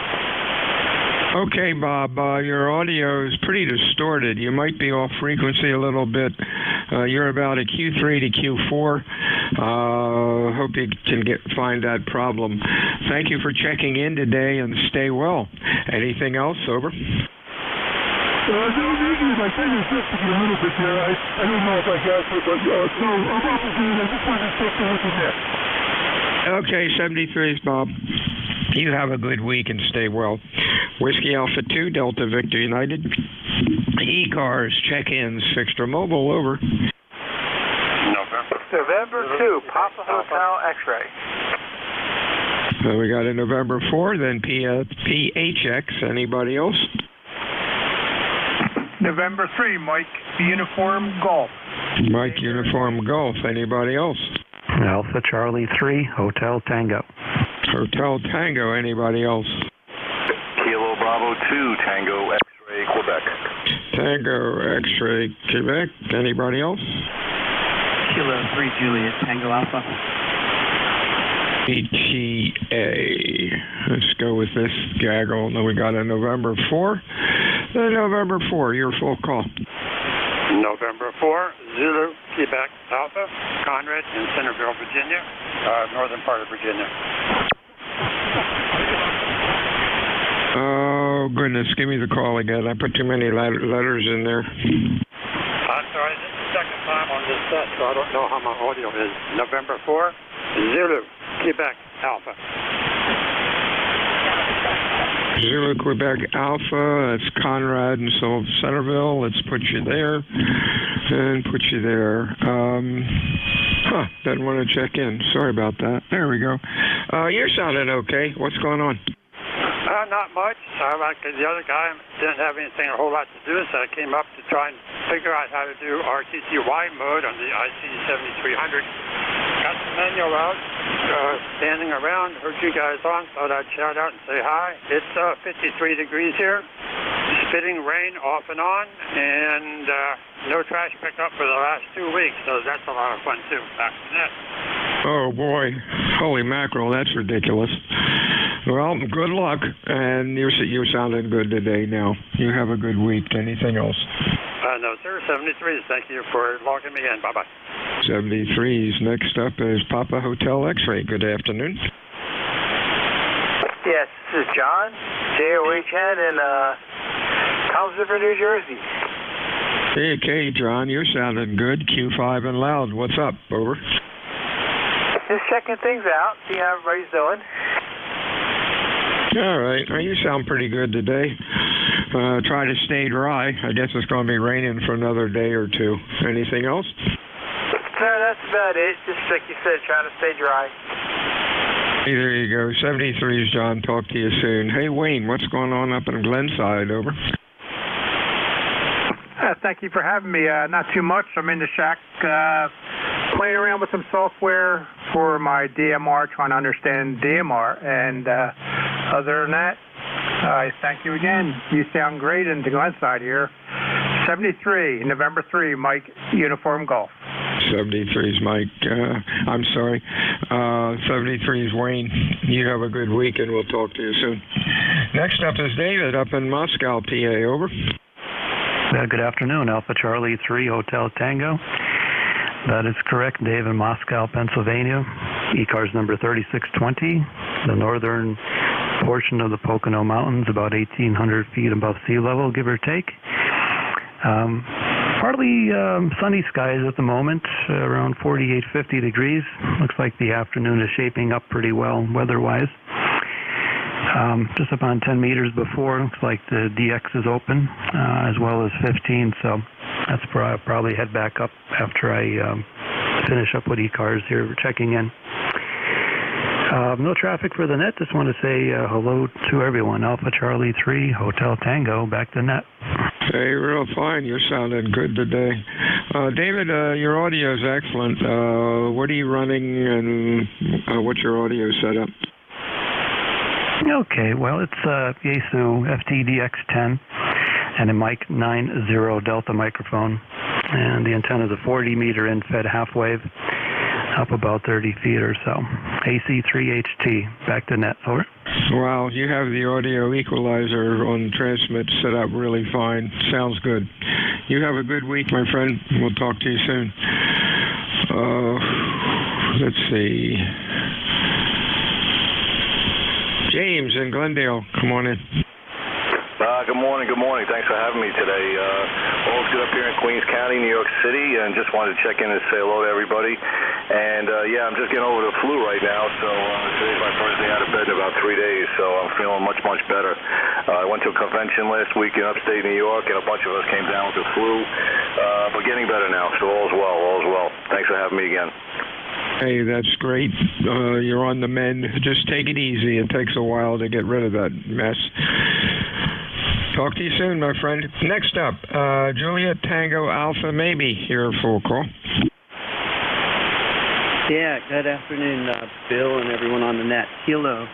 Okay, Bob, your audio is pretty distorted. You might be off frequency a little bit. You're about a Q3 to Q4. Hope you can find that problem. Thank you for checking in today, and stay well. Anything else? Over. No, maybe my thing is just to get a little bit there. I don't know if I got it, but no, I'm probably I just wanted to take a look at that. Okay, 73's, Bob. You have a good week and stay well. Whiskey Alpha 2, Delta Victor United. ECARS, check-ins, fixed or mobile, over. November 2, Papa Hotel X-Ray. We got a November 4, then PHX. Anybody else? November 3, Mike Uniform Golf. Mike Uniform Golf. Anybody else? Alpha Charlie 3, Hotel Tango. Hotel Tango. Anybody else? Kilo Bravo 2, Tango X-Ray Quebec. Tango X-Ray Quebec. Anybody else? Kilo 3, Juliet Tango Alpha. ETA. Let's go with this gaggle. Then we got a November 4. Then November 4, your full call. November 4, Zulu, Quebec Alpha, Conrad in Centerville, Virginia, northern part of Virginia. Oh, goodness, give me the call again. I put too many letters in there. I'm sorry, this is the second time on this set, so I don't know how my audio is. November 4, Zulu, Quebec Alpha. Zulu, Quebec Alpha, that's Conrad and Centerville. Let's put you there and put you there. Doesn't want to check in. Sorry about that. There we go. You're sounding okay. What's going on? Not much. Like the other guy, didn't have anything a whole lot to do, so I came up to try and figure out how to do RTTY mode on the IC7300. Got the manual out, standing around, heard you guys on, thought I'd shout out and say hi. It's 53 degrees here, spitting rain off and on, and no trash pickup for the last 2 weeks, so that's a lot of fun too. Back to net. Oh boy, holy mackerel, that's ridiculous. Well, good luck, and you're sounding good today now. You have a good week. Anything else? No, sir. 73s. Thank you for logging me in. Bye-bye. 73s. Next up is Papa Hotel X-Ray. Good afternoon. Yes, this is John, JOHN in Toms River, New Jersey. Hey, okay, John, you're sounding good. Q5 and loud. What's up? Over. Just checking things out, see how everybody's doing. All right. Well, you sound pretty good today. Try to stay dry. I guess it's going to be raining for another day or two. Anything else? No, that's about it. Just like you said, trying to stay dry. Hey, there you go. 73s, John. Talk to you soon. Hey, Wayne, what's going on up in Glenside? Over. Thank you for having me. Not too much. I'm in the shack playing around with some software for my DMR, trying to understand DMR. And other than that, I thank you again. You sound great in the Glenside here. 73, November 3, Mike Uniform Golf. 73's Mike. I'm sorry. 73's Wayne. You have a good week, and we'll talk to you soon. Next up is David up in Moscow, PA. Over. Good afternoon, Alpha Charlie 3, Hotel Tango. That is correct, Dave in Moscow, Pennsylvania. ECARS number 3620, the northern portion of the Pocono Mountains, about 1,800 feet above sea level, give or take. Partly sunny skies at the moment, around 48, 50 degrees. Looks like the afternoon is shaping up pretty well weather-wise. Just about 10 meters before, looks like the DX is open, as well as 15, so that's probably head back up after I finish up with ECARS here, checking in. No traffic for the net. Just want to say hello to everyone. Alpha Charlie 3, Hotel Tango, back to net. Hey, real fine. You're sounding good today. David, your audio is excellent. What are you running and what's your audio setup? Okay, well, it's Yaesu FTDX10 and a Mic 90 Delta microphone. And the antenna is a 40-meter in-fed half-wave, up about 30 feet or so. AC3HT, back to net, over. Wow, you have the audio equalizer on transmit set up really fine. Sounds good. You have a good week, my friend. We'll talk to you soon. Let's see. James in Glendale, come on in. Good morning. Thanks for having me today. All's good up here in Queens County, New York City, and just wanted to check in and say hello to everybody. And yeah, I'm just getting over the flu right now, so today's my first day out of bed in about 3 days, so I'm feeling much, much better. I went to a convention last week in upstate New York, and a bunch of us came down with the flu, but getting better now, so all's well. Thanks for having me again. Hey, that's great. You're on the mend. Just take it easy. It takes a while to get rid of that mess. Talk to you soon, my friend. Next up, Juliet Tango Alpha, maybe your full call. Yeah, good afternoon, Bill and everyone on the net. Kilo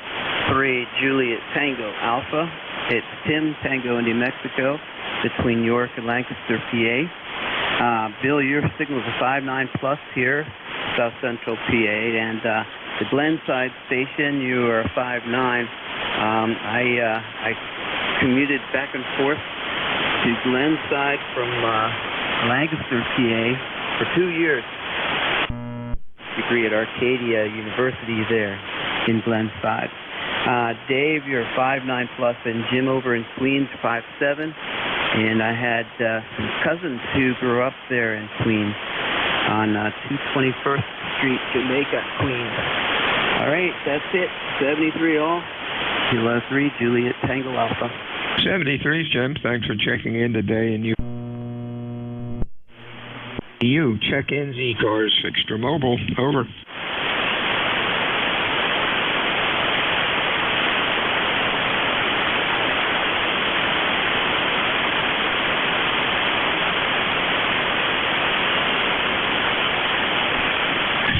3 Juliet Tango Alpha. It's Tim Tango in New Mexico between York and Lancaster, PA. Bill, your signal's a 5.9 plus here, South Central PA, and the Glenside station, you are 5.9. I commuted back and forth to Glenside from Lancaster, PA for 2 years. Degree at Arcadia University there in Glenside. Dave, you're 5.9 plus, and Jim over in Queens, 5.7. And I had some cousins who grew up there in Queens on 221st Street, Jamaica, Queens. All right, that's it. 73 all. Kilo 3, Juliet Tango Alpha. 73, Jim. Thanks for checking in today. And you check-ins, ECARS, Extra Mobile, over.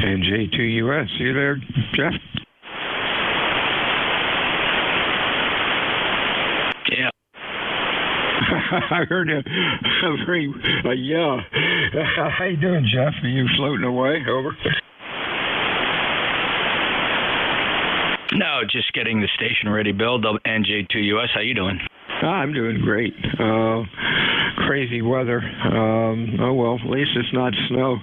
NJ2US, you there, Jeff? Yeah. I heard a very, yeah. How you doing, Jeff? Are you floating away? Over. No, just getting the station ready, Bill. NJ2US, how you doing? I'm doing great. Crazy weather. Oh, well, at least it's not snow.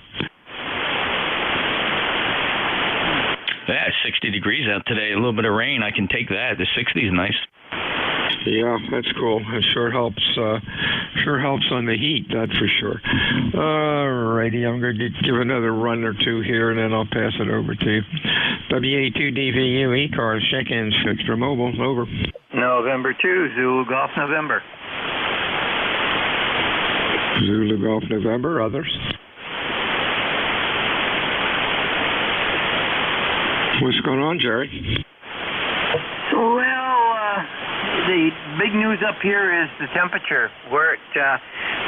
Yeah, 60 degrees out today. A little bit of rain. I can take that. The 60 is nice. Yeah, that's cool. It sure helps. Sure helps on the heat, that's for sure. All righty, I'm going to give another run or two here, and then I'll pass it over to you. WA2DVU ECARS check-ins, Extra Mobile, over. November 2, Zulu Golf November. Zulu Golf November, others? What's going on, Jerry? Well, the big news up here is the temperature. We're at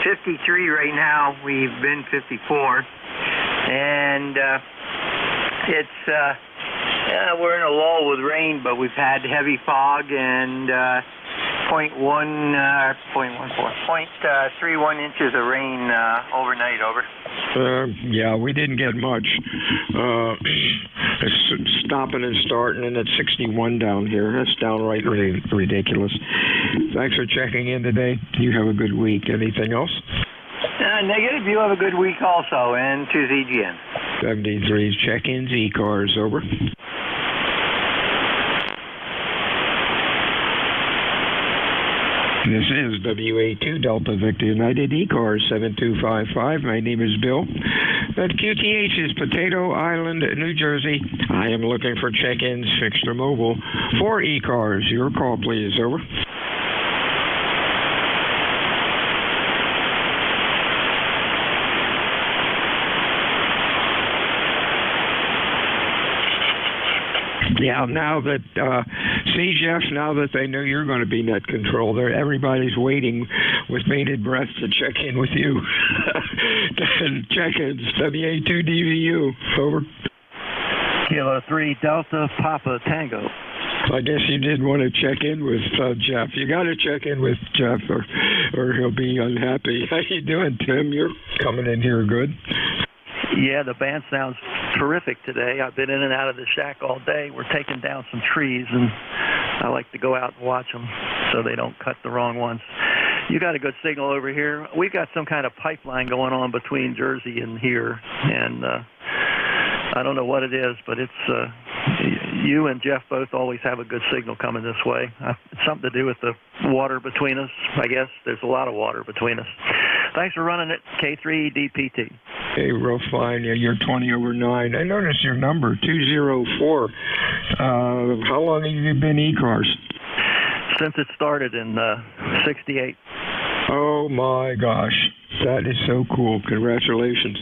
53 right now. We've been 54. And we're in a lull with rain, but we've had heavy fog and 0.31 inches of rain overnight, over. Yeah, we didn't get much. It's stopping and starting, and it's 61 down here. That's downright ridiculous. Thanks for checking in today. You have a good week. Anything else? Negative. You have a good week also, and to ZGN. 73's check-ins, ECARS, over. This is WA2 Delta Victor United ECARS 7255. My name is Bill. That QTH is Potato Island, New Jersey. I am looking for check-ins, Extra Mobile, for ECARS. Your call, please. Over. Yeah, now that, see, Jeff, now that they know you're going to be net control, everybody's waiting with bated breath to check in with you. Check-ins, WA2DVU, over. Kilo 3 Delta Papa Tango. I guess you did want to check in with Jeff. You got to check in with Jeff, or he'll be unhappy. How you doing, Tim? You're coming in here good. Yeah, the band sounds terrific today. I've been in and out of the shack all day. We're taking down some trees, and I like to go out and watch them so they don't cut the wrong ones. You got a good signal over here. We've got some kind of pipeline going on between Jersey and here, and I don't know what it is, but it's you and Jeff both always have a good signal coming this way. It's something to do with the water between us, I guess. There's a lot of water between us. Thanks for running it, K3DPT. Hey, real fine. Yeah, you're 20 over 9. I noticed your number, 204. How long have you been ECARS? Since it started in 68. Oh, my gosh. That is so cool. Congratulations.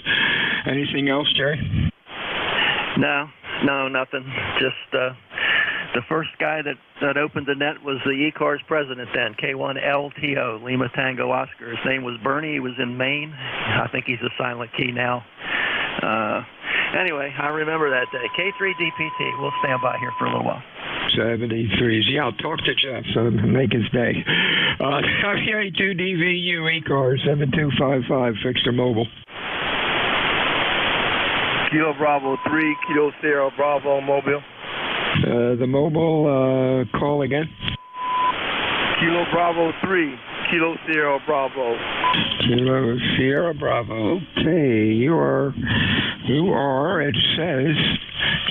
Anything else, Jerry? No, nothing. Just the first guy that opened the net was the ECARS president then, K1LTO, Lima Tango Oscar. His name was Bernie. He was in Maine. I think he's a silent key now. Anyway, I remember that day. K3DPT. We'll stand by here for a little while. 73s. Yeah, I'll talk to Jeff so make his day. WA2DVU ECARS 7255, fixed or mobile. Kilo Bravo 3, Kilo Sierra Bravo, mobile. The mobile, call again. Kilo Bravo 3, Kilo Sierra Bravo. Kilo Sierra Bravo. Okay, you are, it says,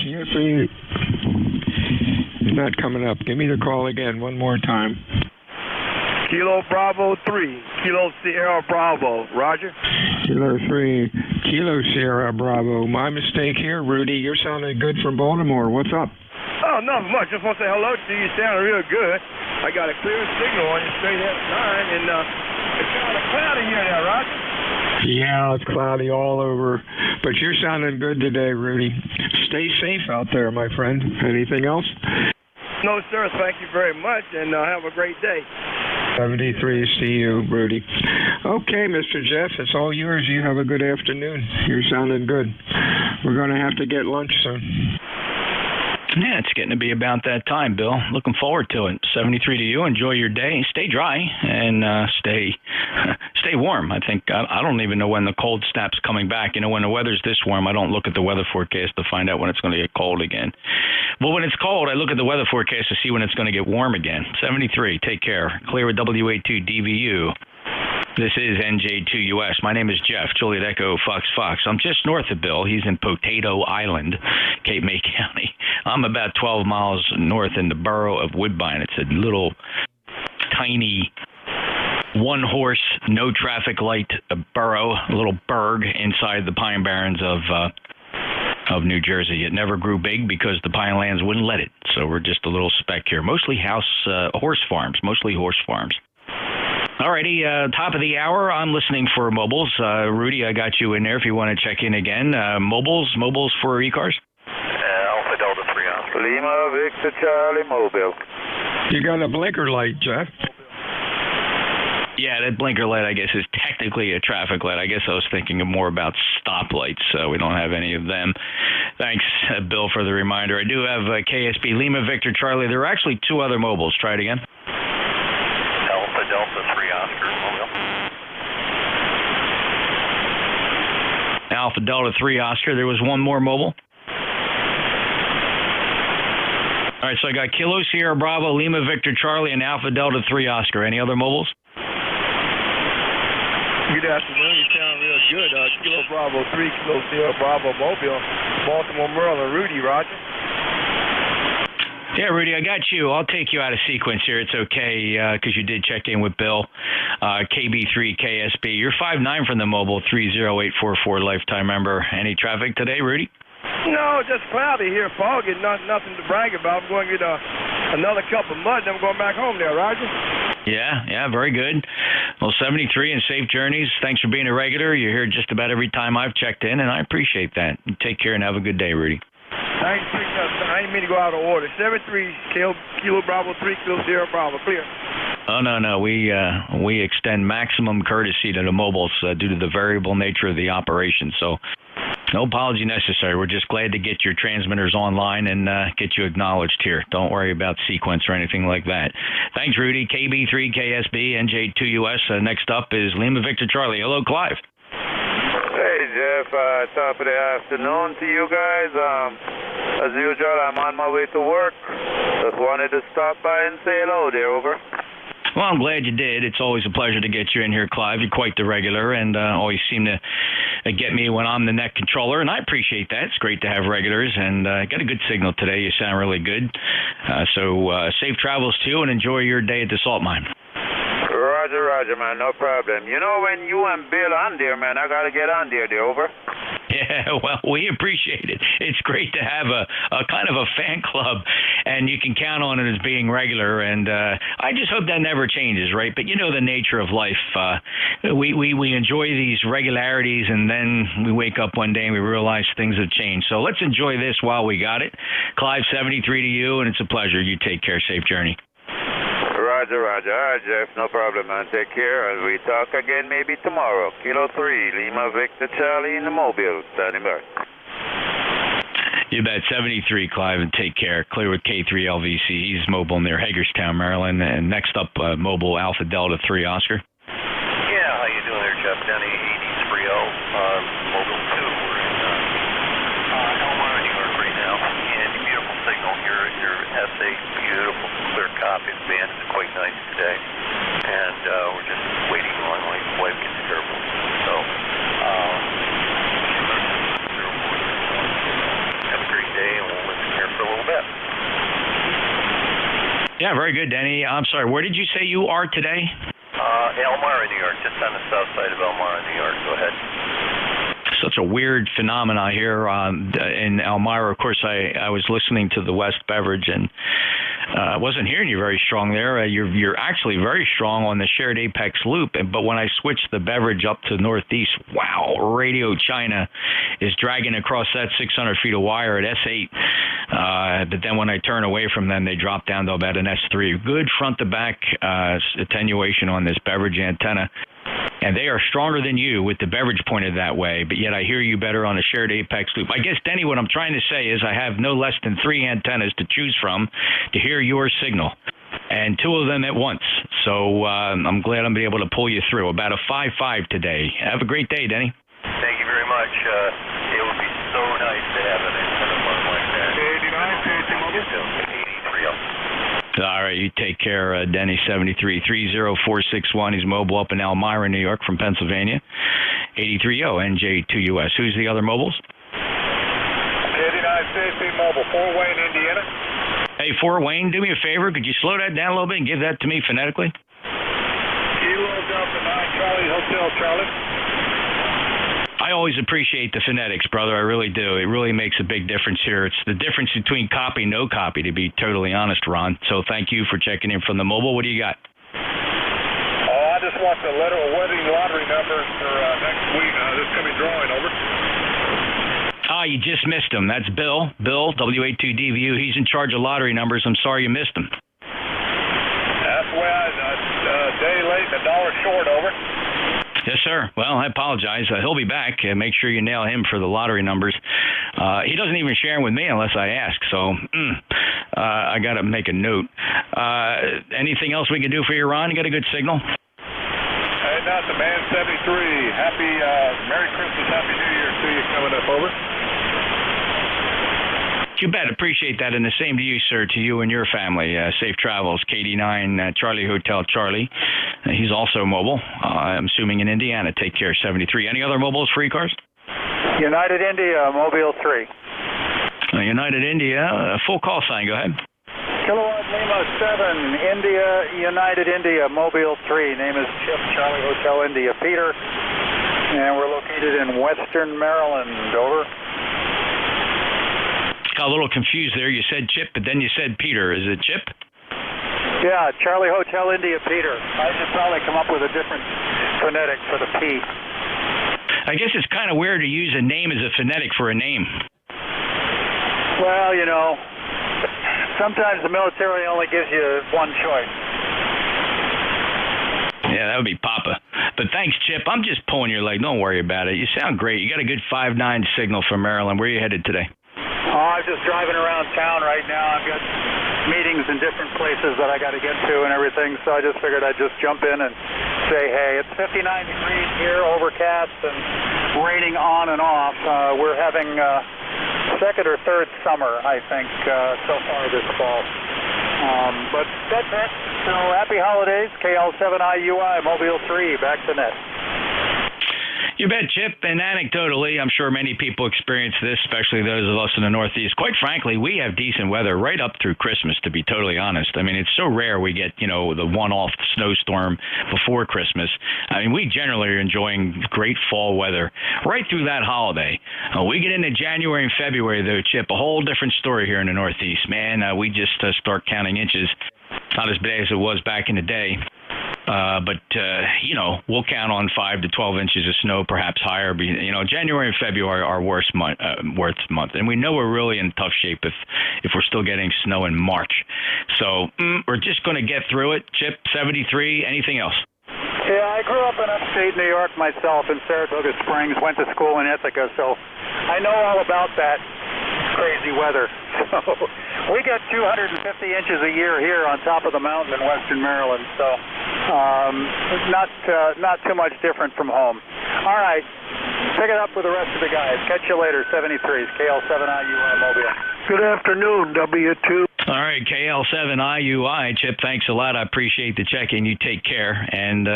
Kilo 3, not coming up. Give me the call again one more time. Kilo Bravo 3, Kilo Sierra Bravo. Roger. Kilo 3, Kilo Sierra Bravo. My mistake here, Rudy. You're sounding good from Baltimore. What's up? Oh, nothing much. Just want to say hello to you. You sound real good. I got a clear signal on you straight ahead of 9, and it's kind of cloudy here now, Roger. Yeah, it's cloudy all over. But you're sounding good today, Rudy. Stay safe out there, my friend. Anything else? No, sir. Thank you very much, and have a great day. 73, see you, Rudy. Okay, Mr. Jeff, it's all yours. You have a good afternoon. You're sounding good. We're going to have to get lunch soon. Yeah, it's getting to be about that time, Bill. Looking forward to it. 73 to you. Enjoy your day. Stay dry and stay warm. I think I don't even know when the cold snap's coming back. You know, when the weather's this warm, I don't look at the weather forecast to find out when it's going to get cold again. But when it's cold, I look at the weather forecast to see when it's going to get warm again. 73. Take care. Clear with WA2DVU. This is NJ2US. My name is Jeff, Juliet Echo, Fox. I'm just north of Bill. He's in Potato Island, Cape May County. I'm about 12 miles north in the borough of Woodbine. It's a little tiny one-horse, no traffic light borough, a little burg inside the Pine Barrens of New Jersey. It never grew big because the pine lands wouldn't let it. So we're just a little speck here. Mostly horse farms. Alrighty, top of the hour, I'm listening for mobiles. Rudy, I got you in there if you want to check in again. Mobiles for ECARS? Alpha Delta 3 Oscar. Lima Victor Charlie Mobile. You got a blinker light, Jeff. Yeah, that blinker light, I guess, is technically a traffic light. I guess I was thinking more about stoplights. We don't have any of them. Thanks, Bill, for the reminder. I do have KSB Lima Victor Charlie. There are actually two other mobiles. Try it again. Alpha Delta 3 Oscar Mobile. Alpha Delta 3 Oscar. There was one more mobile. All right, so I got Kilo Sierra Bravo, Lima Victor Charlie, and Alpha Delta 3 Oscar. Any other mobiles? Good afternoon. You sound real good. Kilo Bravo 3, Kilo Sierra Bravo Mobile, Baltimore, Maryland. Rudy, Roger. Yeah, Rudy, I got you. I'll take you out of sequence here. It's okay because you did check in with Bill. KB3 KSB. You're 5'9" from the mobile, 30844 lifetime member. Any traffic today, Rudy? No, just cloudy here, foggy. Nothing to brag about. I'm going to get another cup of mud, and I'm going back home there, Roger. Yeah, very good. Well, 73 and safe journeys. Thanks for being a regular. You're here just about every time I've checked in, and I appreciate that. Take care and have a good day, Rudy. I didn't mean to go out of order. 73, Kilo Bravo 3, Kilo Sierra Bravo. Clear. Oh, no. We extend maximum courtesy to the mobiles due to the variable nature of the operation. So no apology necessary. We're just glad to get your transmitters online and get you acknowledged here. Don't worry about sequence or anything like that. Thanks, Rudy. KB3 KSB, NJ2US. Next up is Lima Victor Charlie. Hello, Clive. Hey, Jeff. Top of the afternoon to you guys. As usual, I'm on my way to work. Just wanted to stop by and say hello there, over. Well, I'm glad you did. It's always a pleasure to get you in here, Clive. You're quite the regular and always seem to get me when I'm the net controller, and I appreciate that. It's great to have regulars, and got a good signal today. You sound really good. So safe travels to you, and enjoy your day at the salt mine. Roger Roger, man. No problem. You know, when you and Bill on there, man, I got to get on there. Over. Yeah, well, we appreciate it. It's great to have a kind of a fan club, and you can count on it as being regular. And I just hope that never changes, right? But you know the nature of life. We enjoy these regularities, and then we wake up one day and we realize things have changed. So let's enjoy this while we got it. Clive, 73 to you, and it's a pleasure. You take care. Safe journey. Roger. All right, Jeff. No problem, man. Take care, and we talk again maybe tomorrow. Kilo 3, Lima Victor Charlie in the Mobile. Standing by. You bet. 73, Clive, and take care. Clear with K3LVC. He's mobile near Hagerstown, Maryland. And next up, mobile Alpha Delta 3, Oscar. Yeah, how you doing there, Jeff? Denny 8030, mobile 2. We're in Elmira, New York right now. And beautiful signal here at your SA. Beautiful, clear copy. The band is quite nice today. And we're just waiting on my wife gets careful. So, have a great day, and we'll listen here for a little bit. Yeah, very good, Denny. I'm sorry, where did you say you are today? Elmira, New York, just on the south side of Elmira, New York. Go ahead. Such a weird phenomena here in Elmira. Of course, I was listening to the West Beverage, and I wasn't hearing you very strong there. You're actually very strong on the Shared Apex loop, but when I switched the Beverage up to Northeast, wow, Radio China is dragging across that 600 feet of wire at S8. But then when I turn away from them, they drop down to about an S3. Good front-to-back attenuation on this Beverage antenna. And they are stronger than you with the Beverage pointed that way, but yet I hear you better on a Shared Apex loop. I guess, Denny, what I'm trying to say is I have no less than 3 antennas to choose from to hear your signal, and 2 of them at once. So I'm glad I'm able to pull you through. About a 5.5 today. Have a great day, Denny. Thank you very much. It would be so nice to have an antenna like that. 83. All right, you take care, Denny. 73 30461. He's mobile up in Elmira, New York, from Pennsylvania. 830 NJ2US. Who's the other mobiles? 89 CC Mobile, Fort Wayne, Indiana. Hey, Fort Wayne, do me a favor. Could you slow that down a little bit and give that to me phonetically? Kilo Delta 9 Charlie Hotel Charlie. I always appreciate the phonetics, brother. I really do. It really makes a big difference here. It's the difference between copy and no copy, to be totally honest, Ron. So thank you for checking in from the mobile. What do you got? I just want the wedding lottery numbers for next week. This coming drawing, over. You just missed him. That's Bill. Bill, W82DVU. He's in charge of lottery numbers. I'm sorry you missed him. That's why a day late and $1 short, over. Yes, sir. Well, I apologize. He'll be back. Make sure you nail him for the lottery numbers. He doesn't even share them with me unless I ask, so I got to make a note. Anything else we can do for you, Ron? You got a good signal? Hey, not the man, 73. Happy Merry Christmas, Happy New Year to you coming up, over. You bet. Appreciate that. And the same to you, sir, to you and your family. Safe travels. KD9 Charlie Hotel Charlie. He's also mobile. I'm assuming in Indiana. Take care. 73. Any other mobiles for ECARS? United India, Mobile 3. United India. Full call sign. Go ahead. Kilowatt Lima 7, India, United India, Mobile 3. Name is Chip, Charlie Hotel India, Peter. And we're located in Western Maryland, over. Got a little confused there. You said Chip, but then you said Peter. Is it Chip? Yeah, Charlie Hotel India, Peter. I should probably come up with a different phonetic for the P. I guess it's kind of weird to use a name as a phonetic for a name. Well, you know, sometimes the military only gives you one choice. Yeah, that would be Papa. But thanks, Chip. I'm just pulling your leg. Don't worry about it. You sound great. You got a good 5.9 signal from Maryland. Where are you headed today? Oh, I'm just driving around town right now. I've got meetings in different places that I got to get to and everything, so I just figured I'd just jump in and say, hey, it's 59 degrees here, overcast and raining on and off. We're having second or third summer, I think, so far this fall. But that's it. So happy holidays, KL7IUI, Mobile 3, back to net. You bet, Chip. And anecdotally, I'm sure many people experience this, especially those of us in the Northeast. Quite frankly, we have decent weather right up through Christmas, to be totally honest. I mean, it's so rare we get, the one-off snowstorm before Christmas. I mean, we generally are enjoying great fall weather right through that holiday. We get into January and February, though, Chip, a whole different story here in the Northeast. Man, we just start counting inches. Not as bad as it was back in the day. But we'll count on 5 to 12 inches of snow, perhaps higher. January and February are worst month. And we know we're really in tough shape if we're still getting snow in March. So we're just going to get through it. Chip, 73, anything else? Yeah, I grew up in upstate New York myself in Saratoga Springs, went to school in Ithaca, so I know all about that crazy weather. So we get 250 inches a year here on top of the mountain in western Maryland, so not too much different from home. All right, pick it up with the rest of the guys. Catch you later, 73s, KL7IUI Mobile. Good afternoon, W2. All right, KL7IUI. Chip, thanks a lot. I appreciate the check-in. You take care. And,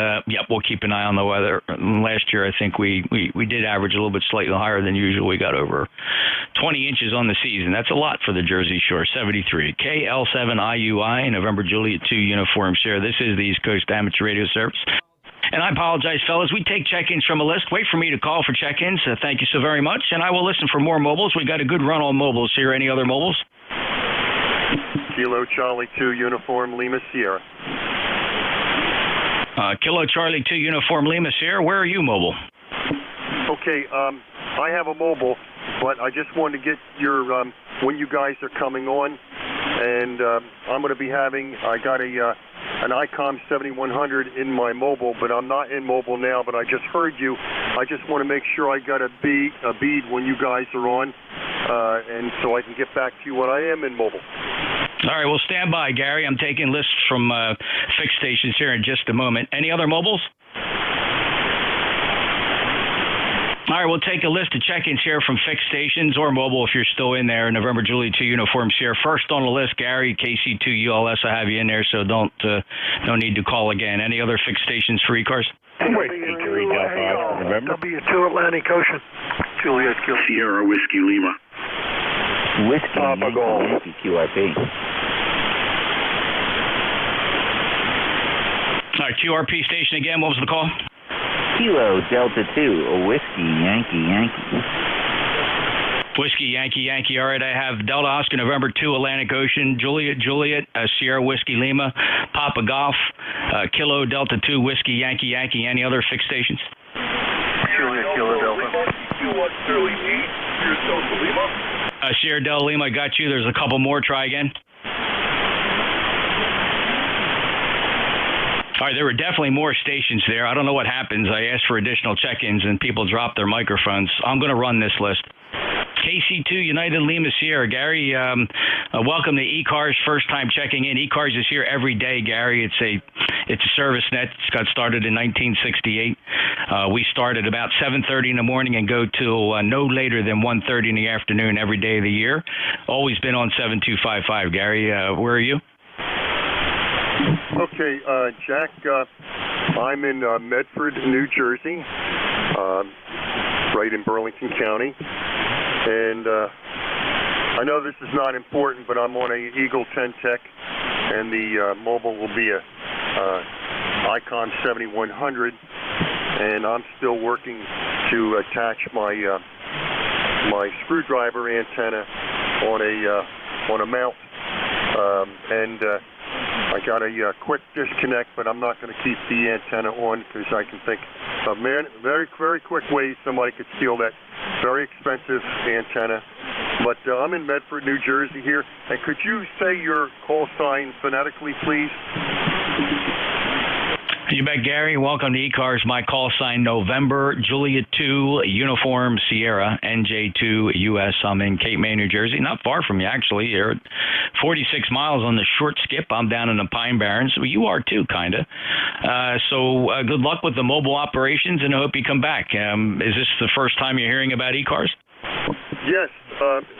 we'll keep an eye on the weather. Last year, I think we did average a little bit slightly higher than usual. We got over 20 inches on the season. That's a lot for the Jersey Shore. 73. KL7IUI, November Juliet 2 Uniform Sierra. This is the East Coast Amateur Radio Service. And I apologize, fellas. We take check-ins from a list. Wait for me to call for check-ins. Thank you so very much. And I will listen for more mobiles. We got a good run on mobiles here. Any other mobiles? Kilo Charlie 2 Uniform Lima Sierra. Kilo Charlie 2 Uniform Lima Sierra. Where are you mobile? Okay, I have a mobile, but I just wanted to get your when you guys are coming on, and I'm going to be I got an ICOM 7100 in my mobile, but I'm not in mobile now, but I just heard you. I just want to make sure I got a bead when you guys are on, and so I can get back to you when I am in mobile. All right, well, stand by, Gary. I'm taking lists from fixed stations here in just a moment. Any other mobiles? All right, we'll take a list of check-ins here from fixed stations or mobile if you're still in there. November Juliet 2 Uniforms here. First on the list, Gary, KC2ULS. I have you in there, so don't no need to call again. Any other fixed stations for ECARS? November. W2 Atlantic Ocean. Juliet Sierra Whiskey Lima. Whiskey Yankee QRP. All right, QRP station again. What was the call? Kilo Delta 2, Whiskey Yankee. Whiskey Yankee. All right, I have Delta Oscar November 2 Atlantic Ocean, Juliet, Sierra Whiskey Lima, Papa Golf, Kilo Delta 2 Whiskey Yankee. Any other fixed stations? Juliet Kilo Delta. Sierra Delta Lima, got you. There's a couple more. Try again. All right, there were definitely more stations there. I don't know what happens. I asked for additional check-ins and people drop their microphones. I'm going to run this list. KC2 United Lima Sierra. Gary, welcome to ECARS. First time checking in. ECARS is here every day, Gary. It's a service net. It's got started in 1968. We start at about 7:30 in the morning and go till no later than 1:30 in the afternoon every day of the year. Always been on 7255. Gary, where are you? Okay, Jack, I'm in Medford, New Jersey, right in Burlington County. And I know this is not important, but I'm on a Eagle 10 Tech, and the mobile will be a ICOM 7100, and I'm still working to attach my my screwdriver antenna on a mount, and I got a quick disconnect, but I'm not going to keep the antenna on because I can think of very, very quick ways somebody could steal that very expensive antenna. But I'm in Medford, New Jersey here. And could you say your call sign phonetically, please? You bet, Gary. Welcome to ECARS. My call sign, November Juliet 2 Uniform Sierra, NJ2US. I'm in Cape May, New Jersey. Not far from you, actually. You're 46 miles on the short skip. I'm down in the Pine Barrens. Well, you are too, kind of. So good luck with the mobile operations, and I hope you come back. Is this the first time you're hearing about ECARS? Yes,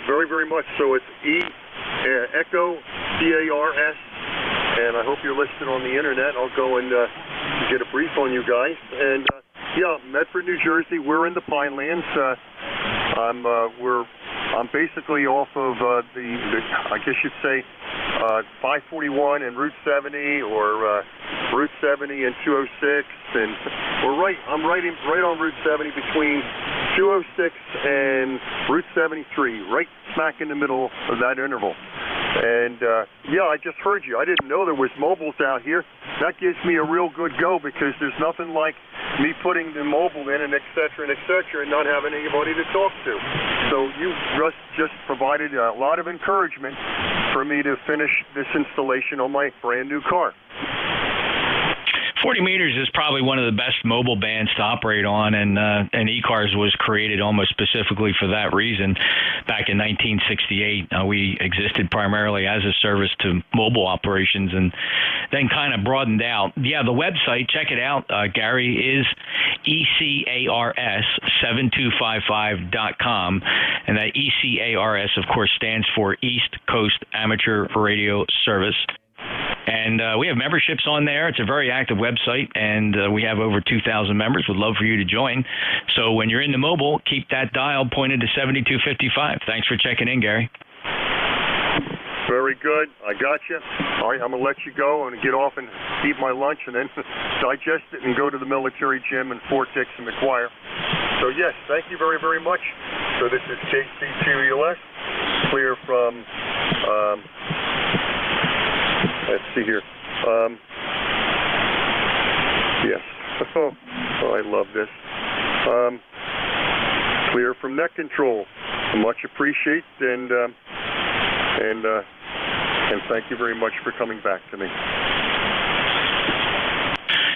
very, very much so. It's Echo CARS. And I hope you're listed on the internet. I'll go and get a brief on you guys. And Yeah, Medford, New Jersey. We're in the Pinelands. I'm basically off of the I guess you'd say 541 and Route 70, or Route 70 and 206, and I'm right on Route 70 between 206 and Route 73, right smack in the middle of that interval. And yeah, I just heard you. I didn't know there was mobiles out here. That gives me a real good go, because there's nothing like me putting the mobile in and et cetera, and not having anybody to talk to. So you just provided a lot of encouragement for me to finish this installation on my brand new car. 40 meters is probably one of the best mobile bands to operate on, and ECARS was created almost specifically for that reason. Back in 1968, we existed primarily as a service to mobile operations, and then kind of broadened out. Yeah, the website, check it out, Gary, is ECARS7255.com, and that ECARS, of course, stands for East Coast Amateur Radio Service. And we have memberships on there. It's a very active website, and we have over 2,000 members. Would love for you to join. So when you're in the mobile, keep that dial pointed to 7255. Thanks for checking in, Gary. Very good. I got you. All right, I'm going to let you go and get off and eat my lunch and then digest it and go to the military gym in Fort Dix and McGuire. So, yes, thank you very, very much. So this is KC2US, clear from... let's see here. Yes. Oh, I love this. Clear from net control. Much appreciate, and thank you very much for coming back to me.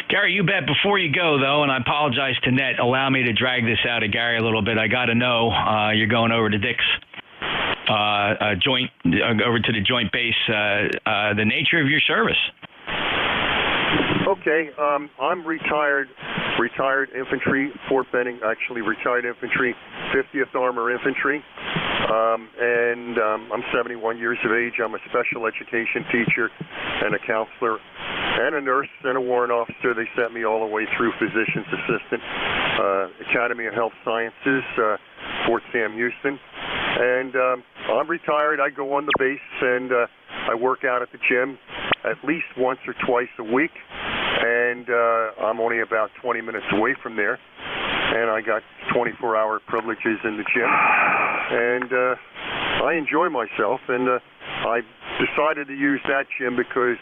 Gary, you bet. Before you go, though, and I apologize to Net, allow me to drag this out of Gary a little bit. I got to know you're going over to Dick's. Over to the joint base, the nature of your service. Okay, I'm retired infantry, Fort Benning, actually retired infantry, 50th Armor Infantry, and I'm 71 years of age. I'm a special education teacher and a counselor and a nurse and a warrant officer. They sent me all the way through physician's assistant, Academy of Health Sciences, Fort Sam Houston. And I'm retired. I go on the base, and I work out at the gym at least once or twice a week. And I'm only about 20 minutes away from there. And I got 24-hour privileges in the gym. And I enjoy myself. And I decided to use that gym because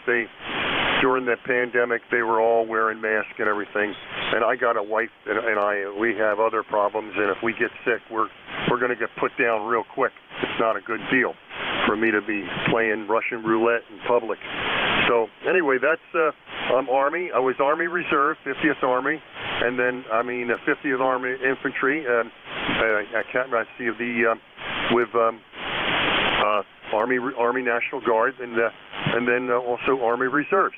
during the pandemic, they were all wearing masks and everything. And I got a wife, and we have other problems. And if we get sick, we're going to get put down real quick. It's not a good deal for me to be playing Russian roulette in public. So anyway, that's I'm Army. I was Army Reserve, 50th Army, and then 50th Army Infantry. I can't see with Army National Guard, and then also Army Reserves.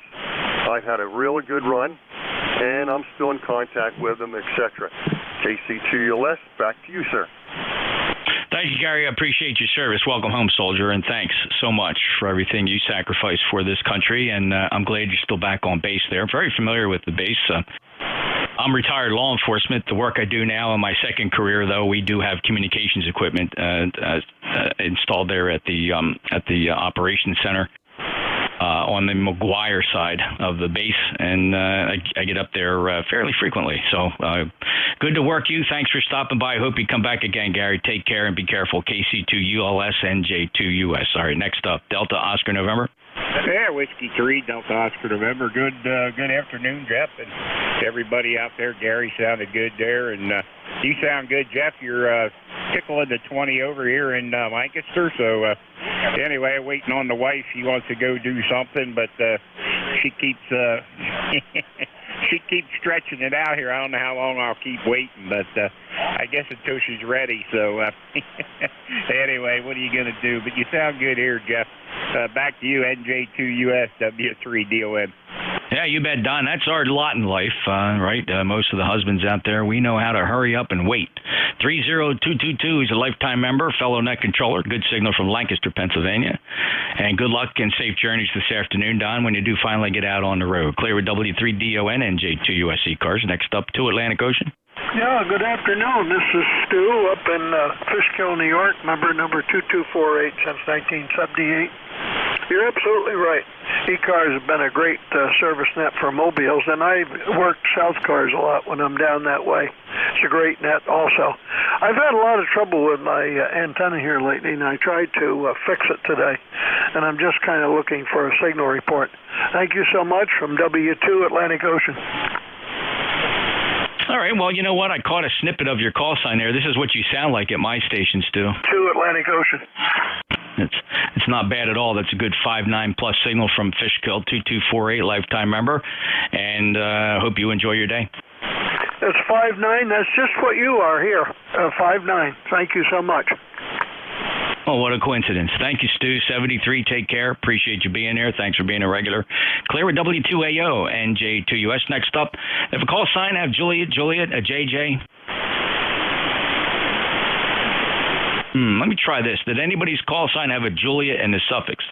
I've had a really good run, and I'm still in contact with them, etc. KC2US, back to you, sir. Thank you, Gary. I appreciate your service. Welcome home, soldier, and thanks so much for everything you sacrificed for this country, and I'm glad you're still back on base there. I'm very familiar with the base. I'm retired law enforcement. The work I do now in my second career, though, we do have communications equipment installed there at the operations center on the McGuire side of the base, and I get up there fairly frequently. So good to work you. Thanks for stopping by. I hope you come back again, Gary. Take care and be careful. KC2ULS, NJ2US. All right, next up, Delta Oscar November. Yeah, Whiskey 3, Delta Oscar November. Good afternoon, Jeff, and everybody out there. Gary sounded good there, and you sound good, Jeff. You're tickling the 20 over here in Lancaster. So anyway, waiting on the wife. She wants to go do something, but she keeps she keeps stretching it out here. I don't know how long I'll keep waiting, but I guess until she's ready. So anyway, what are you going to do? But you sound good here, Jeff. Back to you, NJ2US, W3DOM. Yeah, you bet, Don. That's our lot in life, right? Most of the husbands out there, we know how to hurry up and wait. 30222 is a lifetime member, fellow net controller. Good signal from Lancaster, Pennsylvania. And good luck and safe journeys this afternoon, Don, when you do finally get out on the road. Clear with W3DON, NJ2US ECARS. Next up to Atlantic Ocean. Yeah, good afternoon. This is Stu up in Fishkill, New York, member number 2248 since 1978. You're absolutely right. ECARS has been a great service net for mobiles, and I work South Cars a lot when I'm down that way. It's a great net also. I've had a lot of trouble with my antenna here lately, and I tried to fix it today, and I'm just kind of looking for a signal report. Thank you so much from W2 Atlantic Ocean. All right, well, you know what? I caught a snippet of your call sign there. This is what you sound like at my station, Stu. 2 Atlantic Ocean. It's not bad at all. That's a good 5.9 plus signal from Fishkill, 2248 lifetime member, and hope you enjoy your day. That's 5.9. That's just what you are here, 5.9. Thank you so much. Oh, what a coincidence. Thank you, Stu. 73, take care. Appreciate you being here. Thanks for being a regular. Clear with W2AO, NJ2US. Next up, if a call sign, have Juliet, a JJ. Let me try this. Did anybody's call sign have a Juliet and a suffix?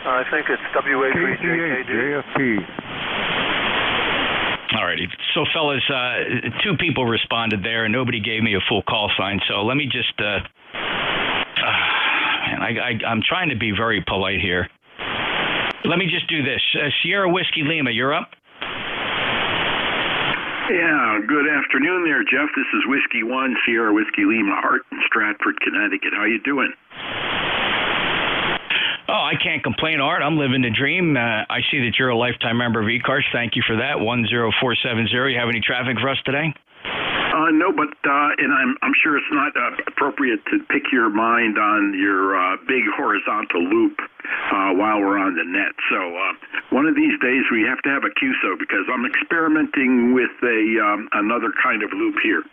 I think it's WA3JKD. JFP. All righty. So, fellas, 2 people responded there, and nobody gave me a full call sign. So let me just I'm trying to be very polite here. Let me just do this. Sierra Whiskey Lima, you're up. Yeah, good afternoon there, Jeff. This is Whiskey 1, Sierra Whiskey Lima, Hart in Stratford, Connecticut. How you doing? Oh, I can't complain, Art. I'm living the dream. I see that you're a lifetime member of ECARS. Thank you for that. 10470. You have any traffic for us today? No, but and I'm sure it's not appropriate to pick your mind on your big horizontal loop while we're on the net. So one of these days we have to have a QSO because I'm experimenting with another kind of loop here.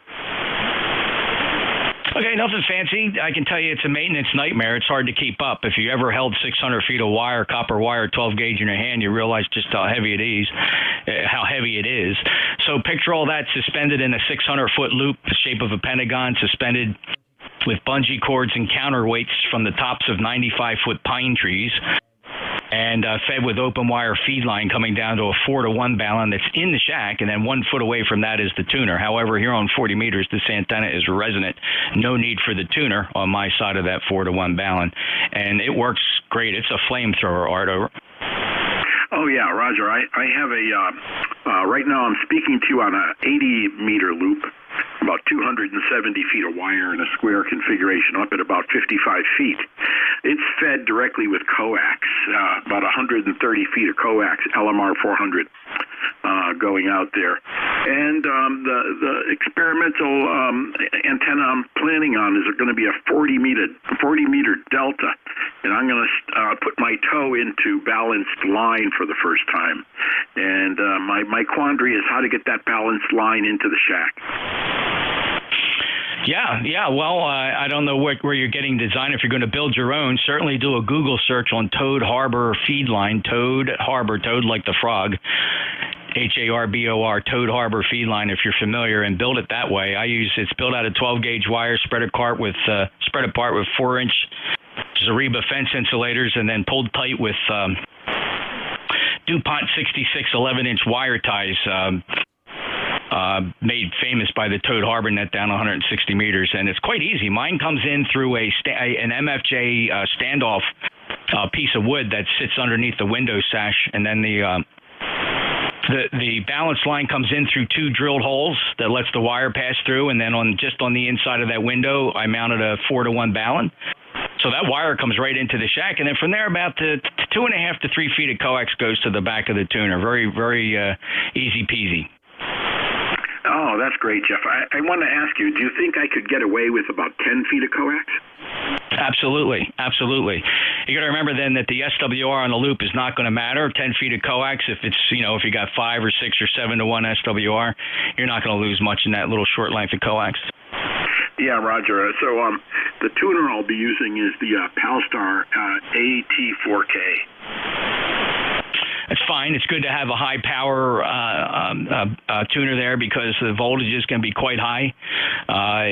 Okay, nothing fancy. I can tell you it's a maintenance nightmare. It's hard to keep up. If you ever held 600 feet of wire, copper wire, 12 gauge in your hand, you realize just how heavy it is. So picture all that suspended in a 600-foot loop, the shape of a pentagon, suspended with bungee cords and counterweights from the tops of 95-foot pine trees, and fed with open wire feed line coming down to a 4-to-1 balun that's in the shack, and then 1 foot away from that is the tuner. However, here on 40 meters, this antenna is resonant. No need for the tuner on my side of that 4-to-1 balun, and it works great. It's a flamethrower, Art. Over. Oh, yeah, Roger. I have right now I'm speaking to you on a 80-meter loop, about 270 feet of wire in a square configuration up at about 55 feet. It's fed directly with coax, about 130 feet of coax, LMR 400 going out there. And the experimental antenna I'm planning on is going to be a 40-meter delta. And I'm going to put my toe into balanced line for the first time. And my quandary is how to get that balanced line into the shack. Yeah. Well, I don't know where you're getting design. If you're going to build your own, certainly do a Google search on Toad Harbor feed line. Toad Harbor, toad like the frog. HARBOR, Toad Harbor feed line, if you're familiar, and build it that way. It's built out of 12 gauge wire, spread apart with 4-inch Zariba fence insulators, and then pulled tight with DuPont 66 11-inch wire ties. Made famous by the Toad Harbor net down 160 meters, and it's quite easy. Mine comes in through an MFJ standoff piece of wood that sits underneath the window sash, and then the balance line comes in through 2 drilled holes that lets the wire pass through, and then on the inside of that window, I mounted a 4-to-1 balun. So that wire comes right into the shack, and then from there, about 2.5 to 3 feet of coax goes to the back of the tuner. Very, very easy peasy. Oh, that's great, Jeff. I want to ask you, do you think I could get away with about 10 feet of coax? Absolutely. You got to remember then that the SWR on the loop is not going to matter. 10 feet of coax, if it's, if you got 5 or 6 or 7 to 1 SWR, you're not going to lose much in that little short length of coax. Yeah, Roger. So the tuner I'll be using is the Palstar AT4K. That's fine. It's good to have a high power tuner there because the voltage is going to be quite high.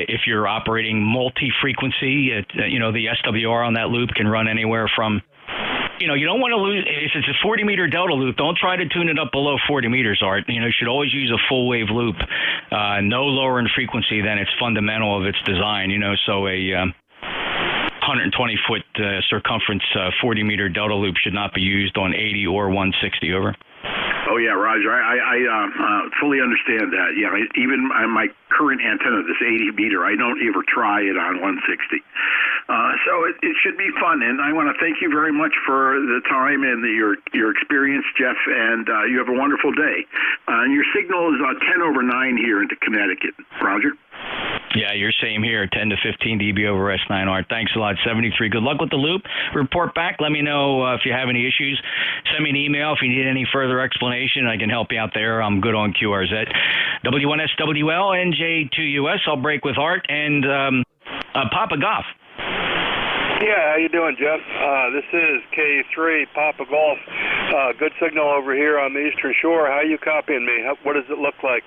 If you're operating multi-frequency, the SWR on that loop can run anywhere from, you don't want to lose. If it's a 40-meter delta loop, don't try to tune it up below 40 meters, Art. You should always use a full wave loop, no lower in frequency than its fundamental of its design. So a 120-foot circumference 40-meter delta loop should not be used on 80 or 160. Over. Oh yeah, Roger. I fully understand that. Yeah, even my current antenna, this 80 meter, I don't ever try it on 160. So it should be fun, and I want to thank you very much for the time and your experience, Jeff. And you have a wonderful day. And your signal is 10 over 9 here into Connecticut. Roger. Yeah, you're same here, 10 to 15 dB over S9 Art. Thanks a lot, 73. Good luck with the loop. Report back. Let me know if you have any issues. Send me an email if you need any further explanation. I can help you out there. I'm good on QRZ. W1SWL, NJ2US. I'll break with Art and Papa Golf. Yeah, how you doing, Jeff? This is K3 Papa Golf. Good signal over here on the Eastern Shore. How you copying me? What does it look like?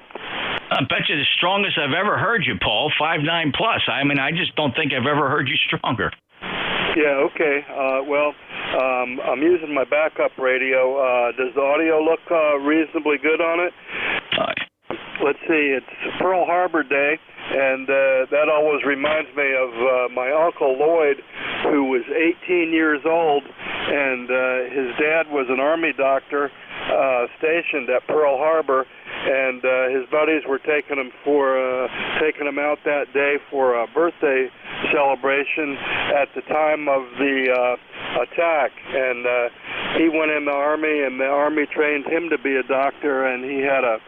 I bet you the strongest I've ever heard you, Paul, 5.9 plus. I mean, I just don't think I've ever heard you stronger. Yeah, okay. I'm using my backup radio. Does the audio look reasonably good on it? Let's see, it's Pearl Harbor Day, and that always reminds me of my Uncle Lloyd, who was 18 years old, and his dad was an Army doctor stationed at Pearl Harbor, and his buddies were taking him out that day for a birthday celebration at the time of the attack, and he went in the Army, and the Army trained him to be a doctor, and he had a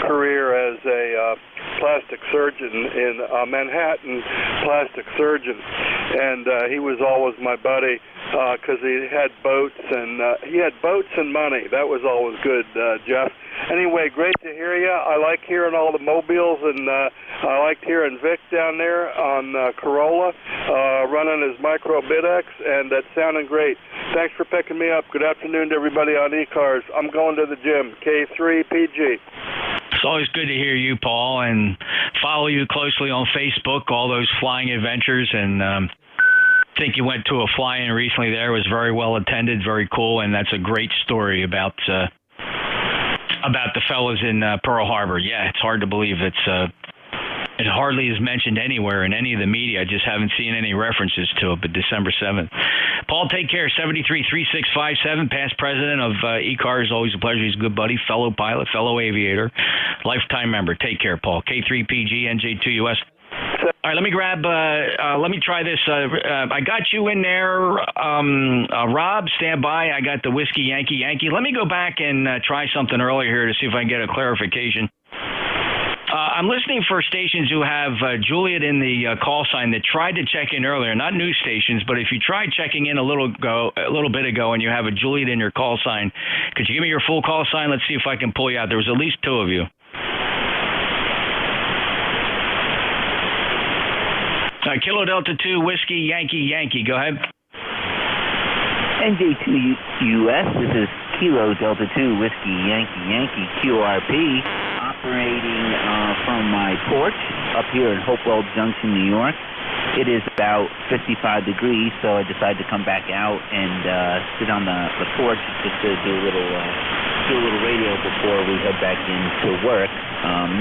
career as a plastic surgeon in Manhattan, plastic surgeon, and he was always my buddy because he had boats and money. That was always good, Jeff. Anyway, great to hear you. I like hearing all the mobiles, and I liked hearing Vic down there on Corolla running his micro BitX, and that's sounding great. Thanks for picking me up. Good afternoon to everybody on ECARS. I'm going to the gym. K3PG. It's always good to hear you, Paul, and follow you closely on Facebook, all those flying adventures, and I think you went to a fly-in recently there. It was very well attended, very cool, and that's a great story about the fellas in Pearl Harbor. Yeah, it's hard to believe it hardly is mentioned anywhere in any of the media. I just haven't seen any references to it, but December 7th. Paul, take care. 733657, past president of ECARS. Always a pleasure. He's a good buddy, fellow pilot, fellow aviator, lifetime member. Take care, Paul. K3PG, NJ2US. All right, let me try this. I got you in there. Rob, stand by. I got the Whiskey Yankee. Let me go back and try something earlier here to see if I can get a clarification. I'm listening for stations who have Juliet in the call sign that tried to check in earlier, not news stations, but if you tried checking in a little bit ago and you have a Juliet in your call sign, could you give me your full call sign? Let's see if I can pull you out. There was at least two of you. Kilo Delta 2, Whiskey, Yankee. Go ahead. NJ2US, this is Kilo Delta 2, Whiskey, Yankee, QRP, operating from my porch up here in Hopewell Junction, New York. It is about 55 degrees, so I decided to come back out and sit on the porch just to do a little radio before we head back into work.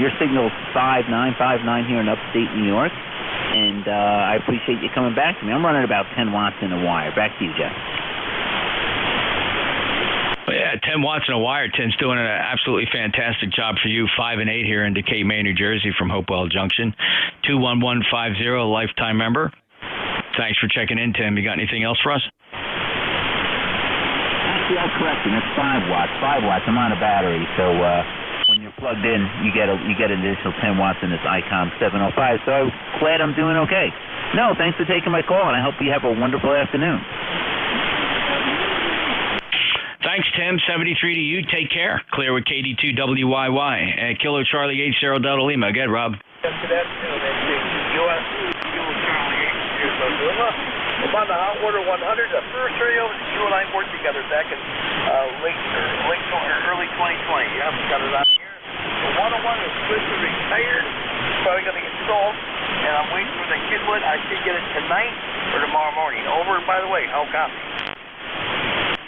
Your signal's 5959 here in upstate New York. And I appreciate you coming back to me. I'm running about 10 watts in a wire. Back to you, Jeff. Well, yeah, 10 watts in a wire. Tim's doing an absolutely fantastic job for you. 5 and 8 here in Decatur, May, New Jersey from Hopewell Junction. 21150, lifetime member. Thanks for checking in, Tim. You got anything else for us? Actually, I'm correcting. It's 5 watts. 5 watts. I'm on a battery, so when you're plugged in, you get an additional 10 watts in this ICOM 705. So I'm glad I'm doing okay. No, thanks for taking my call, and I hope you have a wonderful afternoon. Thanks, Tim. 73 to you. Take care. Clear with KD2WYY. Kilo Charlie 80 Delta Lima. Go ahead, Rob. Good afternoon, NJ2US. Kilo Charlie 80 Delta Lima. I'm on the Hot Water 100. The first radio you and I worked together back in early 2020. Yeah, we got it out here. The 101 is supposed to be retired. Probably going to get sold. And I'm waiting for the Kidwood. I should get it tonight or tomorrow morning. Over, by the way, how copy?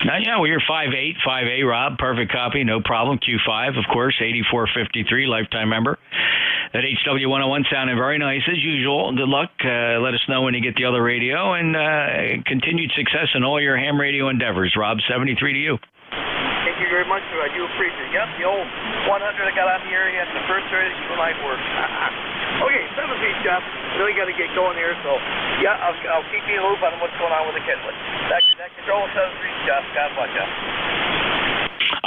Yeah, well, you're 5'8", Rob. Perfect copy, no problem. Q5, of course, 8453, lifetime member. That HW101 sounded very nice as usual. Good luck. Let us know when you get the other radio, and continued success in all your ham radio endeavors. Rob, 73 to you. Thank you very much. I do appreciate it. Yep, the old 100 I got on the area. The first radio you and I worked. Okay, 7 feet, Jeff. Really got to get going here, so yeah, I'll keep you in the loop on what's going on with the Kidwood. That control 7 feet, Jeff. God bless you.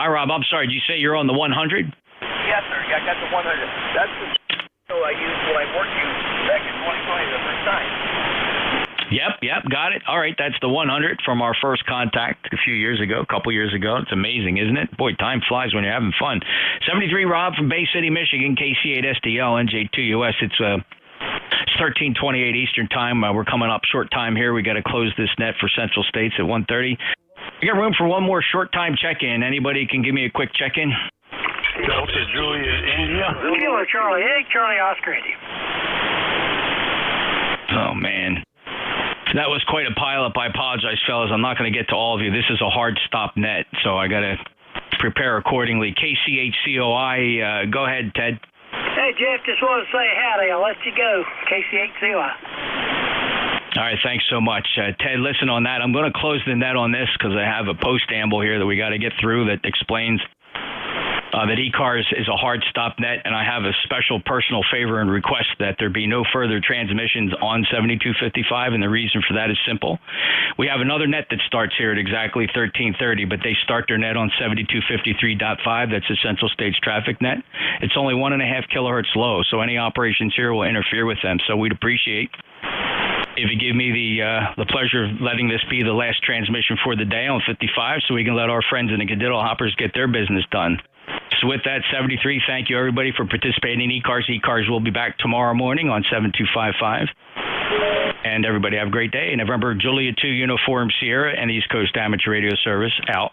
All right, Rob, I'm sorry. Did you say you're on the 100? Yes, sir. Yeah, I got the 100. That's the I used when I worked you back in 2020 the first time. Yep, got it. All right, that's the 100 from our first contact a couple years ago. It's amazing, isn't it? Boy, time flies when you're having fun. 73 Rob from Bay City, Michigan, KC8SDL, NJ2US. It's 13:28 Eastern Time. We're coming up short time here. We got to close this net for Central States at 1:30. We got room for one more short time check-in. Anybody can give me a quick check-in? Delta Julia India. Kilo Charlie. Hey, Charlie Oscar India. Oh, man. That was quite a pileup. I apologize, fellas. I'm not going to get to all of you. This is a hard stop net, so I got to prepare accordingly. KC8COI, go ahead, Ted. Hey, Jeff, just want to say howdy. I'll let you go. KC8COI. All right, thanks so much. Ted, listen on that. I'm going to close the net on this because I have a post-amble here that we got to get through that explains that ECARS is a hard stop net, and I have a special personal favor and request that there be no further transmissions on 7255, and the reason for that is simple. We have another net that starts here at exactly 1330, but they start their net on 7253.5. That's a Central States traffic net. It's only 1.5 kilohertz low, so any operations here will interfere with them, so we'd appreciate if you give me the pleasure of letting this be the last transmission for the day on 55 so we can let our friends in the Cadiddle Hoppers get their business done. So with that, 73, thank you, everybody, for participating in ECARS. ECARS will be back tomorrow morning on 7255. And everybody have a great day. And remember, Julia 2 Uniform Sierra and East Coast Amateur Radio Service out.